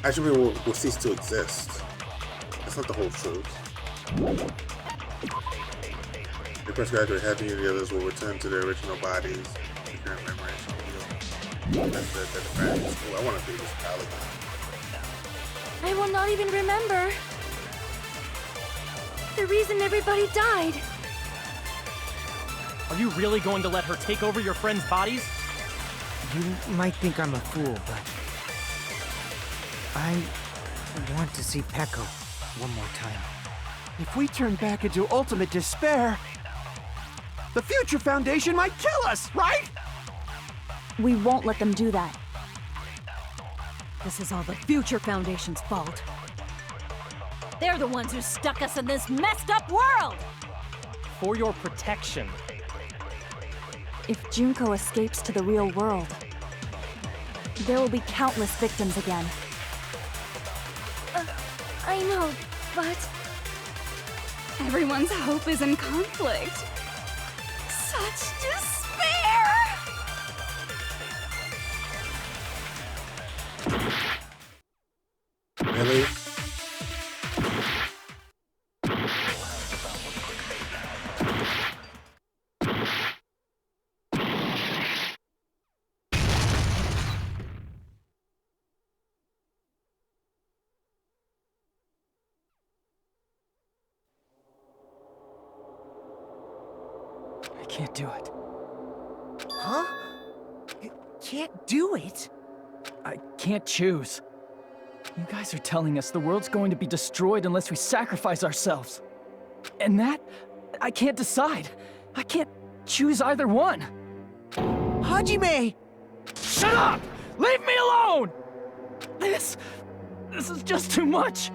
Hajime will cease to exist. That's not the whole truth. The first graduate happy and the others will return to their original bodies. The current memories. That's the friends. Oh, I want to do this palette. I will not even remember the reason everybody died. Are you really going to let her take over your friends' bodies? You might think I'm a fool, but I want to see Peko one more time. If we turn back into ultimate despair, the Future Foundation might kill us, right? We won't let them do that. This is all the Future Foundation's fault. They're the ones who stuck us in this messed up world! For your protection. If Junko escapes to the real world, there will be countless victims again. I know, but... Everyone's hope is in conflict. Such despair! Really? I can't do it. Huh? You can't do it? I can't choose. You guys are telling us the world's going to be destroyed unless we sacrifice ourselves. And that, I can't decide. I can't choose either one. Hajime! Shut up! Leave me alone! This is just too much.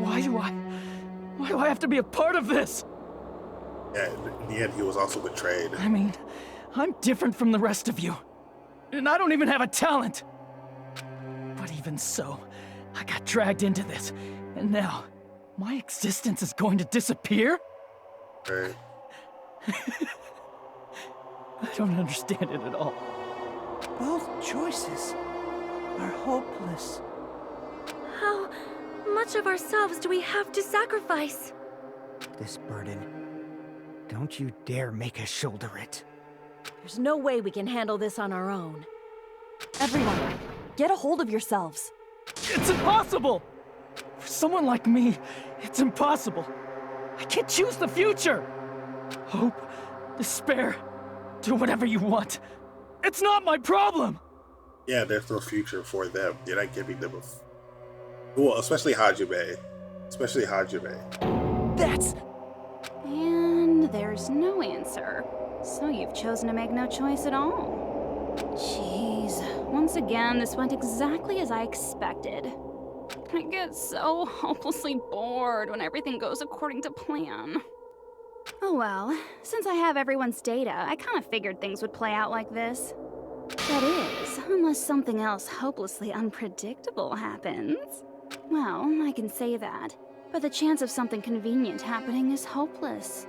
Why do I have to be a part of this? Yeah, in the end, he was also betrayed. I mean, I'm different from the rest of you. And I don't even have a talent. But even so, I got dragged into this. And now, my existence is going to disappear? Right. I don't understand it at all. Both choices are hopeless. How much of ourselves do we have to sacrifice? This burden, don't you dare make us shoulder it. There's no way we can handle this on our own. Everyone, get a hold of yourselves. It's impossible! For someone like me, it's impossible. I can't choose the future! Hope, despair, do whatever you want. It's not my problem! Yeah, there's no future for them. You're not giving them a... Well, especially Hajime. Especially Hajime. That's... And there's no answer. So you've chosen to make no choice at all. Jeez. Once again, this went exactly as I expected. I get so hopelessly bored when everything goes according to plan. Oh well, since I have everyone's data, I kind of figured things would play out like this. That is, unless something else hopelessly unpredictable happens. Well, I can say that, but the chance of something convenient happening is hopeless.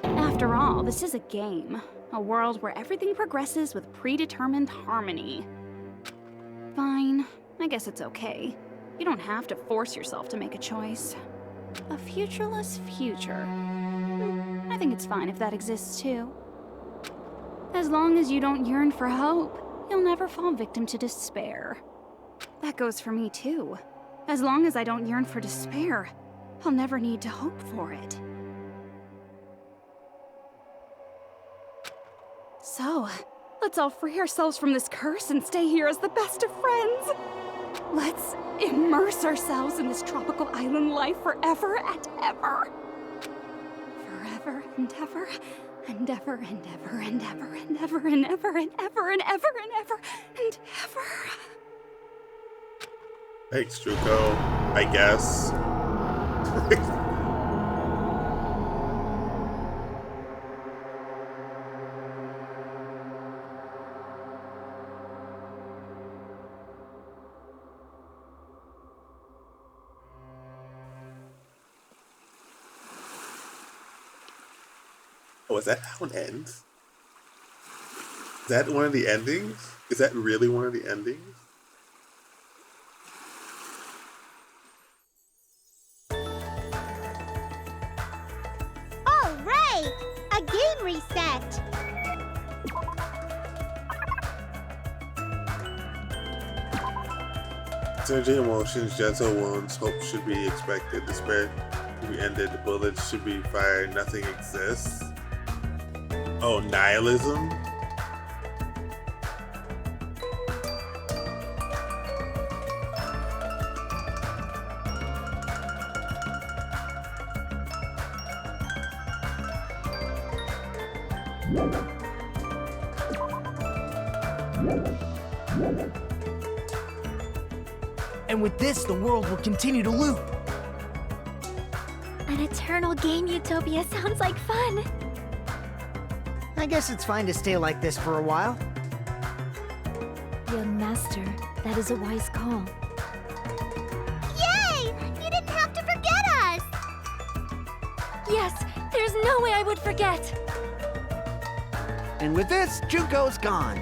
After all, this is a game. A world where everything progresses with predetermined harmony. Fine, I guess it's okay. You don't have to force yourself to make a choice. A futureless future. I think it's fine if that exists too. As long as you don't yearn for hope, you'll never fall victim to despair. That goes for me too. As long as I don't yearn for despair, I'll never need to hope for it. So, let's all free ourselves from this curse and stay here as the best of friends. Let's immerse ourselves in this tropical island life forever and ever. Forever and ever, and ever and ever and ever and ever and ever and ever and ever and ever and ever. Thanks, Juko. I guess. Oh, is that how it ends? Is that one of the endings? Is that really one of the endings? All right! A game reset! Surging emotions, gentle wounds, hope should be expected, despair should be ended, bullets should be fired, nothing exists. Oh, nihilism? And with this, the world will continue to loop. An eternal game utopia sounds like fun. I guess it's fine to stay like this for a while. Young master, that is a wise call. Yay! You didn't have to forget us! Yes, there's no way I would forget. And with this, Junko's gone.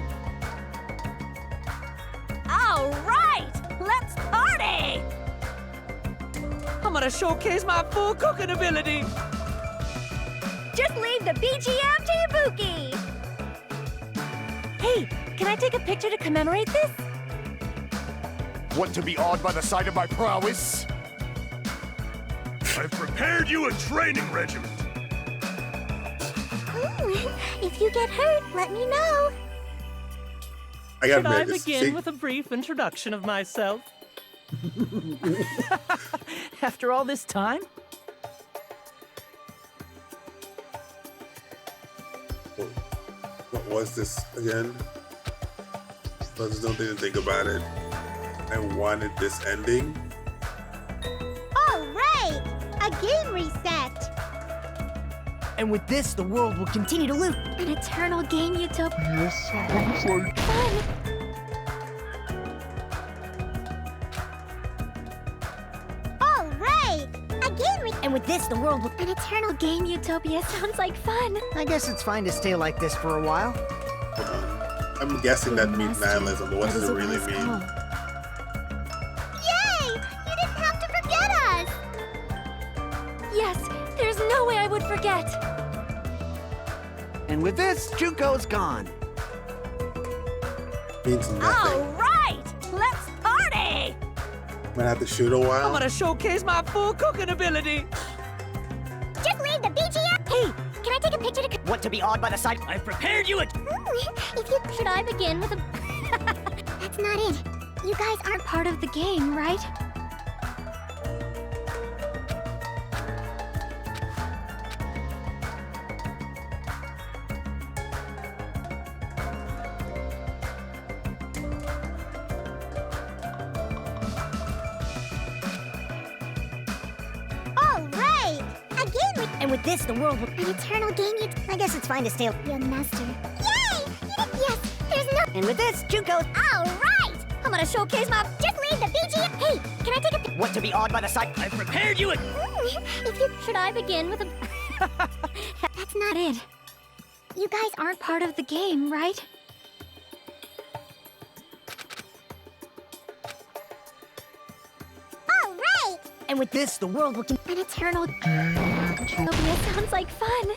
All right, let's party! I'm gonna showcase my full cooking ability. Just leave the BGM to Ibuki! Hey, can I take a picture to commemorate this? Want to be awed by the sight of my prowess? I've prepared you a training regiment. If you get hurt, let me know. Should I begin with a brief introduction of myself? After all this time? What was this again? There's nothing to think about it. I wanted this ending. All right! A game reset! And with this, the world will continue to loop. An eternal game utopia. Yes, sounds like Fun! All right! A game reset! And with this, the world will... An eternal game utopia sounds like fun. I guess it's fine to stay like this for a while. Hold on. I'm guessing that means nihilism, but what does it really mean? Yay! You didn't have to forget us! Yes, there's no way I would forget. And with this, Junko's gone. Means nothing. All right, let's party! I'm gonna have to shoot a while. I'm gonna showcase my full cooking ability. Just leave the BGM! Hey, can I take a picture to... Want to be awed by the sight? I've prepared you a... If you... Should I begin with a... That's not it. You guys aren't Part of the game, right? All right! A game re... And with this, the world will... An eternal game I guess it's fine to stay... Young master. Yay! Yes! There's no... And with this, Junko's... All right! I'm gonna showcase my... Just leave the BGM... Hey, can I take a... Want to be awed by the sight? I've prepared you a... If you... Should I begin with a... That's not it. You guys aren't Part of the game, right? All right! And with this, the world will... An eternal utopia sounds like fun.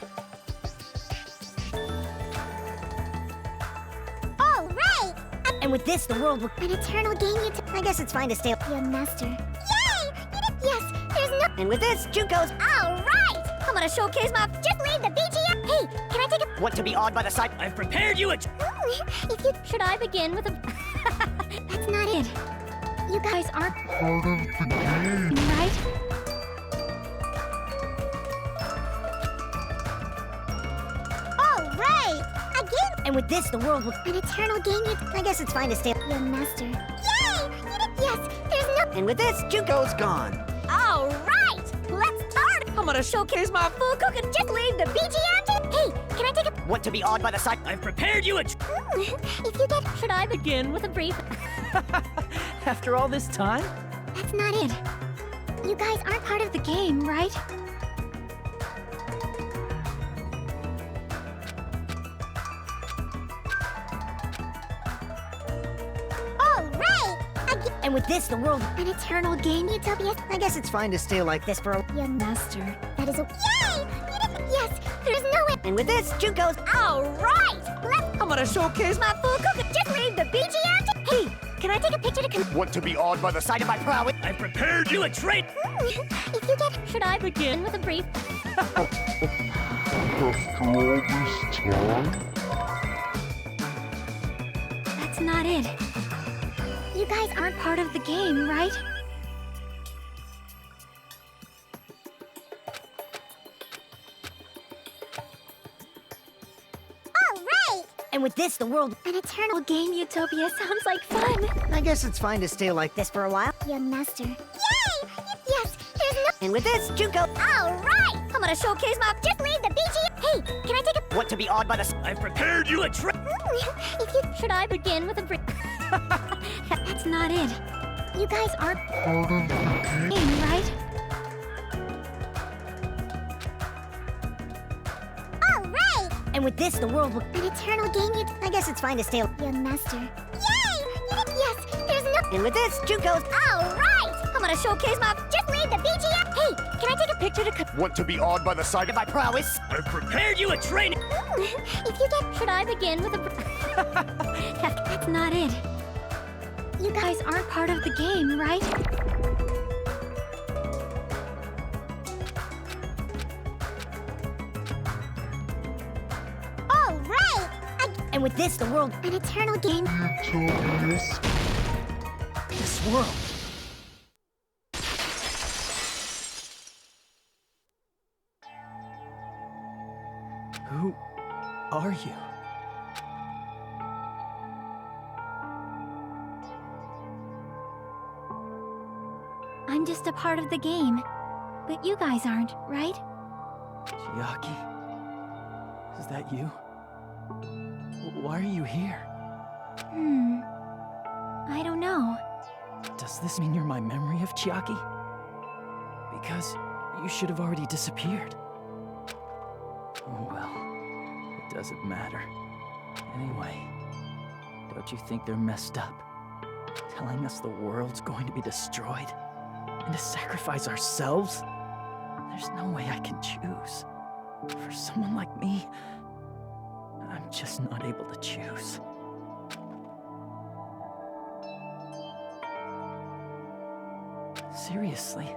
All right! And with this, the world will... An eternal game I guess it's fine to stay... Young master. Yay! Yes! There's no... And with this, Junko's... All right! I'm gonna showcase my... Just leave the BGM... Hey, can I take a... Want to be awed by the sight? I've prepared you a... If you... Should I begin with a... That's not it. You guys aren't... part of the game. Right? All right! A game... And with this, the world will... An eternal game... I guess it's fine to stay... Young master. Yay! Yes! There's no... And with this, Junko's gone. All right, let's party! I'm gonna showcase my full cooking... Just leave the BGM to... Hey, can I take a... Want to be awed by the sight? I've prepared you a... If you get... Should I begin... Begin with a brief. After all this time? That's not it. You guys aren't Part of the game, right? And with this, the world... An eternal game utopia? I guess it's fine to stay like this for a... Young master, that is a... Yay! Yes, there's no way... And with this, Junko's... Alright! I'm gonna showcase my full cooking... Just read the BGM! Hey, can I take a picture to... Want to be awed by the sight of my prowess? I prepared you a trait! If you get... Should I begin with a brief... After all this time? That's not it. You guys aren't part of the game, right? Alright! And with this, the world... An eternal game utopia sounds like fun. I guess it's fine to stay like this for a while. Young master. Yay! Yes, there's no... And with this, Junko... Alright! I'm gonna showcase my... Just read the BGM! Hey, can I take a... Want to be awed by the... I prepared you a trait! If you... Should I begin with a brief... That's not it. You guys aren't... Part of the game? right? Alright! And with this, the world will... An eternal game I guess it's fine to stay... Young master. Yay! Yes, there's no... And with this, Junko's... Alright! I'm gonna showcase my... Just read the BGM! Hey, can I take a picture to... Want to be awed by the sight of my prowess? I prepared you a trait! If you get... Should I begin with a... That's not it. You guys aren't part of the game, right? Alright! And with this, the world... An eternal game... Utopias? This world. Who are you? I'm just a part of the game. But you guys aren't, right? Chiaki? Is that you? Why are you here? I don't know. Does this mean you're my memory of Chiaki? Because you should have already disappeared. Oh well, it doesn't matter. Anyway, don't you think they're messed up? Telling us the world's going to be destroyed? And to sacrifice ourselves? There's no way I can choose. For someone like me, I'm just not able to choose. Seriously,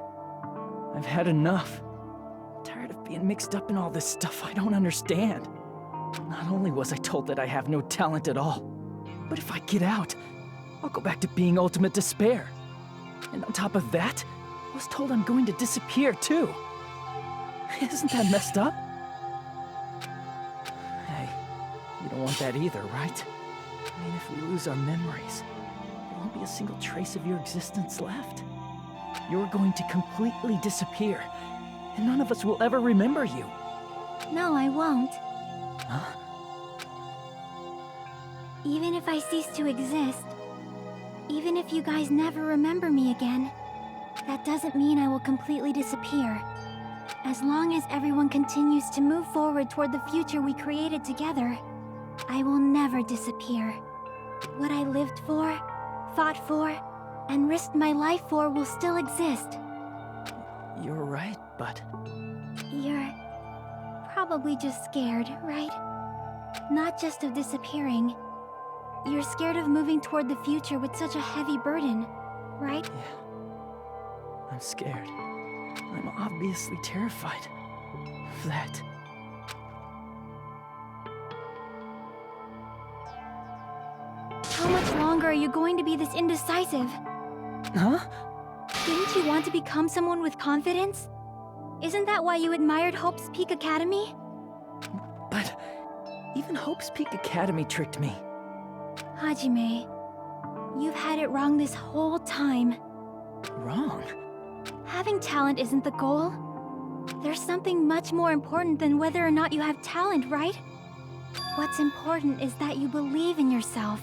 I've had enough. I'm tired of being mixed up in all this stuff I don't understand. Not only was I told that I have no talent at all, but if I get out, I'll go back to being ultimate despair. And on top of that, I was told I'm going to disappear too. Isn't that messed up? Hey, you don't want that either, right? I mean, if we lose our memories, there won't be a single trace of your existence left. You're going to completely disappear, and none of us will ever remember you. No, I won't. Huh? Even if I cease to exist, even if you guys never remember me again, that doesn't mean I will completely disappear. As long as everyone continues to move forward toward the future we created together, I will never disappear. What I lived for, fought for, and risked my life for will still exist. You're right, but... You're probably just scared, right? Not just of disappearing. You're scared of moving toward the future with such a heavy burden, right? Yeah. I'm scared. I'm obviously terrified of that. How much longer are you going to be this indecisive? Huh? Didn't you want to become someone with confidence? Isn't that why you admired Hope's Peak Academy? But even Hope's Peak Academy tricked me. Hajime, you've had it wrong this whole time. Wrong? Having talent isn't the goal. There's something much more important than whether or not you have talent, right? What's important is that you believe in yourself.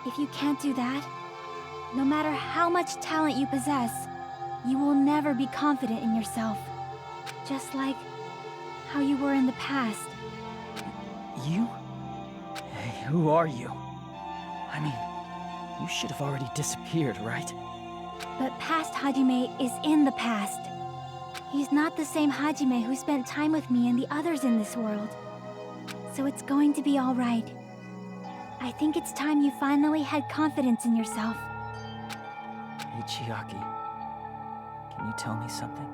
If you can't do that, no matter how much talent you possess, you will never be confident in yourself. Just like how you were in the past. You? Hey, who are you? I mean, You should have already disappeared, right? But past Hajime is in the past. He's not the same Hajime who spent time with me and the others in this world. So it's going to be all right. I think it's time you finally had confidence in yourself. Hey, Chiaki. Can you tell me something?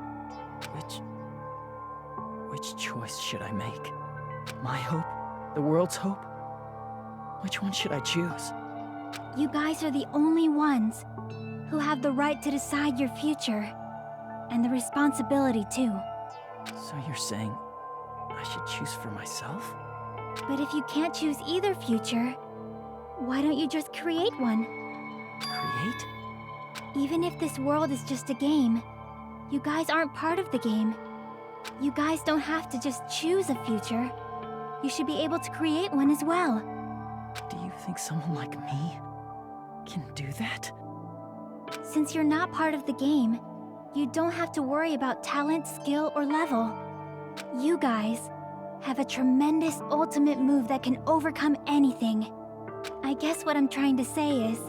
Which choice should I make? My hope? The world's hope? Which one should I choose? You guys are the only ones who have the right to decide your future. And the responsibility, too. So you're saying I should choose for myself? But if you can't choose either future, why don't you just create one? Create? Even if this world is just a game, you guys aren't part of the game. You guys don't have to just choose a future. You should be able to create one as well. Do you think someone like me can do that? Since you're not part of the game, you don't have to worry about talent, skill, or level. You guys have a tremendous ultimate move that can overcome anything. I guess what I'm trying to say is,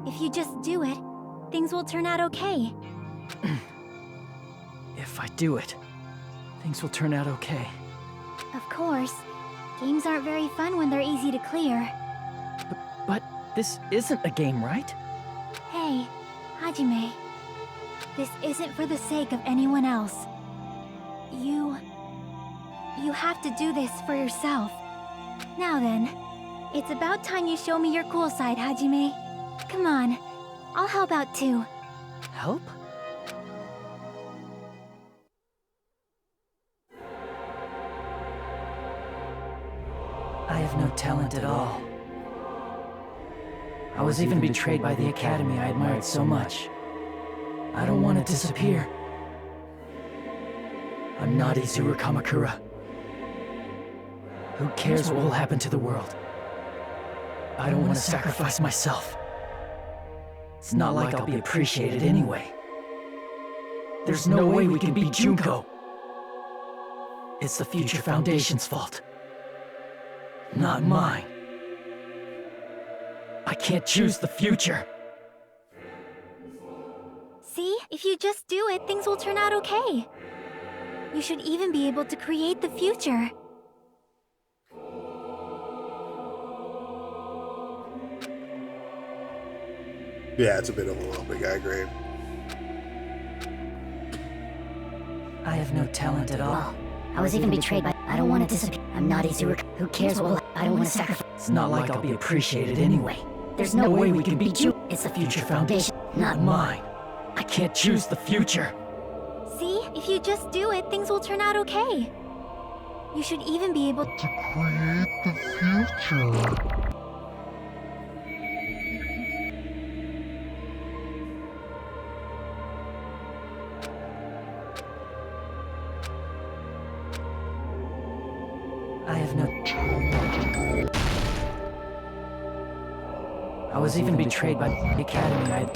if you just do it, things will turn out okay. If I do it, things will turn out okay. Of course. Games aren't very fun when they're easy to clear. But this isn't a game, right? Hey, Hajime. This isn't for the sake of anyone else. You have to do this for yourself. Now then, it's about time you show me your cool side, Hajime. Come on, I'll help out too. Help? I have no talent at all. I was even betrayed by the academy I admired so much. I don't want to disappear. I'm not Izuru Kamakura. Who cares what will happen to the world? I don't want to sacrifice myself. It's not like I'll be appreciated anyway. There's no way we can beat Junko. It's the Future Foundation's fault. Not mine. I can't choose the future. See? If you just do it, things will turn out okay. You should even be able to create the future. Yeah, it's a bit overwhelming, I agree. I have no talent at all. I was even betrayed by. I don't want to disappear. I'm not Izuru. Who cares what will. I don't want to sacrifice. It's not like I'll be appreciated anyway. There's no way we can beat you. It's the Future Foundation, not mine. I can't choose the future. See? If you just do it, things will turn out okay. You should even be able to create the future. I have no... I was even betrayed by the academy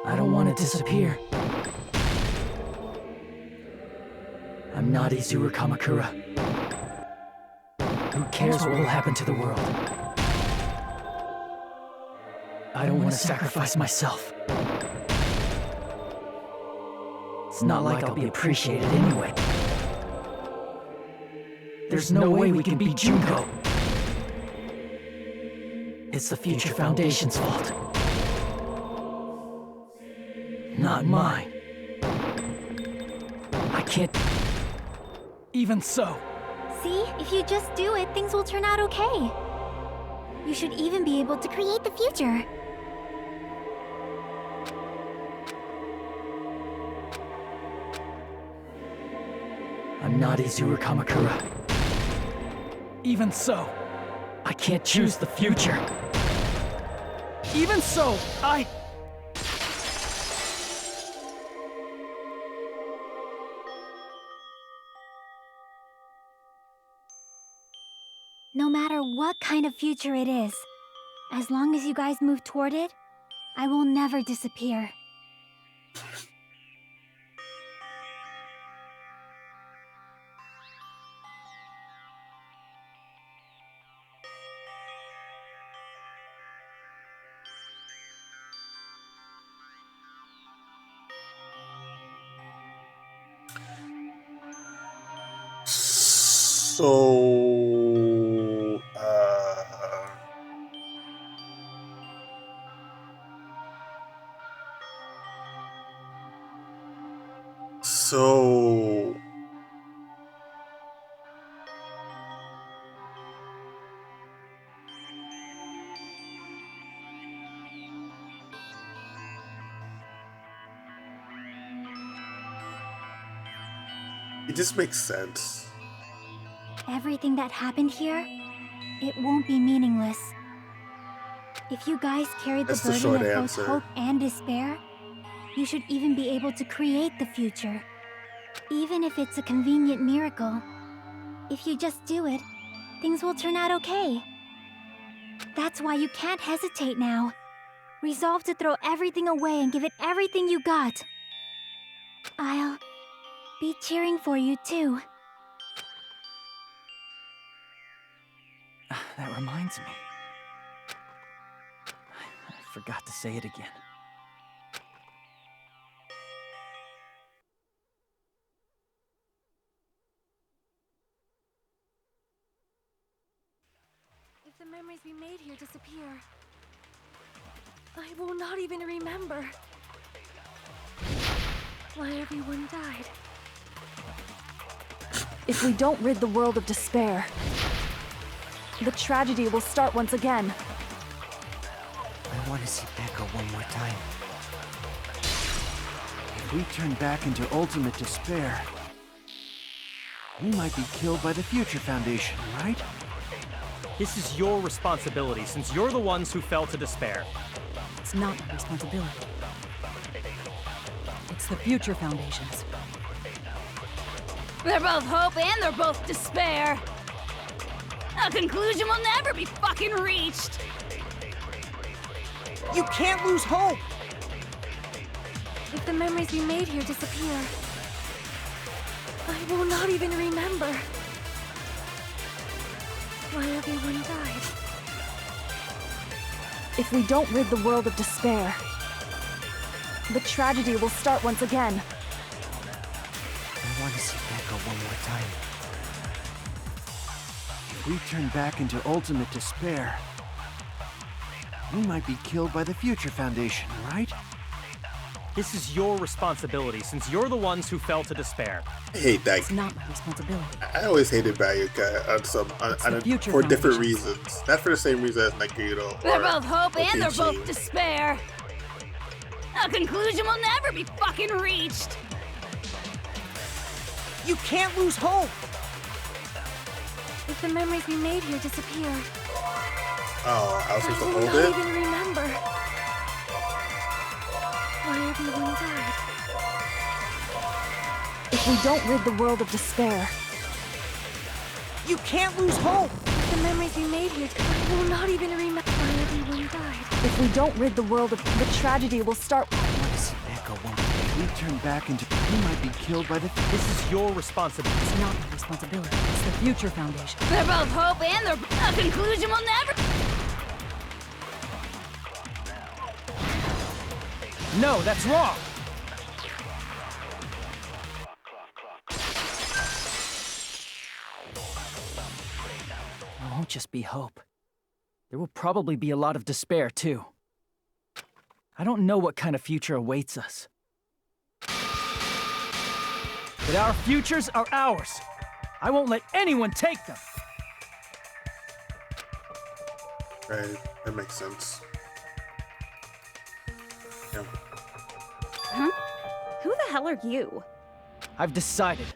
I don't want to disappear. I'm not Izuru Kamakura. Who cares what will happen to the world? I don't want to sacrifice myself. It's not like I'll be appreciated anyway. There's no way we can beat Junko. It's the Future Foundation's fault. Not mine. I can't... Even so. See? If you just do it, things will turn out okay. You should even be able to create the future. I'm not Izuru Kamakura. Even so, I can't choose the future. Even so, No matter what kind of future it is, as long as you guys move toward it, I will never disappear. So, so it just makes sense. Everything that happened here, it won't be meaningless. If you guys carried the That's the burden short of both answer. hope and despair, you should even be able to create the future. Even if it's a convenient miracle. If you just do it, things will turn out okay. That's why you can't hesitate now. Resolve to throw everything away and give it everything you got. I'll be cheering for you too. That reminds me. I forgot to say it again. If the memories we made here disappear, I will not even remember why everyone died. If we don't rid the world of despair, the tragedy will start once again. I want to see Becca one more time. If we turn back into ultimate despair, we might be killed by the Future Foundation, right? This is your responsibility, since you're the ones who fell to despair. It's not my responsibility. It's the Future Foundation's. They're both hope and they're both despair. A conclusion will never be fucking reached. You can't lose hope! If the memories we made here disappear, I will not even remember why everyone died. If we don't rid the world of despair, the tragedy will start once again. I want to see Becca one more time. If we turn back into ultimate despair, we might be killed by the Future Foundation, right? This is your responsibility, since you're the ones who fell to despair. I hate that. It's not my responsibility. I always hated Bayuka for different reasons. Not for the same reason as Nagito. They're both hope and they're Okichi. both despair. A conclusion will never be fucking reached. You can't lose hope! If the memories we made here disappear, Oh, I was supposed to I will hold not it? even remember why everyone died. If we don't rid the world of despair, You can't lose hope! If the memories we made here, I will not even remember why everyone died. if we don't rid the world of the tragedy will start. I want to see Becca one more time. If we turn back into, we might be killed by the. This is your responsibility. It's not my responsibility. It's the Future Foundation. They're both hope and they're a conclusion will never. No, that's wrong. It won't just be hope. There will probably be a lot of despair, too. I don't know what kind of future awaits us. But our futures are ours. I won't let anyone take them. Right, that makes sense. Yeah. Huh? Who the hell are you? I've decided.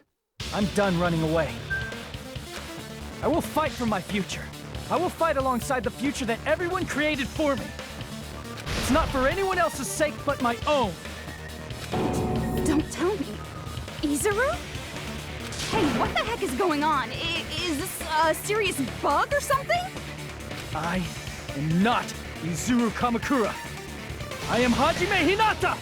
I'm done running away. I will fight for my future. I will fight alongside the future that everyone created for me. It's not for anyone else's sake but my own. Don't tell me. Izuru? Hey, what the heck is going on? Is this a serious bug or something? I am not Izuru Kamakura. I am Hajime Hinata!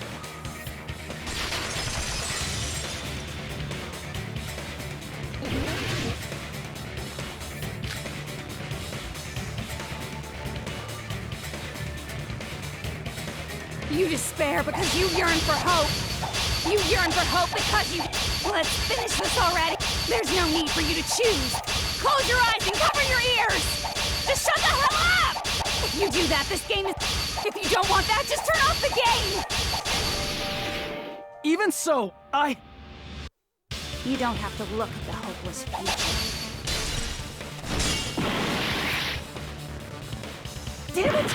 You despair because you yearn for hope. You yearn for hope because you... Let's finish this already. There's no need for you to choose. Close your eyes and cover your ears. Just shut the hell up! If you do that, this game is... If you don't want that, just turn off the game! Even so, You don't have to look at the hopeless future. Damn it!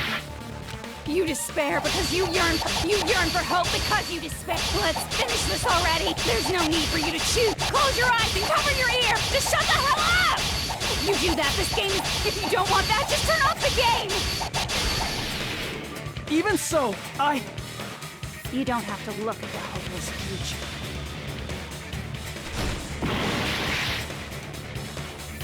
You despair because you yearn for hope because you despair. Let's finish this already. There's no need for you to choose. Close your eyes and cover your ear. Just shut the hell up! If you do that, this game is... If you don't want that, just turn off the game! even so, You don't have to look at the hopeless future.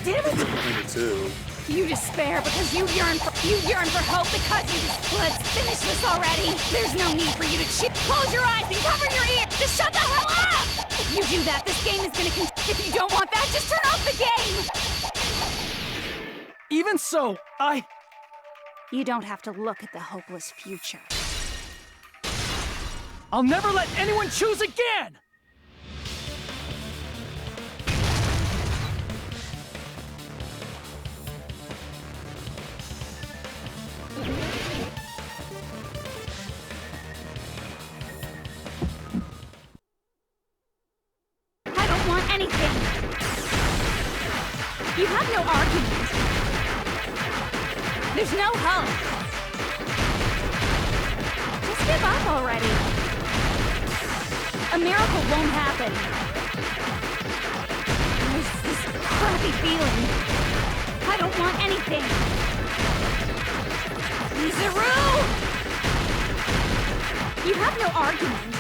Damn it! Number 2. You despair because you yearn for hope because you Let's finish this already! There's no need for you to Close your eyes and cover your ears! Just shut the hell up! If you do that, this game is gonna If you don't want that, just turn off the game! even so, You don't have to look at the hopeless future. I'll never let anyone choose again! I don't want anything! You have no argument! There's no hope! Just give up already! A miracle won't happen! There's this crappy feeling! I don't want anything! Mizaru! You have no argument!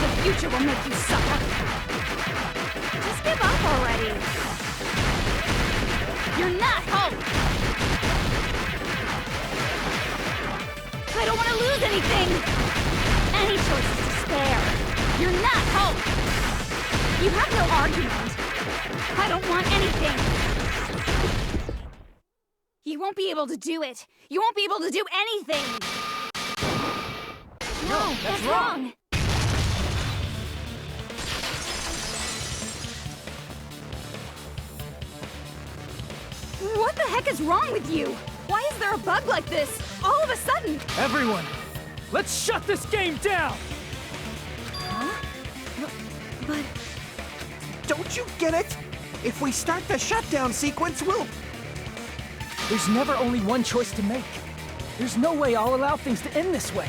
The future will make you suffer! Just give up already! You're not hope! I don't want to lose anything! Any choice is despair! You're not hope! You have no argument! I don't want anything! You won't be able to do it! You won't be able to do anything! No, that's wrong! What the heck is wrong with you? Why is there a bug like this, all of a sudden? Everyone, let's shut this game down! Huh? But... Don't you get it? If we start the shutdown sequence, we'll... There's never only one choice to make. There's no way I'll allow things to end this way.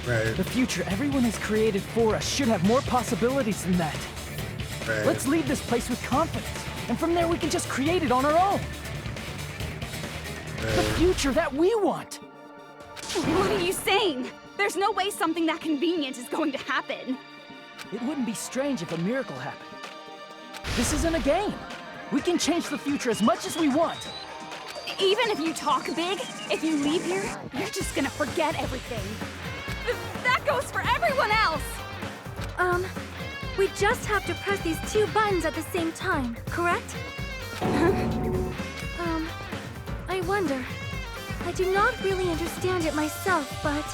Right. The future everyone has created for us should have more possibilities than that. Right. Let's leave this place with confidence, and from there we can just create it on our own. The future that we want! What are you saying? There's no way something that convenient is going to happen. It wouldn't be strange if a miracle happened. This isn't a game. We can change the future as much as we want. Even if you talk big, if you leave here, you're just gonna forget everything. That goes for everyone else! We just have to press these 2 buttons at the same time, correct? I wonder. I do not really understand it myself, but...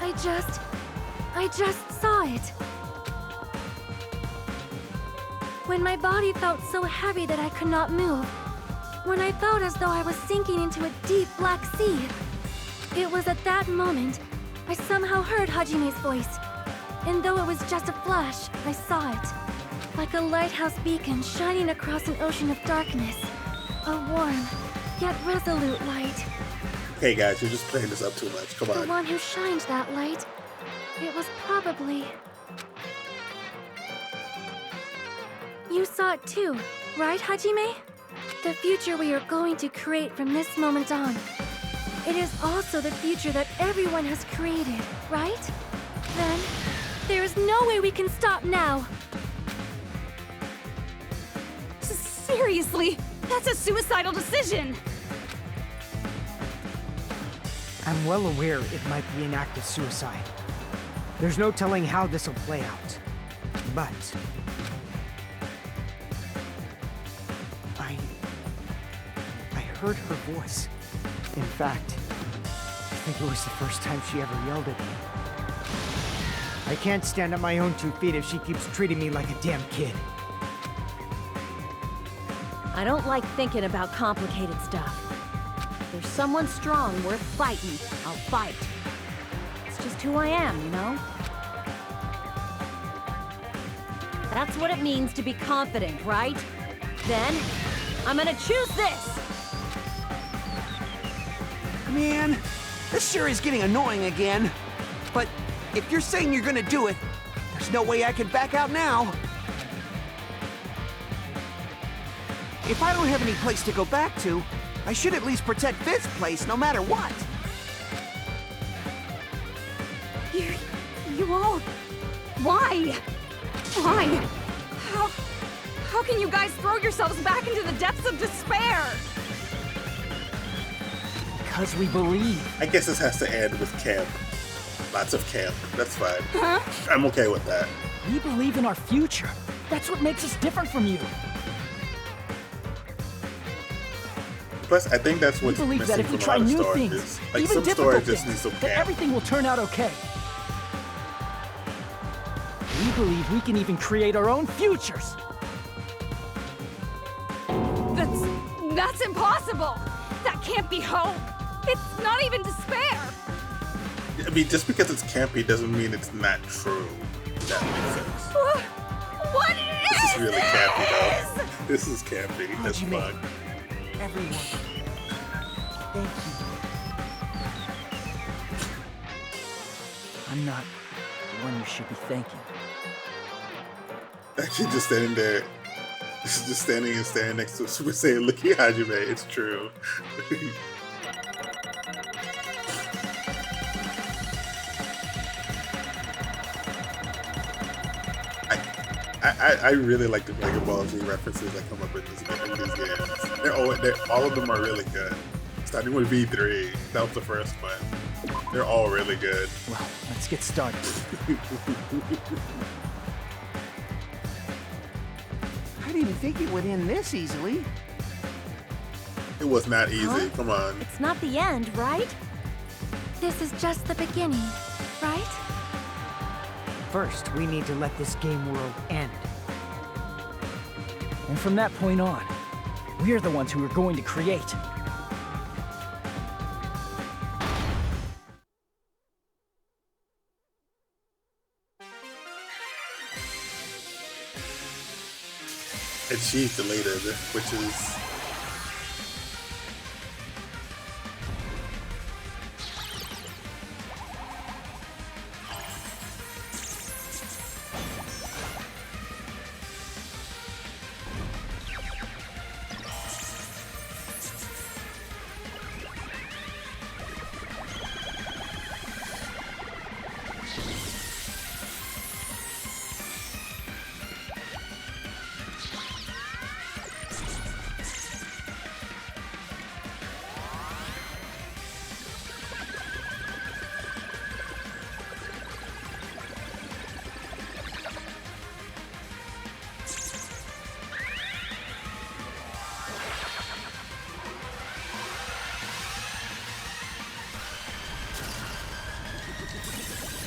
I just saw it. When my body felt so heavy that I could not move. When I felt as though I was sinking into a deep black sea. It was at that moment I somehow heard Hajime's voice. And though it was just a flash, I saw it. Like a lighthouse beacon shining across an ocean of darkness. A warm, yet resolute light. Okay, guys, you're just playing this up too much. Come The on. one who shined that light. It was probably... You saw it too, right, Hajime? The future we are going to create from this moment on. It is also the future that everyone has created, right? Then, there is no way we can stop now. Seriously, that's a suicidal decision! I'm well aware it might be an act of suicide. There's no telling how this will play out. But... I heard her voice. In fact, I think it was the first time she ever yelled at me. I can't stand on my own 2 feet if she keeps treating me like a damn kid. I don't like thinking about complicated stuff. If there's someone strong worth fighting, I'll fight. It's just who I am, you know? That's what it means to be confident, right? Then, I'm gonna choose this! Man, this sure is getting annoying again. But if you're saying you're gonna do it, there's no way I can back out now. If I don't have any place to go back to, I should at least protect this place no matter what. You all... Why? Why? How can you guys throw yourselves back into the depths of despair? Because we believe. I guess this has to end with camp. Lots of camp. That's fine. Huh? I'm okay with that. We believe in our future. That's what makes us different from you. Plus, I think that's what's we believe missing that if we from try a lot of new stories. things, Like even some difficult stories just need things, some that camp. everything will turn out okay. We believe we can even create our own futures. That's impossible! That can't be hope! It's not even despair! I mean, just because it's campy doesn't mean it's not true. If that makes sense. What This is really campy, though. This is campy. That's fun. Everyone. Thank you. I'm not the one you should be thanking. Actually, just standing there, just standing and staring next to Super Saiyan, look at Hajime, it's true. I really like the Dragon Ball Z references that come up in these games. All of them are really good. Starting with V3, that was the first one. They're all really good. Well, let's get started. I didn't think it would end this easily. It was not easy, come on. It's not the end, right? This is just the beginning, right? First, we need to let this game world end. And from that point on, we're the ones who are going to create. And she's deleted, which is...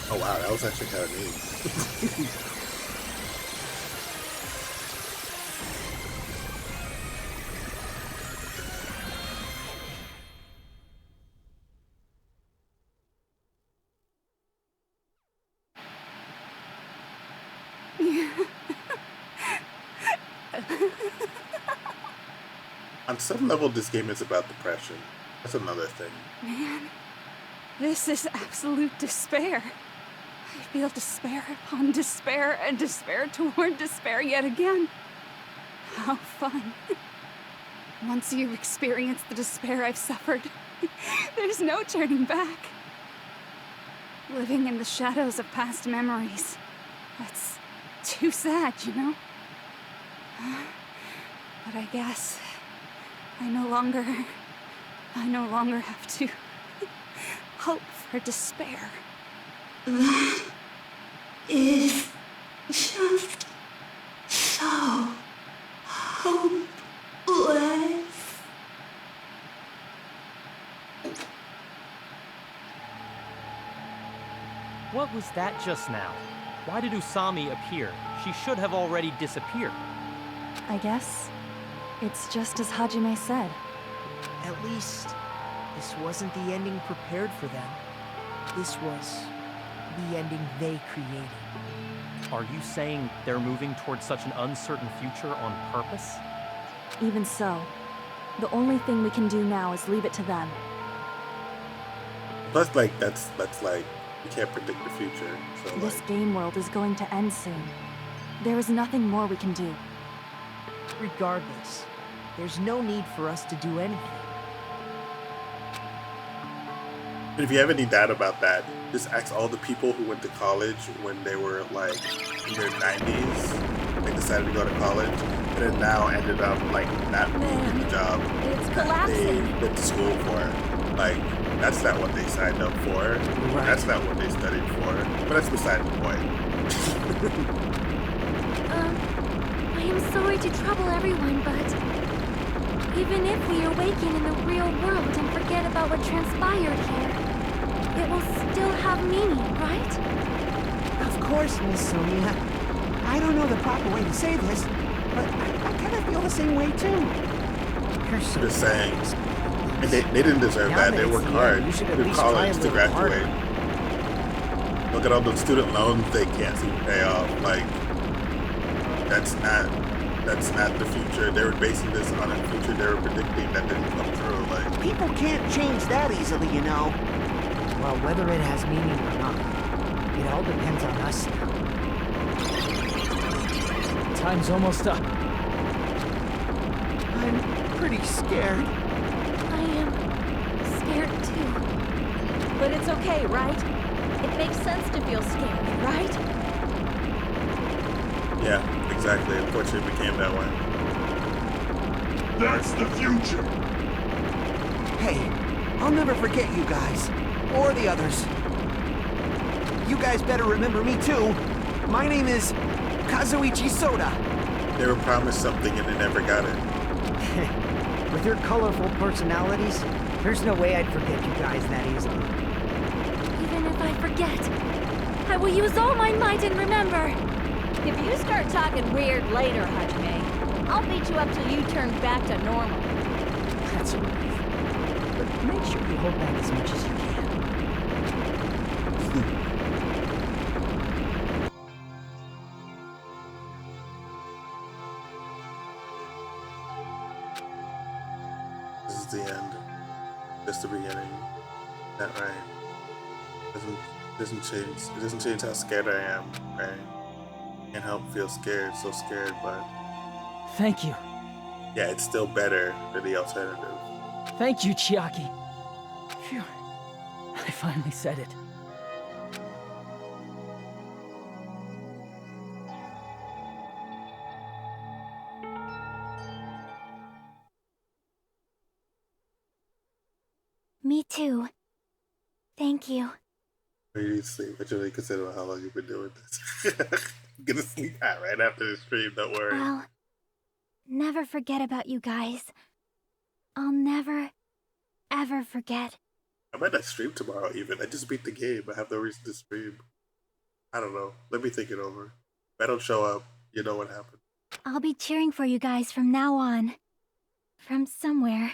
Oh wow, that was actually kind of neat. On some level, this game is about depression. That's another thing. Man, this is absolute despair. I feel despair upon despair and despair toward despair yet again. How fun. Once you've experienced the despair I've suffered, there's no turning back. Living in the shadows of past memories. That's too sad, you know? But I guess I no longer have to hope for despair. That is just so hopeless. Well, What was that just now? Why did Usami appear? She should have already disappeared. I guess it's just as Hajime said. At least, this wasn't the ending prepared for them. This was the ending they created. Are you saying they're moving towards such an uncertain future on purpose? Even so, the only thing we can do now is leave it to them. Plus, like, that's like, you can't predict the future. So, This like, game world is going to end soon. There is nothing more we can do. Regardless, there's no need for us to do anything. and if you have any doubt about that, just ask all the people who went to college when they were like in their 90s. They decided to go to college, and then now ended up like not doing the job It's that they collapsing. went to school for. Like, that's not what they signed up for. That's not what they studied for. But that's beside the point. I am sorry to trouble everyone, but even if we awaken in the real world and forget about what transpired here, it will still have meaning, right? Of course, Miss Sonia. I don't know the proper way to say this, but I kind of feel the same way too. Just saying. And they didn't deserve that. They worked hard through college to graduate. Look at all the student loans they can't seem to pay off. Like, that's not the future. They were basing this on a future they were predicting that didn't come true. Like, People can't change that easily, you know. Well, whether it has meaning or not, it all depends on us now. Time's almost up. I'm pretty scared. I am scared too. But it's okay, right? It makes sense to feel scared, right? yeah, exactly. Unfortunately, it became that way. That's the future. Hey, I'll never forget you guys. Or the others. You guys better remember me too. My name is Kazuichi Soda. They were promised something and they never got it. With your colorful personalities, there's no way I'd forget you guys that easily. Even if I forget, I will use all my might and remember. If you start talking weird later, Hajime, I'll beat you up till you turn back to normal. That's a relief. But make sure you hold back as much as you can. This is the end. Just the beginning. That right? Doesn't change. It doesn't change how scared I am. Right? Can't help feel scared. So scared, but Thank you. yeah, it's still better than the alternative. Thank you, Chiaki. Phew. I finally said it. Me too. Thank you. You need to sleep. I really consider how long you've been doing this. I'm gonna sleep right after the stream. Don't worry. I'll never forget about you guys. I'll never, ever forget. I might not stream tomorrow even. I just beat the game. I have no reason to stream. I don't know. Let me think it over. If I don't show up, you know what happened. I'll be cheering for you guys from now on. From somewhere.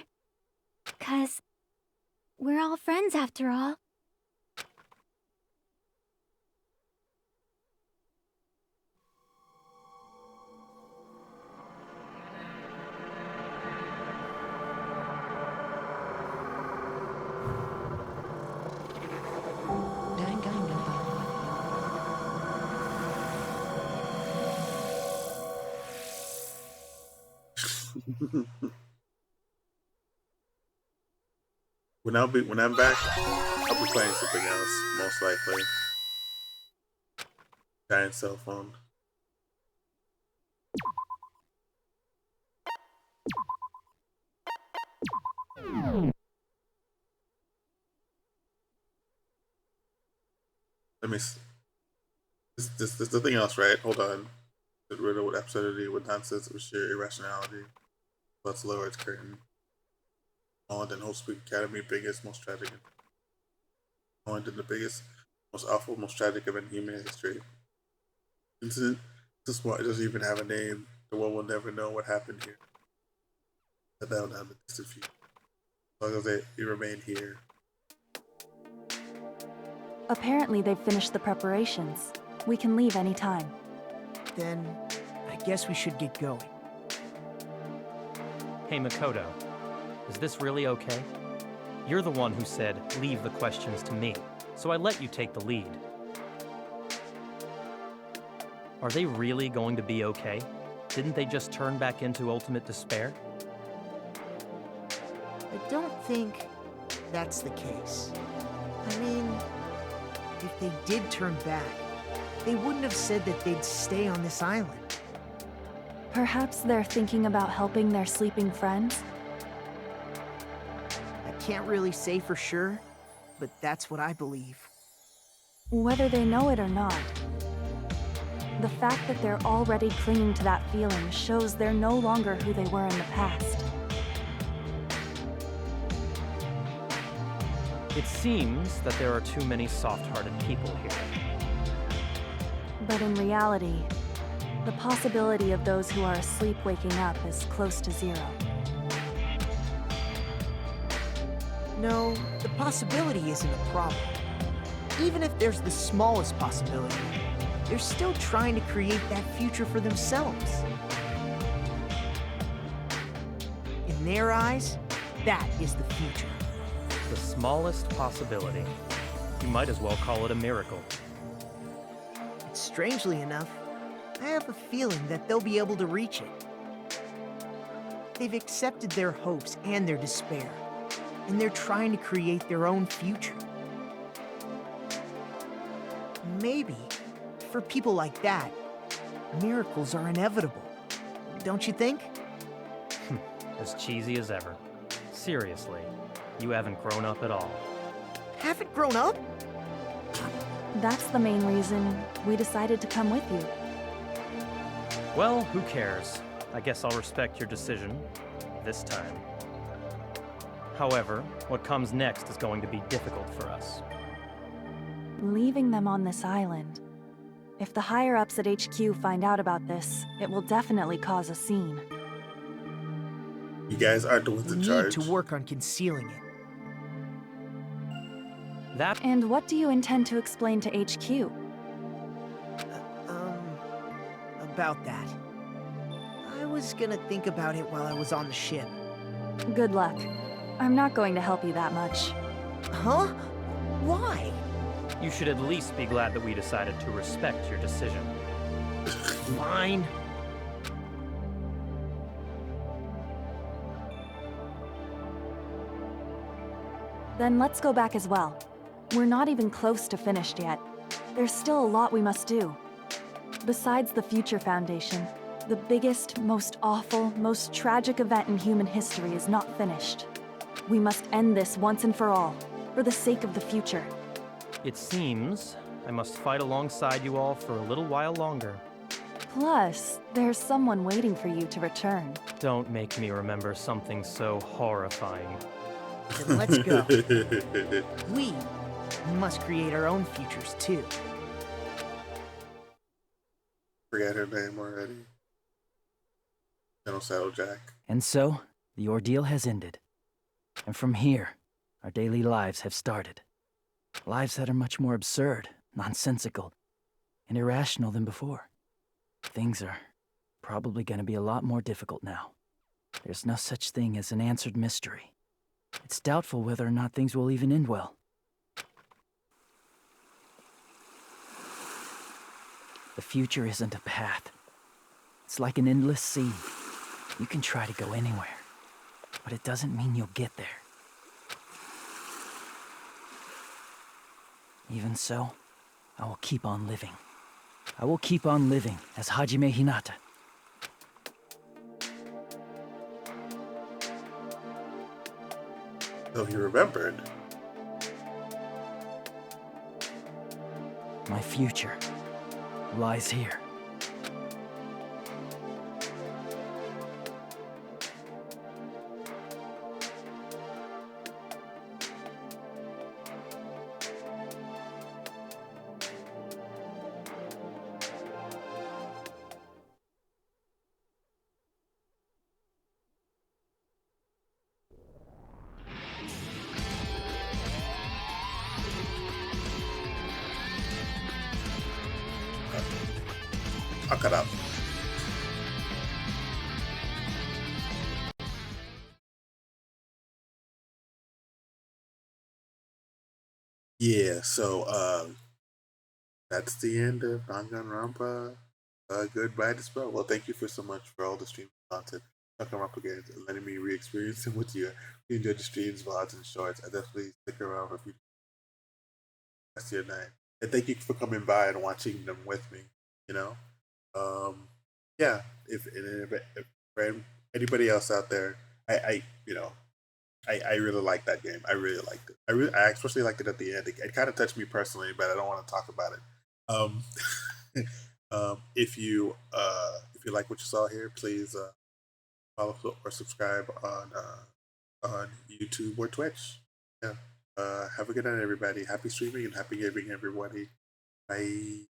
'Cause we're all friends after all. When I'm back, I'll be playing something else, most likely. Giant cell phone. Let me. This is nothing else, right? Hold on. Get rid of what absurdity, what nonsense, with sheer irrationality. Let's lower its curtain. More than Host Week Academy, biggest, most tragic. More than the biggest most awful, most tragic event in human history. Incident this small, it doesn't even have a name. The world will never know what happened here. But that will have a distant future. As long as they remain here. Apparently they've finished the preparations. We can leave any time. Then, I guess we should get going. Hey, Makoto. Is this really okay? You're the one who said, leave the questions to me, so I let you take the lead. Are they really going to be okay? Didn't they just turn back into ultimate despair? I don't think that's the case. I mean, if they did turn back, they wouldn't have said that they'd stay on this island. Perhaps they're thinking about helping their sleeping friends? I can't really say for sure, but that's what I believe. Whether they know it or not, the fact that they're already clinging to that feeling shows they're no longer who they were in the past. It seems that there are too many soft-hearted people here. But in reality, the possibility of those who are asleep waking up is close to zero. No, the possibility isn't a problem. Even if there's the smallest possibility, they're still trying to create that future for themselves. In their eyes, that is the future. The smallest possibility. You might as well call it a miracle. Strangely enough, I have a feeling that they'll be able to reach it. They've accepted their hopes and their despair, and they're trying to create their own future. Maybe, for people like that, miracles are inevitable. Don't you think? As cheesy as ever. Seriously, you haven't grown up at all. Haven't grown up? That's the main reason we decided to come with you. Well, who cares? I guess I'll respect your decision. This time. However, what comes next is going to be difficult for us. Leaving them on this island. If the higher-ups at HQ find out about this, it will definitely cause a scene. You guys aren't the ones in charge. We need to work on concealing it. And what do you intend to explain to HQ? About that. I was gonna think about it while I was on the ship. Good luck. I'm not going to help you that much. Huh? Why? You should at least be glad that we decided to respect your decision. Fine. Then let's go back as well. We're not even close to finished yet. There's still a lot we must do. Besides the Future Foundation, the biggest, most awful, most tragic event in human history is not finished. We must end this once and for all, for the sake of the future. It seems I must fight alongside you all for a little while longer. Plus, there's someone waiting for you to return. Don't make me remember something so horrifying. Then let's go. We must create our own futures too. Forget her name already. General Saddlejack. And so, the ordeal has ended. And from here, our daily lives have started. Lives that are much more absurd, nonsensical, and irrational than before. Things are probably going to be a lot more difficult now. There's no such thing as an answered mystery. It's doubtful whether or not things will even end well. The future isn't a path. It's like an endless sea. You can try to go anywhere, but it doesn't mean you'll get there. Even so, I will keep on living. I will keep on living as Hajime Hinata. So he remembered. My future lies here. I'll cut out. Yeah, so that's the end of Danganronpa. Goodbye to Spell. Well, thank you for so much for all the stream content. Danganronpa games and letting me re-experience them with you. If you enjoyed the streams, VODs, and shorts, I definitely stick around if you rest of your night. And thank you for coming by and watching them with me. You know, yeah. If for anybody else out there, I really like that game. I really liked it. I especially liked it at the end. It kind of touched me personally, but I don't want to talk about it. If you like what you saw here, please follow or subscribe on YouTube or Twitch. Yeah. Have a good night, everybody. Happy streaming and happy gaming, everybody. Bye.